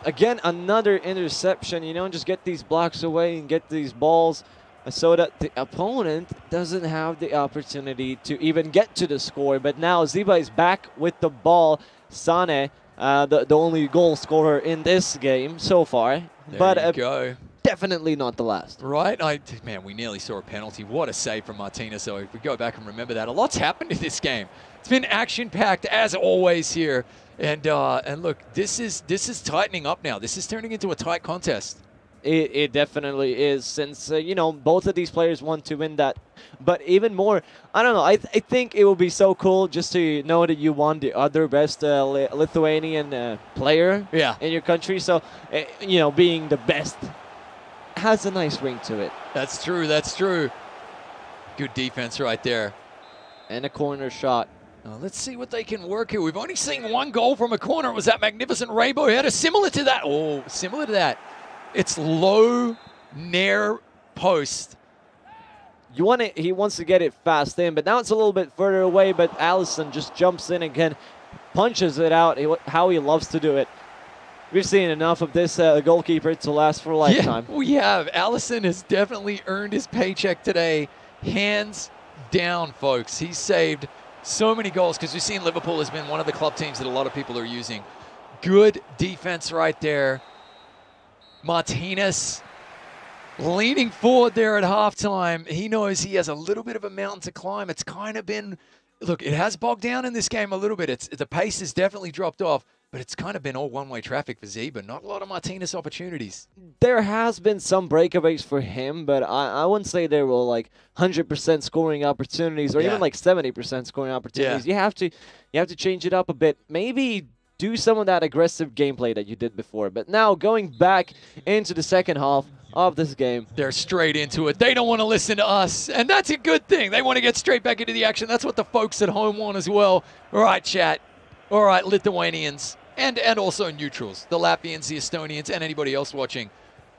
again, another interception. You know, just get these blocks away and get these balls so that the opponent doesn't have the opportunity to even get to the score. But now Zeba is back with the ball. Sane, the only goal scorer in this game so far. There you go. Definitely not the last. Right? Man, we nearly saw a penalty. What a save from Martinez. So if we go back and remember that, a lot's happened in this game. It's been action-packed as always here. And look, this is tightening up now. This is turning into a tight contest. It definitely is, since, you know, both of these players want to win that. But even more, I don't know, I think it will be so cool just to know that you won the other best Lithuanian player in your country. So, you know, being the best has a nice ring to it. That's true, that's true. Good defense right there. And a corner shot. Now, let's see what they can work here. We've only seen one goal from a corner. It was that magnificent rainbow header. Similar to that. Oh, similar to that. It's low, near post. He wants to get it fast in, but now it's a little bit further away, but Allison just jumps in again, punches it out, how he loves to do it. We've seen enough of this goalkeeper to last for a lifetime. Yeah, we have. Allison has definitely earned his paycheck today. Hands down, folks. He's saved so many goals because we've seen Liverpool has been one of the club teams that a lot of people are using. Good defense right there. Martinez leaning forward there at halftime. He knows he has a little bit of a mountain to climb. It's kind of been, look, it has bogged down in this game a little bit. The pace has definitely dropped off, but it's kind of been all one-way traffic for Zeba. Not a lot of Martinez opportunities. There has been some breakaways for him, but I wouldn't say there were like 100% scoring opportunities or even like 70% scoring opportunities. You have to change it up a bit. Maybe do some of that aggressive gameplay that you did before. But now going back into the second half of this game. They're straight into it. They don't want to listen to us, and that's a good thing. They want to get straight back into the action. That's what the folks at home want as well. All right, chat. All right, Lithuanians and also neutrals, the Latvians, the Estonians, and anybody else watching.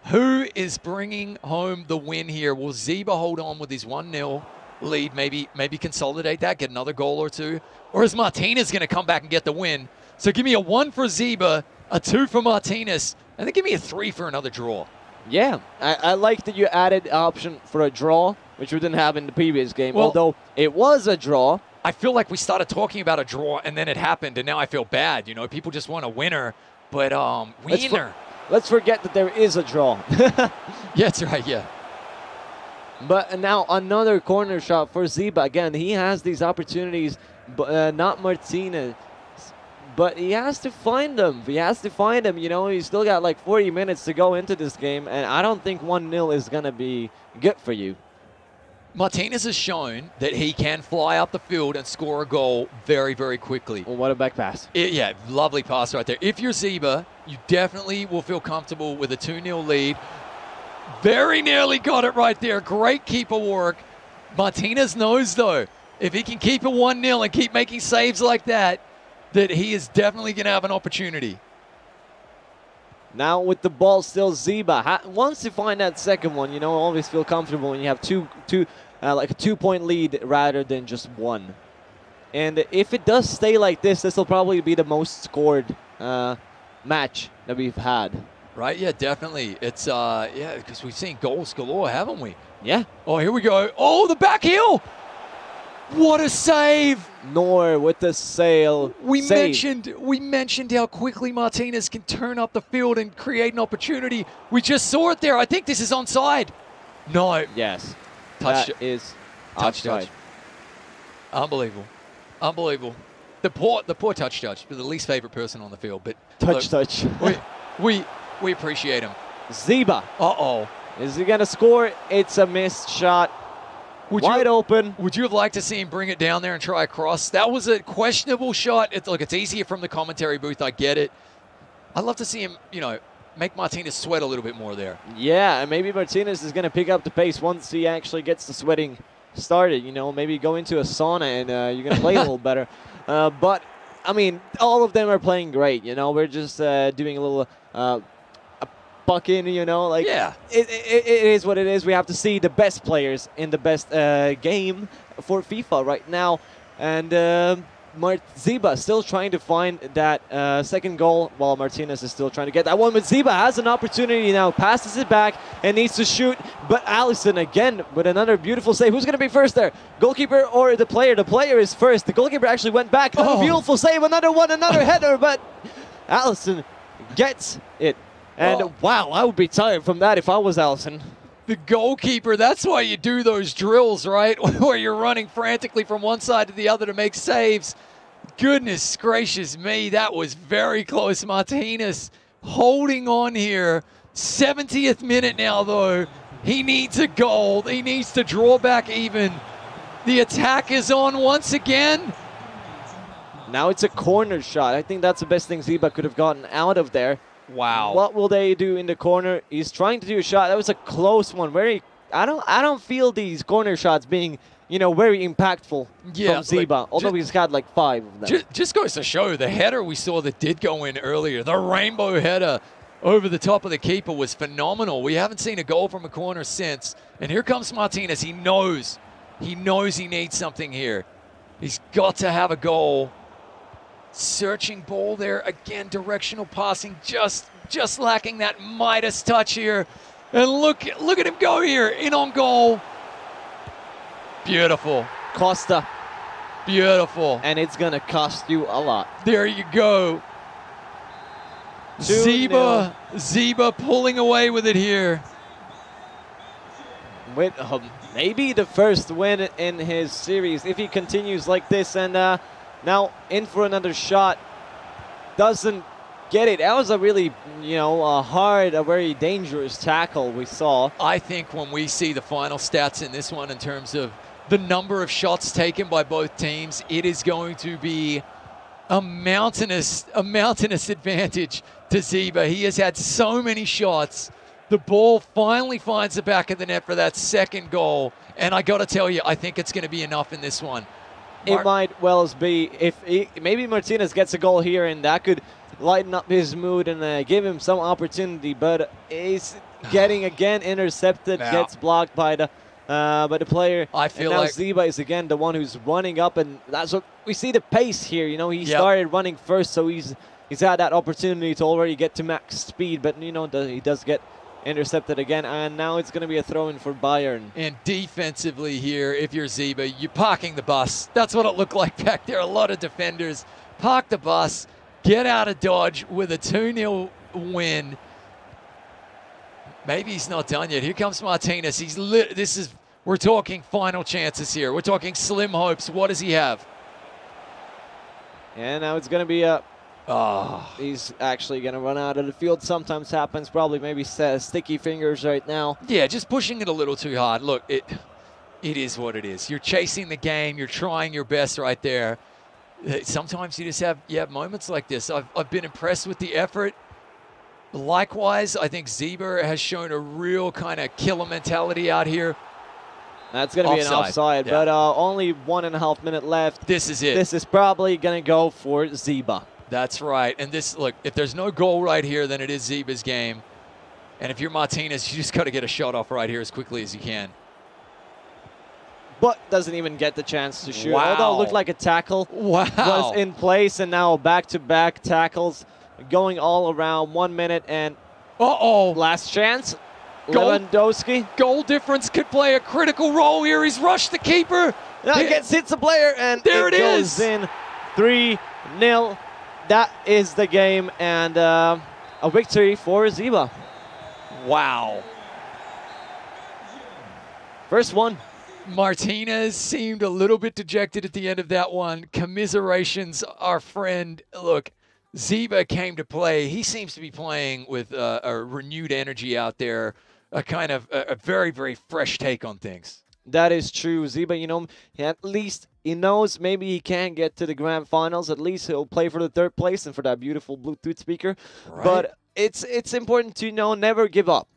Who is bringing home the win here? Will Zeba hold on with his 1-0 lead, maybe consolidate that, get another goal or two? Or is Martinez going to come back and get the win? So give me a 1 for Zeba, a 2 for Martinez, and then give me a 3 for another draw. Yeah, I like that you added the option for a draw, which we didn't have in the previous game, Well, although it was a draw. I feel like we started talking about a draw, and then it happened, and now I feel bad. You know, people just want a winner, but winner. Let's forget that there is a draw. Yeah, that's right, yeah. But now another corner shot for Ziba. Again, he has these opportunities, but not Martinez. But he has to find them. He has to find them. You know, he's still got like 40 minutes to go into this game, and I don't think 1-0 is going to be good for you. Martinez has shown that he can fly up the field and score a goal very, very quickly. Well, what a back pass. Yeah, lovely pass right there. If you're Ziba, you definitely will feel comfortable with a 2-0 lead. Very nearly got it right there. Great keeper work. Martinez knows, though, if he can keep it 1-0 and keep making saves like that, that he is definitely going to have an opportunity. Now with the ball still, Ziba wants to find that second one. You know, always feel comfortable when you have like a 2-point lead rather than just one. And if it does stay like this will probably be the most scored match that we've had. Right, yeah, definitely. It's, yeah, because we've seen goals galore, haven't we? Yeah. Oh, here we go. Oh, the back heel! What a save! Nor with the save. We mentioned how quickly Martinez can turn up the field and create an opportunity. We just saw it there. I think this is onside. No. Yes. Touch that is touch offside. judge. Unbelievable. Unbelievable. The poor touch judge, the least favorite person on the field. But touch. We appreciate him. Ziba. Uh-oh. Is he going to score? It's a missed shot. Wide open. Would you have liked to see him bring it down there and try a cross? That was a questionable shot. It's easier from the commentary booth. I get it. I'd love to see him, you know, make Martinez sweat a little bit more there. Yeah, and maybe Martinez is going to pick up the pace once he actually gets the sweating started. You know, maybe go into a sauna and you're going to play a little better. But, I mean, all of them are playing great. You know, we're just doing a little buck in, you know, like, yeah, it is what it is. We have to see the best players in the best game for FIFA right now. And Ziba still trying to find that second goal, while Martinez is still trying to get that one. But Ziba has an opportunity now, passes it back and needs to shoot. But Allison again with another beautiful save. Who's going to be first there? Goalkeeper or the player? The player is first. The goalkeeper actually went back. Oh. Beautiful save, another header, but Allison gets it. And wow, I would be tired from that if I was Allison. The goalkeeper, that's why you do those drills, right? Where you're running frantically from one side to the other to make saves. Goodness gracious me, that was very close. Martinez holding on here. 70th minute now, though. He needs a goal. He needs to draw back even. The attack is on once again. Now it's a corner shot. I think that's the best thing Ziba could have gotten out of there. Wow. What will they do in the corner? He's trying to do a shot. That was a close one. I don't feel these corner shots being, you know, very impactful from Ziba, although he's got like 5 of them. Just goes to show the header we saw that did go in earlier, the rainbow header over the top of the keeper was phenomenal. We haven't seen a goal from a corner since. And here comes Martinez. He knows he needs something here. He's got to have a goal. Searching ball there again, directional passing, just lacking that Midas touch here. And look at him go here, in on goal. Beautiful. Costa. Beautiful. And it's gonna cost you a lot. There you go. Ziba pulling away with it here. With maybe the first win in his series if he continues like this. And now in for another shot. Doesn't get it. That was a really, you know, a very dangerous tackle we saw. I think when we see the final stats in this one in terms of the number of shots taken by both teams, it is going to be a mountainous advantage to Ziba. He has had so many shots. The ball finally finds the back of the net for that second goal. And I got to tell you, I think it's going to be enough in this one. It might well be. If maybe Martinez gets a goal here, and that could lighten up his mood and give him some opportunity. But he's getting again intercepted, gets blocked by the player. I feel and now like Ziba is again the one who's running up, and that's what we see the pace here. You know, he started running first, so he's had that opportunity to already get to max speed. But you know, he does get intercepted again, and now it's going to be a throw-in for Bayern. And defensively here, if you're Ziba, you're parking the bus. That's what it looked like back there. A lot of defenders. Park the bus, get out of Dodge with a 2-0 win. Maybe he's not done yet. Here comes Martinez. We're talking final chances here. We're talking slim hopes. What does he have? And now it's going to be he's actually going to run out of the field. Sometimes happens. Probably maybe sticky fingers right now. Yeah, just pushing it a little too hard. Look, it is what it is. You're chasing the game. You're trying your best right there. Sometimes you just have moments like this. I've been impressed with the effort. Likewise, I think Zeber has shown a real kind of killer mentality out here. That's going to be an offside, but only 1.5 minutes left. This is it. This is probably going to go for Ziba. That's right. And look, if there's no goal right here, then it is Zeba's game. And if you're Martinez, you just got to get a shot off right here as quickly as you can. But doesn't even get the chance to shoot. Wow. Although it looked like a tackle was in place, and now back-to-back tackles going all around. 1 minute and last chance. Lewandowski. Goal difference could play a critical role here. He's rushed the keeper. Now hits a player, and there it goes is. In 3-0. That is the game, and a victory for Ziba. Wow. First one. Martinez seemed a little bit dejected at the end of that one. Commiserations, our friend. Look, Ziba came to play. He seems to be playing with a renewed energy out there, a very, very fresh take on things. That is true. Ziba, at least he knows maybe he can't get to the grand finals. At least he'll play for the 3rd place and for that beautiful Bluetooth speaker. Right. But it's important to never give up.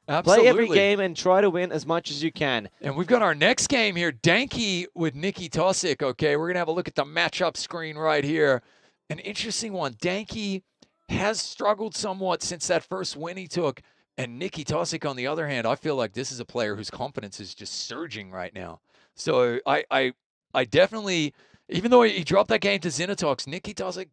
Absolutely. Play every game and try to win as much as you can. And we've got our next game here, Danke with Nikki Tosic. Okay, we're going to have a look at the matchup screen right here. An interesting one. Danke has struggled somewhat since that first win he took. And Nikki Tosic, on the other hand, I feel like this is a player whose confidence is just surging right now. So I definitely, even though he dropped that game to Zinatox, Nikki Tosic,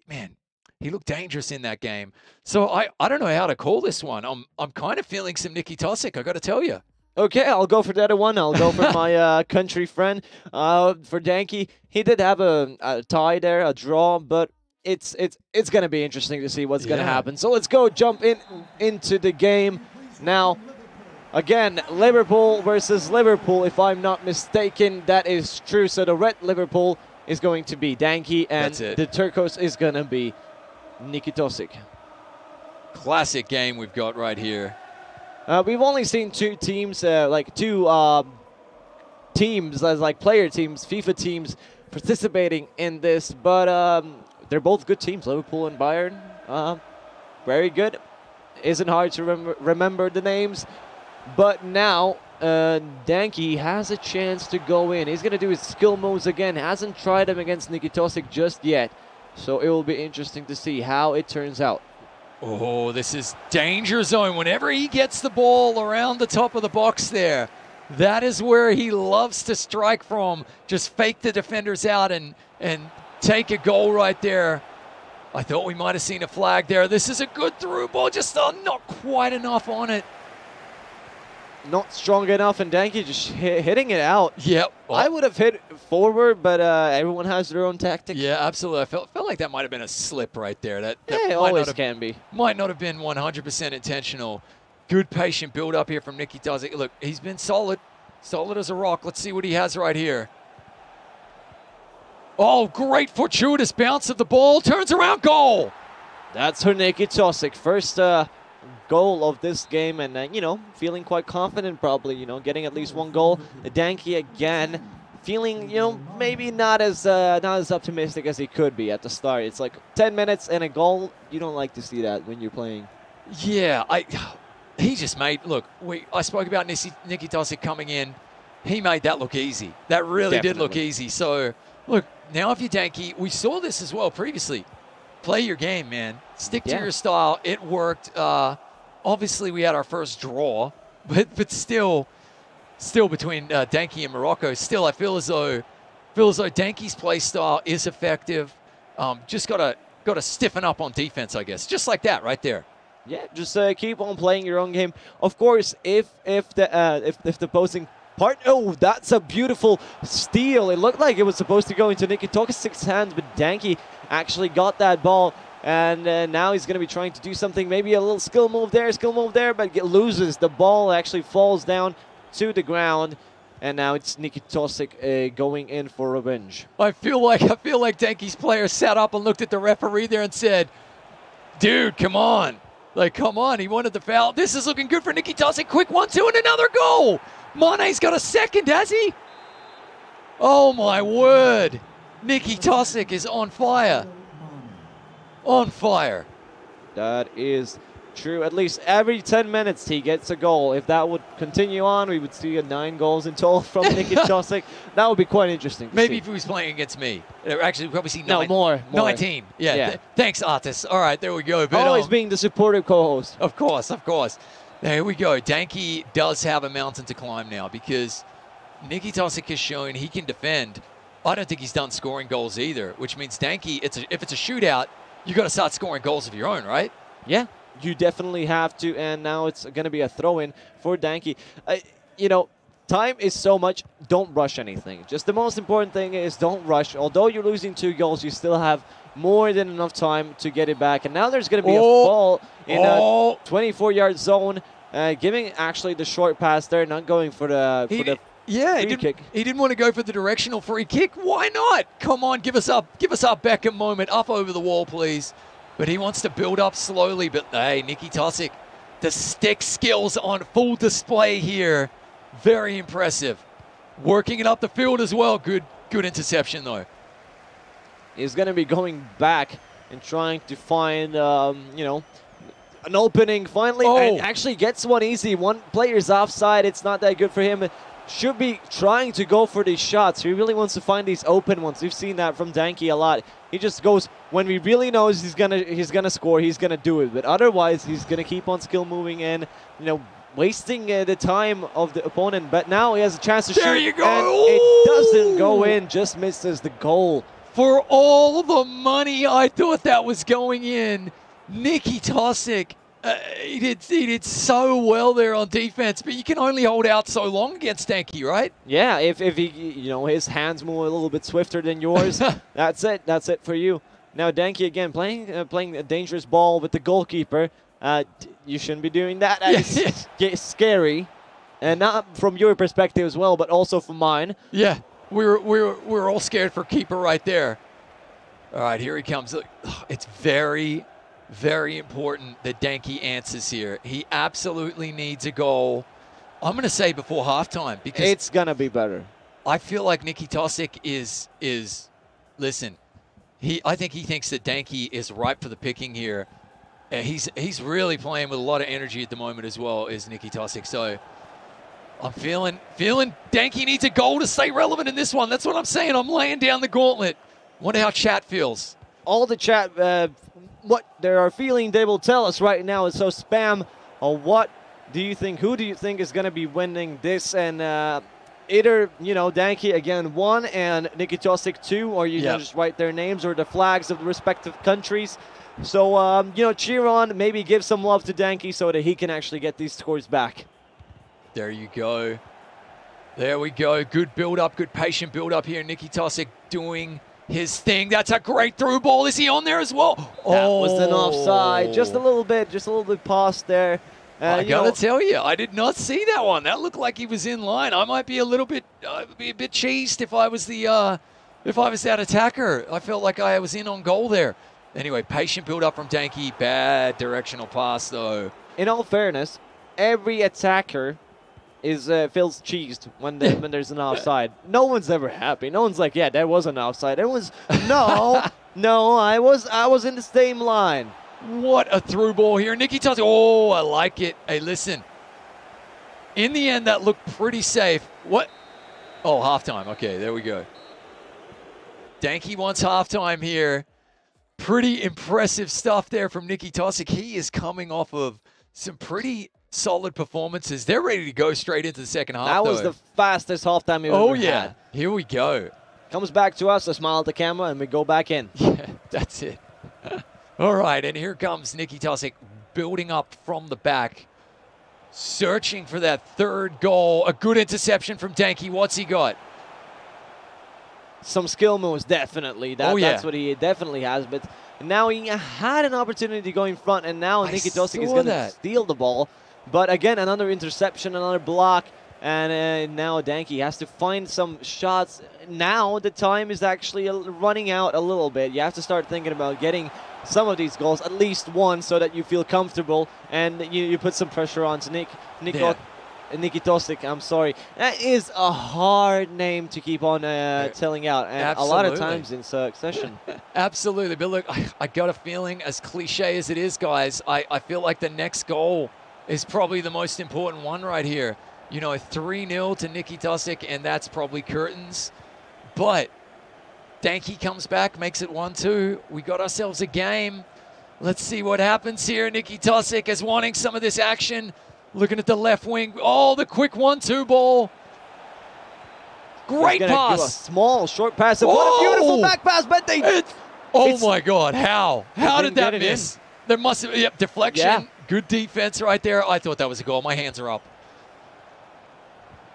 man, he looked dangerous in that game. So I don't know how to call this one. I'm kind of feeling some Nikki Tosic, I got to tell you. Okay, I'll go for the other one. I'll go for my country friend. For Danke, he did have a tie there, a draw, but it's going to be interesting to see what's going to happen. So let's go jump into the game now. Again, Liverpool versus Liverpool, if I'm not mistaken. That is true. So the red Liverpool is going to be Danke, and the turquoise is going to be Nikki Tosic. Classic game we've got right here. We've only seen two teams, teams as player teams, FIFA teams participating in this, but they're both good teams, Liverpool and Bayern. Very good. Isn't hard to remember the names, but now Danke has a chance to go in. He's going to do his skill moves again. Hasn't tried them against Nikki Tosic just yet, so it will be interesting to see how it turns out. Oh, this is danger zone. Whenever he gets the ball around the top of the box there, that is where he loves to strike from. Just fake the defenders out and take a goal right there. I thought we might have seen a flag there. This is a good through ball, just not quite enough on it. Not strong enough, and Danke just hitting it out. Yep. Well, I would have hit forward, but everyone has their own tactic. Yeah, absolutely. I felt like that might have been a slip right there. That it always can be. Might not have been 100% intentional. Good patient build up here from Nikki Tosic. Look, he's been solid. Solid as a rock. Let's see what he has right here. Oh, great fortuitous bounce of the ball. Turns around, goal. That's for Nikki Tosic. First goal of this game, and feeling quite confident, probably getting at least one goal. Danke again feeling maybe not as optimistic as he could be at the start. It's like 10 minutes and a goal. You don't like to see that when you're playing. Yeah, he just made, look, I spoke about Nikki Tosic coming in. He made that look easy. That really did look easy. So look, now if you're Danke, we saw this as well previously. Play your game, man. Stick to your style. It worked. Obviously, we had our first draw, but still between Danke and Morocco, still I feel as though Danke's play style is effective. Just gotta stiffen up on defense, I guess. Just like that, right there. Yeah, just keep on playing your own game. Of course, if the opposing part, oh, that's a beautiful steal. It looked like it was supposed to go into Nikitosic's hands, but Danky actually got that ball, and now he's going to be trying to do something, maybe a little skill move there, but loses. The ball actually falls down to the ground, and now it's Nikitosic going in for revenge. I feel like Danky's player sat up and looked at the referee there and said, "Dude, come on." Like, come on, he wanted the foul. This is looking good for Nikitosic. Quick 1-2 and another goal. Mane's got a second, has he? Oh, my word. Nikitosic is on fire. On fire. That is true. At least every 10 minutes he gets a goal. If that would continue on, we would see 9 goals in total from Nikitosic. That would be quite interesting to Maybe see. if he was playing against me. Actually, we'll probably see more. 19. Yeah. Thanks, Artis. All right, there we go. But, always being the supportive co-host. Of course. There we go. Danky does have a mountain to climb now because Nikitosic has shown he can defend. I don't think he's done scoring goals either, which means Danky, if it's a shootout, you got to start scoring goals of your own, right? Yeah, you definitely have to, and now it's going to be a throw-in for Danky. You know, time is so much. Don't rush anything. Just the most important thing is don't rush. Although you're losing 2 goals, you still have more than enough time to get it back. And now there's going to be a fall in a 24-yard zone, giving actually the short pass there, not going for the free kick. He didn't want to go for the directional free kick. Why not? Come on, give us our Beckham moment. Up over the wall, please. But he wants to build up slowly. But hey, Nikitosic, the stick skills on full display here. Very impressive. Working it up the field as well. Good interception though. He's going to be going back and trying to find, you know, an opening finally. And actually gets one easy. One player's offside. It's not that good for him. Should be trying to go for these shots. He really wants to find these open ones. We've seen that from Danky a lot. He just goes when he really knows he's gonna score. He's gonna do it. But otherwise, he's gonna keep on skill moving in. You know, wasting the time of the opponent. But now he has a chance to shoot. There you go. And it doesn't go in. Just misses the goal. For all the money I thought that was going in, Nikitosic. He did so well there on defense, but you can only hold out so long against Danky, right? Yeah, if he, you know, his hands move a little bit swifter than yours, that's it. That's it for you. Now Danky again playing a dangerous ball with the goalkeeper. You shouldn't be doing that. It's scary, and not from your perspective as well, but also from mine. Yeah, we're all scared for keeper right there. All right, here he comes. It's very important that Danky answers here. He absolutely needs a goal. I'm going to say before halftime because it's going to be better. I feel like Nikitosic is listen. I think he thinks that Danky is ripe for the picking here. He's really playing with a lot of energy at the moment as well as Nikitosic. So I'm feeling Danky needs a goal to stay relevant in this one. That's what I'm saying. I'm laying down the gauntlet. Wonder how chat feels. All the chat, what they are feeling, they will tell us right now. So spam, what do you think? Who do you think is going to be winning this? And either, you know, Danky again 1 and Nikitosic 2, or you can just write their names or the flags of the respective countries. So, you know, cheer on, maybe give some love to Danky so that he can actually get these scores back. There you go. There we go. Good build-up, good patient build-up here. Nikitosic doing his thing. That's a great through ball. Is he on there as well? That was an offside. Just a little bit past there. I gotta tell you, I did not see that one. That looked like he was in line. I might be a little bit, cheesed if I was that attacker. I felt like I was in on goal there. Anyway, patient build up from Danky. Bad directional pass though. In all fairness, every attacker feels cheesed when there's an offside. No one's ever happy. No one's like, yeah, there was an offside. Everyone's no, I was in the same line. What a through ball here. Nikitosic. Oh, I like it. Hey, listen. In the end, that looked pretty safe. What? Oh, halftime. Okay, there we go. Danky wants halftime here. Pretty impressive stuff there from Nikitosic. He is coming off of some pretty solid performances. They're ready to go straight into the second half. That was the fastest halftime we've ever had. Here we go. Comes back to us, a smile at the camera, and we go back in. Yeah, that's it. All right, and here comes Nikitosic building up from the back, searching for that third goal. A good interception from Danky. What's he got? Some skill moves, definitely. That's what he definitely has. But now he had an opportunity to go in front, and now Nicky Tosik is going to steal the ball. But again, another interception, another block, and now Danky has to find some shots. Now the time is actually running out a little bit. You have to start thinking about getting some of these goals, at least one, so that you feel comfortable and you put some pressure on to Nicky Tosik, I'm sorry. That is a hard name to keep on telling out, and a lot of times in succession. Absolutely, but look, I got a feeling, as cliche as it is, guys, I feel like the next goal is probably the most important one right here. You know, 3-0 to Nicky Tosik, and that's probably curtains. But Danky comes back, makes it 1-2. We got ourselves a game. Let's see what happens here. Nicky Tosik is wanting some of this action. Looking at the left wing. Oh, the quick 1-2 ball. Great pass. Do a small, short pass. And what a beautiful back pass, but oh my God, how? How did that miss? There must have, yep, deflection. Yeah. Good defense right there. I thought that was a goal. My hands are up.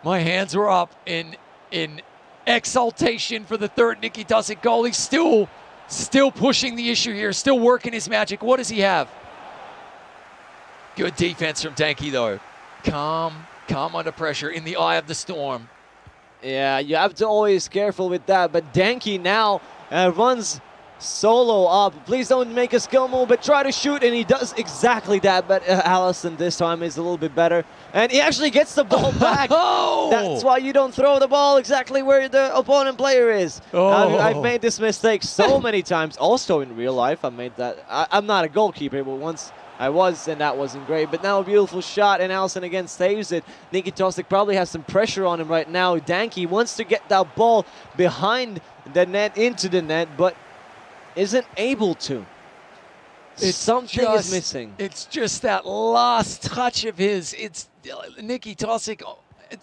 My hands were up in exaltation for the third Nicky Tosik goal. He's still pushing the issue here, still working his magic. What does he have? Good defense from Danky, though. Calm under pressure, in the eye of the storm. Yeah, you have to always careful with that. But Danky now runs solo up. Please don't make a skill move, but try to shoot, and he does exactly that. But Allison this time is a little bit better, and he actually gets the ball back. That's why you don't throw the ball exactly where the opponent player is. I've made this mistake so many times. Also in real life, I made that. I'm not a goalkeeper, but once I was, and that wasn't great. But now a beautiful shot, and Allison again saves it. Nicky Tosik probably has some pressure on him right now. Danky wants to get that ball behind the net, into the net, but isn't able to. Something is missing. It's just that last touch of his. It's Nicky Tosik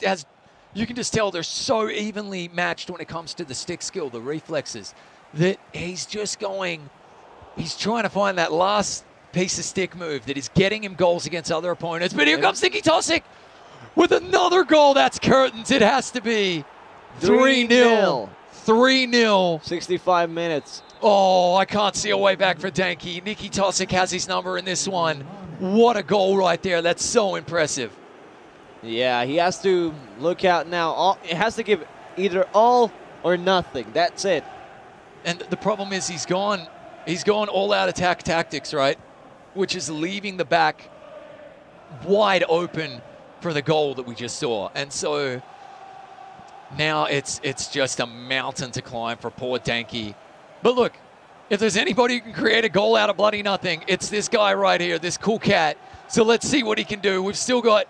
has. You can just tell they're so evenly matched when it comes to the stick skill, the reflexes, that he's just going. He's trying to find that last piece of stick move that is getting him goals against other opponents. But here comes Nicky Tosik with another goal. That's curtains. It has to be 3-0. 3-0. 65 minutes. Oh, I can't see a way back for Danky. Nicky Tosik has his number in this one. What a goal right there. That's so impressive. Yeah, he has to look out now. It has to give either all or nothing. That's it. And the problem is he's gone all-out attack tactics, right? Which is leaving the back wide open for the goal that we just saw. And so now it's just a mountain to climb for poor Danky. But look, if there's anybody who can create a goal out of bloody nothing, it's this guy right here, this cool cat. So let's see what he can do. We've still got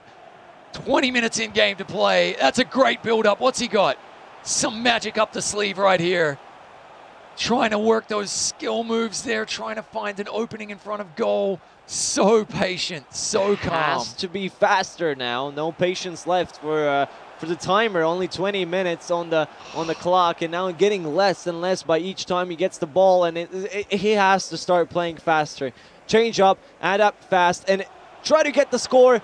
20 minutes in game to play. That's a great build-up. What's he got? Some magic up the sleeve right here. Trying to work those skill moves there, trying to find an opening in front of goal. So patient, so calm. Has to be faster now. No patience left for the timer. Only 20 minutes on the clock, and now getting less and less by each time he gets the ball. And he has to start playing faster. Change up, add up fast, and try to get the score.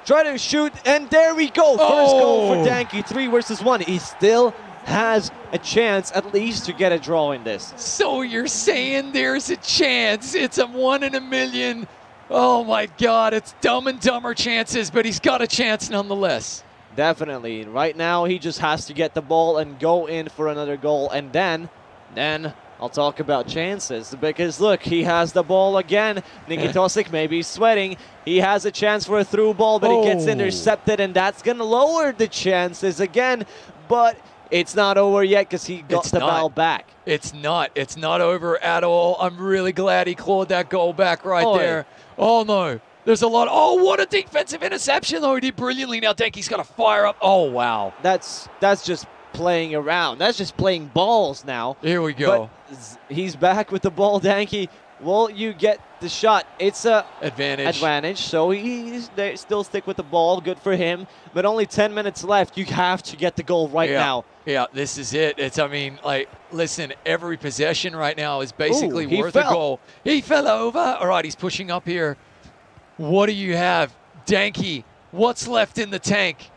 Try to shoot, and there we go. First goal for Danky. 3 versus 1. He still has a chance at least to get a draw in this. So you're saying there's a chance? It's a 1 in a million. Oh my God, it's Dumb and Dumber chances, but he's got a chance nonetheless. Definitely. Right now he just has to get the ball and go in for another goal, and then I'll talk about chances, because look, he has the ball again. Nicky Tosik maybe sweating. He has a chance for a through ball, but it gets intercepted, and that's going to lower the chances again. But it's not over yet because he got the ball back. It's not over at all. I'm really glad he clawed that goal back right there. Oh, no. There's a lot. Oh, what a defensive interception, though. He did brilliantly. Now Danky's got to fire up. Oh, wow. That's just playing around. That's just playing balls now. Here we go. But he's back with the ball, Danky. Will you get the shot? It's a advantage. So they still stick with the ball. Good for him. But only 10 minutes left. You have to get the goal right now. Yeah, this is it. Listen, every possession right now is basically worth a goal. He fell over. All right, he's pushing up here. What do you have? Danky, what's left in the tank?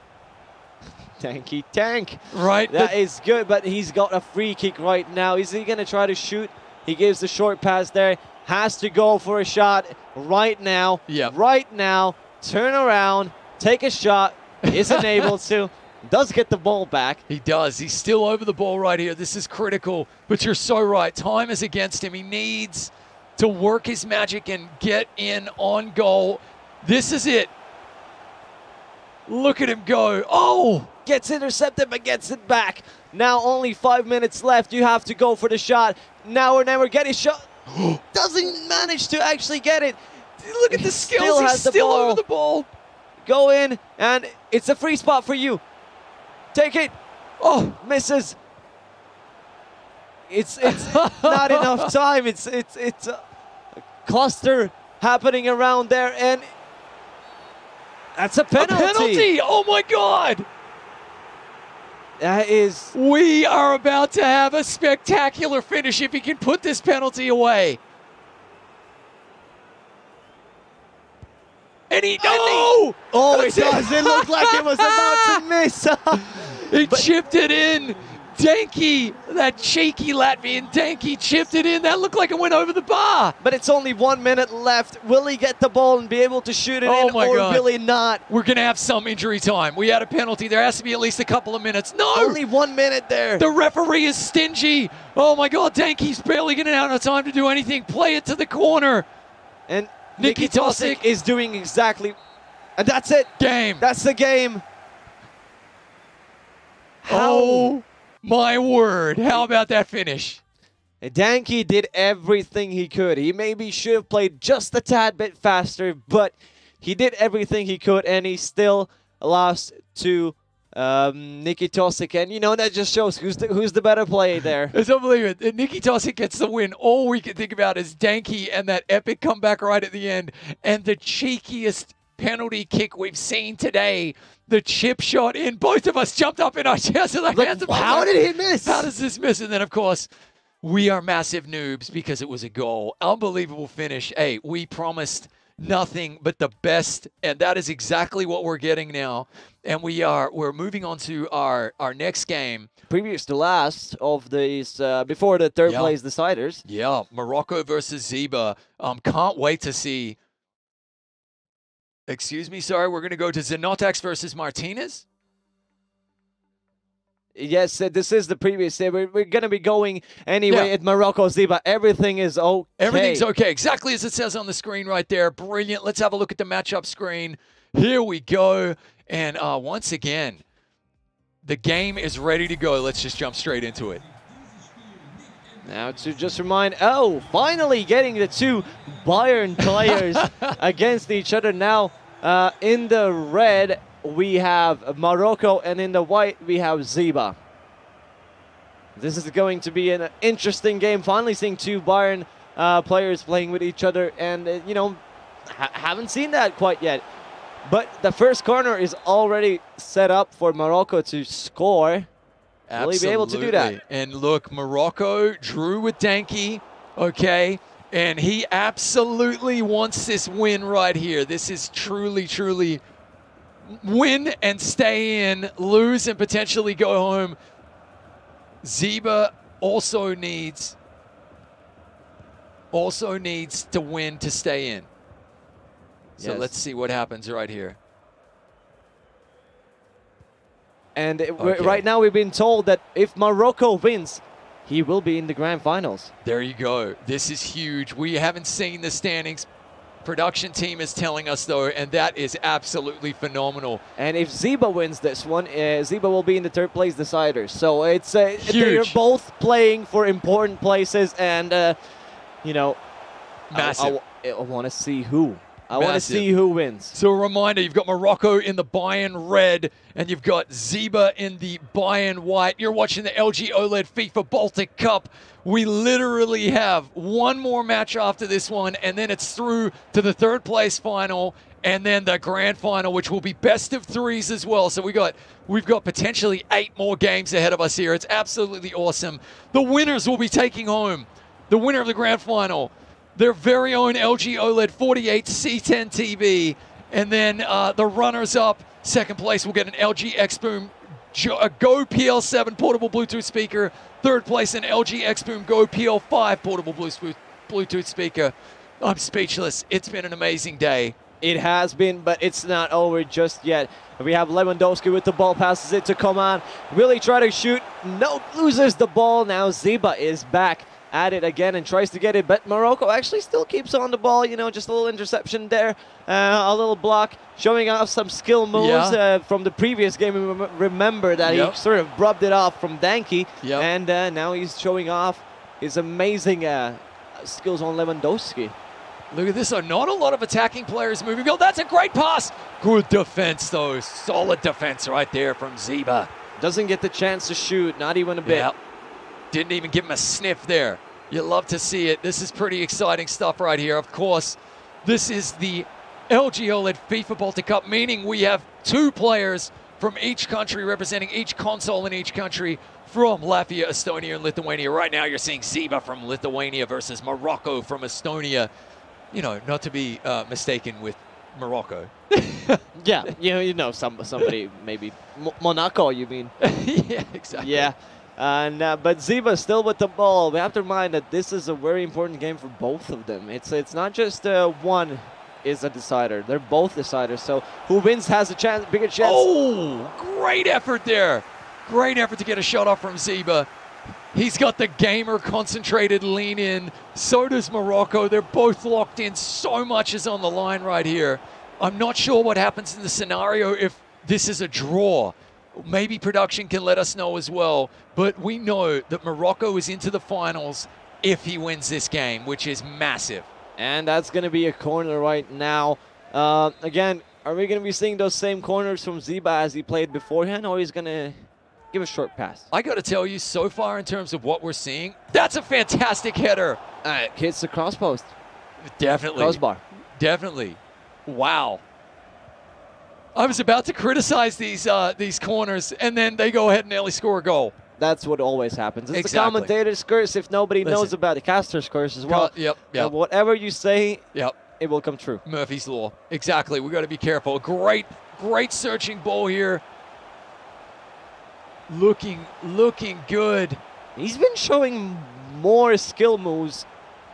Tanky tank. Right. That is good, but he's got a free kick right now. Is he going to try to shoot? He gives the short pass there. Has to go for a shot right now. Yep. Right now. Turn around. Take a shot. Isn't able to. Does get the ball back. He does. He's still over the ball right here. This is critical. But you're so right. Time is against him. He needs to work his magic and get in on goal. This is it. Look at him go. Oh! Gets intercepted but gets it back. Now only 5 minutes left. You have to go for the shot. Now or never. Get his shot. Doesn't manage to actually get it. Look at the skills. He's still over the ball. Go in, and it's a free spot for you. Take it. Oh, misses. It's not enough time. It's a cluster happening around there, and that's a penalty. A penalty. Oh my God. That is. We are about to have a spectacular finish if he can put this penalty away. And he no! Oh, it does. It looked like it was about to miss. He chipped it in. Danky, that cheeky Latvian Danky chipped it in. That looked like it went over the bar. But it's only 1 minute left. Will he get the ball and be able to shoot it in, my or God. will he not? We're going to have some injury time. We had a penalty. There has to be at least a couple of minutes. No! Only 1 minute there. The referee is stingy. Oh, my God. Danky's barely going to have time to do anything. Play it to the corner. And Nicky Tosic is doing exactly. And that's it. Game. That's the game. Oh, my word. How about that finish? Danky did everything he could. He maybe should have played just a tad bit faster, but he did everything he could, and he still lost to Nicky Tosic. And, you know, that just shows who's the better player there. It's unbelievable. Nicky Tosic gets the win. All we can think about is Danky and that epic comeback right at the end, and the cheekiest penalty kick we've seen today. The chip shot in. Both of us jumped up in our chairs. Like, how did he miss? How does this miss? And then, of course, we are massive noobs because it was a goal. Unbelievable finish. Hey, we promised nothing but the best, and that is exactly what we're getting now. And we're moving on to our next game. Previous to last of these, before the third place deciders. Yeah, Morocco versus Zeba. Can't wait to see. Excuse me, sorry, we're going to go to Zenotax versus Martinez. Yes, this is the previous day. We're going to be going anyway at Morocco Zeba. Everything is okay. Everything's okay, exactly as it says on the screen right there. Brilliant. Let's have a look at the matchup screen. Here we go. And once again, the game is ready to go. Let's just jump straight into it. Now to just remind, finally getting the two Bayern players against each other. Now in the red, we have Morocco, and in the white, we have Zeba. This is going to be an interesting game. Finally seeing two Bayern players playing with each other, and, you know, haven't seen that quite yet. But the first corner is already set up for Morocco to score. Absolutely. Will he be able to do that? And look, Morocco drew with Danky, okay? And he absolutely wants this win right here. This is truly, truly win and stay in, lose and potentially go home. Zeba also needs to win to stay in. So let's see what happens right here. And right now we've been told that if Morocco wins, he will be in the grand finals. There you go. This is huge. We haven't seen the standings. Production team is telling us, though, and that is absolutely phenomenal. And if Zeba wins this one, Zeba will be in the third place deciders. So it's huge. They're both playing for important places, and you know, massive. I want to see who. I want to see who wins. So a reminder, you've got Morocco in the Bayern red, and you've got Zeba in the Bayern white. You're watching the LG OLED FIFA Baltic Cup. We literally have one more match after this one, and then it's through to the third place final, and then the grand final, which will be best of threes as well. So we've got potentially 8 more games ahead of us here. It's absolutely awesome. The winners will be taking home the winner of the grand final, their very own LG OLED 48 C10 TV. And then the runners-up, second place, will get an LG XBOOM Go PL7 portable Bluetooth speaker. Third place, an LG XBOOM Go PL5 portable Bluetooth speaker. I'm speechless. It's been an amazing day. It has been, but it's not over just yet. We have Lewandowski with the ball, passes it to Coman. Really try to shoot. No, loses the ball. Now Ziba is back at it again and tries to get it, but Morocco actually still keeps on the ball. You know, just a little interception there, a little block, showing off some skill moves from the previous game. Remember that he sort of rubbed it off from Danke, and now he's showing off his amazing skills on Lewandowski. Look at this. Not a lot of attacking players moving. Oh, that's a great pass. Good defense, though. Solid defense right there from Ziba. Doesn't get the chance to shoot, not even a bit. Yep. Didn't even give him a sniff there. You love to see it. This is pretty exciting stuff right here. Of course, this is the LG OLED FIFA Baltic Cup, meaning we have 2 players from each country representing each console in each country from Latvia, Estonia, and Lithuania. Right now, you're seeing Ziba from Lithuania versus Morocco from Estonia. You know, not to be mistaken with Morocco. Yeah, you know somebody, maybe Monaco, you mean? Yeah, exactly. Yeah, and but Ziba still with the ball. We have to remind that this is a very important game for both of them. It's not just one is a decider. They're both deciders. So who wins has a chance, bigger chance. Oh, great effort there. Great effort to get a shot off from Ziba. He's got the gamer concentrated lean in. So does Morocco. They're both locked in. So much is on the line right here. I'm not sure what happens in the scenario if this is a draw. Maybe production can let us know as well. But we know that Morocco is into the finals if he wins this game, which is massive. And that's going to be a corner right now. Again, are we going to be seeing those same corners from Ziba as he played beforehand, or he's going to give a short pass? I got to tell you, so far in terms of what we're seeing, that's a fantastic header. Hits the cross post. Definitely. Crossbar. Definitely. Wow. I was about to criticize these corners, and then they go ahead and nearly score a goal. That's what always happens. It's exactly. the commentator's curse if nobody knows about the caster's curse as well. Yep. Whatever you say, it will come true. Murphy's Law. Exactly. We've got to be careful. Great searching ball here. Looking good. He's been showing more skill moves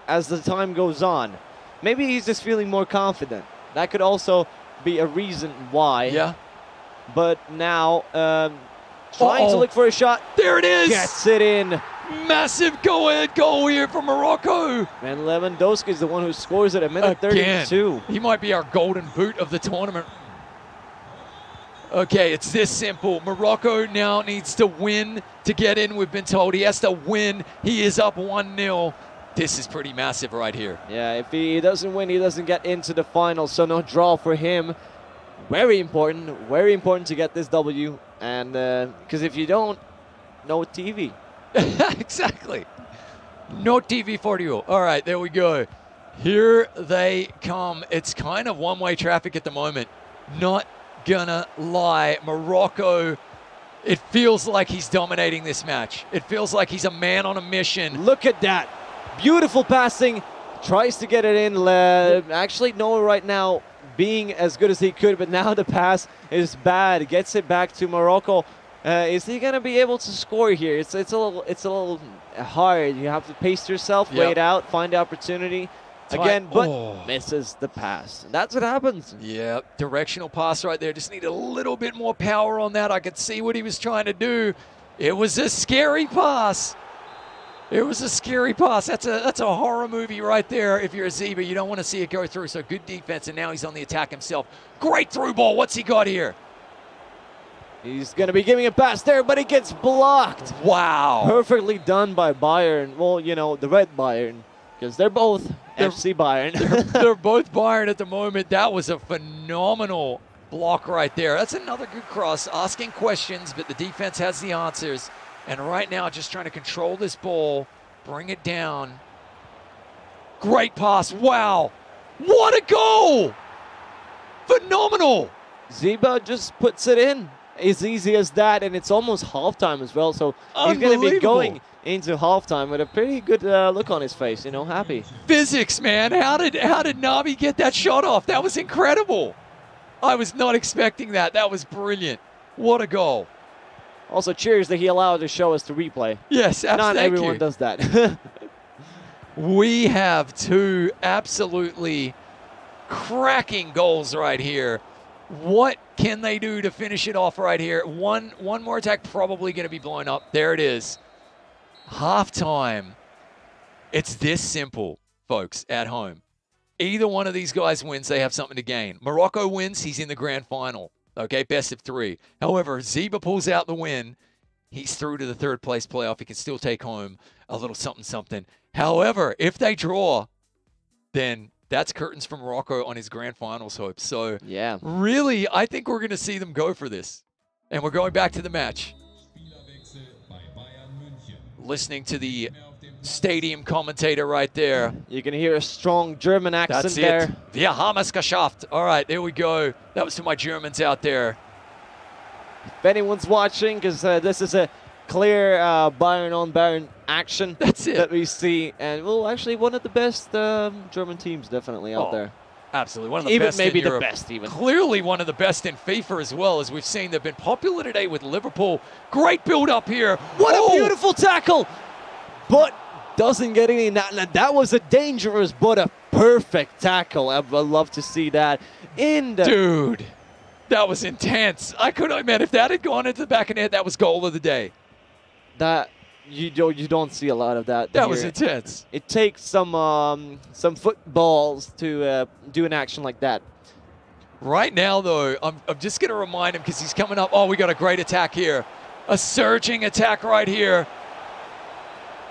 as the time goes on. Maybe he's just feeling more confident. That could also be a reason why. Yeah. But now, trying to look for a shot. There it is. Gets it in. Massive go-ahead goal here from Morocco. And Lewandowski is the one who scores it at minute 32. He might be our golden boot of the tournament. Okay, it's this simple. Morocco now needs to win to get in. We've been told he has to win. He is up 1-0. This is pretty massive right here. Yeah, if he doesn't win, he doesn't get into the final. So no draw for him. Very important to get this W. And because if you don't, no TV. Exactly. No TV for you. All right, there we go. Here they come. It's kind of one-way traffic at the moment. Not gonna lie, Morocco, it feels like he's dominating this match. It feels like he's a man on a mission. Look at that. Beautiful passing. Tries to get it in. Actually, Noah right now being as good as he could, but now the pass is bad. Gets it back to Morocco. Is he gonna be able to score here? It's a little hard. You have to pace yourself, wait out, find the opportunity. Again, but misses the pass. That's what happens. Yeah, directional pass right there. Just need a little bit more power on that. I could see what he was trying to do. It was a scary pass. It was a scary pass. That's a horror movie right there. If you're a Ziba, you don't want to see it go through. So good defense, and now he's on the attack himself. Great through ball. What's he got here? He's going to be giving a pass there, but it gets blocked. Wow. Perfectly done by Bayern. Well, you know, the red Bayern, because they're both FC Bayern. They're both Bayern at the moment. That was a phenomenal block right there. That's another good cross. Asking questions, but the defense has the answers. And right now, just trying to control this ball, bring it down. Great pass. Wow. What a goal. Phenomenal. Ziba just puts it in. As easy as that, and it's almost halftime as well. So he's going to be going into halftime with a pretty good look on his face, you know, happy. Physics, man. How did Navi get that shot off? That was incredible. I was not expecting that. That was brilliant. What a goal. Also, cheers that he allowed to show us the replay. Yes, absolutely. Not everyone does that. We have two absolutely cracking goals right here. What can they do to finish it off right here? One more attack probably going to be blown up. There it is. Halftime. It's this simple, folks, at home. Either one of these guys wins, they have something to gain. Morocco wins, he's in the grand final. Okay, best of 3. However, Zeba pulls out the win. He's through to the third place playoff. He can still take home a little something. However, if they draw, then that's curtains for Morocco on his grand finals hopes. So, yeah, really, I think we're going to see them go for this. And we're going back to the match. Listening to the stadium commentator right there. You can hear a strong German accent. That's there. it. Wir haben es geschafft. All right, there we go. That was to my Germans out there. If anyone's watching, because this is a clear Bayern on Bayern action. That's it. That we see. And, well, actually one of the best German teams definitely out there. Absolutely. One of the even best maybe in Europe. The best even. Clearly one of the best in FIFA as well, as we've seen. They've been popular today with Liverpool. Great build up here. What a beautiful tackle. But doesn't get any. That was a dangerous but a perfect tackle. I'd love to see that. Dude, that was intense. I couldn't, man, if that had gone into the back of the net, that was goal of the day. That you don't see a lot of that. That was intense. It takes some footballs to do an action like that. Right now, though, I'm just going to remind him because he's coming up. Oh, we got a great attack here. A surging attack right here.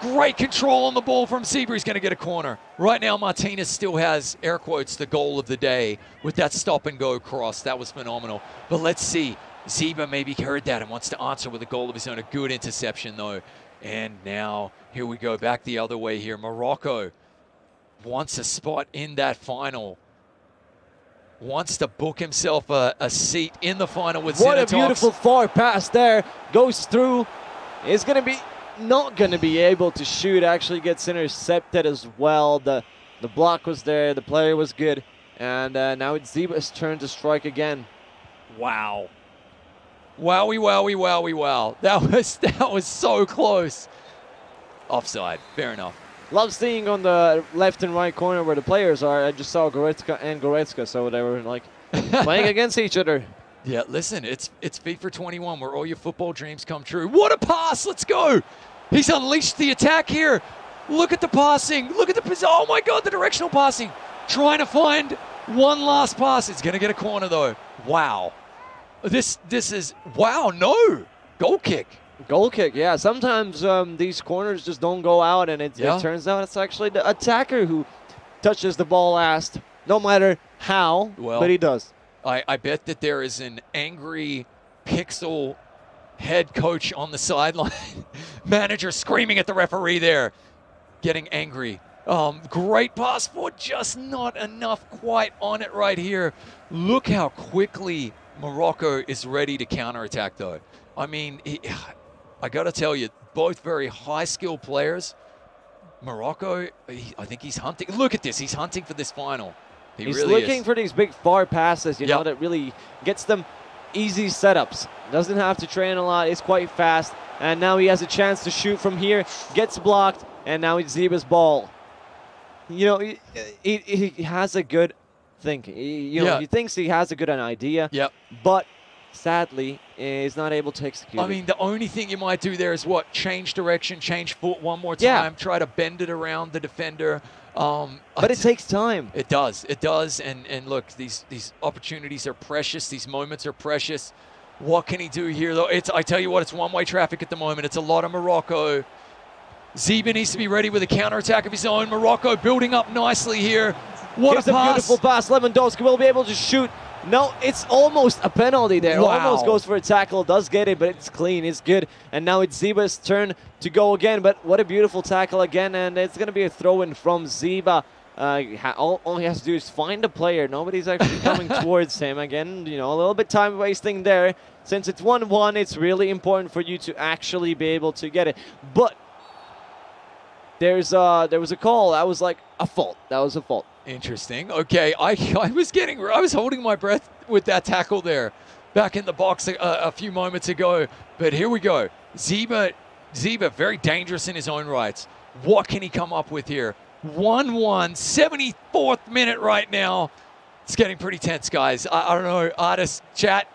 Great control on the ball from Zeba. He's going to get a corner. Right now, Martinez still has, air quotes, the goal of the day with that stop-and-go cross. That was phenomenal. But let's see. Zeba maybe heard that and wants to answer with a goal of his own. A good interception, though. And now, here we go. Back the other way here. Morocco wants a spot in that final. Wants to book himself a seat in the final with Zinatox. What a beautiful far pass there. Goes through. It's going to be... not going to be able to shoot, actually gets intercepted as well. The block was there, the player was good, and now it's Zeba's turn to strike again. Wow. Wowie, wowie, wowie, wow. That was so close. Offside, fair enough. Love seeing on the left and right corner where the players are. I just saw Goretzka and Goretzka, so they were like playing against each other. Yeah, listen, it's FIFA 21 where all your football dreams come true. What a pass! Let's go! He's unleashed the attack here. Look at the passing. Look at the... oh, my God, the directional passing. Trying to find one last pass. It's going to get a corner, though. Wow. This is... wow, no. Goal kick. Goal kick, yeah. Sometimes these corners just don't go out, and it turns out it's actually the attacker who touches the ball last, no matter how, but he does. I bet that there is an angry Pixel head coach on the sideline. Manager screaming at the referee there. Getting angry. Great pass forward, just not enough quite on it right here. Look how quickly Morocco is ready to counterattack, though. I mean, I got to tell you, both very high-skilled players. Morocco, I think he's hunting. Look at this. He's hunting for this final. He's really looking for these big far passes, you know, that really gets them easy setups. Doesn't have to train a lot. It's quite fast. And now he has a chance to shoot from here. Gets blocked. And now it's Zeba's ball. You know, he has a good thing. He thinks he has a good idea. Yep. But sadly, is not able to execute I mean, the only thing you might do there is what? Change direction, change foot one more time. Try to bend it around the defender. But it takes time. It does. It does. And look, these opportunities are precious. These moments are precious. What can he do here, though? I tell you what, it's one-way traffic at the moment. It's a lot of Morocco. Zeba needs to be ready with a counterattack of his own. Morocco building up nicely here. What Here's a pass. A beautiful pass. Lewandowski will be able to shoot. No, it's almost a penalty there. Wow. Almost goes for a tackle. Does get it, but it's clean. It's good. And now it's Zeba's turn to go again. But what a beautiful tackle again. And it's going to be a throw-in from Zeba. All he has to do is find a player. Nobody's actually coming towards him. Again, you know, a little bit time wasting there. Since it's 1-1, it's really important for you to actually be able to get it. But there was a call. That was like a fault. That was a fault. Interesting. Okay, I was holding my breath with that tackle there back in the box a few moments ago. But here we go. Ziba, very dangerous in his own rights. What can he come up with here? 1-1, 74th minute right now. It's getting pretty tense, guys. I don't know, artists, chat,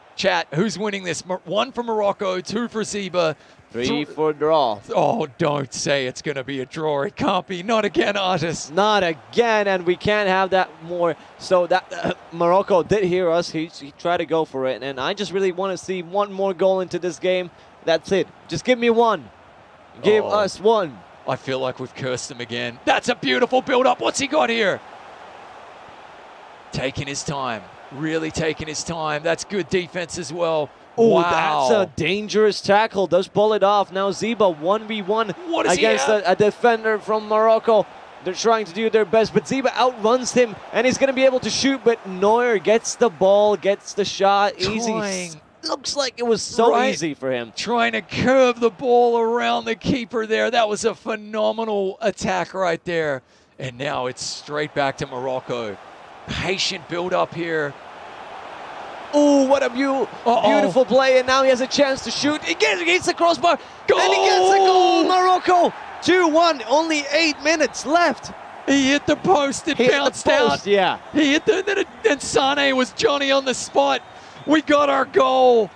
who's winning this? 1 for Morocco, 2 for Ziba. 3 for draw. Oh, don't say it's going to be a draw. It can't be. Not again, artists. Not again, and we can't have that more. So that Morocco did hear us. He tried to go for it, and I just really want to see one more goal into this game. That's it. Just give me one. Give us one. I feel like we've cursed him again. That's a beautiful build-up. What's he got here? Taking his time. Really taking his time. That's good defense as well. Oh, wow. That's a dangerous tackle. Does pull it off. Now Ziba 1v1 against a defender from Morocco. They're trying to do their best, but Ziba outruns him, and he's going to be able to shoot, but Neuer gets the ball, gets the shot. Easy. Looks like it was so easy for him. Trying to curve the ball around the keeper there. That was a phenomenal attack right there. And now it's straight back to Morocco. Patient build-up here. Oh, what a beautiful play, and now he has a chance to shoot. He gets the crossbar, goal! And he gets a goal, Morocco. 2-1, only 8 minutes left. He hit the post, it bounced out. Yeah. He hit and Sane was Johnny on the spot. We got our goal.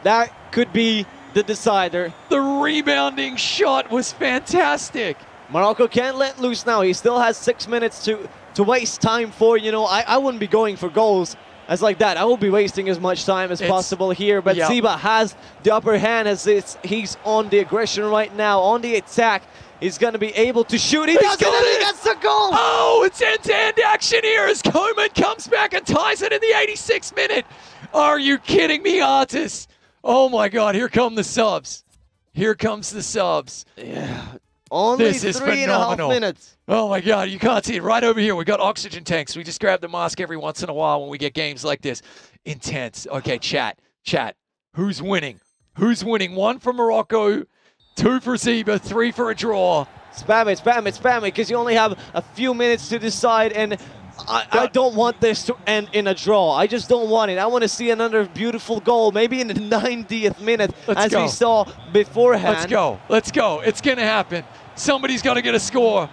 That could be the decider. The rebounding shot was fantastic. Morocco can't let loose now. He still has 6 minutes to waste time for. I wouldn't be going for goals as like that. I will be wasting as much time as possible here. But Ziba has the upper hand as he's on the aggression right now, on the attack. He's going to be able to shoot. He does it, and he gets the goal! Oh, it's end-to-end action here as Coman comes back and ties it in the 86th minute. Are you kidding me, artists? Oh, my God. Here come the subs. Here comes the subs. Yeah. Only this is 3.5 minutes. Oh, my God. You can't see it. Right over here, we got oxygen tanks. We just grab the mask every once in a while when we get games like this. Intense. Okay, chat. Who's winning? Who's winning? 1 for Morocco, 2 for Ziba, 3 for a draw. Spam it, because you only have a few minutes to decide, and I don't want this to end in a draw. I just don't want it. I want to see another beautiful goal, maybe in the 90th minute, as we saw beforehand. Let's go. It's going to happen. Somebody's got to get a score.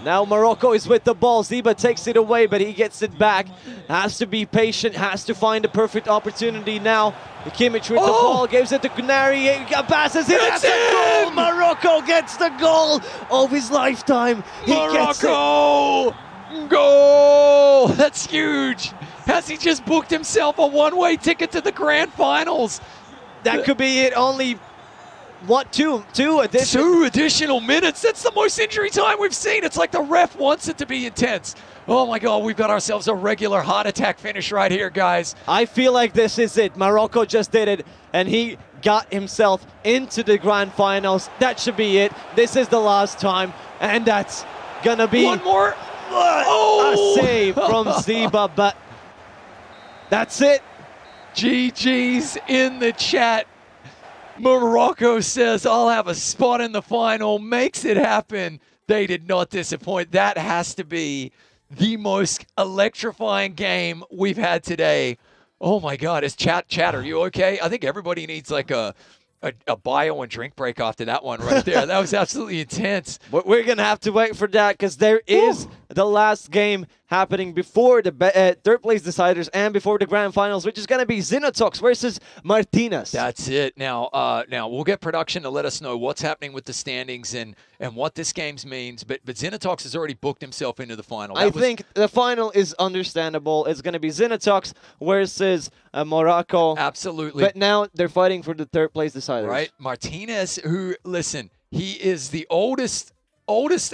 Now Morocco is with the ball. Ziba takes it away, but he gets it back. Has to be patient, has to find the perfect opportunity now. Kimmich with the ball, gives it to Gnari, he passes it, that's a goal! Morocco gets the goal of his lifetime. Morocco! Goal! That's huge! Has he just booked himself a one-way ticket to the grand finals? That could be it. Only two additional minutes. That's the most injury time we've seen. It's like the ref wants it to be intense. Oh my God, we've got ourselves a regular heart attack finish right here, guys. I feel like this is it. Morocco just did it, and he got himself into the grand finals. That should be it. This is the last time, and that's gonna be one more. A save from Ziba, but that's it. GG's in the chat. Morocco says, I'll have a spot in the final, makes it happen. They did not disappoint. That has to be the most electrifying game we've had today. Oh my God, is chat, are you okay? I think everybody needs like a bio and drink break after that one right there. That was absolutely intense. But we're going to have to wait for that because there is the last game happening before the third place deciders and before the grand finals, which is going to be Xenotox versus Martinez. That's it. Now we'll get production to let us know what's happening with the standings and what this game means. But Xenotox has already booked himself into the final. I think the final is understandable. It's going to be Xenotox versus Morocco. Absolutely. But now they're fighting for the third place deciders. Right. Martinez, who, listen, he is the oldest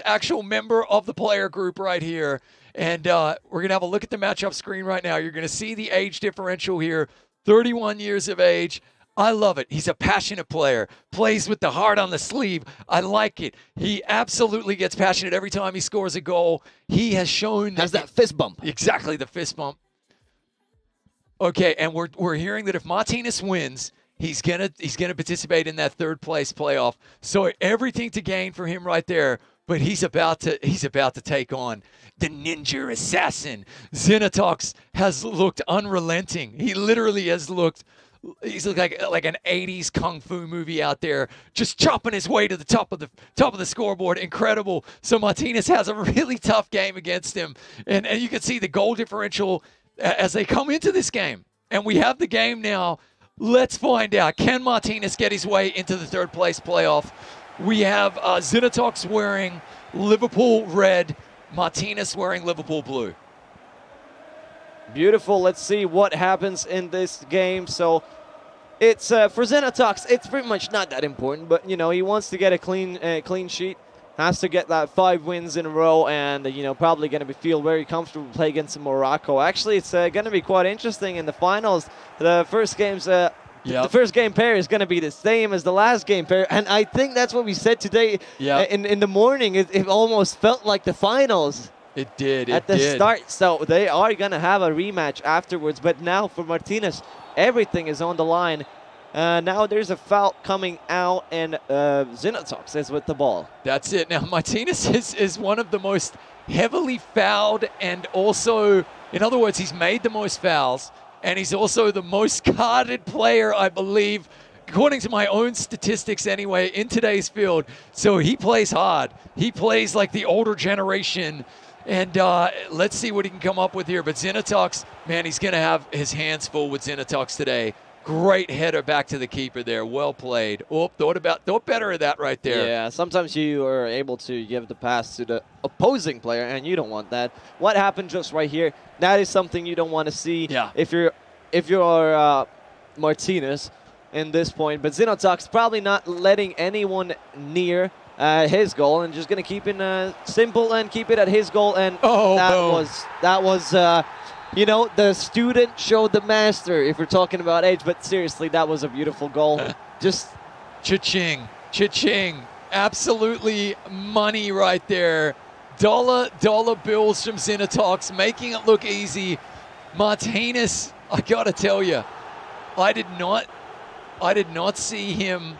actual member of the player group right here. And we're going to have a look at the matchup screen right now. You're going to see the age differential here. 31 years of age. I love it. He's a passionate player. Plays with the heart on the sleeve. I like it. He absolutely gets passionate every time he scores a goal. He has shown... Has that fist bump. Exactly, the fist bump. Okay, and we're hearing that if Martinez wins, He's gonna participate in that third place playoff. So everything to gain for him right there. But he's about to take on the ninja assassin. Xenotox has looked unrelenting. He literally has looked. He's looked like an 80s kung fu movie out there, just chopping his way to the top of the scoreboard. Incredible. So Martinez has a really tough game against him, and you can see the goal differential as they come into this game. And we have the game now. Let's find out. Can Martinez get his way into the third place playoff? We have Xenotox wearing Liverpool red, Martinez wearing Liverpool blue. Beautiful. Let's see what happens in this game. So it's for Xenotox, it's pretty much not that important, but you know, he wants to get a clean sheet, has to get that 5 wins in a row, and you know, probably going to feel very comfortable to play against Morocco. Actually, it's going to be quite interesting in the finals. The first game's the first game pair is going to be the same as the last game pair, and I think that's what we said today in the morning. It almost felt like the finals. It did. At the start, so they are going to have a rematch afterwards. But now for Martinez, everything is on the line. Now there's a foul coming out, and Xenotox is with the ball. That's it. Now Martinez is one of the most heavily fouled, and also, in other words, he's made the most fouls, and he's also the most carded player, I believe, according to my own statistics anyway, in today's field. So he plays hard. He plays like the older generation. And let's see what he can come up with here. But Xenotox, man, he's going to have his hands full with Xenotox today. Great header back to the keeper there. Well played. Oh, thought better of that right there. Yeah, sometimes you are able to give the pass to the opposing player, and you don't want that. What happened just right here, that is something you don't want to see if you're Martinez in this point. But Xenotox probably not letting anyone near his goal, and just going to keep it simple and keep it at his goal. And that was you know, the student showed the master, if we're talking about age. But seriously, that was a beautiful goal. Just cha-ching, cha-ching. Absolutely money right there. Dollar bills from Xenotox, making it look easy. Martinez, I got to tell you, I did not see him.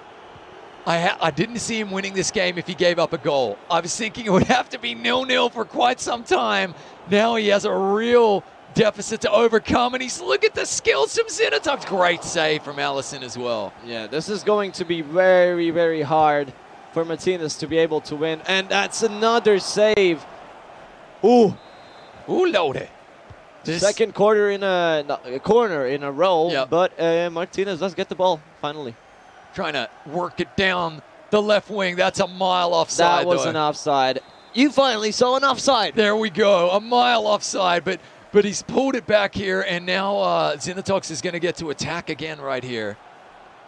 I didn't see him winning this game if he gave up a goal. I was thinking it would have to be 0-0 for quite some time. Now he has a real deficit to overcome, and look at the skills from Xenotox. Great save from Allison as well. Yeah, this is going to be very, very hard for Martinez to be able to win, and that's another save. Ooh, loaded. Second corner in a row, but Martinez does get the ball finally. Trying to work it down the left wing. That's a mile offside. That was an offside. You finally saw an offside. There we go, a mile offside, but he's pulled it back here, and now Xenotox is going to get to attack again right here.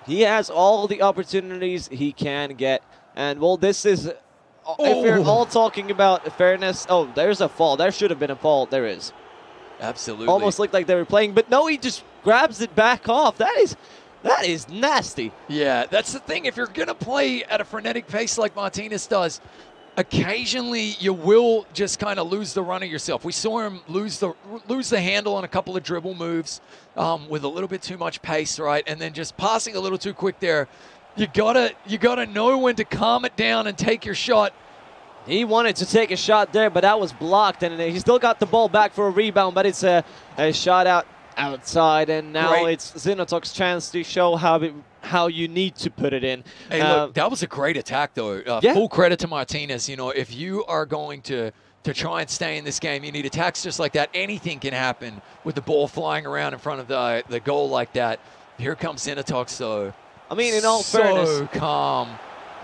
He has all the opportunities he can get, and well, this is, if we're all talking about fairness, there's a fall. There should have been a fall. There is. Absolutely. Almost looked like they were playing, but no, he just grabs it back off. That is nasty. Yeah, that's the thing. If you're going to play at a frenetic pace like Martinez does, occasionally you will just kind of lose the run of yourself. We saw him lose the handle on a couple of dribble moves with a little bit too much pace, right? And then just passing a little too quick there. You gotta know when to calm it down and take your shot. He wanted to take a shot there, but that was blocked, and he still got the ball back for a rebound, but it's a shot outside, and now it's Xenotox's chance to show how you need to put it in. Hey, look, that was a great attack, though. Full credit to Martinez. You know, if you are going to try and stay in this game, you need attacks just like that. Anything can happen with the ball flying around in front of the goal like that. Here comes Xenotox, though. I mean, in all fairness, so calm,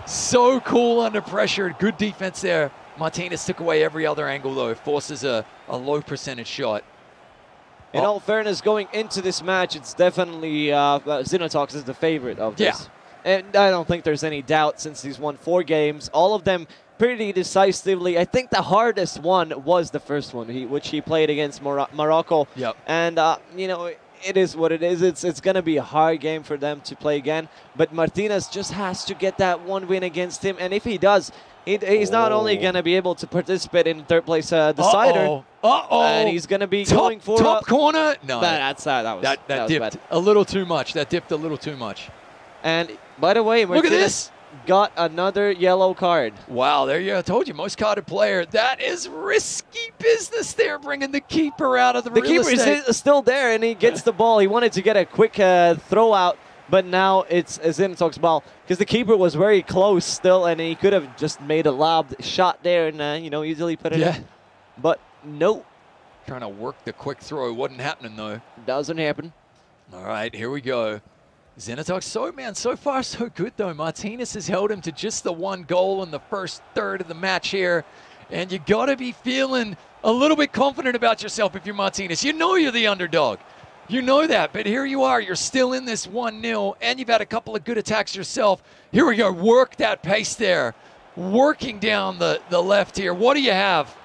so cool under pressure. Good defense there. Martinez took away every other angle, though. Forces a low percentage shot. In all fairness, going into this match, it's definitely Xenotox is the favorite of this. Yeah. And I don't think there's any doubt since he's won 4 games, all of them pretty decisively. I think the hardest one was the first one, which he played against Morocco. Yep. And, you know, it is what it is. It's going to be a hard game for them to play again. But Martinez just has to get that one win against him. And if he does, He's not only going to be able to participate in the third place decider, and he's going to be going for top corner. No, that was dipped bad. a little too much. That dipped a little too much. And by the way, look at this. Got another yellow card. Wow, there you go. I told you, most carded player. That is risky business there, bringing the keeper out of the real estate. The keeper is still there, and he gets the ball. He wanted to get a quick throw out, but now it's Zinatok's ball because the keeper was very close still, and he could have just made a lob shot there and, you know, easily put it in. But no. Trying to work the quick throw. Wasn't happening, though. Doesn't happen. All right, here we go. Zinatok, so far so good though. Martinez has held him to just the one goal in the first third of the match here. And you got to be feeling a little bit confident about yourself if you're Martinez. You know you're the underdog. You know that, but here you are. You're still in this 1-0, and you've had a couple of good attacks yourself. Here we go. Work that pace there. Working down the left here. What do you have?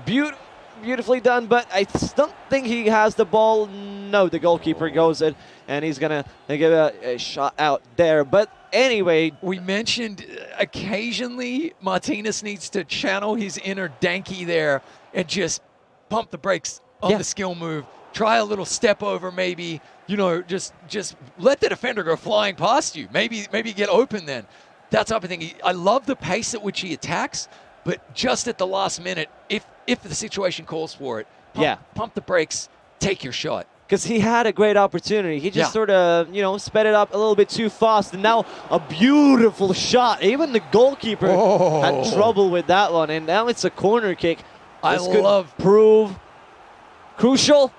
Beautifully done, but I don't think he has the ball. No, the goalkeeper goes in, and he's going to give a shot out there. But anyway, we mentioned occasionally Martinez needs to channel his inner Danky there and just pump the brakes on the skill move. Try a little step over maybe, you know, just let the defender go flying past you. Maybe get open then. That type of thing. I love the pace at which he attacks, but just at the last minute, if the situation calls for it, pump the brakes, take your shot. Because he had a great opportunity. He just sort of, you know, sped it up a little bit too fast. And now a beautiful shot. Even the goalkeeper had trouble with that one. And now it's a corner kick. This could prove crucial.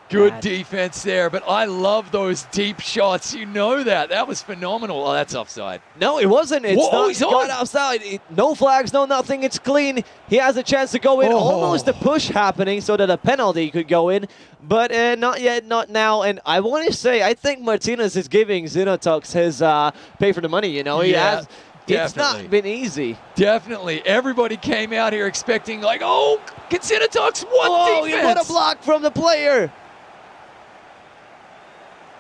Good defense there, but I love those deep shots. You know that. That was phenomenal. Oh, that's offside. No, it wasn't. It's not offside. No flags, no nothing. It's clean. He has a chance to go in. Almost a push happening so that a penalty could go in, but not yet, not now. And I want to say, I think Martinez is giving Zinatox his pay for the money, you know. He has. It's not been easy. Definitely. Everybody came out here expecting, like, oh, can Zinatox what defense? What a block from the player.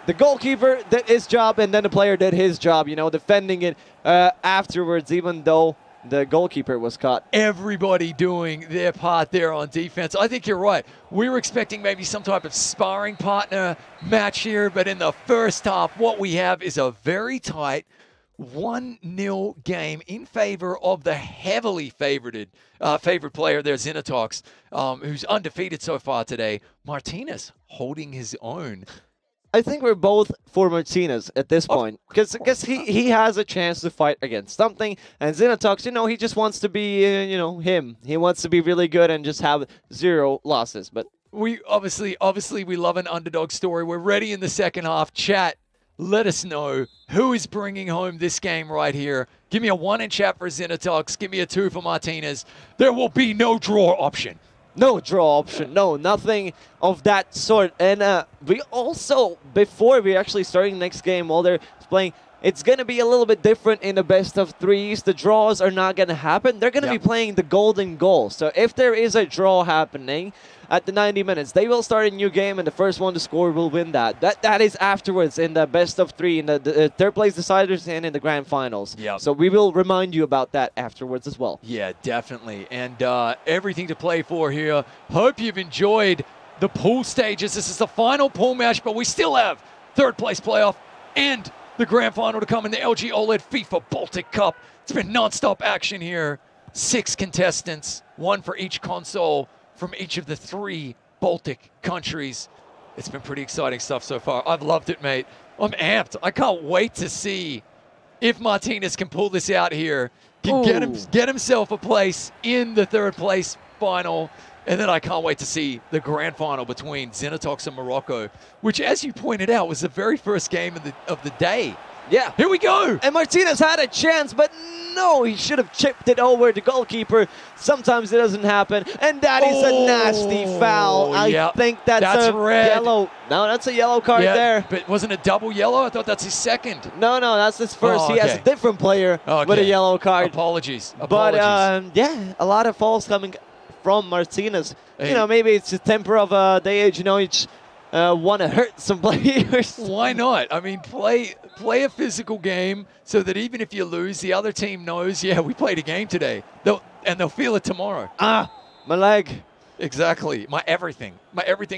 The goalkeeper did his job, and then the player did his job, you know, defending it afterwards, even though the goalkeeper was caught. Everybody doing their part there on defense. I think you're right. We were expecting maybe some type of sparring partner match here, but in the first half, what we have is a very tight 1-0 game in favor of the heavily favored player there, Zinatox, who's undefeated so far today. Martinez holding his own. I think we're both for Martinez at this point because he has a chance to fight against something, and Zinatox, you know, he just wants to be, you know, him. He wants to be really good and just have 0 losses. But we obviously we love an underdog story. We're ready in the second half. Chat, let us know who is bringing home this game right here. Give me a 1 in chat for Zinatox. Give me a 2 for Martinez. There will be no draw option. No draw option, no, nothing of that sort. And we also, before we're actually starting next game, while they're playing, it's going to be a little bit different in the best of 3s. The draws are not going to happen. They're going to be playing the golden goal. So if there is a draw happening at the 90 minutes, they will start a new game, and the first one to score will win that. That is afterwards in the best of 3, in the third place deciders, and in the grand finals. So we will remind you about that afterwards as well. Yeah, definitely. And everything to play for here. Hope you've enjoyed the pool stages. This is the final pool match, but we still have third place playoff and the grand final to come in the LG OLED FIFA Baltic Cup. It's been non-stop action here. 6 contestants, 1 for each console from each of the 3 Baltic countries. It's been pretty exciting stuff so far. I've loved it, mate. I'm amped. I can't wait to see if Martinez can pull this out here, can get himself a place in the third place final. And then I can't wait to see the grand final between Zinatox and Morocco, which, as you pointed out, was the very first game of the day. Yeah. Here we go. And Martinez had a chance, but no, he should have chipped it over the goalkeeper. Sometimes it doesn't happen. And that is a nasty foul. I think that's a red. Yellow. No, that's a yellow card there. But wasn't it double yellow? I thought that's his second. No, that's his first. He has a different player with a yellow card. Apologies. But, yeah, a lot of fouls coming from Martinez. Hey. You know, maybe it's a temper of the age. You know, want to hurt some players. Why not? I mean, play a physical game so that even if you lose, the other team knows, yeah, we played a game today. They'll feel it tomorrow. Ah, my leg. Exactly. My everything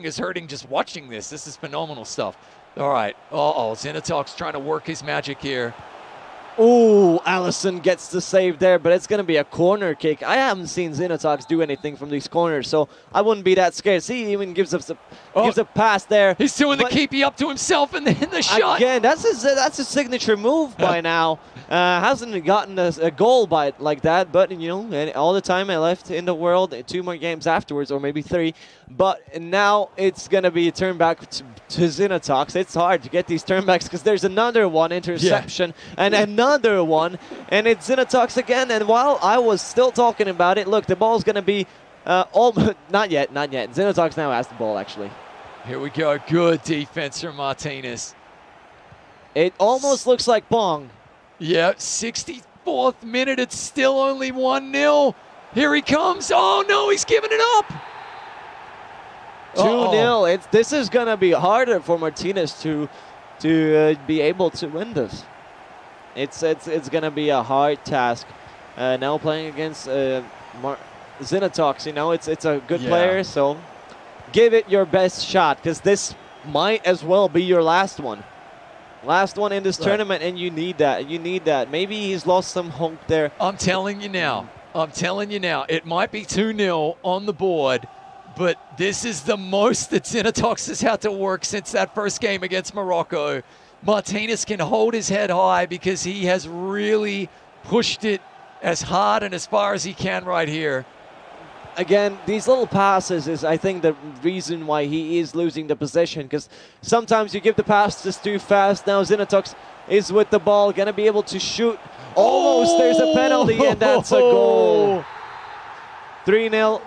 is hurting just watching this. This is phenomenal stuff. All right. Uh-oh, Zenitok's trying to work his magic here. Ooh, Allison gets the save there, but it's going to be a corner kick. I haven't seen Zenitox do anything from these corners, so I wouldn't be that scared. See, he even gives a pass there. He's doing the keepy up to himself and then the shot. Again, that's his signature move by now. Hasn't gotten a goal by it like that, but, you know, all the time I left in the world, 2 more games afterwards, or maybe 3. But now it's going to be a turn back to Zenitox. It's hard to get these turnbacks because there's another one interception and another one, and it's Zenitox again. And while I was still talking about it, look, the ball's going to be almost not yet. Zenitox now has the ball, actually. Here we go. Good defense from Martinez. It almost looks like Pong. Yeah, 64th minute. It's still only 1-0. Here he comes. Oh, no, he's giving it up. 2-0. This is going to be harder for Martinez to be able to win this. It's going to be a hard task. Now playing against Zenitox, you know, it's a good player, so give it your best shot because this might as well be your last one. Last one in this tournament, and you need that. You need that. Maybe he's lost some hope there. I'm telling you now. It might be 2-0 on the board, but this is the most that Zenitox has had to work since that first game against Morocco. Martinez can hold his head high because he has really pushed it as hard and as far as he can right here. Again, these little passes is, I think, the reason why he is losing the possession, because sometimes you give the passes too fast. Now Zenitox is with the ball, going to be able to shoot. Almost, there's a penalty, and that's a goal. 3-0.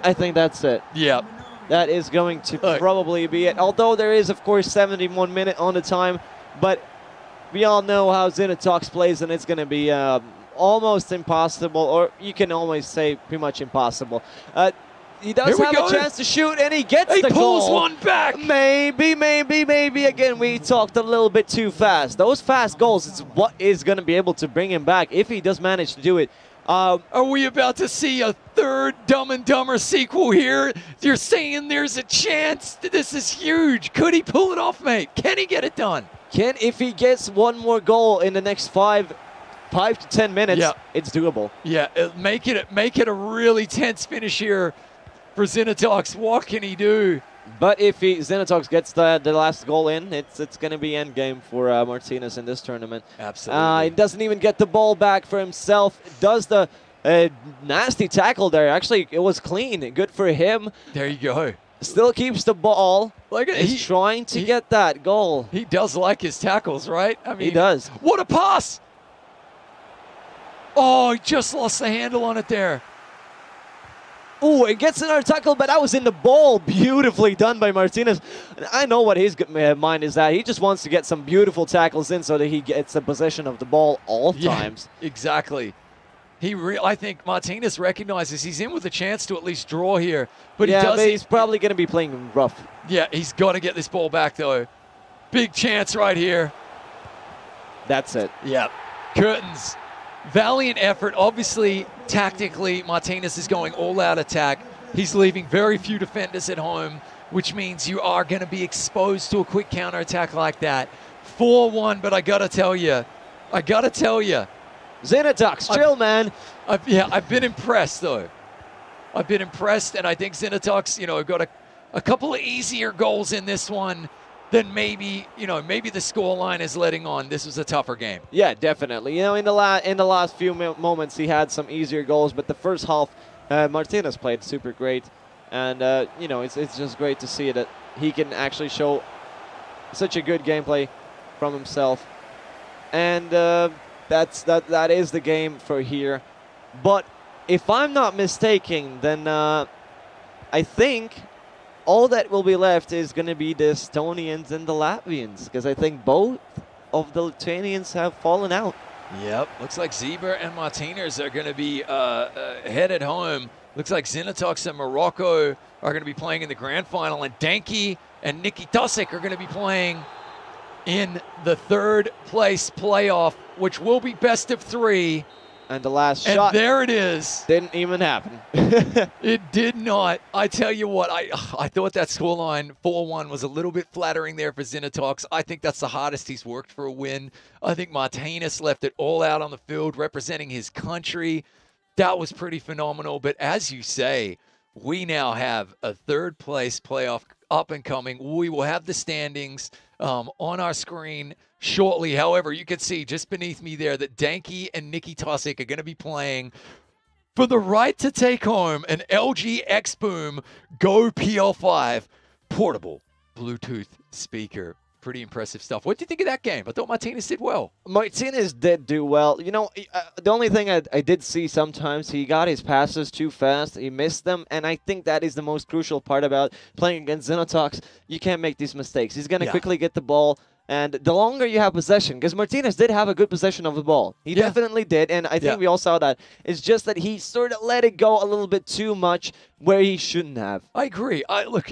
I think that's it. Yeah. That is going to probably be it. Although there is, of course, 71 minutes on the time, but we all know how Zenitox plays, and it's going to be almost impossible, or you can always say pretty much impossible. He does have a chance to shoot, and he gets the goal. He pulls one back. Maybe. Again, we talked a little bit too fast. Those fast goals is what is going to be able to bring him back if he does manage to do it. Are we about to see a third Dumb and Dumber sequel here? You're saying there's a chance? This is huge. Could he pull it off, mate? Can he get it done? If he gets one more goal in the next 5 to 10 minutes, it's doable. Yeah, make it a really tense finish here for Zenitox. What can he do? But if Zenitox gets the last goal in, it's going to be endgame for Martinez in this tournament. Absolutely. He doesn't even get the ball back for himself. Does the nasty tackle there. Actually, it was clean. Good for him. There you go. Still keeps the ball. He's trying to get that goal. He does like his tackles, right? I mean, he does. What a pass! Oh, he just lost the handle on it there. Ooh, it gets another tackle, but that was in the ball. Beautifully done by Martinez. I know what his mind is at. He just wants to get some beautiful tackles in so that he gets a possession of the ball all times. Exactly. I think Martinez recognizes he's in with a chance to at least draw here. But he's probably going to be playing rough. Yeah, he's got to get this ball back, though. Big chance right here. That's it. Yeah. Curtains. Valiant effort. Obviously, tactically, Martinez is going all-out attack. He's leaving very few defenders at home, which means you are going to be exposed to a quick counterattack like that. 4-1, but I got to tell you. Zenitox, chill, man. I've been impressed, though. I've been impressed, and I think Zenitox, got a couple of easier goals in this one than maybe the scoreline is letting on. This was a tougher game. Yeah, definitely. In the last few moments, he had some easier goals, but the first half, Martinez played super great, and it's just great to see that he can actually show such a good gameplay from himself, and that is the game for here. But if I'm not mistaken, then I think all that will be left is going to be the Estonians and the Latvians, because I think both of the Lithuanians have fallen out. Yep, looks like Zieber and Martinez are going to be headed home. Looks like Zinatox and Morocco are going to be playing in the grand final, and Danke and Nikki Tosic are going to be playing in the third place playoff, which will be best of 3. And the last and shot. There it is. Didn't even happen. It did not. I tell you what, I thought that scoreline 4-1 was a little bit flattering there for Zinatox. I think that's the hardest he's worked for a win. I think Martinez left it all out on the field representing his country. That was pretty phenomenal. But as you say, we now have a third place playoff up and coming. We will have the standings on our screen shortly. However, you can see just beneath me there that Danke and Nikki Tosic are going to be playing for the right to take home an LG XBOOM Go PL5 portable Bluetooth speaker. Pretty impressive stuff. What do you think of that game? I thought Martinez did well. Martinez did do well. You know, the only thing I did see sometimes, he got his passes too fast. He missed them, and I think that is the most crucial part about playing against Zinatox. You can't make these mistakes. He's going to quickly get the ball. And the longer you have possession, because Martinez did have a good possession of the ball. He definitely did, and I think we all saw that. It's just that he sort of let it go a little bit too much where he shouldn't have. I agree. Look,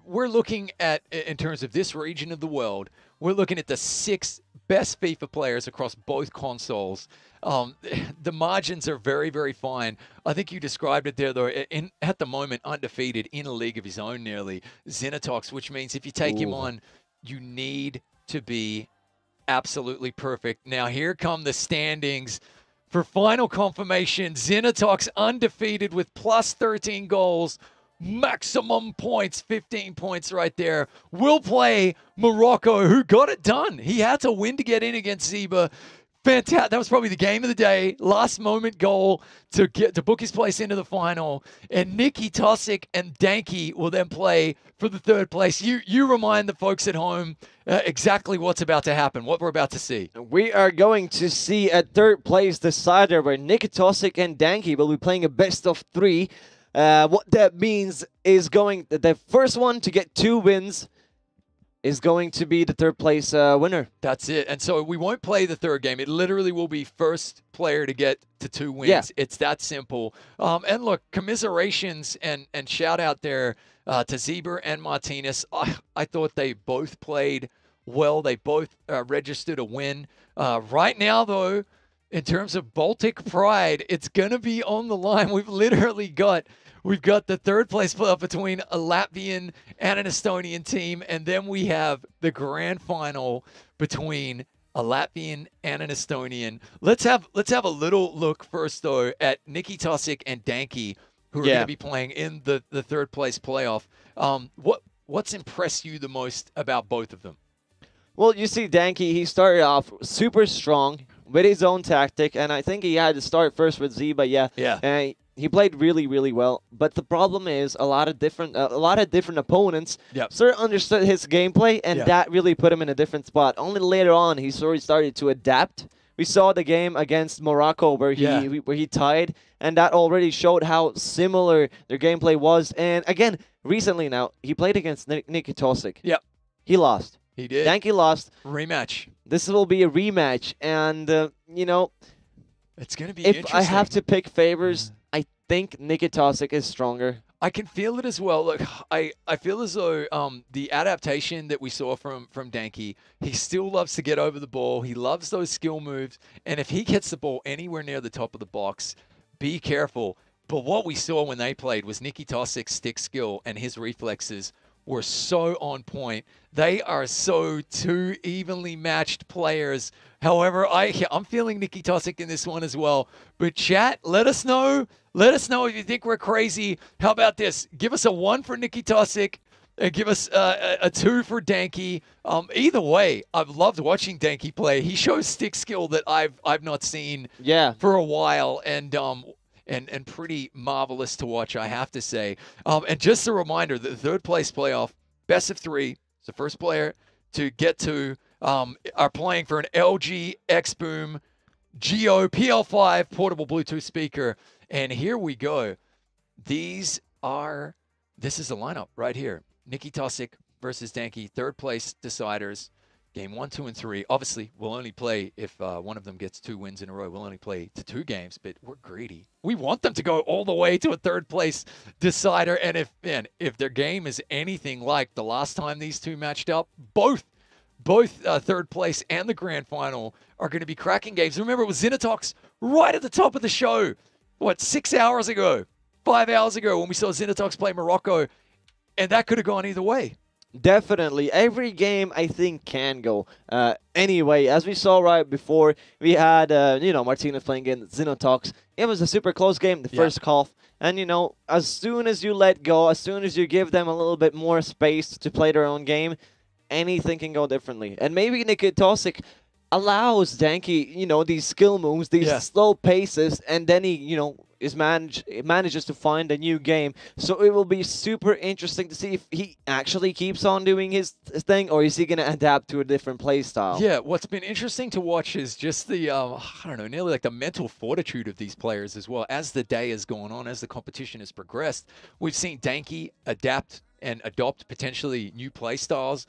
we're looking at, in terms of this region of the world, we're looking at the 6 best FIFA players across both consoles. The margins are very, very fine. I think you described it there, though. At the moment, undefeated in a league of his own nearly, Zinatox, which means if you take him on, you need to be absolutely perfect. Now, here come the standings for final confirmation. Zinatox undefeated with plus 13 goals, maximum points, 15 points right there. Will play Morocco, who got it done. He had to win to get in against Zeba. Fantastic. That was probably the game of the day. Last moment goal to book his place into the final. And Nikki Tosic and Danke will then play for the third place. You remind the folks at home exactly what's about to happen, what we're about to see. We are going to see a third place decider where Nikki Tosic and Danke will be playing a best of 3. What that means is the first one to get 2 wins is going to be the third place winner. That's it. And so we won't play the third game. It literally will be first player to get to 2 wins. Yeah. It's that simple. And look, commiserations and shout out there to Zeber and Martinez. I thought they both played well. They both registered a win. Right now, though, in terms of Baltic pride, it's going to be on the line. We've got the third place playoff between a Latvian and an Estonian team, and then we have the grand final between a Latvian and an Estonian. Let's have a little look first, though, at Nikki Tosic and Danke, who are going to be playing in the third place playoff. What's impressed you the most about both of them? Well, you see, Danke, he started off super strong with his own tactic, and I think he had to start first with Zeba. And he played really, really well. But the problem is a lot of different opponents sort of understood his gameplay, and that really put him in a different spot. Only later on he sort of started to adapt. We saw the game against Morocco where he tied, and that already showed how similar their gameplay was. And again, recently now, he played against Nikki Tosic. Yep. He lost. He did. Danke lost. Rematch. This will be a rematch, and you know, it's going to be if I have to pick favors, I think Nikki Tosic is stronger. I can feel it as well. Look, I feel as though the adaptation that we saw from Danke, he still loves to get over the ball. He loves those skill moves, and if he gets the ball anywhere near the top of the box, be careful. But what we saw when they played was Nikki Tosic's stick skill and his reflexes were so on point. They are so 2 evenly matched players. However, I'm feeling Nikki Tosic in this one as well. But chat, let us know. Let us know if you think we're crazy. How about this? Give us a 1 for Nikki Tosic and give us a 2 for Danke. Either way, I've loved watching Danke play. He shows stick skill that I've not seen for a while, and pretty marvelous to watch, I have to say. And just a reminder, the third place playoff, best of 3. It's the first player to get to are playing for an LG XBOOM Go PL5 portable Bluetooth speaker. And here we go. This is the lineup right here. Nikki Tosic versus Danke, third place deciders. Game 1, 2, and 3. Obviously, we'll only play if one of them gets 2 wins in a row. We'll only play to 2 games, but we're greedy. We want them to go all the way to a third-place decider. And if their game is anything like the last time these two matched up, both third place and the grand final are going to be cracking games. Remember, it was Xenotox right at the top of the show. What, 6 hours ago, 5 hours ago, when we saw Xenotox play Morocco, and that could have gone either way. Definitely. Every game, I think, can go anyway. As we saw right before, we had, Martinez playing against Xenotox. It was a super close game, the first half. And, as soon as you let go, as soon as you give them a little bit more space to play their own game, anything can go differently. And maybe Nikitosic allows Danky, these skill moves, these slow paces, and then he, manages to find a new game. So it will be super interesting to see if he actually keeps on doing his thing, or is he going to adapt to a different play style. Yeah, what's been interesting to watch is just the, nearly like the mental fortitude of these players as well. As the day has gone on, as the competition has progressed, we've seen Danky adapt and adopt potentially new play styles,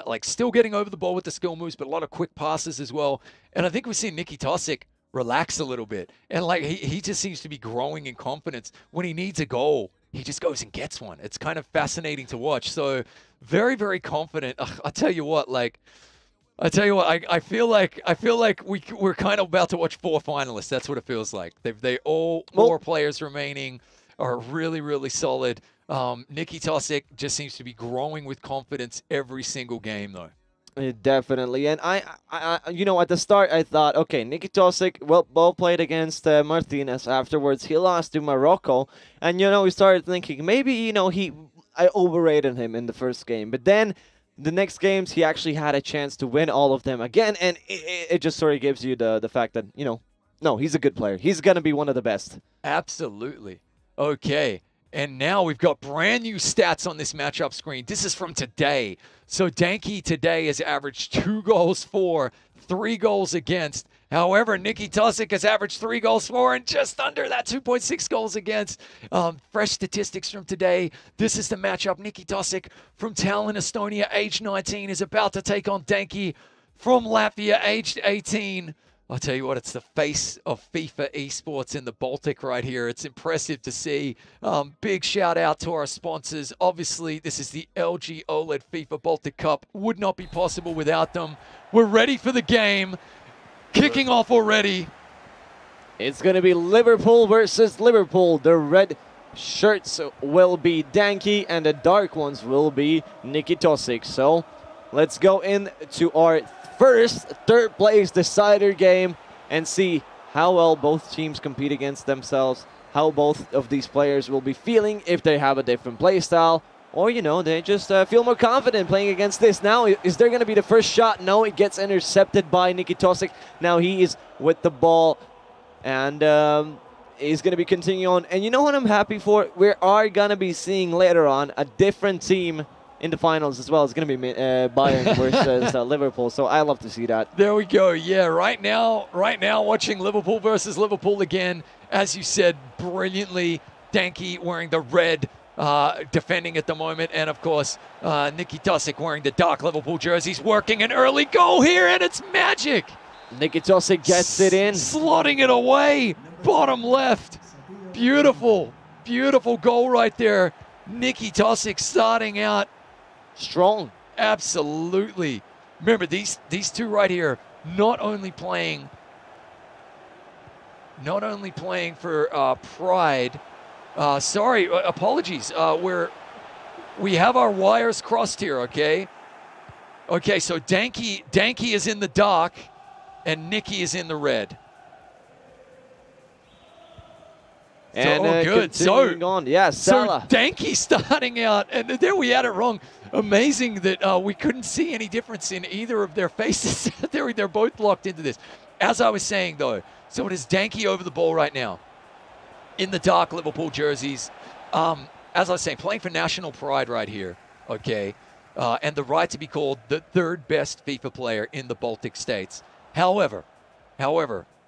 like still getting over the ball with the skill moves, but a lot of quick passes as well. And I think we've seen Nikitosic relax a little bit. And like he just seems to be growing in confidence. When he needs a goal, he just goes and gets one. It's kind of fascinating to watch. So very, very confident. I tell you what, I feel like we're kind of about to watch 4 finalists. That's what it feels like. They all 4 players remaining are really, really solid. Nikitosic just seems to be growing with confidence every single game, though. Definitely. And I at the start, I thought, okay, Nikitosic, well played against Martinez. Afterwards, he lost to Morocco. And, we started thinking, maybe, I overrated him in the first game. But then the next games, he actually had a chance to win all of them again. And it just sort of gives you the fact that, no, he's a good player. He's going to be one of the best. Absolutely. Okay. And now we've got brand new stats on this matchup screen. This is from today. So Danky today has averaged 2 goals for, 3 goals against. However, Nikitosic has averaged 3 goals for and just under that 2.6 goals against. Fresh statistics from today. This is the matchup. Nikitosic from Tallinn, Estonia, age 19, is about to take on Danky from Latvia, aged 18. I'll tell you what, it's the face of FIFA esports in the Baltic right here. It's impressive to see. Big shout out to our sponsors. Obviously, this is the LG OLED FIFA Baltic Cup. Would not be possible without them. We're ready for the game. Kicking off already. It's going to be Liverpool versus Liverpool. The red shirts will be Danky and the dark ones will be Nikitosic. So let's go into our first third place decider game and see how well both teams compete against themselves, how both of these players will be feeling, if they have a different play style, or they just feel more confident playing against this. Now, is there going to be the first shot? No, it gets intercepted by Nikitosic. Now he is with the ball, and he's going to be continuing on. And you know what I'm happy for? We are going to be seeing later on a different team in the finals as well. It's going to be Bayern versus Liverpool, so I love to see that. There we go. Yeah, right now, watching Liverpool versus Liverpool again. As you said, brilliantly, Danky wearing the red, defending at the moment, and of course, Nikitosic wearing the dark Liverpool jerseys, working an early goal here, and it's magic. Nikitosic gets it in. Slotting it away, bottom left. Beautiful, beautiful goal right there. Nikitosic starting out strong. Absolutely. Remember, these two right here, not only playing for Pride. Apologies. We have our wires crossed here. Okay. Okay. So Danky is in the dark, and Nikki is in the red. And good. Yeah, Salah. So Danky starting out, and there we had it wrong. Amazing that we couldn't see any difference in either of their faces. They're both locked into this. As I was saying, though, so it is Danky over the ball right now in the dark Liverpool jerseys. As I was saying, playing for national pride right here, okay, and the right to be called the 3rd best FIFA player in the Baltic states. However,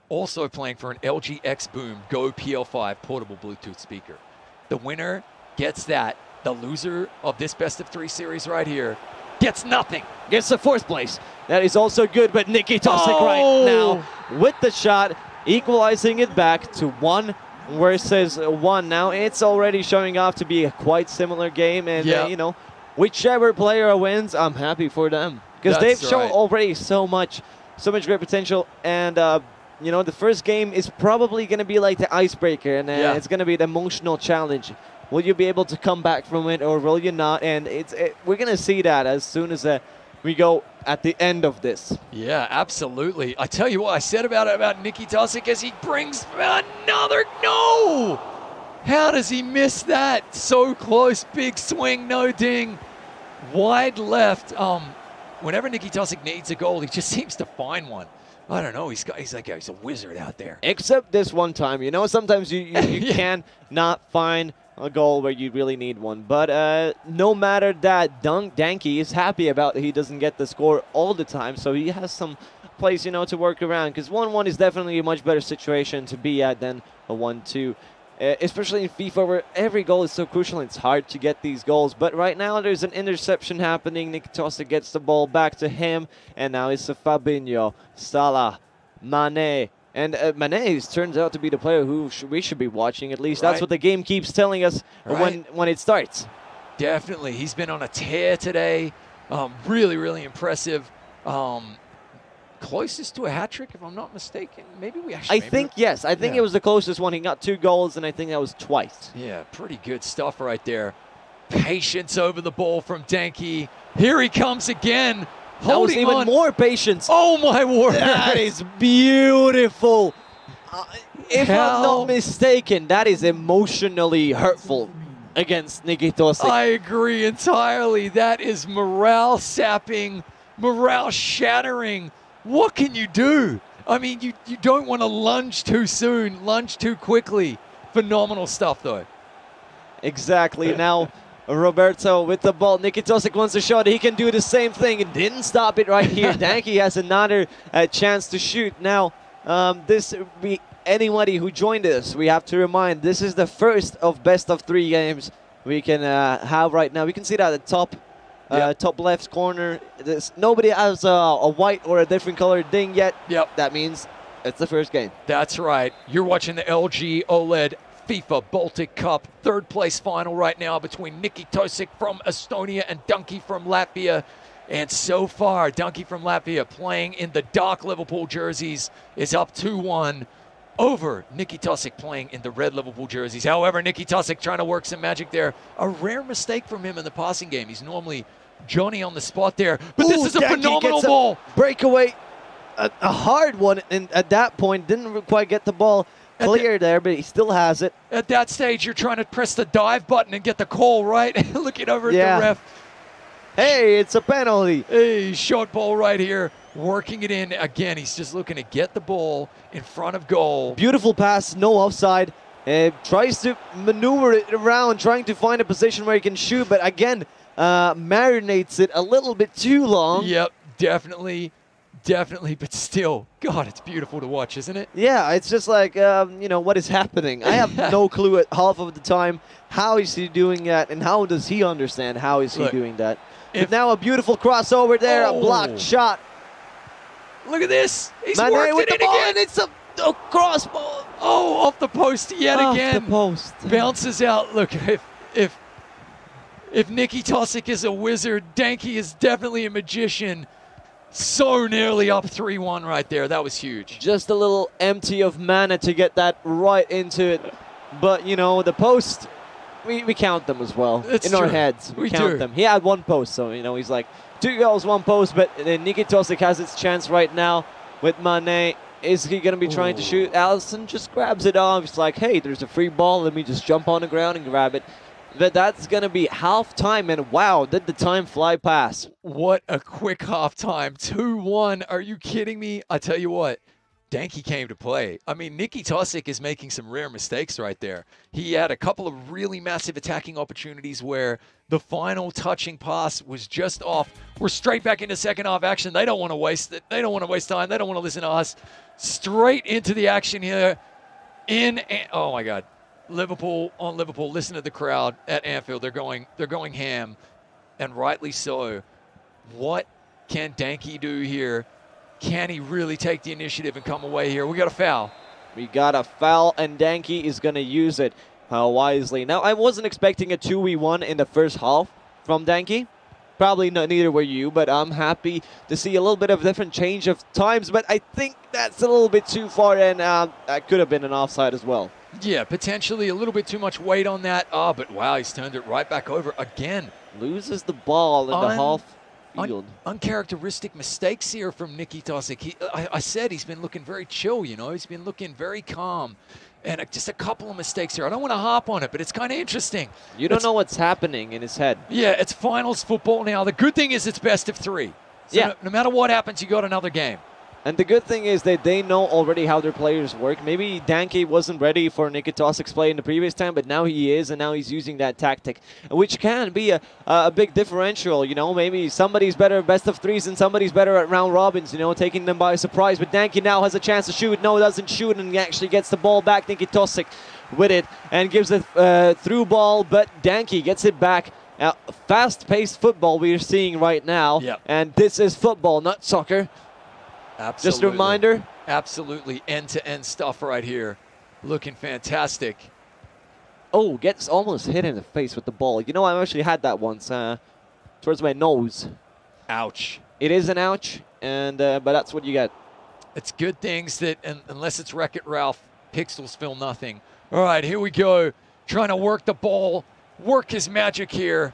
also playing for an LG XBOOM Go PL5 portable Bluetooth speaker. The winner gets that. The loser of this best of 3 series right here gets nothing. Gets the 4th place. That is also good, but Nikki Tosic right now with the shot, equalizing it back to 1 versus 1. Now it's already showing off to be a quite similar game, and you know, whichever player wins, I'm happy for them because they've shown already so much great potential. And you know, the first game is probably going to be like the icebreaker, and it's going to be the emotional challenge. Will you be able to come back from it, or will you not? And we're going to see that as soon as we go at the end of this. Yeah, absolutely. I tell you what, I said about Nikki Tosic as he brings another. No! How does he miss that? So close, big swing, no ding. Wide left. Whenever Nikki Tosic needs a goal, he just seems to find one. I don't know. He's a wizard out there. Except this one time, you know, sometimes you can not find a goal where you really need one. But no matter that, Danky is happy about that he doesn't get the score all the time, so he has some place, you know, to work around. Because 1-1 is definitely a much better situation to be at than a 1-2. Especially in FIFA, where every goal is so crucial and it's hard to get these goals. But right now there's an interception happening. Nikki Tosic gets the ball back to him, and now it's Fabinho, Salah, Mane. And Mane turns out to be the player who we should be watching. At least that's what the game keeps telling us when it starts. Definitely. He's been on a tear today. Really, really impressive. Closest to a hat trick, if I'm not mistaken. Maybe we actually. I think it was the closest one. He got 2 goals, and I think that was twice. Yeah, pretty good stuff right there. Patience over the ball from Danky. Here he comes again. That was even more patience. Oh my word! That is beautiful. If I'm not mistaken, that is emotionally hurtful against Nikki Tosic. I agree entirely. That is morale sapping, morale shattering. What can you do? I mean, you don't want to lunge too soon, lunge too quickly. Phenomenal stuff, though. Exactly. Now, Roberto with the ball. Nikki Tosic wants a shot. He can do the same thing. It didn't stop it right here. Danky has another chance to shoot. Now, anybody who joined us, we have to remind, this is the first of best of 3 games we can have right now. We can see that at the top. Top left corner. Nobody has a white or a different color ding yet. That means it's the first game. That's right. You're watching the LG OLED FIFA Baltic Cup 3rd place final right now between Nikki Tosic from Estonia and Danky from Latvia. And so far, Danky from Latvia, playing in the dark Liverpool jerseys, is up 2-1 over Nikki Tosic playing in the red Liverpool jerseys. However, Nikki Tosic trying to work some magic there. A rare mistake from him in the passing game. He's normally Johnny on the spot there. But this is a phenomenal ball. Breakaway, a hard one, and at that point didn't quite get the ball clear there, but he still has it. At that stage, you're trying to press the dive button and get the call, right? Looking over at the ref. Hey, it's a penalty. Hey, short ball right here. Working it in. Again, he's just looking to get the ball in front of goal. Beautiful pass, no offside. Tries to maneuver it around, trying to find a position where he can shoot, but again, marinates it a little bit too long. Yep, definitely, but still, God, it's beautiful to watch, isn't it? Yeah, it's just like, you know, what is happening? I have no clue at half of the time. How is he doing that, and how does he understand how is he doing that? But now a beautiful crossover there, a blocked shot. Look at this. He's Mane worked with it the in ball, again. and it's a cross ball. Oh, off the post yet again. Off the post. Bounces out. Look, if Nikki Tosic is a wizard, Danky is definitely a magician. So nearly up 3-1 right there. That was huge. Just a little empty of mana to get that right into it. But, you know, the post, we count them as well. It's in our true. heads. We do. count them. He had 1 post, so, you know, he's like 2 goals, 1 post. But Nikki Tosic has its chance right now with Mane. Is he going to be trying to shoot? Allison just grabs it off. He's like, hey, there's a free ball. Let me just jump on the ground and grab it. But that's going to be halftime, and wow, did the time fly past. What a quick halftime. 2-1. Are you kidding me? I tell you what, Danky came to play. I mean, Nikki Tosic is making some rare mistakes right there. He had a couple of really massive attacking opportunities where the final touching pass was just off. We're straight back into second half action. They don't want to waste it. They don't want to waste time. They don't want to listen to us. Straight into the action here. Oh my God. Liverpool on Liverpool. Listen to the crowd at Anfield. They're going ham, and rightly so. What can Danky do here? Can he really take the initiative and come away here? We got a foul. We got a foul, and Danky is going to use it wisely. Now, I wasn't expecting a 2v1 in the first half from Danky. Probably neither were you, but I'm happy to see a little bit of different change of times. But I think that's a little bit too far, and that could have been an offside as well. Yeah, potentially a little bit too much weight on that. Oh, but wow, he's turned it right back over again. Loses the ball in the half field. Uncharacteristic mistakes here from Nikitosik. I said he's been looking very chill, you know. He's been looking very calm. And just a couple of mistakes here. I don't want to harp on it, but it's kind of interesting. You don't know what's happening in his head. Yeah, it's finals football now. The good thing is it's best of 3. So yeah. No matter what happens, you got another game. And the good thing is that they know already how their players work. Maybe Danky wasn't ready for Nikitosik's play in the previous time, but now he is, and now he's using that tactic, which can be a big differential. You know, maybe somebody's better at best of 3s and somebody's better at round robins, you know, taking them by surprise. But Danky now has a chance to shoot. No, doesn't shoot, and he actually gets the ball back. Nikitosik with it and gives it through ball, but Danky gets it back. Fast-paced football we're seeing right now, and this is football, not soccer. Absolutely. Just a reminder. Absolutely end-to-end stuff right here. Looking fantastic. Oh, gets almost hit in the face with the ball. You know, I actually had that once towards my nose. Ouch. It is an ouch, and but that's what you get. It's good things that, unless it's Wreck-It Ralph, pixels feel nothing. All right, here we go. Trying to work the ball, work his magic here.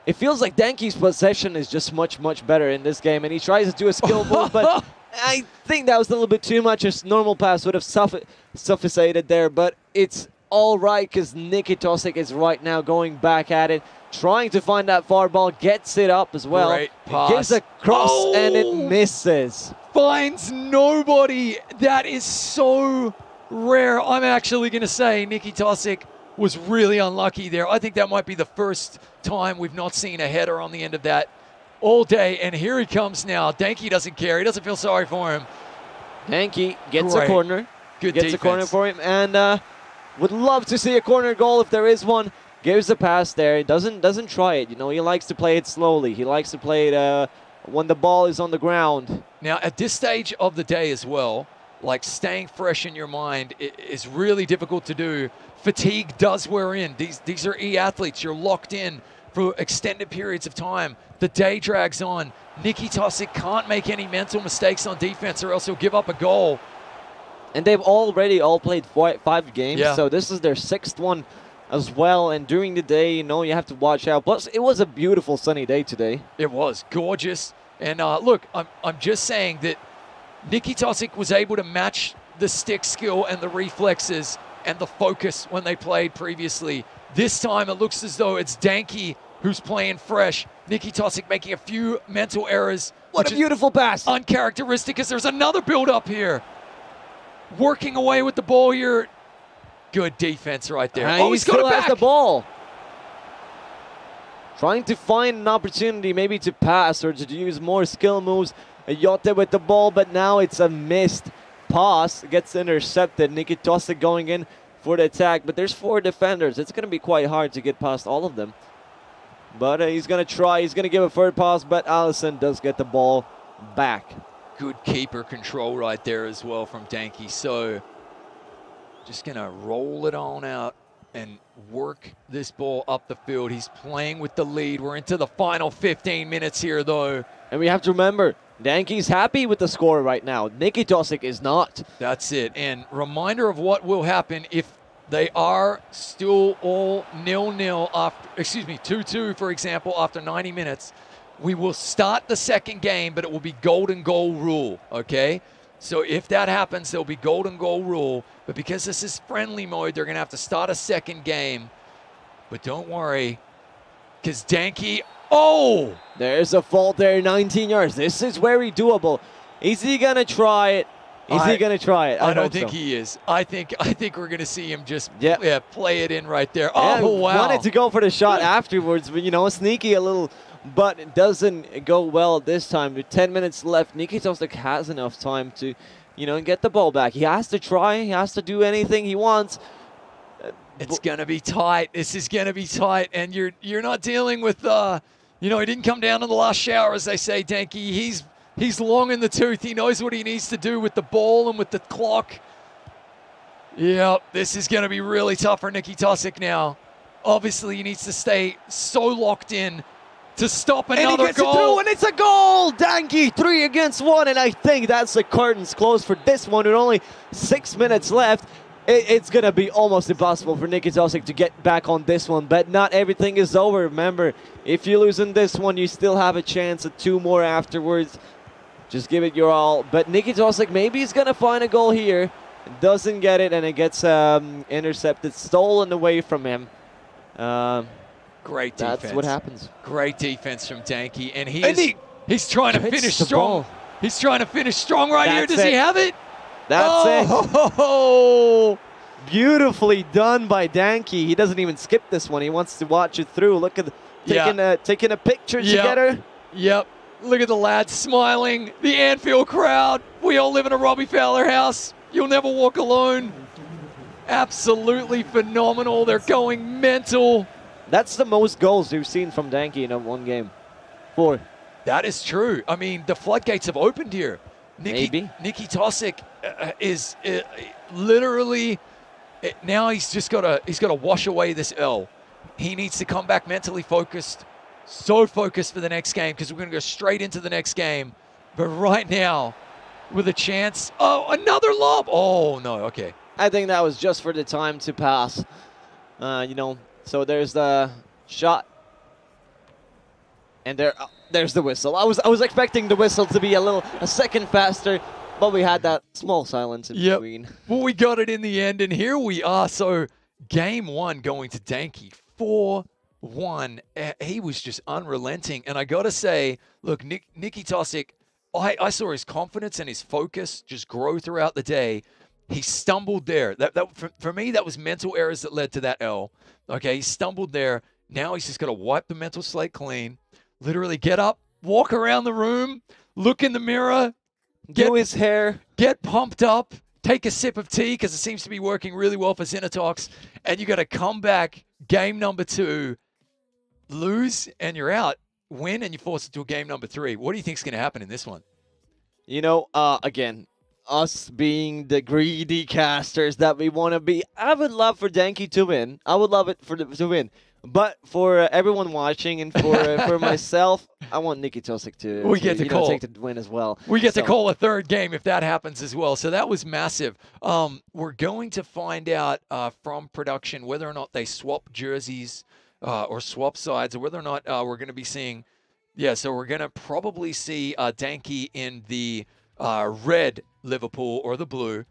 It feels like Danky's possession is just much, much better in this game, and he tries to do a skill move, but I think that was a little bit too much. A normal pass would have suffocated there, but it's all right because Nikitosik is right now going back at it, trying to find that far ball, gets it up as well. Great pass. Gives a cross, and it misses. Finds nobody. That is so rare. I'm actually going to say Nikitosik was really unlucky there. I think that might be the first time we've not seen a header on the end of that all day, and here he comes now. Danky doesn't care. He doesn't feel sorry for him. Danky gets a corner. Good gets defense. A corner for him, and would love to see a corner goal if there is one. Gives a pass there. He doesn't try it. You know, he likes to play it slowly. He likes to play it when the ball is on the ground. Now, at this stage of the day as well, like staying fresh in your mind is really difficult to do. Fatigue does wear in. These are e-athletes. You're locked in for extended periods of time. The day drags on. Nikitosik can't make any mental mistakes on defense or else he'll give up a goal. And they've already all played 5 games, so this is their 6th one as well. And during the day, you know, you have to watch out. Plus, it was a beautiful sunny day today. It was gorgeous. And look, I'm just saying that Nikitosik was able to match the stick skill and the reflexes and the focus when they played previously. This time it looks as though it's Danky who's playing fresh. Nikitosik making a few mental errors. What a beautiful pass. Uncharacteristic because there's another build-up here. Working away with the ball here. Good defense right there. He still has the ball. Trying to find an opportunity maybe to pass or to use more skill moves. Yote with the ball, but now it's a missed pass. Gets intercepted. Nikitosik going in for the attack, but there's 4 defenders. It's going to be quite hard to get past all of them. But he's going to try. He's going to give a third pass, but Allison does get the ball back. Good keeper control right there as well from Danky. So just going to roll it on out and work this ball up the field. He's playing with the lead. We're into the final 15 minutes here, though. And we have to remember, Danky's happy with the score right now. Nikitosik is not. That's it. And reminder of what will happen if they are still all 0-0 after, 2-2, for example, after 90 minutes. We will start the second game, but it will be golden goal rule, okay? So if that happens, there'll be golden goal rule. But because this is friendly mode, they're going to have to start a second game. But don't worry, because Danky... Oh! There's a fault there, 19 yards. This is very doable. Is he going to try it? Is he going to try it? I don't think he is. I think we're going to see him just play it in right there. Yeah, Oh, wow. Wanted to go for the shot afterwards, but, you know, sneaky a little, but it doesn't go well this time. With 10 minutes left, Nikitosik has enough time to, you know, get the ball back. He has to try. He has to do anything he wants. It's going to be tight. This is going to be tight, and you're not dealing with You know, he didn't come down in the last shower, as they say, Danky. He's long in the tooth. He knows what he needs to do with the ball and with the clock. Yeah, this is going to be really tough for Nicky Tosic now. Obviously, he needs to stay so locked in to stop another goal. And he gets it through, and it's a goal! Danky, 3 against 1, and I think that's the curtains closed for this one with only 6 minutes left. It's going to be almost impossible for Nicky Tosic to get back on this one, but not everything is over. Remember, if you lose in this one, you still have a chance at 2 more afterwards. Just give it your all. But Nicky Tosic, maybe he's going to find a goal here. Doesn't get it, and it gets intercepted, stolen away from him. Great defense. That's what happens. Great defense from Danky, and he's trying to finish strong. He's trying to finish strong right here. Does he have it? That's it. Beautifully done by Danky. He doesn't even skip this one. He wants to watch it through. Look at taking a picture together. Yep. Look at the lads smiling. The Anfield crowd. We all live in a Robbie Fowler house. You'll never walk alone. Absolutely phenomenal. They're going mental. That's the most goals you've seen from Danky in one game. 4. That is true. I mean, the floodgates have opened here. Nicky Tosic is literally now he's got to wash away this L. He needs to come back mentally focused, so focused for the next game, because we're going to go straight into the next game. But right now, with a chance, another lob. Oh no, okay. I think that was just for the time to pass. You know, so there's the shot, and there's the whistle. I was expecting the whistle to be a second faster, but we had that small silence in between. Well, we got it in the end, and here we are. So game 1 going to Danky, 4-1. He was just unrelenting, and I got to say, look, Nicky Tosic, I saw his confidence and his focus just grow throughout the day. He stumbled there. For me, that was mental errors that led to that L. Okay, he stumbled there. Now he's just got to wipe the mental slate clean. Literally get up, walk around the room, look in the mirror, do his hair, get pumped up, take a sip of tea, because it seems to be working really well for Xenotox, and you got to come back game number 2, lose, and you're out. Win, and you force it to a game number 3. What do you think is going to happen in this one? You know, again, us being the greedy casters that we want to be, I would love for Danky to win. I would love it to win. But for everyone watching and for myself, I want Nicky Tosic to take the win as well. We get to call a third game if that happens as well. So that was massive. We're going to find out from production whether or not they swap jerseys or swap sides, or whether or not we're going to be seeing. Yeah, so we're going to probably see Danky in the red Liverpool or the blue.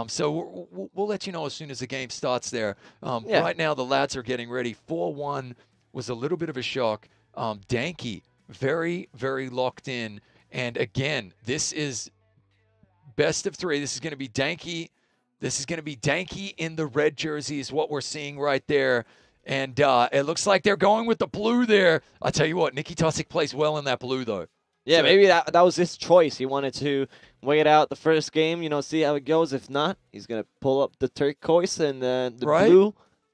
So we'll let you know as soon as the game starts there. Right now, the lads are getting ready. 4-1 was a little bit of a shock. Danky, very, very locked in. And again, this is best of 3. This is going to be Danky. This is going to be Danky in the red jersey is what we're seeing right there. And it looks like they're going with the blue there. I tell you what, Nicky Tosic plays well in that blue, though. Yeah, so maybe that was his choice. He wanted to wait out the first game, see how it goes. If not, he's going to pull up the turquoise and the blue,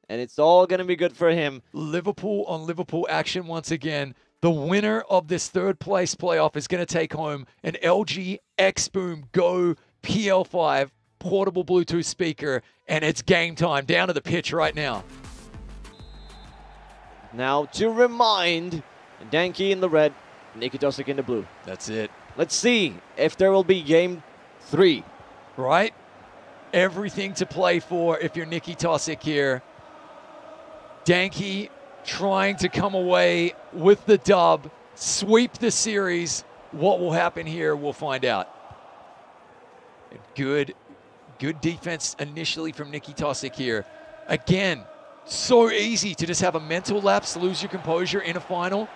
and it's all going to be good for him. Liverpool on Liverpool action once again. The winner of this third-place playoff is going to take home an LG XBOOM Go PL5 portable Bluetooth speaker, and it's game time. Down to the pitch right now. Now to remind, Danky in the red, Nicky Tosic in the blue. That's it. Let's see if there will be game 3. Right? Everything to play for if you're Nicky Tosic here. Danky trying to come away with the dub, sweep the series. What will happen here, we'll find out. Good defense initially from Nicky Tosic here. Again, so easy to just have a mental lapse, lose your composure in a final.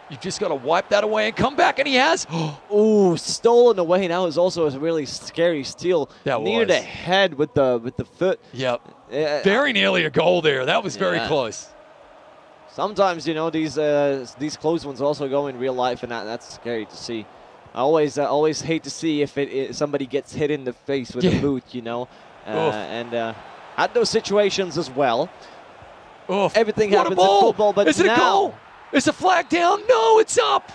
You've just got to wipe that away and come back, and he has. Ooh, stolen away. That was also a really scary steal. Near the head with the foot. Yep. Very nearly a goal there. That was very close. Sometimes, these close ones also go in real life, and that's scary to see. I always hate to see if somebody gets hit in the face with a boot, and had those situations as well. Oof. Everything happens in football, but is it now, a goal? Is the flag down? No, it's up.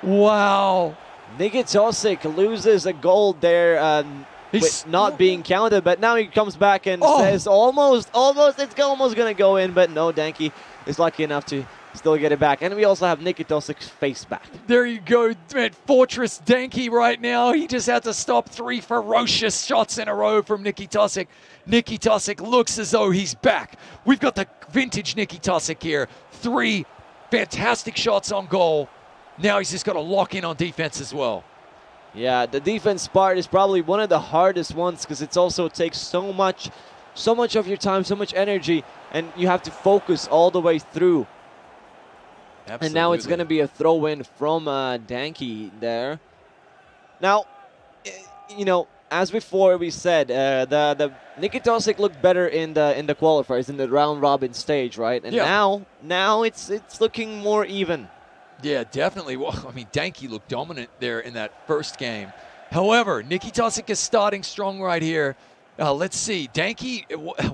Wow. Nikitosic loses a goal there, with not being counted, but now he comes back and says almost, it's almost going to go in, but no, Danky is lucky enough to still get it back. And we also have Nikitosic's face back. There you go, man. Fortress Danky right now. He just had to stop 3 ferocious shots in a row from Nikitosic. Nikitosic looks as though he's back. We've got the vintage Nikitosic here. 3 fantastic shots on goal. Now he's just got to lock in on defense as well. Yeah, the defense part is probably one of the hardest ones because it also takes so much of your time, so much energy, and you have to focus all the way through. Absolutely. And now it's going to be a throw-in from Danky there. Now, you know, as before we said, the Nikitosic looked better in the qualifiers, in the round-robin stage, right? And now it's looking more even. Yeah, definitely. Well, I mean, Danky looked dominant there in that first game. However, Nikitosic is starting strong right here. Let's see. Danky,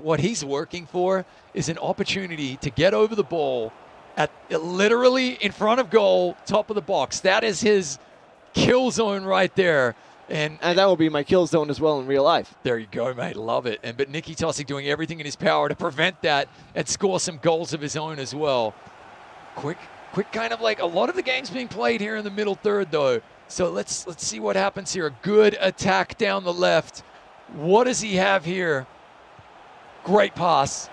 what he's working for is an opportunity to get over the ball at literally in front of goal, top of the box. That is his kill zone right there. And that will be my kill zone as well in real life. There you go, mate. Love it. But Nikitosic doing everything in his power to prevent that and score some goals of his own as well. Quick kind of like a lot of the games being played here in the middle third, though. So let's see what happens here. A good attack down the left. What does he have here? Great pass.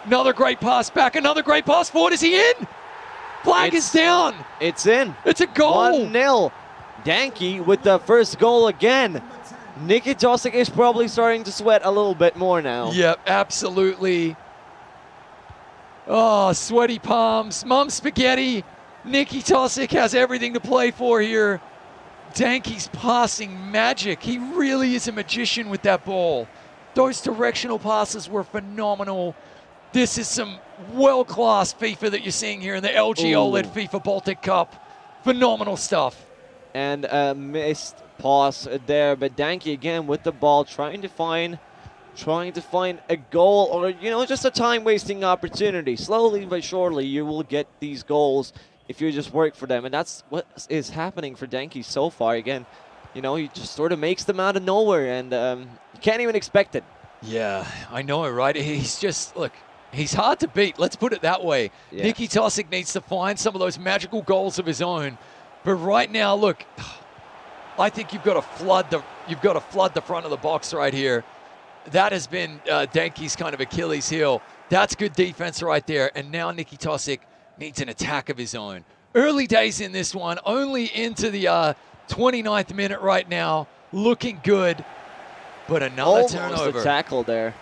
Another great pass back. Another great pass forward. Is he in? Flag is down. It's in. It's a goal. 1-0. Danky with the first goal again. Nikitosic is probably starting to sweat a little bit more now. Yep, absolutely. Oh, sweaty palms. Mom spaghetti. Nikitosic has everything to play for here. Danky's passing magic. He really is a magician with that ball. Those directional passes were phenomenal. This is some world-class FIFA that you're seeing here in the LG OLED FIFA Baltic Cup. Phenomenal stuff. And a missed pass there, but Danky again with the ball, trying to find a goal, or just a time-wasting opportunity. Slowly but surely, you will get these goals if you just work for them, and that's what is happening for Danky so far. Again, he just sort of makes them out of nowhere, and you can't even expect it. Yeah, I know, right? He's just, look, he's hard to beat. Let's put it that way. Yeah. Nikitosic needs to find some of those magical goals of his own, but right now, look, I think you've got to flood the front of the box right here. That has been Danky's kind of Achilles heel. That's good defense right there. And now Nikitosic needs an attack of his own. Early days in this one, only into the 29th minute right now. Looking good, but another turnover. Almost a tackle there.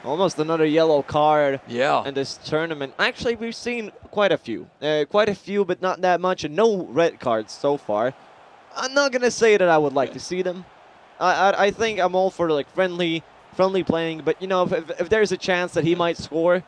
Almost another yellow card in this tournament. Actually, we've seen quite a few. But not that much. And no red cards so far. I'm not going to say that I would like to see them. I think I'm all for like friendly playing, but if there's a chance that he might score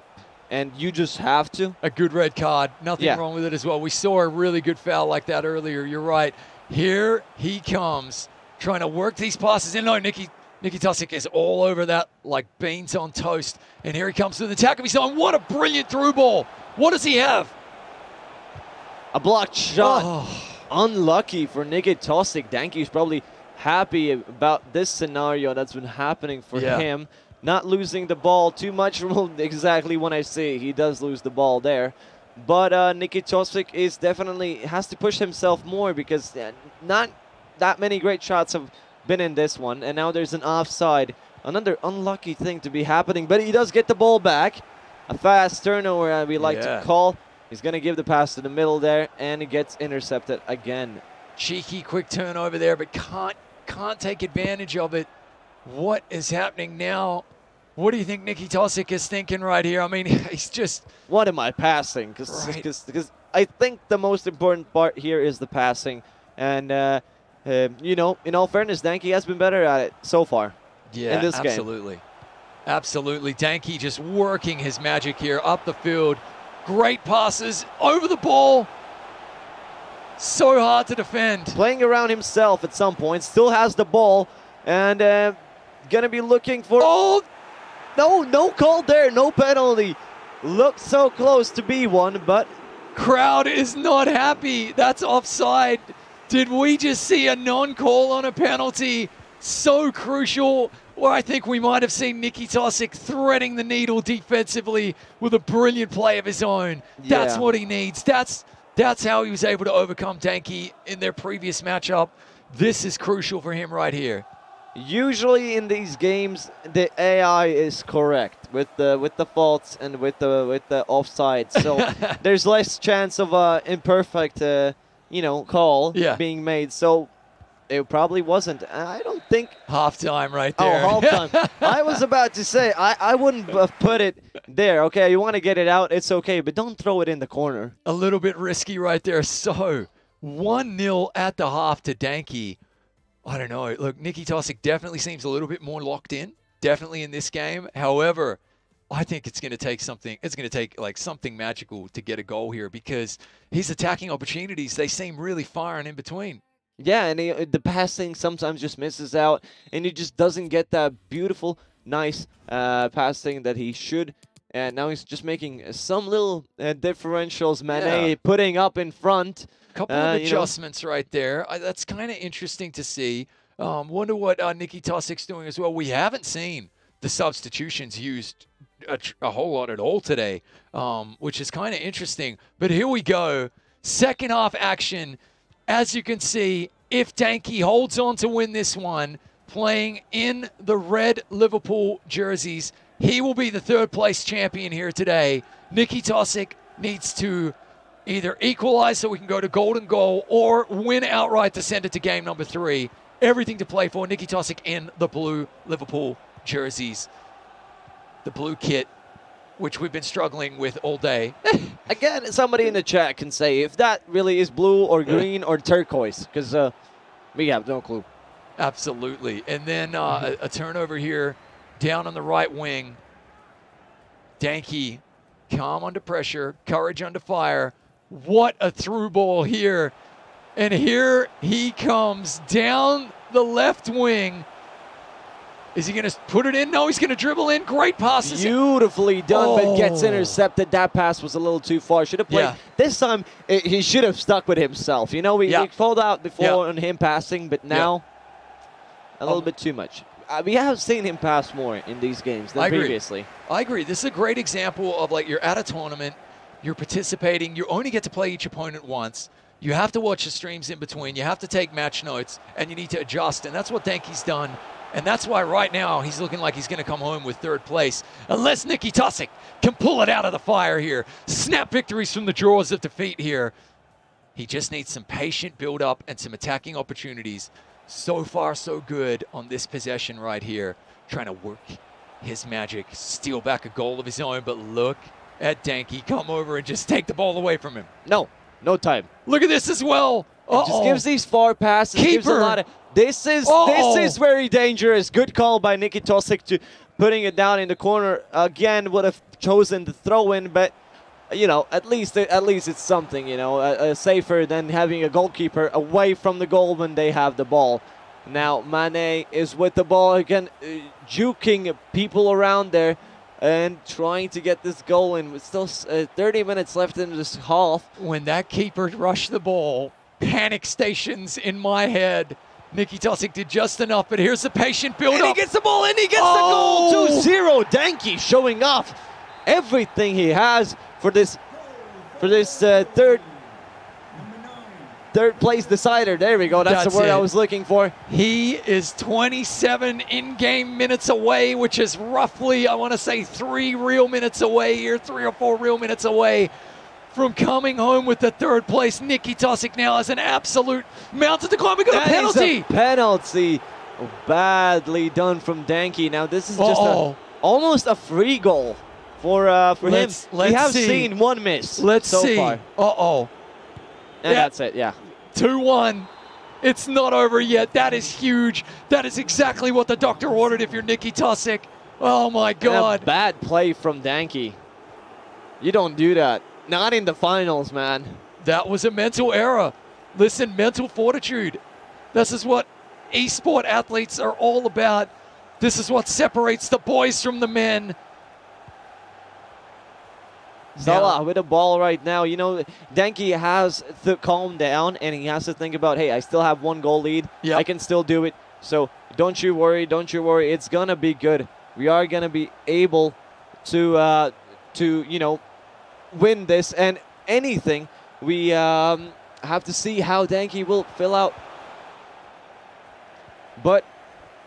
and you just have to. A good red card. Nothing wrong with it as well. We saw a really good foul like that earlier. You're right. Here he comes, trying to work these passes in. No, Nikitosic is all over that like beans on toast. And here he comes with an attack of his own. What a brilliant through ball. What does he have? A blocked shot. Unlucky for Nikitosic. Danky's probably happy about this scenario that's been happening for him. Not losing the ball too much. Exactly when I say he does lose the ball there. But Nikitosic is definitely has to push himself more because not that many great shots have been in this one. And now there's an offside. Another unlucky thing to be happening. But he does get the ball back. A fast turnover we like to call. He's going to give the pass to the middle there. And he gets intercepted again. Cheeky quick turnover there, but can't take advantage of it. What is happening now? What do you think Nikitosic is thinking right here? I mean, he's just... What am I passing? Because I think the most important part here is the passing. And, in all fairness, Danky has been better at it so far in this game. Absolutely. Absolutely. Danky just working his magic here up the field. Great passes over the ball. So hard to defend. Playing around himself at some point. Still has the ball. And going to be looking for... Oh! No call there. No penalty. Looked so close to be one, but crowd is not happy. That's offside. Did we just see a non-call on a penalty? So crucial. Or I think we might have seen Nicky Tosic threading the needle defensively with a brilliant play of his own. That's what he needs. That's how he was able to overcome Danke in their previous matchup. This is crucial for him right here. Usually in these games, the AI is correct with the faults and with the offside. So there's less chance of a imperfect, call being made. So it probably wasn't. I don't think halftime right there. Oh, halftime. I was about to say I wouldn't have put it there. Okay, you want to get it out, it's okay, but don't throw it in the corner. A little bit risky right there. So 1-0 at the half to Danke. I don't know. Look, Nicky Tosic definitely seems a little bit more locked in, definitely in this game. However, I think it's going to take something. It's going to take like something magical to get a goal here because his attacking opportunities, they seem really firing in between. Yeah, and the passing sometimes just misses out, and he just doesn't get that beautiful, nice passing that he should. And now he's just making some little differentials. Mane putting up in front. Couple of adjustments right there. That's kind of interesting to see. Wonder what Nicky Tosic's doing as well. We haven't seen the substitutions used a whole lot at all today, which is kind of interesting. But here we go. Second half action. As you can see, if Danke holds on to win this one, playing in the red Liverpool jerseys, he will be the third place champion here today. Nicky Tosic needs to either equalize so we can go to golden goal or win outright to send it to game number 3. Everything to play for. Nicky Tosic in the blue Liverpool jerseys. The blue kit, which we've been struggling with all day. Again, somebody in the chat can say if that really is blue or green or turquoise, because we have no clue. Absolutely. And then a turnover here down on the right wing. Danke, calm under pressure, courage under fire. What a through ball here. And here he comes down the left wing. Is he going to put it in? No, he's going to dribble in. Great passes. Beautifully done, but gets intercepted. That pass was a little too far. Should have played. Yeah. This time, he should have stuck with himself. You know, we called out before on him passing, but now a little bit too much. We have seen him pass more in these games than previously. I agree. This is a great example of, like, you're at a tournament, you're participating, you only get to play each opponent once. You have to watch the streams in between. You have to take match notes, and you need to adjust, and that's what Danke's done. And that's why right now he's looking like he's going to come home with third place. Unless Nicky Tosic can pull it out of the fire here. Snap victories from the jaws of defeat here. He just needs some patient build-up and some attacking opportunities. So far, so good on this possession right here. Trying to work his magic, steal back a goal of his own. But look at Danke come over and just take the ball away from him. No time. Look at this as well. Just gives these far passes. Gives a lot of. This is very dangerous. Good call by Nicky Tosic to putting it down in the corner. Again, would have chosen the throw-in, but at least it's something. Safer than having a goalkeeper away from the goal when they have the ball. Now Mane is with the ball again, juking people around there and trying to get this goal in. With still 30 minutes left in this half. When that keeper rushed the ball, panic stations in my head. Nicky Tosic did just enough, but here's the patient build-up. And he gets the ball, and he gets the goal. 2-0. Danke showing off everything he has for this third place decider. There we go. That's the word I was looking for. He is 27 in-game minutes away, which is roughly, I want to say, 3 real minutes away here, 3 or 4 real minutes away from coming home with the third place. Nicky Tosic now has an absolute mountain to climb. We got a penalty. That is a penalty. Badly done from Danke. Now this is just almost a free goal for him. We have seen one miss so far. And that's it, 2-1. It's not over yet. That is huge. That is exactly what the doctor ordered if you're Nicky Tosic. Oh my God. And a bad play from Danke. You don't do that. Not in the finals, man. That was a mental error. Listen, mental fortitude. This is what esport athletes are all about. This is what separates the boys from the men. Salah with the ball right now. You know, Denki has to calm down, and he has to think about, hey, I still have 1 goal lead. Yep. I can still do it. So don't you worry. Don't you worry. It's going to be good. We are going to be able to you know, win this. And anything, we have to see how Denki will fill out. But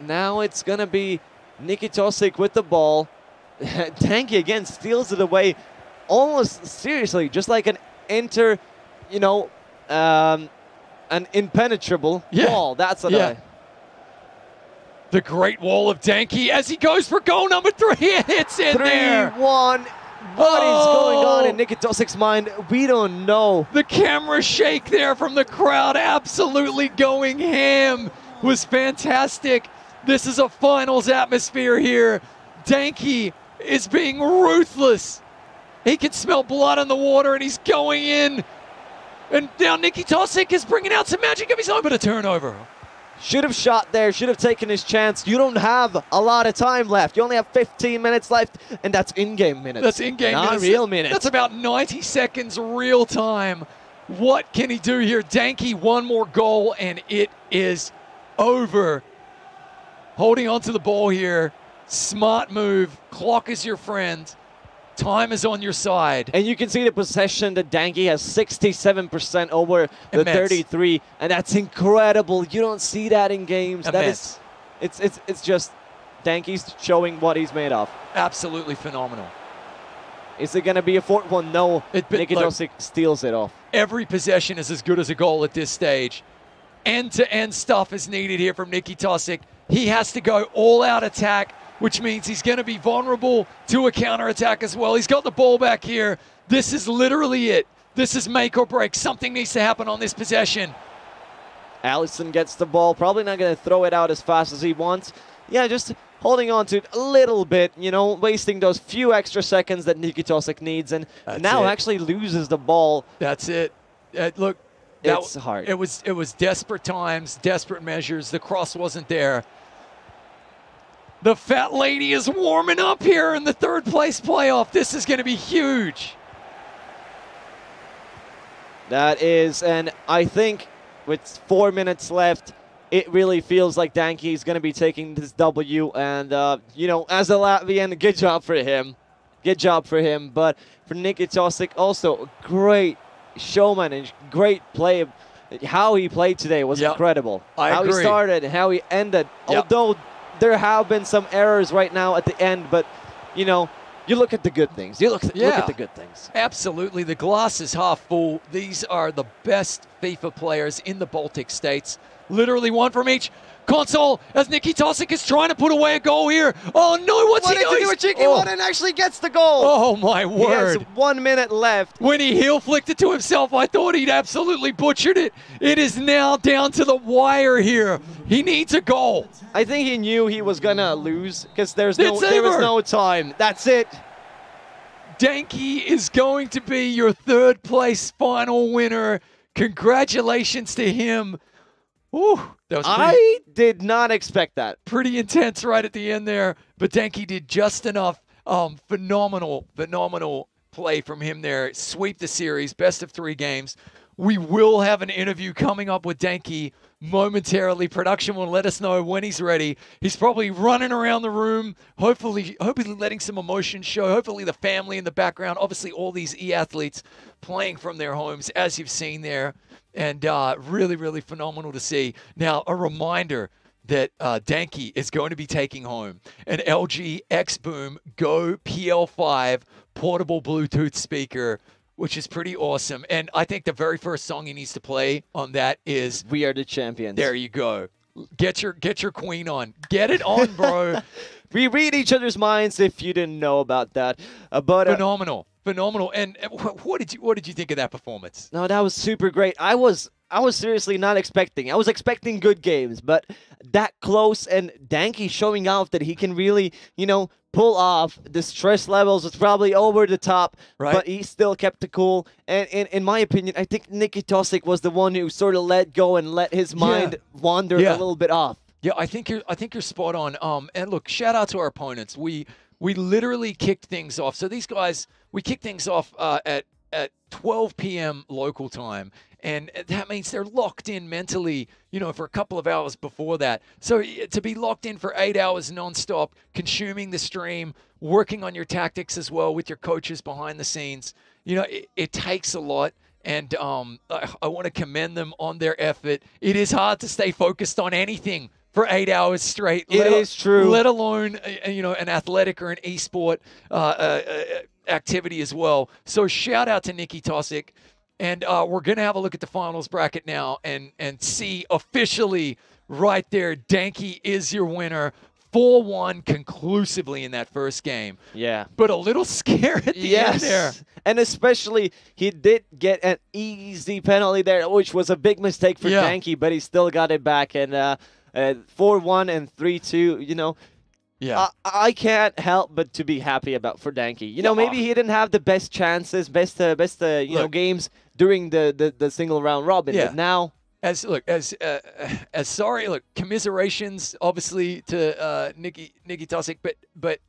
now it's going to be Nikitosic with the ball. Denki again steals it away. Almost seriously, just like an you know, an impenetrable wall. That's what The great wall of Denki as he goes for goal number 3. It hits in there. 3-1. What is going on in Nikitosic's mind? We don't know. The camera shake there from the crowd, absolutely going ham, was fantastic. This is a finals atmosphere here. Denki is being ruthless. He can smell blood in the water, and he's going in. And now Nikitosic is bringing out some magic of his own, but a turnover. Should have shot there, should have taken his chance. You don't have a lot of time left. You only have 15 minutes left, and that's in-game minutes. That's in-game minutes. Not real minutes. That's about 90 seconds real time. What can he do here? Denki, 1 more goal, and it is over. Holding on to the ball here. Smart move. Clock is your friend. Time is on your side. And you can see the possession that Denki has 67% over the 33, and that's incredible. You don't see that in games. That is, it's just Denki's showing what he's made of. Absolutely phenomenal. Is it going to be a 4th one? No. Nikitosic steals it off. Every possession is as good as a goal at this stage. End-to-end stuff is needed here from Nikitosic. He has to go all-out attack, which means he's going to be vulnerable to a counterattack as well. He's got the ball back here. This is literally it. This is make or break. Something needs to happen on this possession. Allison gets the ball. Probably not going to throw it out as fast as he wants. Yeah, just holding on to it a little bit, you know, wasting those few extra seconds that Nikitosic needs, and now actually loses the ball. That's it. Look, it's hard. It was desperate times, desperate measures. The cross wasn't there. The fat lady is warming up here in the 3rd place playoff. This is going to be huge. That is, and I think with 4 minutes left, it really feels like Denki is going to be taking this W. And, you know, as a Latvian, good job for him. Good job for him. But for Nikitosic, also great showman and great play. How he played today was incredible. How he started and how he ended. Although there have been some errors right now at the end, but, you know, you look at the good things. You look at the good things. Absolutely. The glass is half full. These are the best FIFA players in the Baltic states. Literally 1 from each console as Nikitosic is trying to put away a goal here. Oh, no. What's he doing? What did he do? A cheeky one and actually gets the goal. Oh, my word. He has 1 minute left. When he heel flicked it to himself, I thought he'd absolutely butchered it. It is now down to the wire here. He needs a goal. I think he knew he was going to lose because there was no time. That's it. Denki is going to be your 3rd place final winner. Congratulations to him. Ooh, that was I did not expect that. Pretty intense right at the end there, but Denki did just enough. Phenomenal play from him there. Sweep the series, best of 3 games. We will have an interview coming up with Denki momentarily. Production will let us know when he's ready. He's probably running around the room, hopefully letting some emotion show. Hopefully the family in the background. Obviously all these e-athletes playing from their homes, as you've seen there. And really, really phenomenal to see. Now, a reminder that Denki is going to be taking home an LG XBOOM Go PL5 portable Bluetooth speaker, which is pretty awesome. And I think the very first song he needs to play on that is We Are the Champions. There you go. Get your queen on. Get it on, bro. We read each other's minds if you didn't know about that. But phenomenal. And what did you think of that performance? No, that was super great. I was seriously not expecting. I was expecting good games, but that close and Denki showing off that he can really, you know, pull off. The stress levels was probably over the top, right, but he still kept it cool. And in my opinion, I think Nikitosic was the one who sort of let go and let his mind wander a little bit off. Yeah, I think you're spot on. And look, shout out to our opponents. We literally kicked things off. So these guys we kick things off at 12 p.m. local time. And that means they're locked in mentally, for a couple of hours before that. So to be locked in for 8 hours nonstop, consuming the stream, working on your tactics as well with your coaches behind the scenes, it takes a lot. And I want to commend them on their effort. It is hard to stay focused on anything for 8 hours straight. It is true. Let alone, an athletic or an esport activity as well. So shout out to Nikki Tosic. And we're going to have a look at the finals bracket now and see officially right there, Danky is your winner. 4-1 conclusively in that first game. Yeah. But a little scared at the end there. And especially, he did get an easy penalty there, which was a big mistake for Danky, but he still got it back. And 4-1 and 3-2, Yeah, I can't help but to be happy about for Danky. Maybe he didn't have the best chances, best games during the single round robin. Yeah. But now, commiserations obviously to Nikki Tosic, but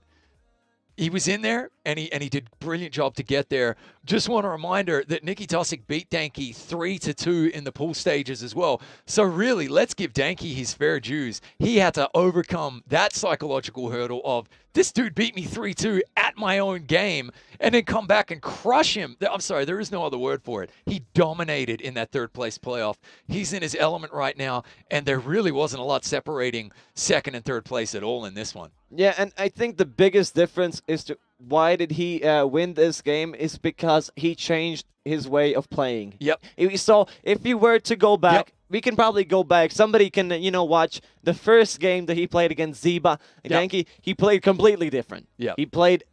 he was in there and he did a brilliant job to get there. Just want a reminder that Nikki Tosic beat Danky 3-2 in the pool stages as well. So really, let's give Danky his fair dues. He had to overcome that psychological hurdle of this dude beat me 3-2 at my own game and then come back and crush him. I'm sorry, there is no other word for it. He dominated in that third place playoff. He's in his element right now, and there really wasn't a lot separating second and third place at all in this one. Yeah, and I think the biggest difference is to why did he win this game is because he changed his way of playing. Yep. So if you were to go back, we can probably go back. Somebody can, watch the first game that he played against Ziba. Danky, he played completely different. Yep. He played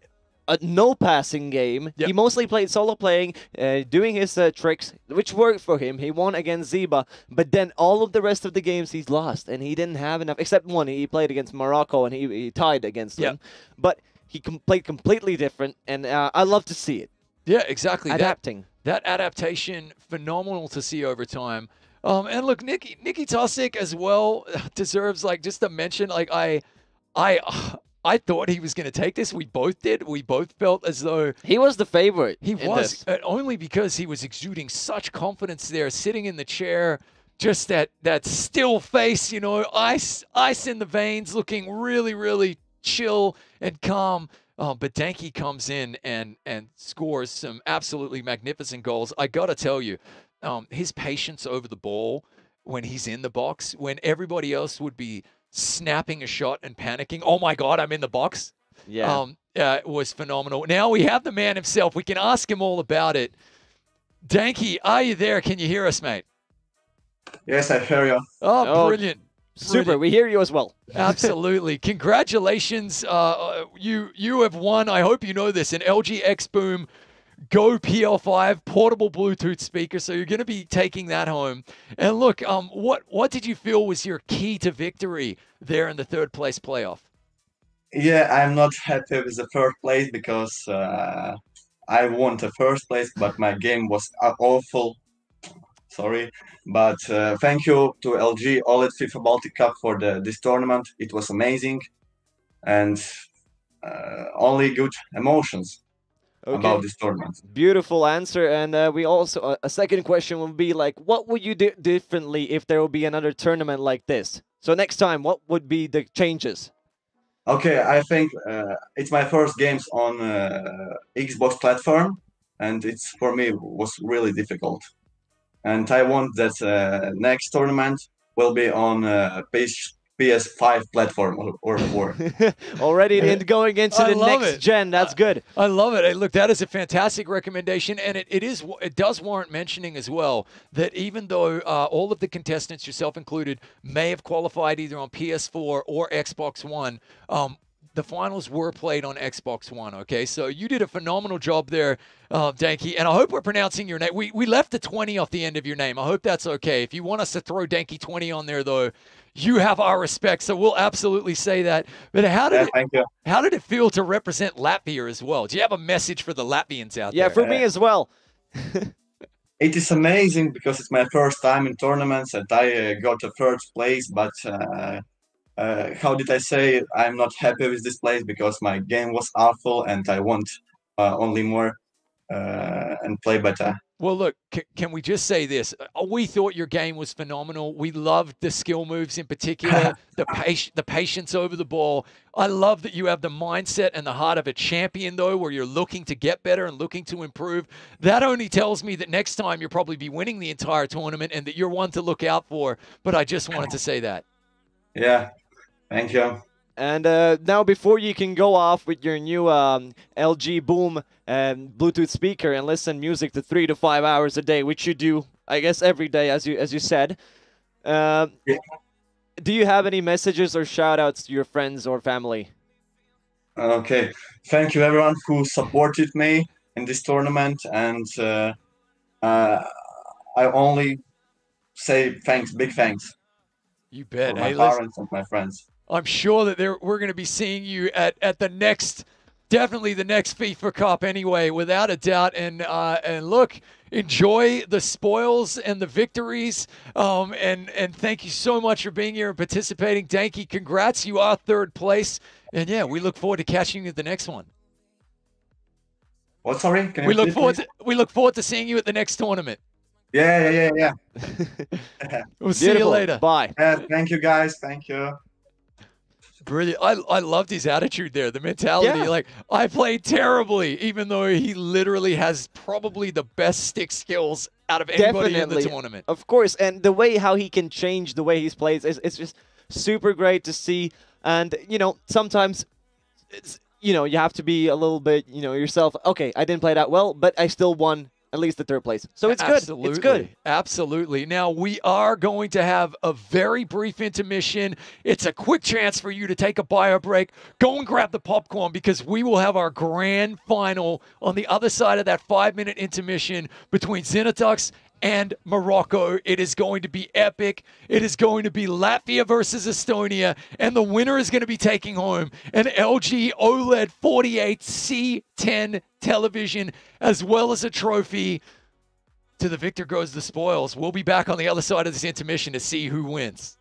a no passing game. Yep. He mostly played solo playing, doing his tricks, which worked for him. He won against Ziba, but then all of the rest of the games he's lost, and he didn't have enough, except one. He played against Morocco, and he tied against them. But he played completely different, and I love to see it. Yeah, exactly. Adapting. That adaptation, phenomenal to see over time. And look, Nikki Tosic as well deserves just a mention. I thought he was going to take this. We both did. We both felt as though he was the favorite. He was, only because he was exuding such confidence there, sitting in the chair, just that still face, ice in the veins, looking really, really chill and calm. But Danky comes in and scores some absolutely magnificent goals. I got to tell you, his patience over the ball when he's in the box, when everybody else would be snapping a shot and panicking, oh my God, I'm in the box. Yeah. It was phenomenal. Now we have the man himself. We can ask him all about it. Danky, are you there? Can you hear us, mate? Yes, I hear you. Oh, brilliant. Super. We hear you as well. Absolutely. Congratulations. You have won, I hope you know this, an LG XBOOM Go PL5 portable Bluetooth speaker. So you're going to be taking that home. And look, what did you feel was your key to victory there in the third place playoff? Yeah, I'm not happy with the third place because I won the first place, but my game was awful. Sorry, but thank you to LG OLED FIFA Baltic Cup for this tournament. It was amazing, and only good emotions about this tournament. Beautiful answer. And we also, a second question would be what would you do differently if there would be another tournament like this? So next time, what would be the changes? Okay, I think it's my first games on Xbox platform, and it's for me was really difficult. And I want that next tournament will be on PS5 platform or more. Already going into the next gen. That's good. I love it. Hey, look, that is a fantastic recommendation, and it does warrant mentioning as well that even though all of the contestants, yourself included, may have qualified either on PS4 or Xbox One, the finals were played on Xbox One, okay? So you did a phenomenal job there, Danky, and I hope we're pronouncing your name. We left the 20 off the end of your name. I hope that's okay. If you want us to throw Danky 20 on there, though, you have our respect, so we'll absolutely say that. But how did it feel to represent Latvia as well? Do you have a message for the Latvians out there? Yeah, for me as well. It is amazing because it's my first time in tournaments, and I got a third place, but how did I say I'm not happy with this place because my game was awful and I want only more and play better. Well, look, can we just say this? We thought your game was phenomenal. We loved the skill moves in particular, the patience over the ball. I love that you have the mindset and the heart of a champion, though, where you're looking to get better and looking to improve. That only tells me that next time you'll probably be winning the entire tournament and that you're one to look out for. But I just wanted to say that. Yeah, thank you. And now, before you can go off with your new LG Boom Bluetooth speaker and listen music to 3 to 5 hours a day, which you do, I guess, every day, as you said, Yeah. do you have any messages or shout-outs to your friends or family? Okay, thank you everyone who supported me in this tournament, and I only say thanks, big thanks You for bet. my Hey, listen, parents and my friends. I'm sure that we're going to be seeing you at the next, definitely the next FIFA Cup anyway, without a doubt. And look, enjoy the spoils and the victories. And thank you so much for being here and participating. Danky, congrats. You are third place. And yeah, we look forward to catching you at the next one. What? Sorry? Can you We look repeat, we look forward to seeing you at the next tournament. please? Yeah. We'll see you Beautiful. later. Bye. Thank you guys. Thank you. Brilliant. I loved his attitude there, the mentality. Yeah. Like, I played terribly, even though he literally has probably the best stick skills out of anybody in the tournament. Of course, and the way how he can change the way he plays is it's just super great to see. And, you know, sometimes, you know, you have to be a little bit, you know, yourself. Okay, I didn't play that well, but I still won at least the third place. So it's good. It's good. Absolutely. Now, we are going to have a very brief intermission. It's a quick chance for you to take a bio break. Go and grab the popcorn because we will have our grand final on the other side of that 5-minute intermission between Zenitux and Morocco. It is going to be epic. It is going to be Latvia versus Estonia, and the winner is going to be taking home an LG OLED 48C10 television, as well as a trophy. To the victor goes the spoils. We'll be back on the other side of this intermission to see who wins.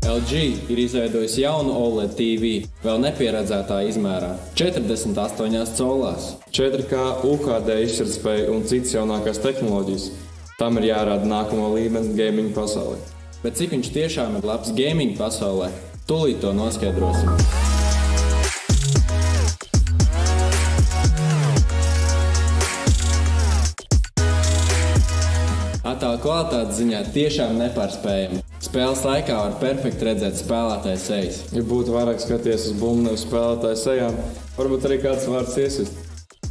LG ir izveidojis jaunu OLED TV vēl nepieredzētā izmērā - 48 colās, 4K UHD izšķirtspēja un citas jaunākās tehnoloģijas. Tam ir jārāda nākamo līmeni gaming pasaulē. Bet cik viņš tiešām ir labs gaming pasaulē, tūlīt to noskaidrosim. Attēla kvalitātes ziņā tiešām nepārspējami. Spēles laikā var perfekti redzēt spēlētāju sejas. Ja būtu vairāk skaties uz bumbu nevis spēlētāju sejām, varbūt arī kāds vārds iesist.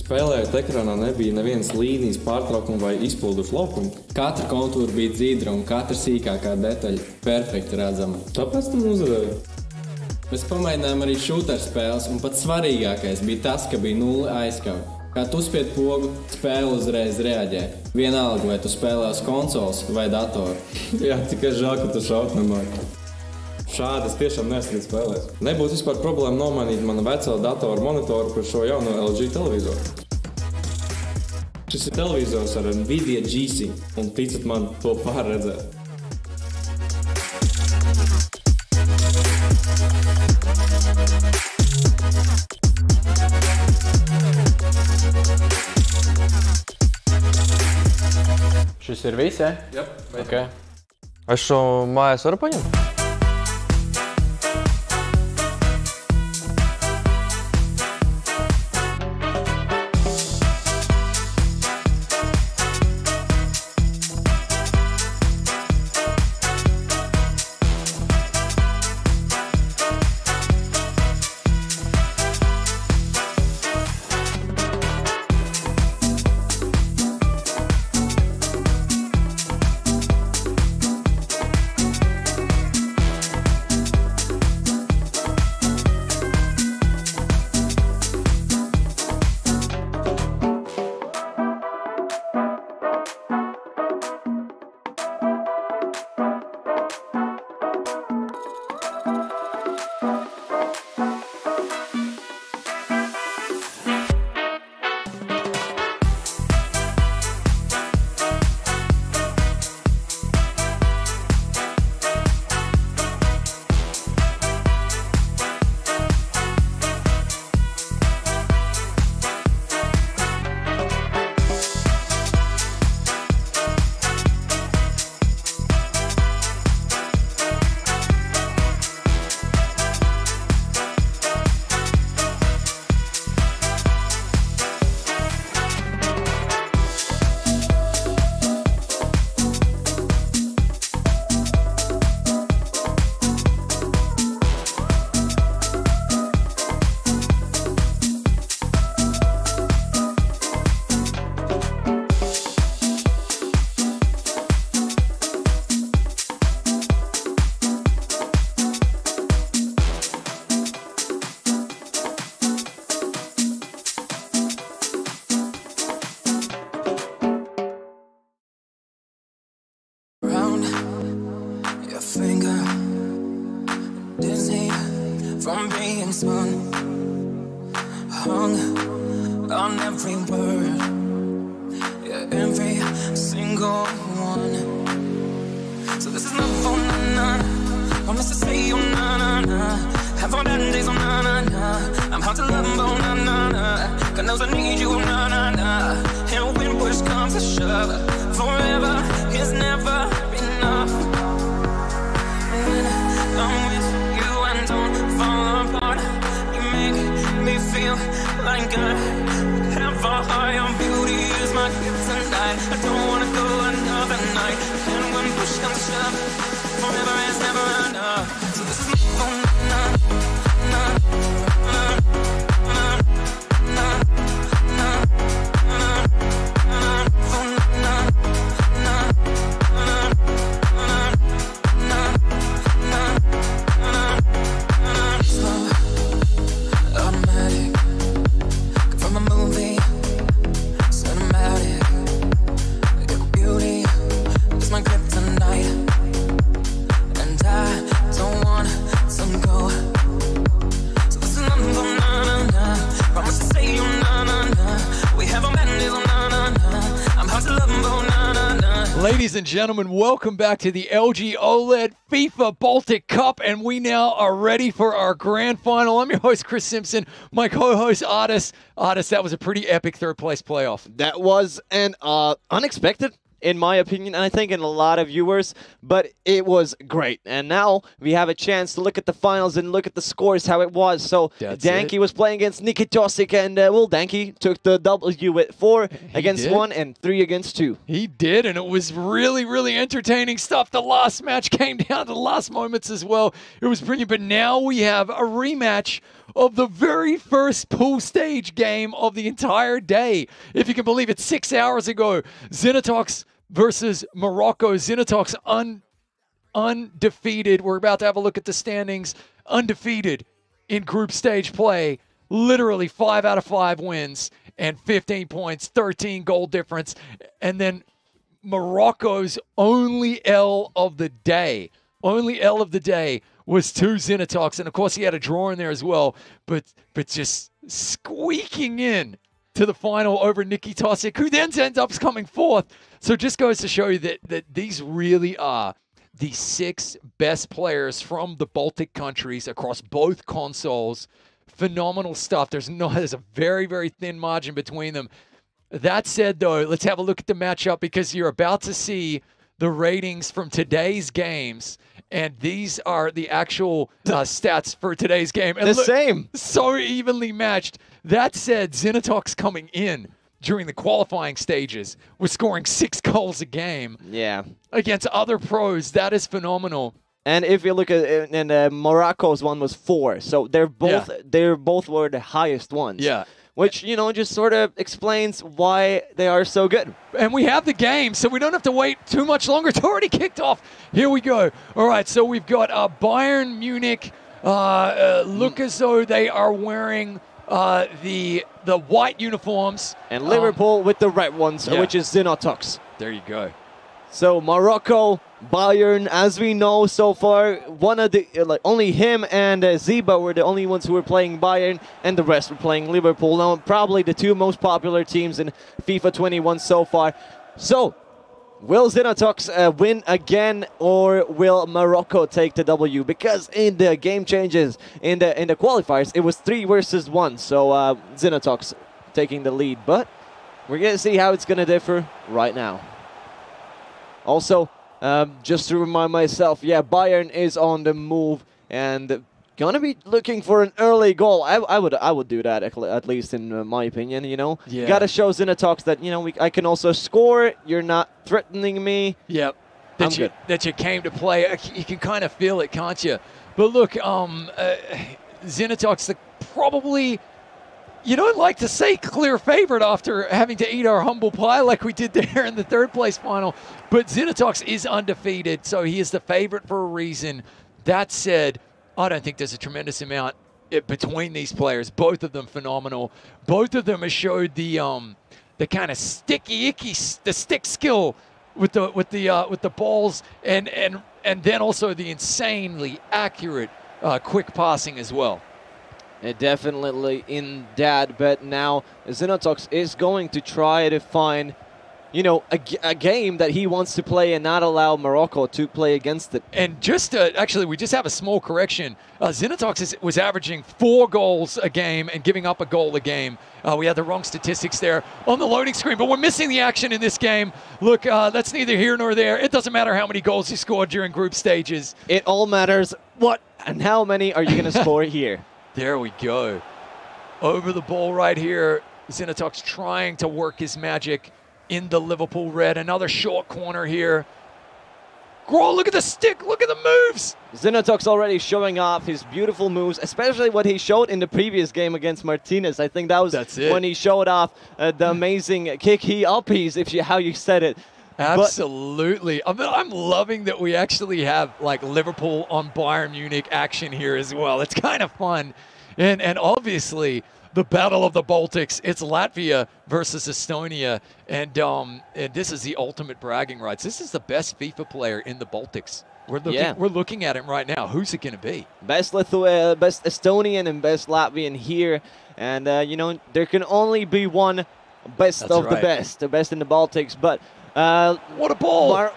Spēlējot ekrānā nebija nevienas līnijas pārtraukuma vai izpildu flopumu. Katra kontūra bija dzīdra un katra sīkākā detaļa perfekti redzama. Tāpēc tam uzvarēja. Mēs pamēģinājām arī šūter spēles, un pats svarīgākais bija tas, ka bija 0 aizskauja. Kā tu spied pogu, spēle uzreiz reaģē. Vienalga, vai tu spēlē uz konsoles vai datoru. Jā, tikai žēl, ka tu šaut nemāki. Šādi es tiešām nesatiku spēlēs. Nebūtu vispār problēma nomainīt manu veco datoru monitoru par šo jauno LG televizoru. Šis ir televizors ar Nvidia G-Sync, un ticat man, to var redzēt. Šis ir viss, ja? Jā. Okay. Es šo mājās varu paņemt? from being spun, hung on every word, yeah, every single one. So this is not for na-na, unless I say oh na-na-na. Have all bad days, oh na-na-na. I'm hard to love, oh na-na-na. God knows I need you, oh na-na-na. And when push comes to shove, forever is never enough. When I'm with you and don't fall apart, you make me feel like I have a higher beauty is my gift tonight. I don't wanna go another night. And when push comes to shove, forever is never enough. So this is my na na na na na na automatic from a movie, cinematic. Your beauty is my kryptonite, and I don't want to go. So this is na na na. Promise to say you na na na. We have a madness on na na na. I'm hard to love na na na. Ladies and gentlemen, welcome back to the LG OLED FIFA Baltic Cup, and we now are ready for our grand final. I'm your host, Chris Simpson, my co-host, Artis. Artis, that was a pretty epic third-place playoff. That was an unexpected, in my opinion, and I think in a lot of viewers, but it was great. And now we have a chance to look at the finals and look at the scores, how it was. So Danky was playing against Nikitosic, and well, Danky took the W with 4 against 1 and 3 against 2. He did, and it was really, really entertaining stuff. The last match came down to the last moments as well. It was brilliant, but now we have a rematch of the very first pool stage game of the entire day. If you can believe it, 6 hours ago, Xenotox versus Morocco. Xenotox undefeated. We're about to have a look at the standings. Undefeated in group stage play. Literally 5 out of 5 wins and 15 points, 13 goal difference. And then Morocco's only L of the day. Only L of the day was to Xenotox. And of course he had a draw in there as well. But just squeaking in to the final over Nikitosic, who then ends up coming fourth. So it just goes to show you that these really are the 6 best players from the Baltic countries across both consoles. Phenomenal stuff. There's a very, very thin margin between them. That said, though, let's have a look at the matchup, because you're about to see the ratings from today's games, and these are the actual stats for today's game. And same. So evenly matched. That said, Xenotox coming in during the qualifying stages was scoring 6 goals a game. Yeah. Against other pros. That is phenomenal. And if you look at it, and Morocco's one was 4, so they're both were the highest ones. Yeah. Which, you know, just sort of explains why they are so good. And we have the game, so we don't have to wait too much longer. It's already kicked off. Here we go. All right, so we've got Bayern Munich. Look as though they are wearing the white uniforms. And Liverpool with the red ones, which is Xenotox. There you go. So Morocco, Bayern, as we know so far, one of the only him and Ziba were the only ones who were playing Bayern, and the rest were playing Liverpool. Now, probably the 2 most popular teams in FIFA 21 so far. So, will Xenotox win again, or will Morocco take the W? Because in the game changes, in the qualifiers, it was 3 versus 1. So Xenotox taking the lead, but we're gonna see how it's gonna differ right now. Also, just to remind myself, yeah, Bayern is on the move and gonna be looking for an early goal. I would do that, at least in my opinion. You know, yeah. Gotta show Xenotox that, you know, I can also score. You're not threatening me. Yep. That you came to play. You can kind of feel it, can't you? But look, Xenotox, probably. You don't like to say clear favorite after having to eat our humble pie like we did there in the 3rd place final. But Xenotox is undefeated, so he is the favorite for a reason. That said, I don't think there's a tremendous amount between these players. Both of them phenomenal. Both of them have showed the kind of stick skill with the balls, and then also the insanely accurate quick passing as well. Definitely in that, but now Xenotox is going to try to find, you know, a game that he wants to play and not allow Morocco to play against it. And just actually, we just have a small correction. Xenotox was averaging 4 goals a game and giving up a goal a game. We had the wrong statistics there on the loading screen, but we're missing the action in this game. Look, that's neither here nor there. It doesn't matter how many goals you scored during group stages. It all matters what and how many are you going to score here. There we go. Over the ball right here. Xenotox trying to work his magic in the Liverpool red. Another short corner here. Grohl, look at the stick. Look at the moves. Xenotox already showing off his beautiful moves, especially what he showed in the previous game against Martinez. I think that was when he showed off the amazing kick uppies, how you said it. Absolutely. I'm loving that we actually have like Liverpool on Bayern Munich action here as well. It's kind of fun. And obviously the battle of the Baltics, it's Latvia versus Estonia. And this is the ultimate bragging rights. This is the best FIFA player in the Baltics. We're looking at him right now. Who's it going to be? Best Estonian and best Latvian here. And, you know, there can only be one best of the best. The best in the Baltics. But what a ball!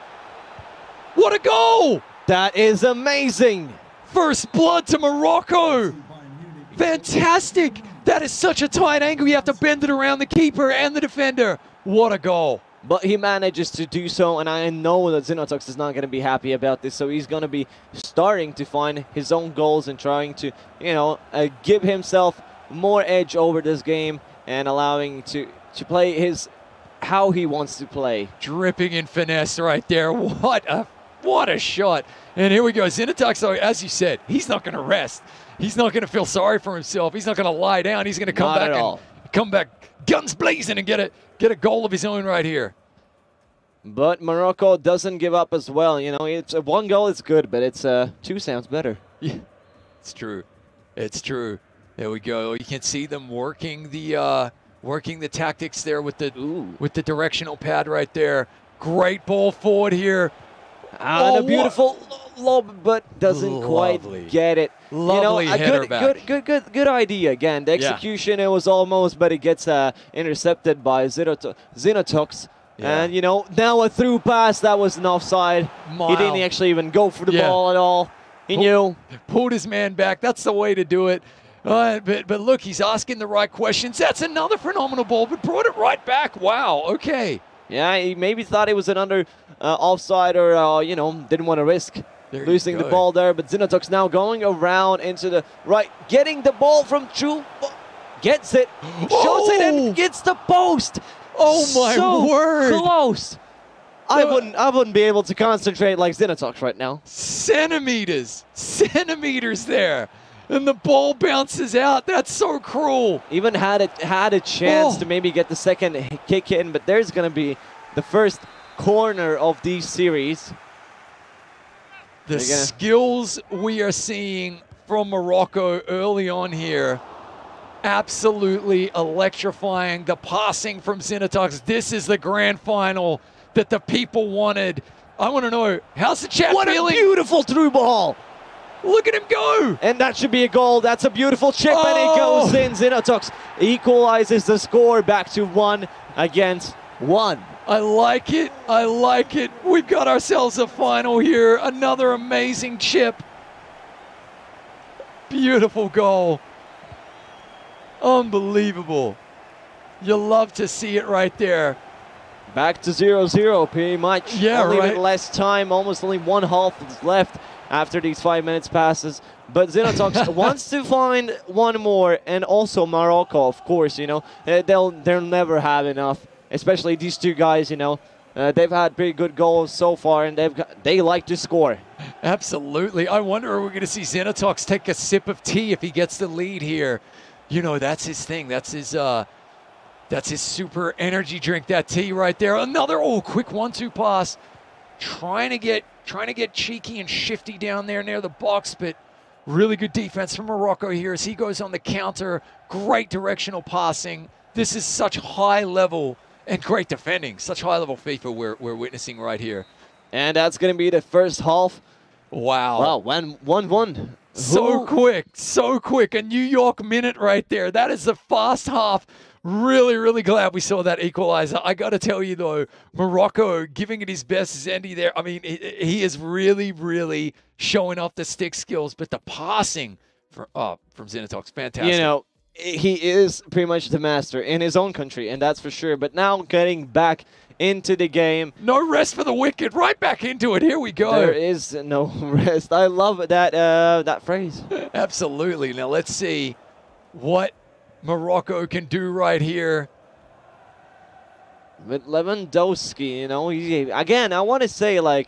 What a goal! That is amazing! First blood to Morocco! Fantastic! That is such a tight angle. You have to bend it around the keeper and the defender. What a goal! But he manages to do so, and I know that Xenotox is not going to be happy about this, so he's going to be starting to find his own goals and trying to, you know, give himself more edge over this game and allowing to play how he wants to play. Dripping in finesse right there. What a shot. And here we go. Xenotox, as you said, he's not going to rest. He's not going to feel sorry for himself. He's not going to lie down. He's going to come back guns blazing and get a goal of his own right here. But Morocco doesn't give up as well. You know, it's 1 goal is good, but it's 2 sounds better. Yeah, it's true. It's true. There we go. You can see them working the tactics there with the directional pad right there. Great ball forward here. And a beautiful lob, but doesn't quite get it. Lovely header back. Good idea again. The execution, it was almost, but it gets intercepted by Xenotox. Yeah. And, you know, now a through pass, that was an offside. He didn't actually even go for the ball at all. He knew. Pulled his man back. That's the way to do it. But look, he's asking the right questions. That's another phenomenal ball, but brought it right back. Wow, okay. Yeah, he maybe thought it was another offside or, you know, didn't want to risk losing the ball there. But Xenotox now going around into the right, getting the ball from Chu. Gets it, shows it, and gets the post. Oh, my word. Close. I wouldn't be able to concentrate like Xenotox right now. Centimeters there. And the ball bounces out. That's so cruel. Even had a chance to maybe get the second kick in, but there's going to be the first corner of these series. The skills we are seeing from Morocco early on here, absolutely electrifying. The passing from Xenotox. This is the grand final that the people wanted. I want to know, how's the chat feeling? What a beautiful through ball. Look at him go! And that should be a goal. That's a beautiful chip, and it goes in. Xenotox equalizes the score back to 1 against 1. I like it. I like it. We've got ourselves a final here. Another amazing chip. Beautiful goal. Unbelievable. You love to see it right there. Back to 0-0 pretty much. Yeah, only right. with less time, almost only 1 half is left after these 5 minutes passes. But Xenotox wants to find one more, and also Morocco, of course, you know. They'll never have enough, especially these two guys, you know. They've had pretty good goals so far, and they like to score. Absolutely. I wonder if we're going to see Xenotox take a sip of tea if he gets the lead here. You know, that's his thing. That's his super energy drink, that tea right there. Another quick 1-2 pass. Trying to get cheeky and shifty down there near the box, but really good defense from Morocco here as he goes on the counter. Great directional passing. This is such high level and great defending. Such high level FIFA we're witnessing right here. And that's going to be the first half. Wow. Wow, 1-1. So quick. A New York minute right there. That is the fast half. Really, really glad we saw that equalizer. I got to tell you, though, Morocco giving it his best. Zendy there. I mean, he is really, really showing off the stick skills, but the passing from Zenitox, fantastic. You know, he is pretty much the master in his own country, and that's for sure. But now getting back into the game. No rest for the wicked. Right back into it. Here we go. There is no rest. I love that phrase. Absolutely. Now let's see what Morocco can do right here. With Lewandowski, you know, again, I want to say, like,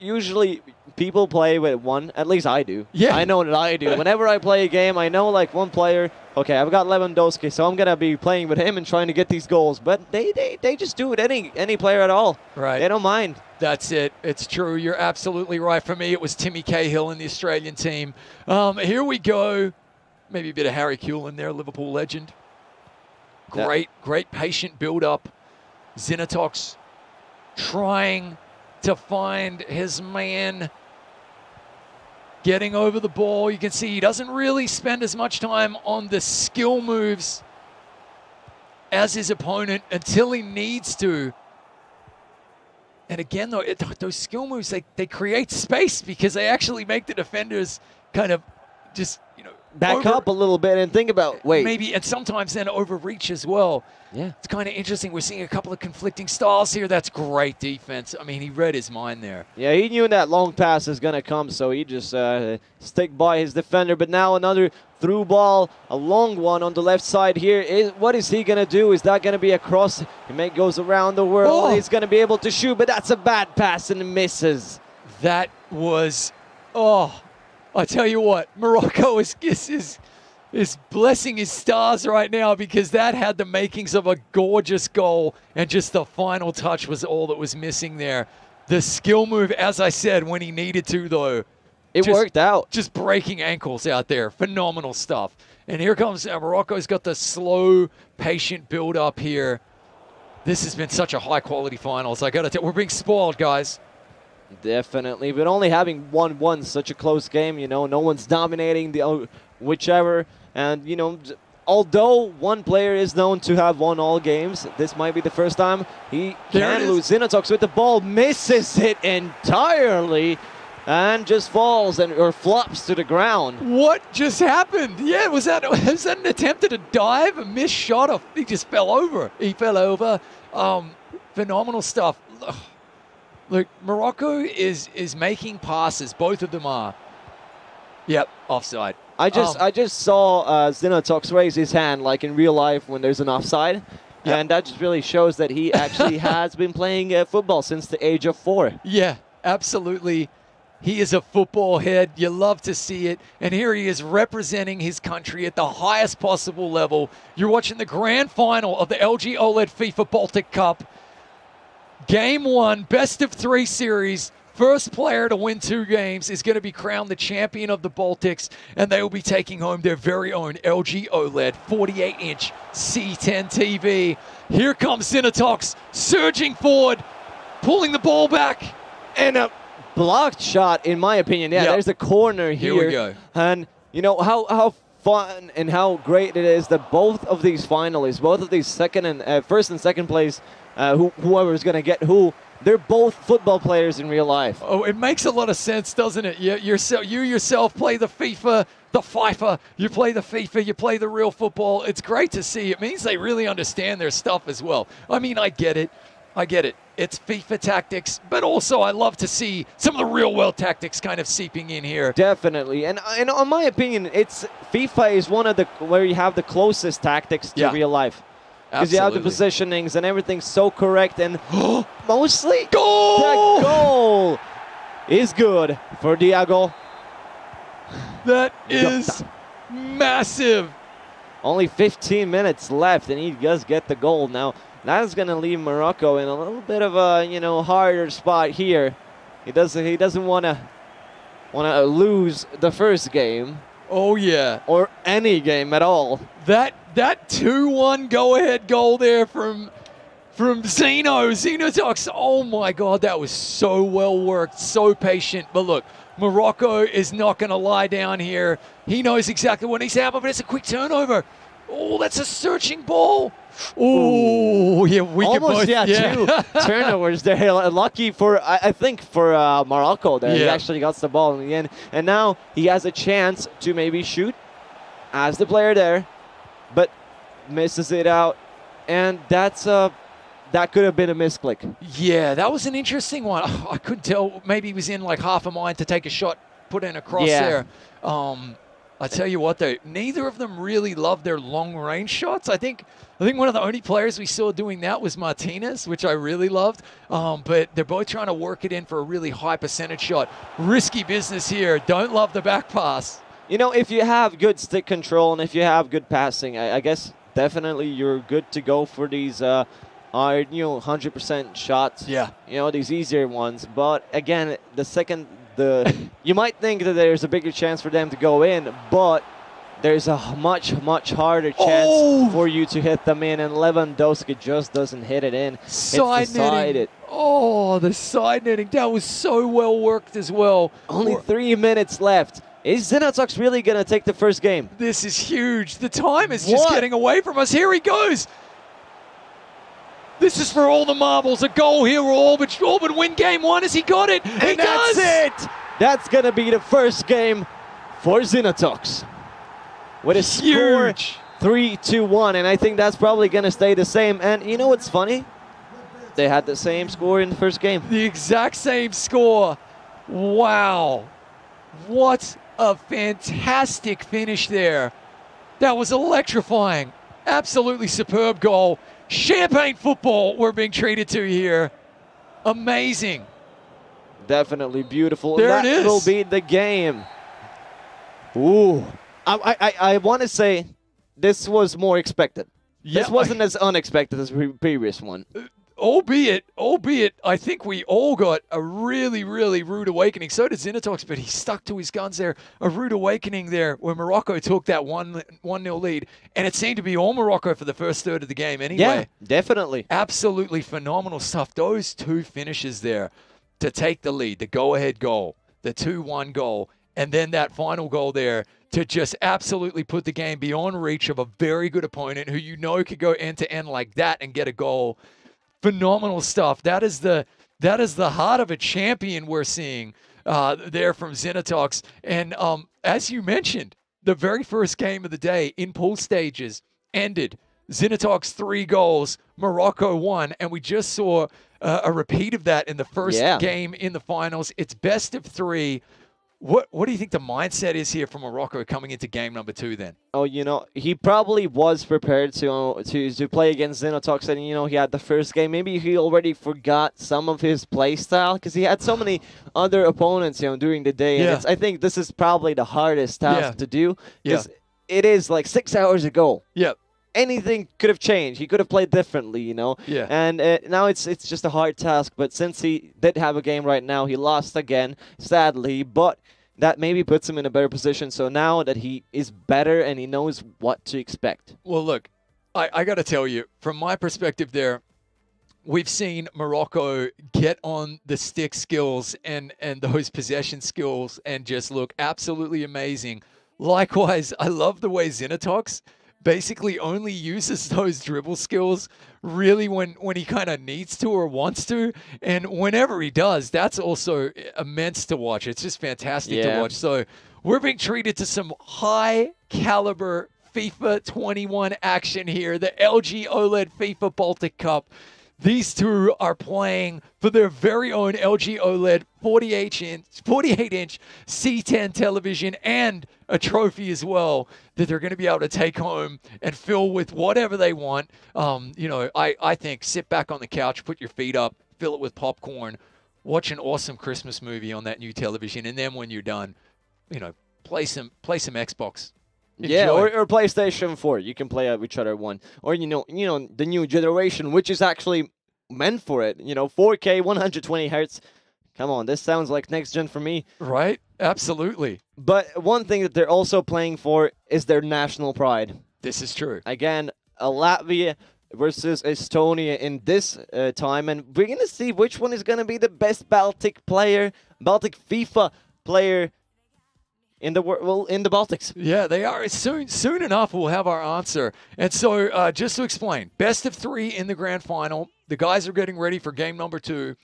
usually people play with one. At least I do. Yeah. I know that I do. Whenever I play a game, I know, like, one player. Okay, I've got Lewandowski, so I'm going to be playing with him and trying to get these goals. But they just do it, any player at all. Right. They don't mind. That's it. It's true. You're absolutely right. For me, it was Timmy Cahill in the Australian team. Here we go. Maybe a bit of Harry Kewell in there, Liverpool legend. Great patient build-up. Zenitox trying to find his man, getting over the ball. You can see he doesn't really spend as much time on the skill moves as his opponent until he needs to. And again, though, those skill moves, they create space because they actually make the defenders kind of just, you know, back up a little bit and think about, wait. Maybe, and sometimes then overreach as well. Yeah. It's kind of interesting. We're seeing a couple of conflicting styles here. That's great defense. I mean, he read his mind there. Yeah, he knew that long pass is going to come, so he just stick by his defender. But now another through ball, a long one on the left side here. What is he going to do? Is that going to be a cross? He goes around the world. Oh. He's going to be able to shoot, but that's a bad pass and misses. That was, I tell you what, Morocco is blessing his stars right now because that had the makings of a gorgeous goal, and just the final touch was all that was missing there. The skill move, as I said, when he needed to, though. It worked out. Just breaking ankles out there. Phenomenal stuff. And here comes Morocco's got the slow, patient build-up here. This has been such a high-quality finals. I got to tell you, we're being spoiled, guys. Definitely, but only having 1-1, such a close game, you know, no one's dominating the whichever. And, you know, although one player is known to have won all games, this might be the first time he can lose. Zenitox with the ball, misses it entirely, and just falls or flops to the ground. What just happened? Yeah, was that an attempt at a dive, a missed shot, or he just fell over? He fell over. Phenomenal stuff. Look, Morocco is making passes. Both of them are. Yep, offside. I just saw Zenitox raise his hand like in real life when there's an offside. Yep. And that just really shows that he actually has been playing football since the age of 4. Yeah, absolutely. He is a football head. You love to see it. And here he is representing his country at the highest possible level. You're watching the grand final of the LG OLED FIFA Baltic Cup. Game 1, best of 3 series. First player to win 2 games is going to be crowned the champion of the Baltics, and they will be taking home their very own LG OLED 48-inch C10 TV. Here comes Zenitox, surging forward, pulling the ball back. And a blocked shot, in my opinion. Yeah, there's a corner here. Here we go. And, you know, how fun and how great it is that both of these finalists, both of these first and second place, whoever is going to get who, they're both football players in real life. Oh, it makes a lot of sense, doesn't it? You yourself play the FIFA, the FIFA. You play the FIFA, you play the real football. It's great to see. It means they really understand their stuff as well. I mean, I get it. It's FIFA tactics, but also I love to see some of the real-world tactics kind of seeping in here. Definitely. And in my opinion, FIFA is one of where you have the closest tactics to real life. Because you have the positionings and everything's so correct, and mostly goal! The goal is good for Diago. That is massive. Only 15 minutes left, and he does get the goal. Now, that is going to leave Morocco in a little bit of a harder spot here. He doesn't want to lose the first game. Oh yeah, or any game at all. That 2-1 go-ahead goal there from from Xenotox. Oh my God, that was so well worked, so patient. But look, Morocco is not going to lie down here. He knows exactly what needs to happen, but it's a quick turnover. Oh, that's a searching ball. Oh, yeah, we almost, can both. Two turnovers there. Lucky for, I think, for Morocco there. He actually got the ball in the end. And now he has a chance to maybe shoot as the player there, but misses it out. And that's that could have been a misclick. Yeah, that was an interesting one. I couldn't tell. Maybe he was in like half a mind to take a shot, put in a cross there. I tell you what, though, neither of them really loved their long-range shots. I think one of the only players we saw doing that was Martinez, which I really loved. But they're both trying to work it in for a really high percentage shot. Risky business here. Don't love the back pass. You know, if you have good stick control and if you have good passing, I guess definitely you're good to go for these 100% shots. Yeah. You know, these easier ones. But again, the second you might think that there's a bigger chance for them to go in, but there's a much harder chance for you to hit them in, and Lewandowski just doesn't hit it in. Side netting. Oh, the side netting. That was so well worked as well. Only 3 minutes left. Is Xenotox really going to take the first game? This is huge. The time is just getting away from us. Here he goes. This is for all the marbles. A goal here. All but win game one. Has he got it? He does. That's it. That's going to be the first game for Xenotox. With a score 3-1. And I think that's probably going to stay the same. And you know what's funny? They had the same score in the first game. The exact same score. Wow. What a fantastic finish there. That was electrifying. Absolutely superb goal. Champagne football we're being treated to here. Amazing. Definitely beautiful. There it is. That will be the game. Ooh. I want to say this was more expected. Yeah, this wasn't as unexpected as the previous one. Albeit, I think we all got a really rude awakening. So did Xenotox, but he stuck to his guns there. A rude awakening there where Morocco took that 1-0 lead. And it seemed to be all Morocco for the first third of the game anyway. Yeah, definitely. Absolutely phenomenal stuff. Those two finishes there to take the lead, the go-ahead goal, the 2-1 goal, and then that final goal there to just absolutely put the game beyond reach of a very good opponent who you know could go end-to-end like that and get a goal. Phenomenal stuff. That is the heart of a champion we're seeing there from Xenotox. And as you mentioned, the very first game of the day in pool stages ended Xenotox 3 goals, Morocco 1, and we just saw a repeat of that in the first game in the finals. It's best of 3. What do you think the mindset is here for Morocco coming into game number 2 then? Oh, you know, he probably was prepared to play against Xenotox, and, you know, he had the first game. Maybe he already forgot some of his play style because he had so many other opponents, you know, during the day. And I think this is probably the hardest task to do because it is like 6 hours ago. Yep. Anything could have changed. He could have played differently, you know. Yeah. And now it's just a hard task. But since he did have a game right now, he lost again, sadly. But that maybe puts him in a better position. So now that he is better and he knows what to expect. Well, look, I got to tell you, from my perspective there, we've seen Morocco get on the stick skills and those possession skills and just look absolutely amazing. Likewise, I love the way Xenotox basically only uses those dribble skills really when he kind of needs to or wants to. And whenever he does, that's also immense to watch. It's just fantastic to watch. So we're being treated to some high caliber FIFA 21 action here. The LG OLED FIFA Baltic Cup. These two are playing for their very own LG OLED 48-inch C10 television and a trophy as well that they're going to be able to take home and fill with whatever they want. You know, I think sit back on the couch, put your feet up, fill it with popcorn, watch an awesome Christmas movie on that new television, and then when you're done, you know, play some Xbox. Enjoy. Yeah, or PlayStation 4. You can play whichever one. Or, you know, the new generation, which is actually meant for it. You know, 4K, 120 hertz. Come on, this sounds like next gen for me. Right? Absolutely. But one thing that they're also playing for is their national pride. This is true. Again, Latvia versus Estonia in this time, and we're gonna see which one is gonna be the best Baltic player, Baltic FIFA player in the in the Baltics. Yeah, they are. Soon enough, we'll have our answer. And so, just to explain, best of 3 in the grand final. The guys are getting ready for game number 2.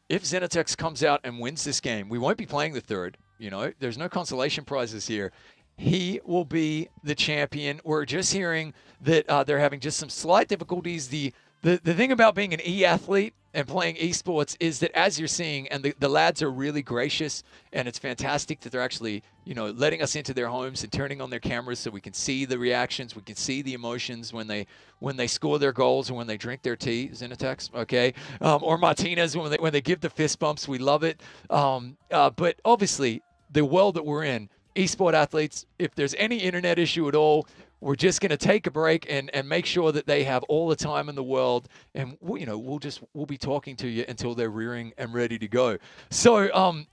If Xenotex comes out and wins this game, we won't be playing the third. You know, there's no consolation prizes here. He will be the champion. We're just hearing that they're having just some slight difficulties. The thing about being an e-athlete and playing esports is that, as you're seeing, and the lads are really gracious, and it's fantastic that they're actually, you know, letting us into their homes and turning on their cameras so we can see the reactions, we can see the emotions when they score their goals or when they drink their tea, Xenotex, okay? Or Martinez when they give the fist bumps. We love it. But obviously, the world that we're in, esport athletes, if there's any internet issue at all, we're just going to take a break and make sure that they have all the time in the world, and we'll be talking to you until they're rearing and ready to go. So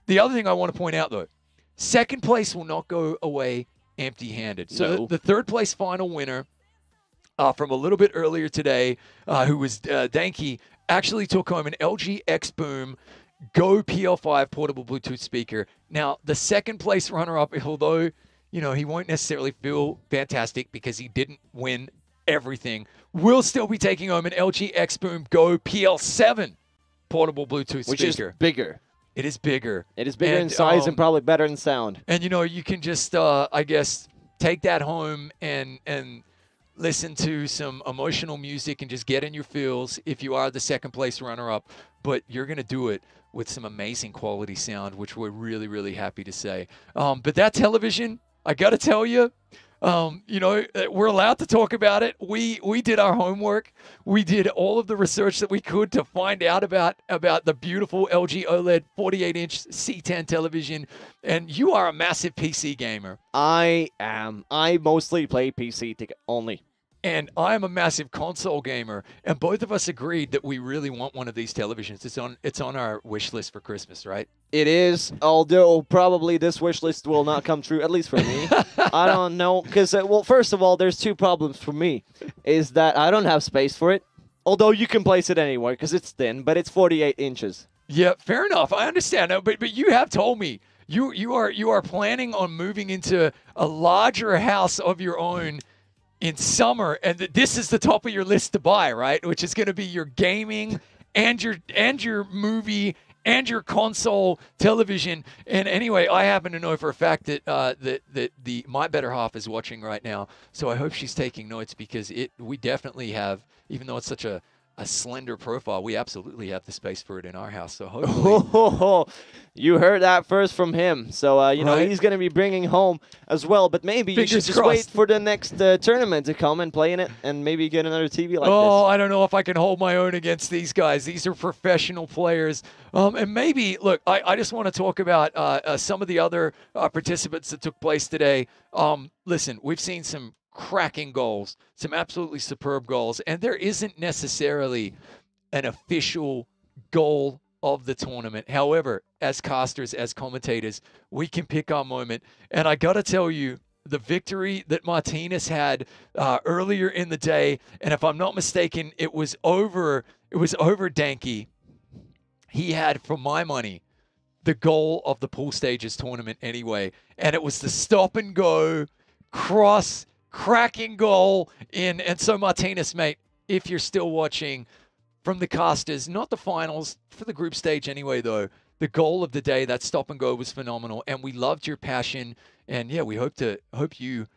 the other thing I want to point out, though, second place will not go away empty-handed. So the third place final winner from a little bit earlier today, who was Danky, actually took home an LG XBOOM Go PL5 portable Bluetooth speaker. Now, the second place runner-up, although he won't necessarily feel fantastic because he didn't win everything, will still be taking home an LG XBOOM Go PL7 portable Bluetooth speaker. Which is bigger. It is bigger. It is bigger in size and probably better in sound. And, you can just, I guess, take that home and listen to some emotional music and just get in your feels if you are the second place runner-up. But you're going to do it with some amazing quality sound, which we're really, really happy to say. But that television, I got to tell you, we're allowed to talk about it. We did our homework. We did all of the research that we could to find out about the beautiful LG OLED 48-inch C10 television. And you are a massive PC gamer. I am. I mostly play PC only. And I'm a massive console gamer, and both of us agreed that we really want one of these televisions. It's on our wish list for Christmas, right? It is, although probably this wish list will not come true, at least for me. I don't know, because, first of all, there's 2 problems for me. Is that I don't have space for it, although you can place it anywhere because it's thin, but it's 48 inches. Yeah, fair enough. I understand. But you have told me you are planning on moving into a larger house of your own in summer, and this is the top of your list to buy, right? Which is going to be your gaming and your movie and your console television. And anyway, I happen to know for a fact that that my better half is watching right now, so I hope she's taking notes, because we definitely have, even though it's such a slender profile, we absolutely have the space for it in our house. So hopefully, you heard that first from him. So right? He's going to be bringing home as well. But maybe you should just wait for the next tournament to come and play in it, and maybe get another TV like this. Oh, I don't know if I can hold my own against these guys. These are professional players. And maybe, look, I just want to talk about some of the other participants that took place today. Listen, we've seen some cracking goals, some absolutely superb goals, and there isn't necessarily an official goal of the tournament. However, as casters, as commentators, we can pick our moment. And I got to tell you, the victory that Martinez had earlier in the day, and if I'm not mistaken, it was over Danky. He had, for my money, the goal of the pool stages tournament anyway, and it was the stop and go cross cracking goal in. And so, Martinez, mate, if you're still watching, from the casters, not the finals, for the group stage anyway, though, the goal of the day, that stop and go, was phenomenal, and we loved your passion. And yeah, we hope you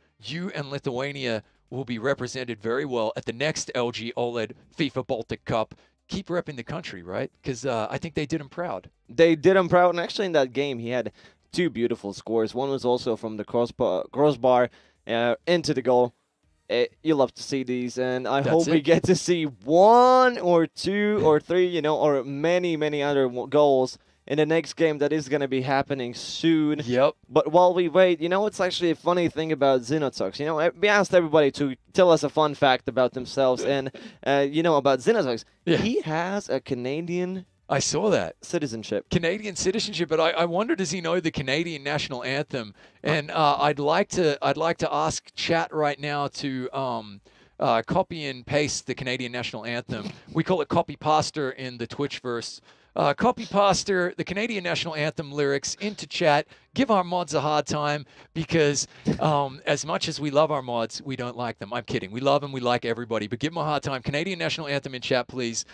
and Lithuania will be represented very well at the next LG OLED FIFA Baltic Cup. Keep repping the country, right? Because I think they did him proud. They did him proud, and actually in that game he had 2 beautiful scores. One was also from the crossbar into the goal. You love to see these, and I hope we get to see 1 or 2 or 3, or many other goals in the next game that is going to be happening soon. Yep. But while we wait, it's actually a funny thing about Xenotox. We asked everybody to tell us a fun fact about themselves, and about Xenotox. Yeah. He has a Canadian. I saw that. Citizenship. Canadian citizenship, but I wonder, does he know the Canadian national anthem? And I'd like to ask chat right now to copy and paste the Canadian national anthem. We call it copy paster in the Twitchverse. Copy paster the Canadian national anthem lyrics into chat. Give our mods a hard time because as much as we love our mods, we don't like them. I'm kidding. We love them. We like everybody. But give them a hard time. Canadian national anthem in chat, please.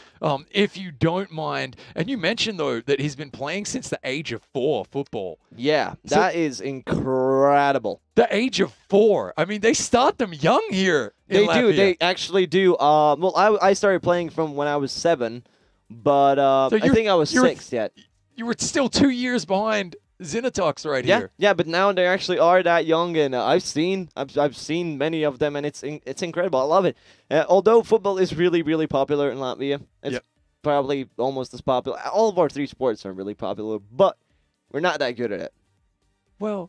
If you don't mind. And you mentioned, though, that he's been playing since the age of 4 football. Yeah, that is incredible. The age of 4. I mean, they start them young here in They Latvia. do. They actually do. Well, I started playing from when I was 7. But I think I was 6 yet. You were still 2 years behind Zinatox right Yeah, here. yeah, but now they actually are that young, and I've seen many of them, and it's incredible. I love it. Although football is really, really popular in Latvia, it's probably almost as popular. All of our 3 sports are really popular, but we're not that good at it. Well,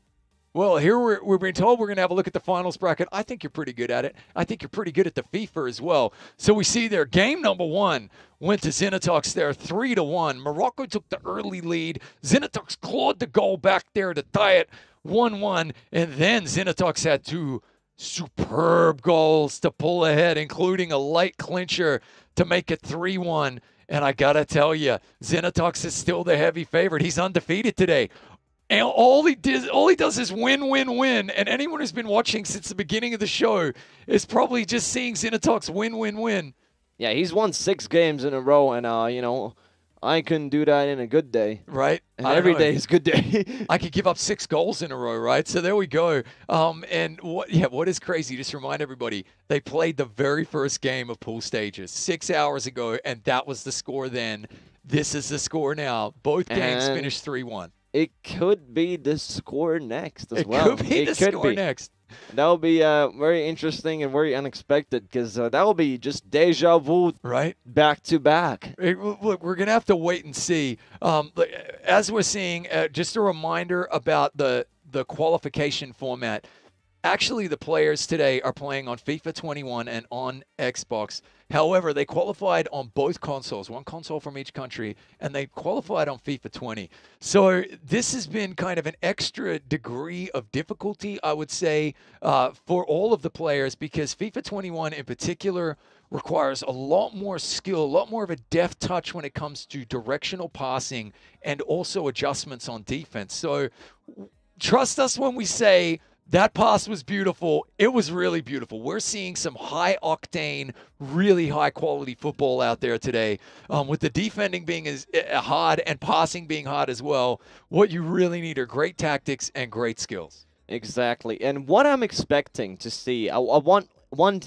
here we're being told we're going to have a look at the finals bracket. I think you're pretty good at it. I think you're pretty good at the FIFA as well. So we see there, game number 1 went to Zinatox there, 3-1. Morocco took the early lead. Zinatox clawed the goal back there to tie it 1-1. And then Zinatox had 2 superb goals to pull ahead, including a light clincher to make it 3-1. And I got to tell you, Zinatox is still the heavy favorite. He's undefeated today. And all he does is win, win, win. And anyone who's been watching since the beginning of the show is probably just seeing Zinatox win, win, win. Yeah, he's won 6 games in a row, and I couldn't do that in a good day. Right. And every day is a good day. I could give up 6 goals in a row, right? So there we go. And what is crazy, just remind everybody, they played the very first game of pool stages 6 hours ago, and that was the score then. This is the score now. Both games finished 3-1. It could be the score next as well. It could be the score next. That will be very interesting and very unexpected because that will be just deja vu, right? Back to back. Look, we're going to have to wait and see. As we're seeing, just a reminder about the qualification format. Actually, the players today are playing on FIFA 21 and on Xbox. However, they qualified on both consoles, 1 console from each country, and they qualified on FIFA 20. So this has been kind of an extra degree of difficulty, I would say, for all of the players, because FIFA 21 in particular requires a lot more skill, a lot more of a deft touch when it comes to directional passing and also adjustments on defense. So trust us when we say that pass was beautiful. It was really beautiful. We're seeing some high-octane, really high-quality football out there today. With the defending being as hard and passing being hard as well, what you really need are great tactics and great skills. Exactly. And what I'm expecting to see, I want one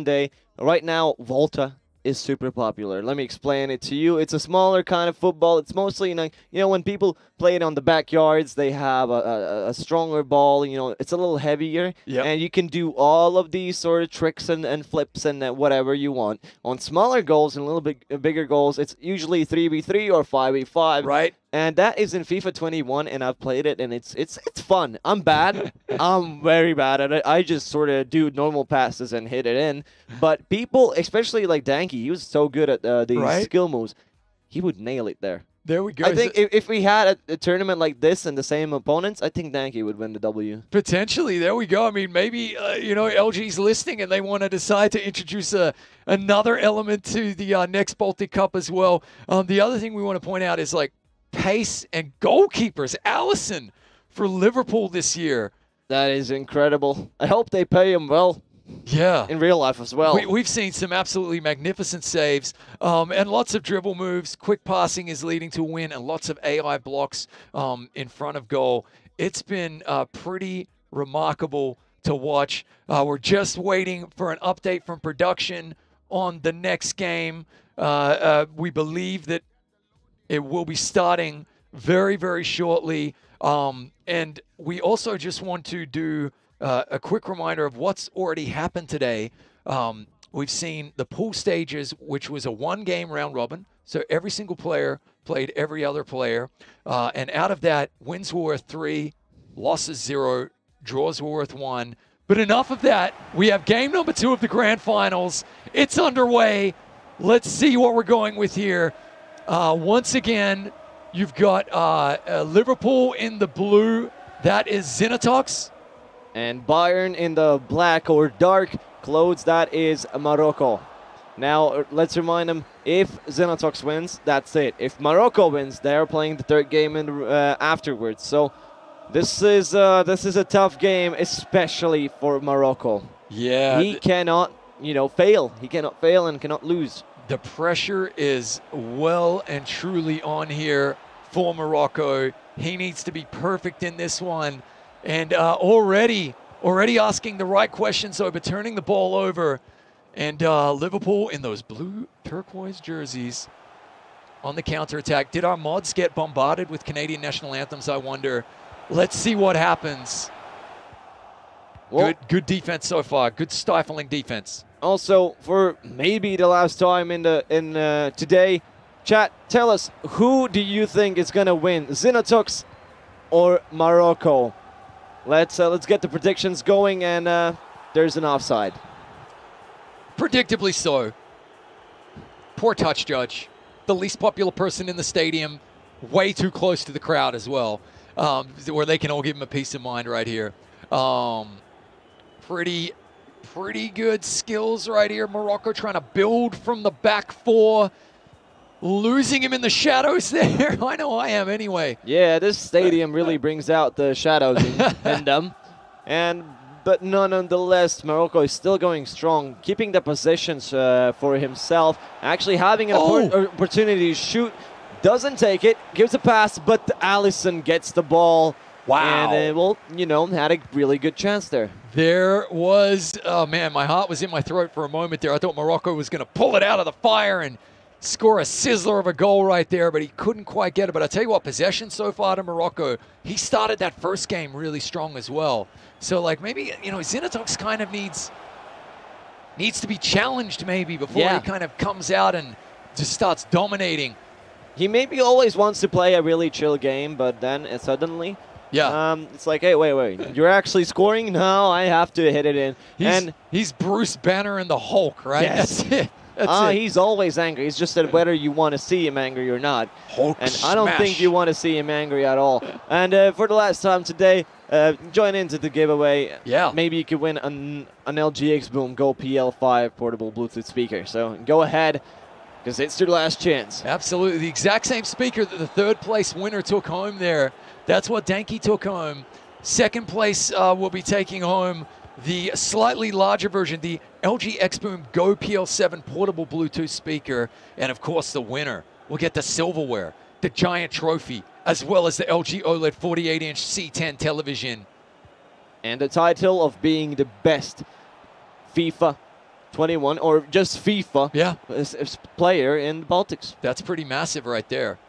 day, right now, Volta is super popular. Let me explain it to you. It's a smaller kind of football. It's mostly, when people play it on the backyards, they have a stronger ball. It's a little heavier. Yep. And you can do all of these sort of tricks and flips and whatever you want. On smaller goals and a little bit bigger goals, it's usually 3v3 or 5v5. Right. And that is in FIFA 21, and I've played it, and it's fun. I'm bad. I'm very bad at it. I just sort of do normal passes and hit it in. But people, especially like Danky, he was so good at these skill moves. He would nail it there. There we go. I think if we had a tournament like this and the same opponents, I think Danky would win the W. Potentially. There we go. I mean, maybe, LG's listening and they want to decide to introduce another element to the next Baltic Cup as well. The other thing we want to point out is, pace and goalkeepers. Allison for Liverpool this year. That is incredible. I hope they pay him well. Yeah. In real life as well. We've seen some absolutely magnificent saves and lots of dribble moves. Quick passing is leading to a win and lots of AI blocks in front of goal. It's been pretty remarkable to watch. We're just waiting for an update from production on the next game. We believe that it will be starting very, very shortly. And we also just want to do a quick reminder of what's already happened today. We've seen the pool stages, which was a 1-game round robin. So every single player played every other player. And out of that, wins were worth 3, losses 0, draws were worth 1. But enough of that. We have game number 2 of the grand finals. It's underway. Let's see what we're going with here. Once again, you've got Liverpool in the blue. That is Zinatox. And Bayern in the black or dark clothes, that is Morocco. Now, let's remind them, if Xenotox wins, that's it. If Morocco wins, they're playing the third game afterwards. So this is a tough game, especially for Morocco. Yeah. He cannot, fail. He cannot fail and cannot lose. The pressure is well and truly on here for Morocco. He needs to be perfect in this one. And already asking the right questions, so turning the ball over. And Liverpool in those blue turquoise jerseys on the counterattack. Did our mods get bombarded with Canadian national anthems, I wonder? Let's see what happens. Well, good defense so far. Good stifling defense. Also, for maybe the last time in today, chat, tell us, who do you think is going to win, Xenotox or Morocco? Let's get the predictions going, and there's an offside. Predictably so. Poor touch judge. The least popular person in the stadium. Way too close to the crowd as well. Where they can all give him a peace of mind right here. Pretty good skills right here. Morocco trying to build from the back four. Losing him in the shadows there. I know I am anyway. Yeah, this stadium really brings out the shadows in them. But nonetheless, Morocco is still going strong, keeping the possessions for himself. Actually having an opportunity to shoot, doesn't take it, gives a pass, but Allison gets the ball. Wow. And, had a really good chance there. There was, oh man, my heart was in my throat for a moment there. I thought Morocco was going to pull it out of the fire and score a sizzler of a goal right there, but he couldn't quite get it. But I tell you what, possession so far to Morocco, he started that first game really strong as well. So, maybe, Xenotox kind of needs to be challenged maybe before he kind of comes out and just starts dominating. He maybe always wants to play a really chill game, but then suddenly, it's like, hey, wait, you're actually scoring? No, I have to hit it in. He's Bruce Banner and the Hulk, right? Yes. That's it. That's it. He's always angry. It's just that whether you want to see him angry or not. Hulk and smash. I don't think you want to see him angry at all. And for the last time today, join into the giveaway. Yeah. Maybe you could win an LG XBOOM Go PL5 portable Bluetooth speaker. So go ahead, because it's your last chance. Absolutely. The exact same speaker that the third place winner took home there. That's what Danky took home. Second place will be taking home the slightly larger version, the LG XBOOM Go PL7 portable Bluetooth speaker. And of course, the winner will get the silverware, the giant trophy, as well as the LG OLED 48-inch C10 television. And the title of being the best FIFA 21, or just FIFA player in the Baltics. That's pretty massive right there.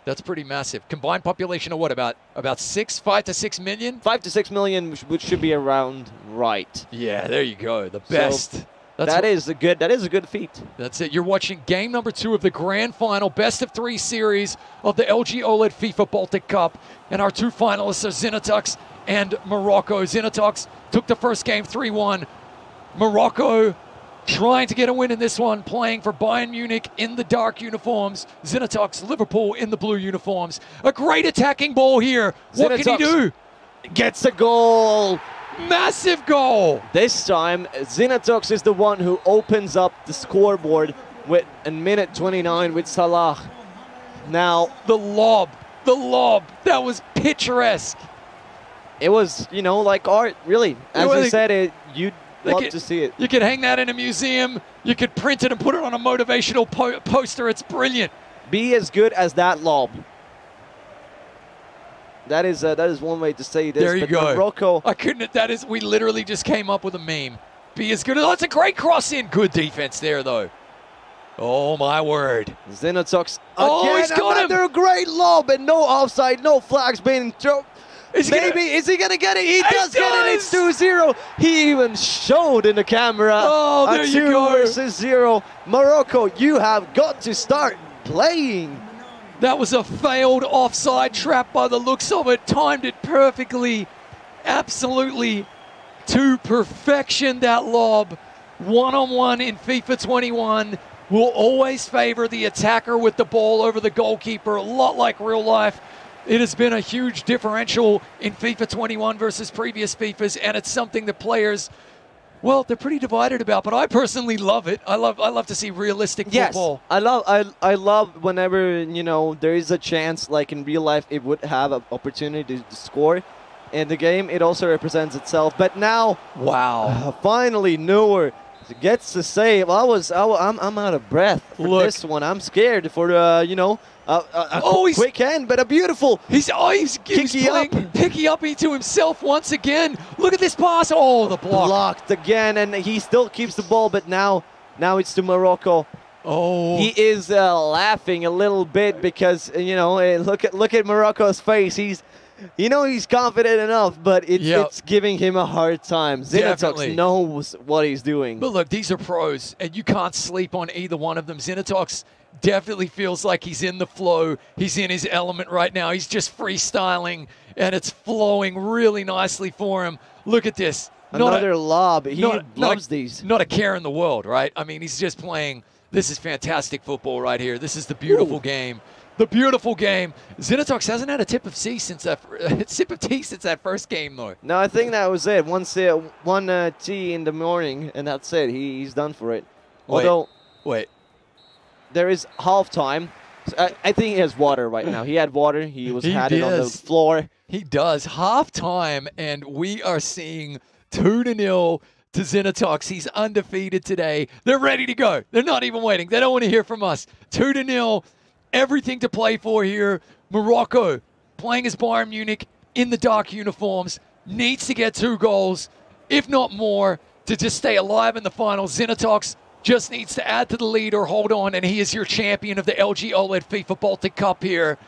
That's pretty massive. Combined population of what, about 5 to 6 million? 5 to 6 million, which should be around right. Yeah, there you go. The best. So that is a good feat. That's it. You're watching game number 2 of the grand final, best of 3 series of the LG OLED FIFA Baltic Cup. And our 2 finalists are Xenotox and Morocco. Xenotox took the first game 3-1. Morocco trying to get a win in this one, playing for Bayern Munich in the dark uniforms. Xenotox, Liverpool in the blue uniforms. A great attacking ball here. What can he do? Gets a goal. Massive goal. This time, Xenotox is the one who opens up the scoreboard with a minute 29 with Salah. Now, the lob, that was picturesque. It was, like art, really. As I said, you'd love to see it. You could hang that in a museum. You could print it and put it on a motivational poster. It's brilliant. Be as good as that lob. That is one way to say this. There you go. Morocco. We literally just came up with a meme. Be as good as, that's a great cross in. Good defense there, though. Oh, my word. Xenotox. Oh, he's got him. Another great lob and no offside, no flags being thrown. Is he going to get it? He does get it. It's 2-0. He even showed in the camera. Oh, there you go. 2 versus 0. Morocco, you have got to start playing. That was a failed offside trap by the looks of it. Timed it perfectly. Absolutely to perfection, that lob. One-on-one in FIFA 21 will always favor the attacker with the ball over the goalkeeper, a lot like real life. It has been a huge differential in FIFA 21 versus previous FIFAs, and it's something that players, well, they're pretty divided about. But I personally love it. I love to see realistic football. Yes, I love whenever there is a chance, like in real life, it would have an opportunity to score. In the game, it also represents itself. But now, wow! Finally, Neuer gets the save. I'm out of breath for this one. I'm scared for a quick end, but a beautiful. He's picking up into himself once again. Look at this pass. Oh, the block. Blocked again, and he still keeps the ball, but now it's to Morocco. Oh, he is laughing a little bit because look at Morocco's face. He's confident enough, but it's giving him a hard time. Zinatox knows what he's doing. But look, these are pros, and you can't sleep on either one of them. Zinatox definitely feels like he's in the flow. He's in his element right now. He's just freestyling, and it's flowing really nicely for him. Look at this. Another lob. He loves these. Not a care in the world, right? I mean, he's just playing. This is fantastic football right here. This is the beautiful game. The beautiful game. Zinatox hasn't had a tip of tea since that first game, though. No, I think that was it. One tea in the morning, and that's it. He's done for it. Although, there is halftime. So I think he has water right now. He had water. He had it on the floor. He does. Halftime, and we are seeing 2-0 to Zinatox. He's undefeated today. They're ready to go. They're not even waiting. They don't want to hear from us. 2-0. Everything to play for here. Morocco playing as Bayern Munich in the dark uniforms. Needs to get 2 goals, if not more, to just stay alive in the final. Zinatox just needs to add to the lead or hold on, and he is your champion of the LG OLED FIFA Baltic Cup here,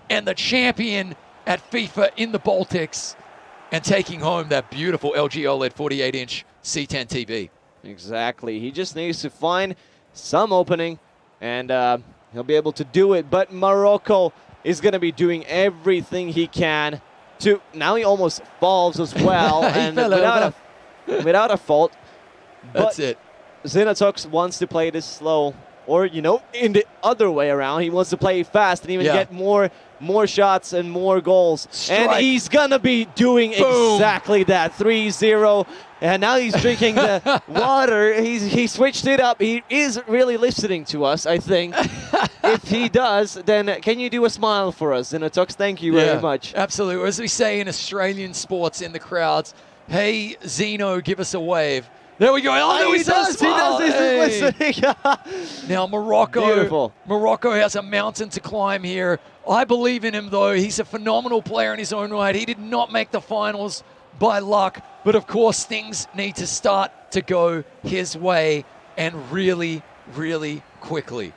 and the champion at FIFA in the Baltics, and taking home that beautiful LG OLED 48-inch C10 TV. Exactly. He just needs to find some opening, and he'll be able to do it. But Morocco is going to be doing everything he can to. Now he almost falls as well, and without a fault. That's it. Zinatox wants to play this slow, or in the other way around. He wants to play fast and even get more shots and more goals. And he's gonna be doing exactly that. 3-0. And now he's drinking the water. He switched it up. He is really listening to us, I think. If he does, then can you do a smile for us, Zinatox? Thank you very much. Absolutely. As we say in Australian sports in the crowds, hey, Zeno, give us a wave. There we go. Oh, no, he does. He does. He's listening. Now, Morocco has a mountain to climb here. I believe in him, though. He's a phenomenal player in his own right. He did not make the finals by luck. But, of course, things need to start to go his way, and really, really quickly.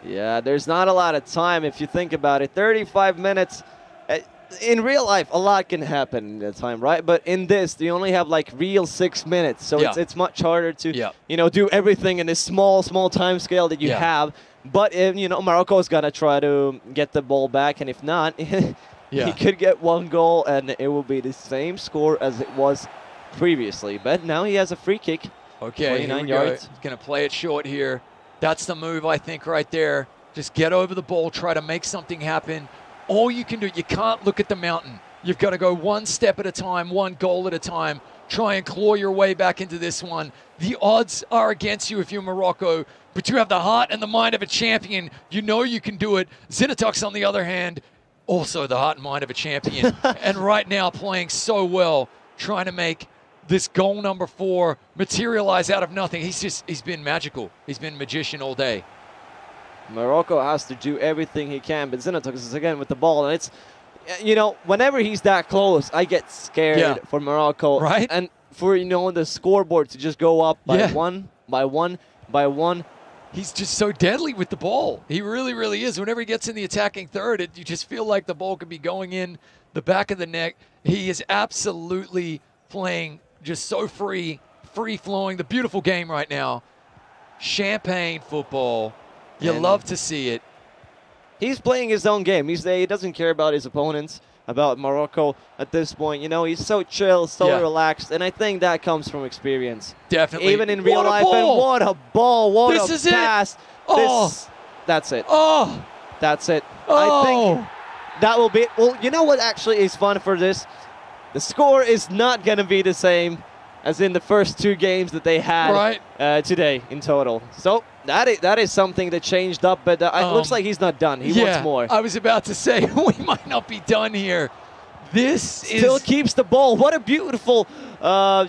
Yeah, there's not a lot of time if you think about it. 35 minutes. In real life, a lot can happen in that time, right? But in this, you only have like real 6 minutes, so it's much harder to do everything in this small time scale that you have. But Morocco is gonna try to get the ball back, and if not, he could get 1 goal, and it will be the same score as it was previously. But now he has a free kick. Okay, 29 yards. He's gonna play it short here. That's the move, I think, right there. Just get over the ball, try to make something happen. All you can do, you can't look at the mountain. You've got to go 1 step at a time, 1 goal at a time. Try and claw your way back into this one. The odds are against you if you're Morocco, but you have the heart and the mind of a champion. You know you can do it. Zinatox, on the other hand, also the heart and mind of a champion. And right now playing so well, trying to make this goal number 4 materialize out of nothing. He's been magical. He's been magician all day. Morocco has to do everything he can, but Zinatox is again with the ball, and it's, whenever he's that close, I get scared for Morocco, right? And for the scoreboard to just go up by one, by one, by one. He's just so deadly with the ball. He really, really is. Whenever he gets in the attacking third, you just feel like the ball could be going in the back of the net. He is absolutely playing just so free-flowing. The beautiful game right now. Champagne football. You love to see it. He's playing his own game. He doesn't care about his opponents, about Morocco at this point. He's so chill, so relaxed, and I think that comes from experience. Definitely. Even in real life. And what a ball, what a pass. That's it. Oh. That's it. Oh. I think that will be it. Well, you know what actually is fun for this? The score is not going to be the same as in the first 2 games that they had today in total. So that is something that changed up, but it looks like he's not done. He wants more. I was about to say, we might not be done here. This still keeps the ball. What a beautiful,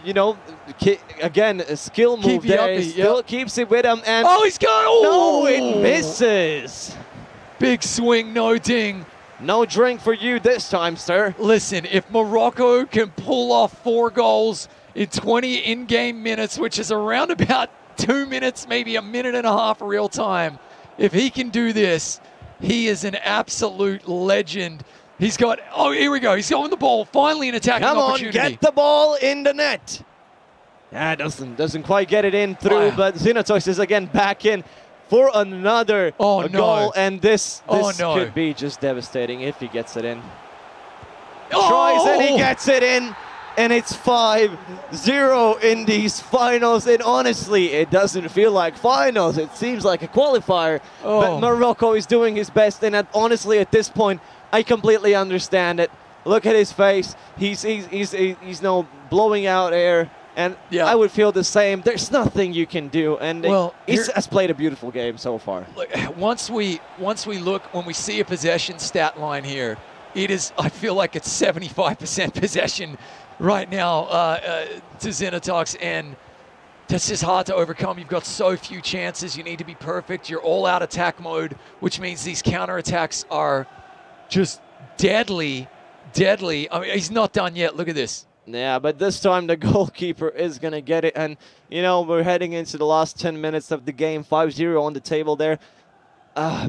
you know, again, a skill move there. Still keeps it with him. And he's got no, it misses. Big swing, no ding. No drink for you this time, sir. Listen, if Morocco can pull off 4 goals in 20 in-game minutes, which is around about 2 minutes, maybe a minute and a half real time, if he can do this, he is an absolute legend. He's got, here we go. He's going the ball. Finally an attacking opportunity. Come on, get the ball in the net. Yeah, doesn't quite get it in through, but Xenotox is again back in for another goal, and this could be just devastating if he gets it in. Tries and he gets it in, and it's 5-0 in these finals. And honestly, it doesn't feel like finals. It seems like a qualifier, but Morocco is doing his best, and honestly, at this point, I completely understand it. Look at his face. He's now blowing out air. And I would feel the same. There's nothing you can do, and he has played a beautiful game so far. Look, once we look, when we see a possession stat line here, it is, I feel like it's 75% possession right now to Xenotox, and that's just hard to overcome. You've got so few chances. You need to be perfect. You're all out attack mode, which means these counterattacks are just deadly. I mean, he's not done yet. Look at this. Yeah, but this time the goalkeeper is going to get it. And, you know, we're heading into the last 10 minutes of the game. 5-0 on the table there.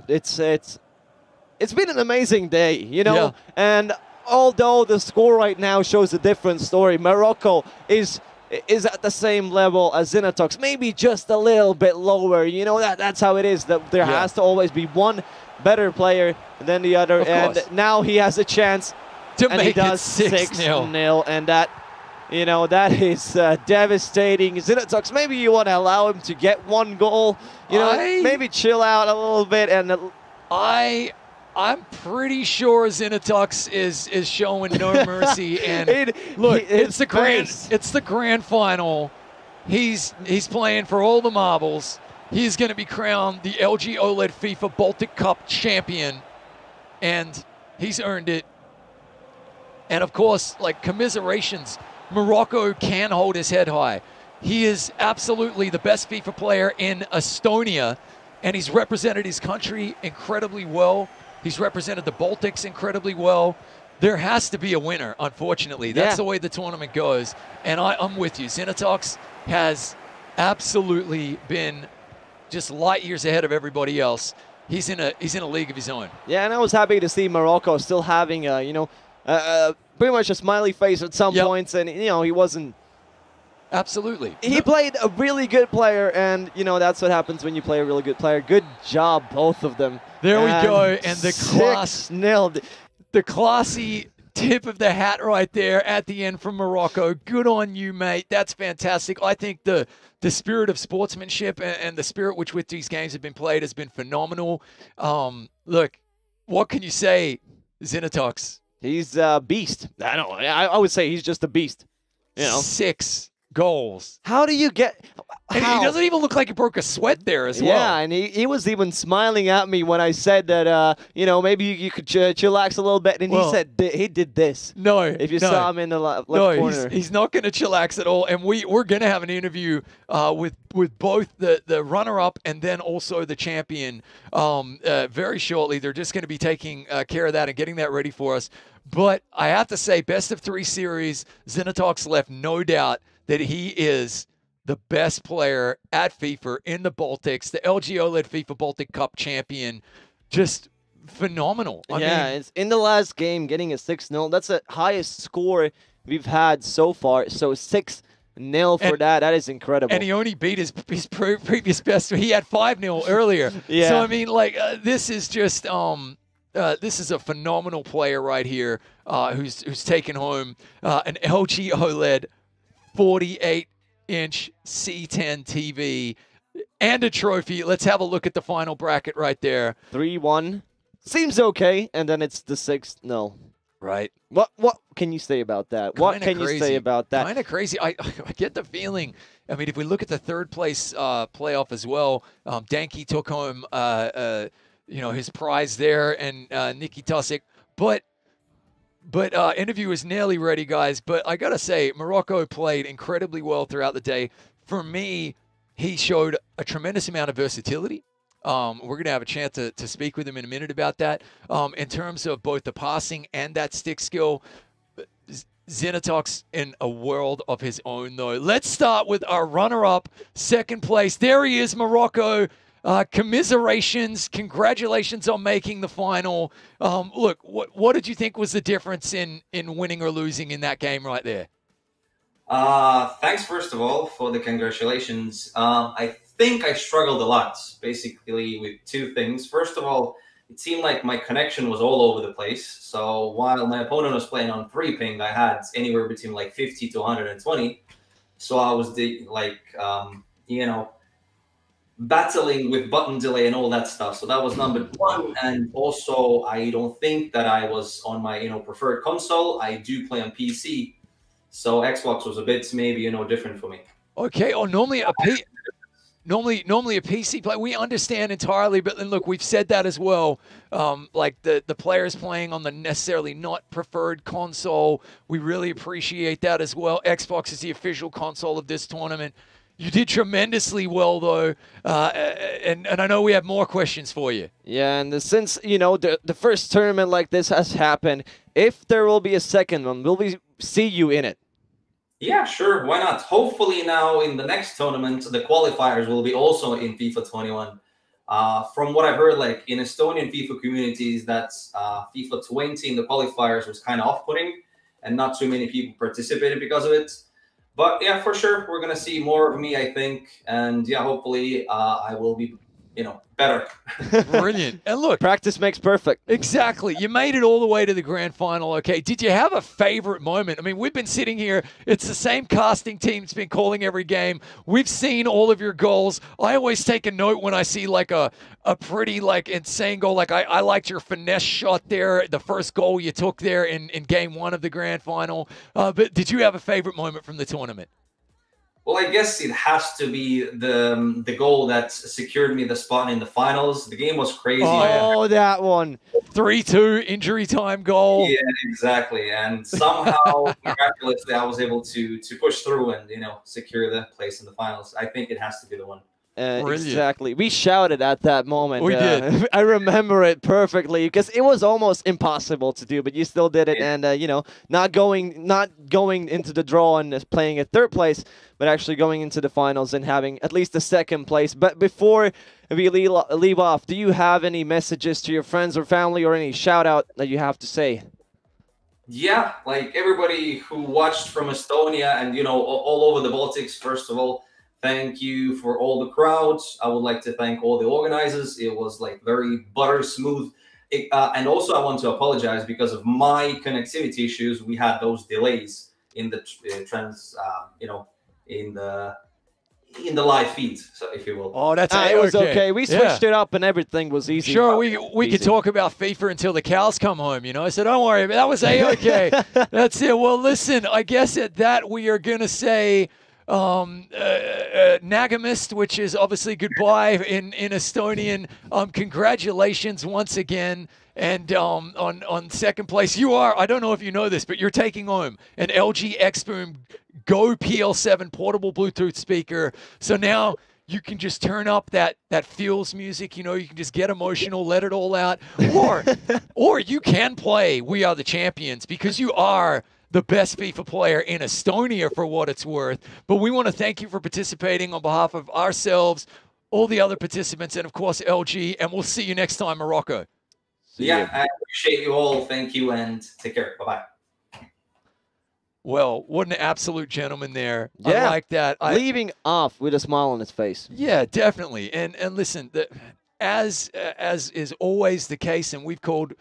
It's been an amazing day, you know. And although the score right now shows a different story, Morocco is at the same level as Xenotox. Maybe just a little bit lower. You know, that's how it is. That there has to always be one better player than the other. And now he has a chance to make it 6-0, and that, you know, that is devastating. Xenotox, maybe you want to allow him to get 1 goal, you know, maybe chill out a little bit. And I'm pretty sure Xenotox is showing no mercy. And look, it's the grand final. He's playing for all the marbles. He's going to be crowned the LG OLED FIFA Baltic Cup champion, and he's earned it. And of course, like, commiserations, Morocco can hold his head high. He is absolutely the best FIFA player in Estonia, and he's represented his country incredibly well. He's represented the Baltics incredibly well. There has to be a winner, unfortunately. That's the way the tournament goes. And I'm with you. Xenotox has absolutely been just light years ahead of everybody else. He's in a league of his own. Yeah, and I was happy to see Morocco still having you know, pretty much a smiley face at some points, and, you know, he wasn't. Absolutely. He played a really good player, and, you know, that's what happens when you play a really good player. Good job, both of them. There we go, and the 6-0. The classy tip of the hat right there at the end from Morocco. Good on you, mate. That's fantastic. I think the spirit of sportsmanship and the spirit which with these games have been played has been phenomenal. Look, what can you say, Xenotox? He's a beast. I would say he's just a beast. You know, 6 goals. How do you get? And he doesn't even look like he broke a sweat there as well. Yeah, and he was even smiling at me when I said that, you know, maybe you could chillax a little bit. And he said he did this. No. If you saw him in the left corner. He's not going to chillax at all. And we're going to have an interview with both the runner-up and then also the champion very shortly. They're just going to be taking care of that and getting that ready for us. But I have to say, best of 3 series, Xenotox left no doubt that he is the best player at FIFA in the Baltics, the LG OLED FIFA Baltic Cup champion. Just phenomenal. I mean, it's in the last game getting a 6-0. That's the highest score we've had so far. So 6-0 for that. That is incredible. And he only beat his previous best. He had 5-0 earlier. So, I mean, like, this is just this is a phenomenal player right here who's taken home an LG OLED 48-inch C10 TV and a trophy. Let's have a look at the final bracket right there. 3-1 seems okay, and then it's the 6th. No. Right. What can you say about that? What can you say about that? Kind of crazy. I get the feeling. I mean, if we look at the 3rd place playoff as well, Danke took home his prize there, and Nikki Tusick. But interview is nearly ready, guys. But I gotta say, Morocco played incredibly well throughout the day. For me, he showed a tremendous amount of versatility. We're going to have a chance to speak with him in a minute about that. In terms of both the passing and that stick skill, Zinatok's in a world of his own, though. Let's start with our runner-up, 2nd place. There he is, Morocco. Commiserations. Congratulations on making the final. Look, what did you think was the difference in winning or losing in that game right there? Thanks, first of all, for the congratulations. I think I struggled a lot, basically, with 2 things. First of all, it seemed like my connection was all over the place. So while my opponent was playing on 3 ping, I had anywhere between like 50 to 120. So I was battling with button delay and all that stuff. So that was number 1. And also, I don't think that I was on my preferred console. I do play on PC. So Xbox was a bit maybe different for me. Okay. Oh, normally a PC play, we understand entirely, but then look, we've said that as well. Like the players playing on the necessarily not preferred console, we really appreciate that as well. Xbox is the official console of this tournament. You did tremendously well, though, and I know we have more questions for you. Yeah, and since the first tournament like this has happened, if there will be a second one, will we see you in it? Yeah, sure. Why not? Hopefully now in the next tournament, the qualifiers will be also in FIFA 21. From what I've heard, like in Estonian FIFA communities, that's FIFA 20 in the qualifiers was kind of off-putting, and not too many people participated because of it. But yeah, for sure, we're going to see more of me, I think. And yeah, hopefully I will be, better. Brilliant. And look, practice makes perfect. Exactly. You made it all the way to the grand final. Okay. Did you have a favorite moment? I mean, we've been sitting here. It's the same casting team that's been calling every game. We've seen all of your goals. I always take a note when I see like a pretty like insane goal. Like I liked your finesse shot there, the first goal you took there in game 1 of the grand final. But did you have a favorite moment from the tournament? Well, I guess it has to be the goal that secured me the spot in the finals. The game was crazy. Oh, that one. 3-2 injury time goal. Yeah, exactly. And somehow, miraculously, I was able to push through and, secure the place in the finals. I think it has to be the one. Exactly. We shouted at that moment. We did. I remember it perfectly because it was almost impossible to do, but you still did it. Yeah. And not going into the draw and playing at 3rd place, but actually going into the finals and having at least the 2nd place. But before we leave off, do you have any messages to your friends or family or any shout out that you have to say? Yeah, like everybody who watched from Estonia and all over the Baltics. First of all, thank you for all the crowds. I would like to thank all the organizers. It was like very butter smooth. And also I want to apologize because of my connectivity issues. We had those delays in the in the live feed, so if you will. Oh, that's it was okay. We switched it up and everything was easy. Sure, we could talk about FIFA until the cows come home, So don't worry, that was okay. That's it. Well, listen, I guess at that we are gonna say Nagamist, which is obviously goodbye in Estonian. Congratulations once again. And on 2nd place, you are, I don't know if you know this, but you're taking home an LG XBOOM Go PL5 portable Bluetooth speaker. So now you can just turn up that feels music, you can just get emotional, let it all out. Or you can play We Are the Champions because you are the best FIFA player in Estonia for what it's worth. But we want to thank you for participating on behalf of ourselves, all the other participants, and of course LG, and we'll see you next time, Morocco. Yeah, I appreciate you all. Thank you and take care. Bye-bye. Well, what an absolute gentleman there. Yeah, I like that. Leaving off with a smile on his face. Yeah, definitely. And listen, as is always the case, and we've called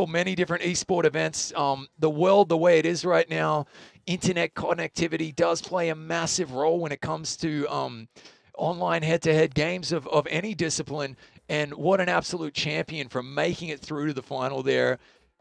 many different esport events. The world, the way it is right now, internet connectivity does play a massive role when it comes to online head-to-head games of any discipline. And what an absolute champion for making it through to the final there,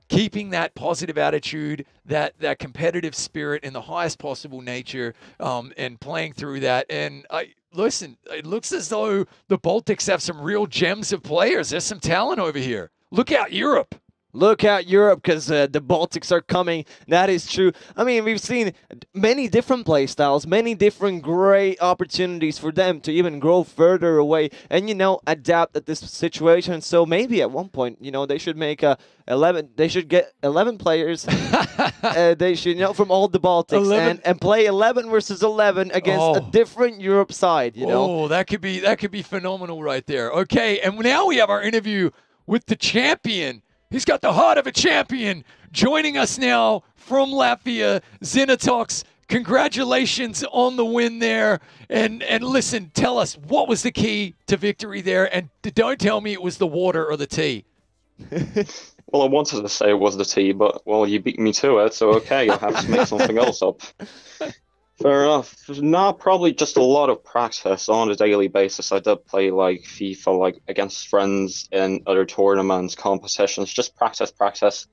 keeping that positive attitude, that competitive spirit in the highest possible nature, and playing through that. And listen, it looks as though the Baltics have some real gems of players. There's some talent over here. Look out, Europe. Look out, Europe, because the Baltics are coming. That is true. I mean, we've seen many different play styles, many different great opportunities for them to even grow further away and, you know, adapt at this situation. So maybe at one point, you know, they should make 11. They should get 11 players. They should, you know, from all the Baltics and play 11 versus 11 against a different Europe side. You know, that could be phenomenal right there. Okay, and now we have our interview with the champion. He's got the heart of a champion. Joining us now from Latvia, Zinatoks. Congratulations on the win there. And listen, tell us, what was the key to victory there? And don't tell me it was the water or the tea. Well, I wanted to say it was the tea, but, well, you beat me to it, so okay, I'll have to make something else up. Fair enough. No, probably just a lot of practice on a daily basis. I did play like FIFA, like against friends in other tournaments, competitions. Just practice.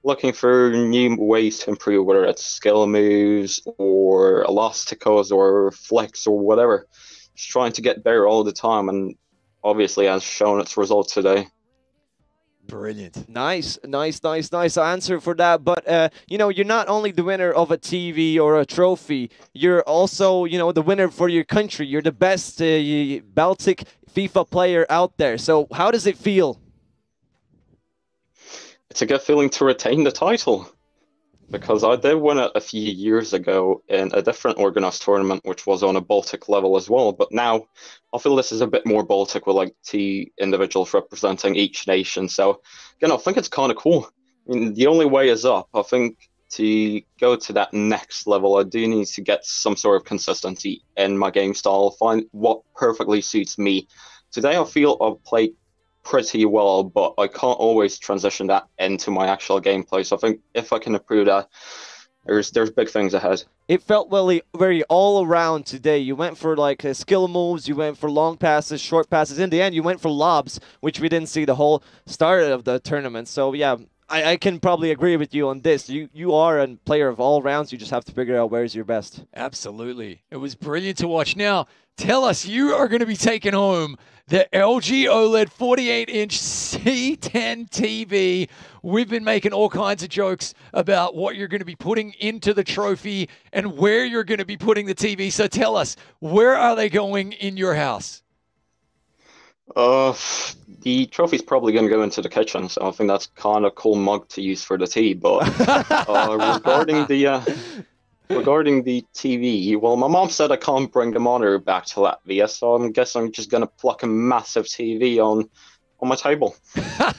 Looking for new ways to improve, whether it's skill moves or elasticos or flicks or whatever. Just trying to get better all the time, and obviously has shown its results today. Brilliant. Nice answer for that. But, you know, you're not only the winner of a TV or a trophy, you're also, you know, the winner for your country. You're the best Baltic FIFA player out there. So how does it feel? It's a good feeling to retain the title, because I did win it a few years ago in a different organized tournament, which was on a Baltic level as well. But now I feel this is a bit more Baltic with like 2 individuals representing each nation. So, you know, I think it's kind of cool. I mean, the only way is up. I think to go to that next level, I do need to get some sort of consistency in my game style, find what perfectly suits me. Today, I feel I've played pretty well, but I can't always transition that into my actual gameplay. So I think if I can improve that, there's big things ahead. It felt very all around today. You went for like skill moves, you went for long passes, short passes. In the end, you went for lobs, which we didn't see the whole start of the tournament. So yeah, I can probably agree with you on this. You are a player of all rounds. You just have to figure out where's your best. Absolutely. It was brilliant to watch. Now, tell us, you are going to be taking home the LG OLED 48-inch C10 TV. We've been making all kinds of jokes about what you're going to be putting into the trophy and where you're going to be putting the TV. So tell us, where are they going in your house? The trophy's probably going to go into the kitchen, so I think that's kind of cool mug to use for the tea. But regarding the TV, well, my mom said I can't bring the monitor back to Latvia, so I guess I'm just going to pluck a massive TV on my table.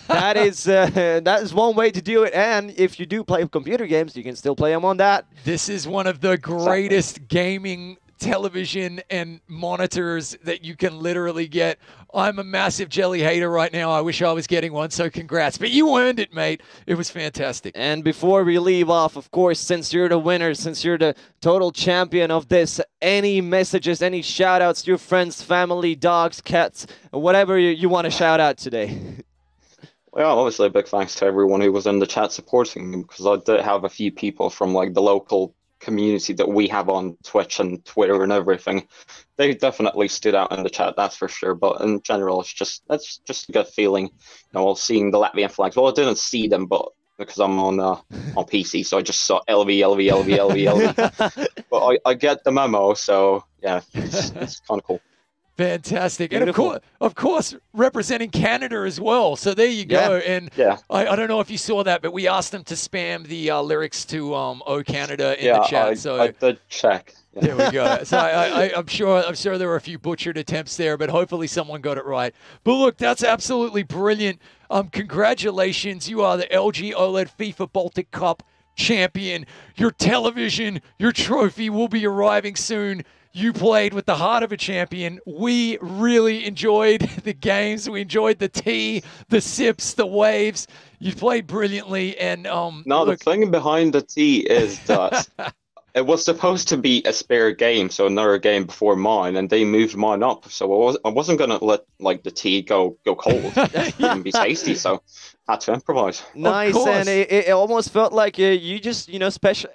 That is one way to do it, and if you do play computer games, you can still play them on that. This is one of the greatest gaming television and monitors that you can literally get. I'm a massive jelly hater right now. I wish I was getting one, so congrats. But you earned it, mate. It was fantastic. And before we leave off, of course, since you're the winner, since you're the total champion of this, any messages, any shout-outs to your friends, family, dogs, cats, whatever you want to shout out today? Well, obviously a big thanks to everyone who was in the chat supporting me, because I did have a few people from like the local community that we have on Twitch and Twitter and everything. They definitely stood out in the chat, that's for sure. But in general, that's just a good feeling, you know, seeing the Latvian flags. Well, I didn't see them, but because I'm on PC, so I just saw LV. But I get the memo, so yeah, it's kind of cool. Fantastic. Beautiful. And of course, representing Canada as well. So there you go. Yeah. And I don't know if you saw that, but we asked them to spam the lyrics to "Oh Canada" in the chat. I did check. Yeah. There we go. So I'm sure there were a few butchered attempts there, but hopefully someone got it right. But look, that's absolutely brilliant. Congratulations. You are the LG OLED FIFA Baltic Cup champion. Your television, your trophy will be arriving soon. You played with the heart of a champion. We really enjoyed the games. We enjoyed the tea, the sips, the waves. You played brilliantly. And the thing behind the tea is that It was supposed to be a spare game, so another game before mine, and they moved mine up. So I wasn't gonna let like the tea go cold and be tasty. So had to improvise. Nice, and it almost felt like you just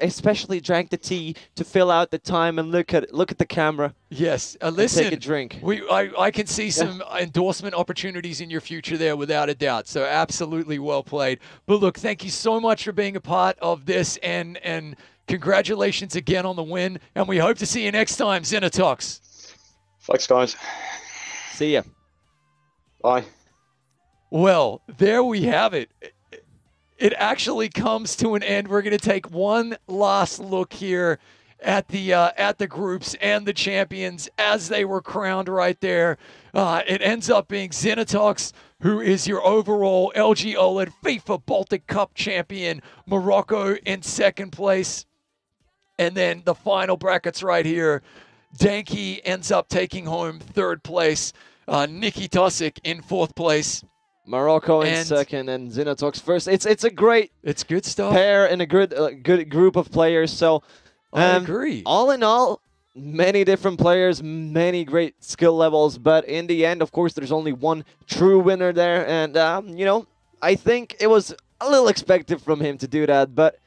especially drank the tea to fill out the time and look at the camera. Yes, listen. Take a drink. I can see some endorsement opportunities in your future there, without a doubt. So absolutely well played. But look, thank you so much for being a part of this, and congratulations again on the win. And we hope to see you next time, Xenotox. Thanks, guys. See ya. Bye. Well, there we have it. It actually comes to an end. We're going to take one last look here at the groups and the champions as they were crowned right there. It ends up being Xenotox, who is your overall LG OLED FIFA Baltic Cup champion. Morocco in second place. And then the final brackets right here. Danky ends up taking home third place. Nikki Tosic in fourth place. Morocco in second and Xenotox first. It's a great good stuff pair and a good group of players. So I agree. All in all, many different players, many great skill levels, but in the end, of course, there's only one true winner there. And I think it was a little expected from him to do that, but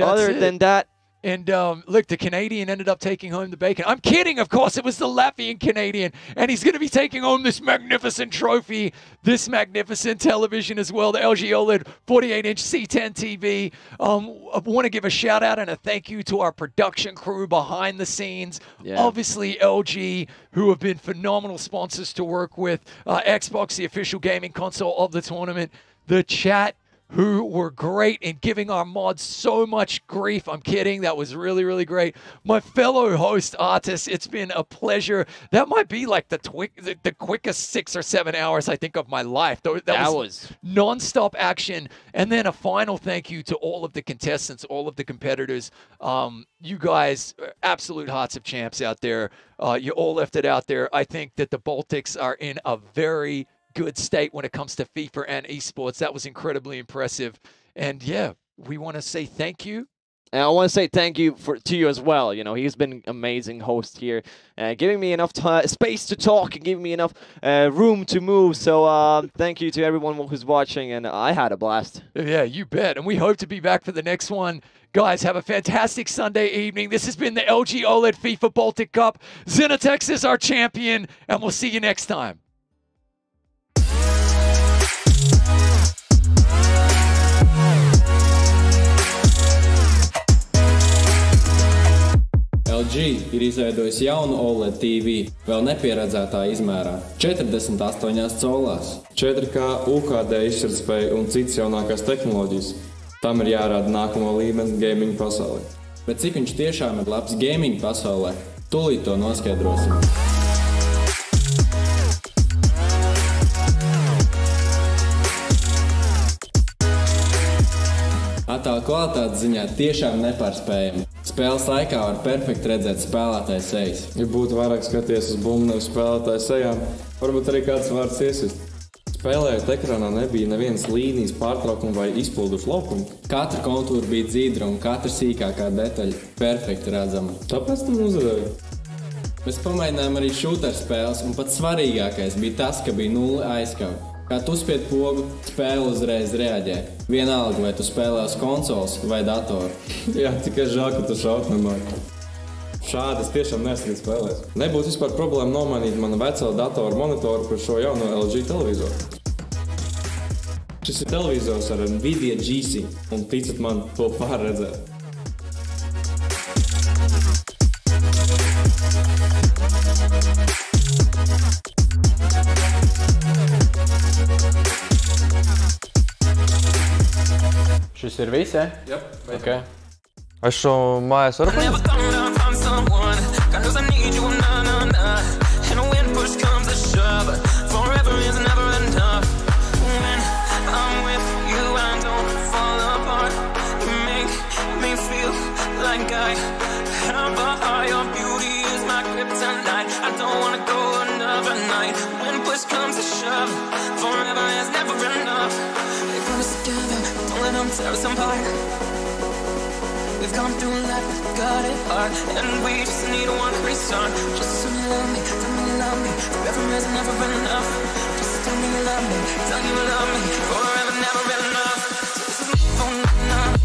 other than that. And look, the Canadian ended up taking home the bacon. I'm kidding, of course. It was the Latvian Canadian. And he's going to be taking home this magnificent trophy, this magnificent television as well, the LG OLED 48-inch C10 TV. I want to give a shout out and a thank you to our production crew behind the scenes. Yeah. Obviously, LG, who have been phenomenal sponsors to work with. Xbox, the official gaming console of the tournament. The chat, who were great in giving our mods so much grief. I'm kidding. That was really, really great. My fellow host artists, it's been a pleasure. That might be like the quickest 6 or 7 hours, I think, of my life. That was non-stop action. And then a final thank you to all of the contestants, all of the competitors. You guys, absolute hearts of champs out there. You all left it out there. I think that the Baltics are in a very good state when it comes to FIFA and esports. That was incredibly impressive. And yeah, we want to say thank you. And I want to say thank you to you as well. You know, he's been an amazing host here, giving me enough space to talk and giving me enough room to move. So thank you to everyone who's watching, and I had a blast. Yeah, you bet. And we hope to be back for the next one. Guys, have a fantastic Sunday evening. This has been the LG OLED FIFA Baltic Cup. Xenotox is our champion, and we'll see you next time. LG ir izveidojis jaunu OLED TV vēl nepieredzētā izmērā - 48 colās, 4K UHD izšķirtspēja un citas jaunākās tehnoloģijas. Tam ir jārāda nākamo līmeni gaming pasaulē. Bet cik viņš tiešām ir labs gaming pasaulē, tūlīt to noskaidrosim. Attēla kvalitātes ziņā tiešām nepārspējami. Spēles laikā var perfekti redzēt spēlētāju sejas. Ja būtu vairāk skaties uz bumbu nevis spēlētāju sejām, varbūt arī kāds vārds iesist. Spēlējot ekrānā nebija nevienas līnijas pārtraukuma vai izpilduši laukumu. Katra kontūra bija dzīdra un katra sīkākā detaļa perfekti redzama. Tāpēc tam uzvarēja. Mēs pamēģinājām arī šūter spēles, un pats svarīgākais bija tas, ka bija 0 aizkauja. Kā tu spied pogu, spēle uzreiz reaģē. Vienalga, vai tu spēlē uz konsoles vai datoru. Jā, tikai žēl, ka tu šaut nemāki. Šādi es tiešām nesatiet spēlēs. Nebūtu vispār problēma nomainīt manu veco datoru monitoru par šo jauno LG televizoru. Šis ir televizors ar Nvidia GC, un ticat man, to var redzēt. Šis ir viss, ja? Jā. Okay. Es šo mājās varu paņemt? Tear us apart. If We've gone through life, got it hard, and we just need one reason. Just tell me you love me, tell me you love me. Forever has never been enough. Just tell me you love me, tell me you love me. Forever never been enough. So this is my phone now.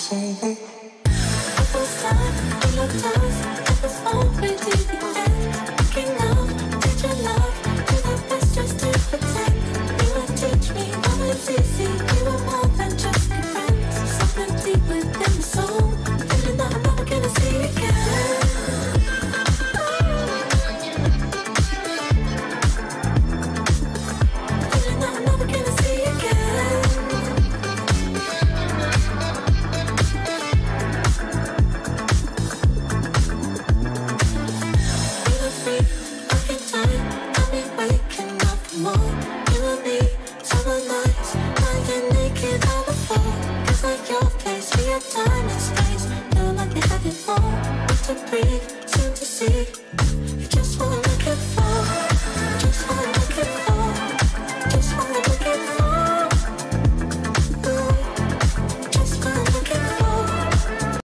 say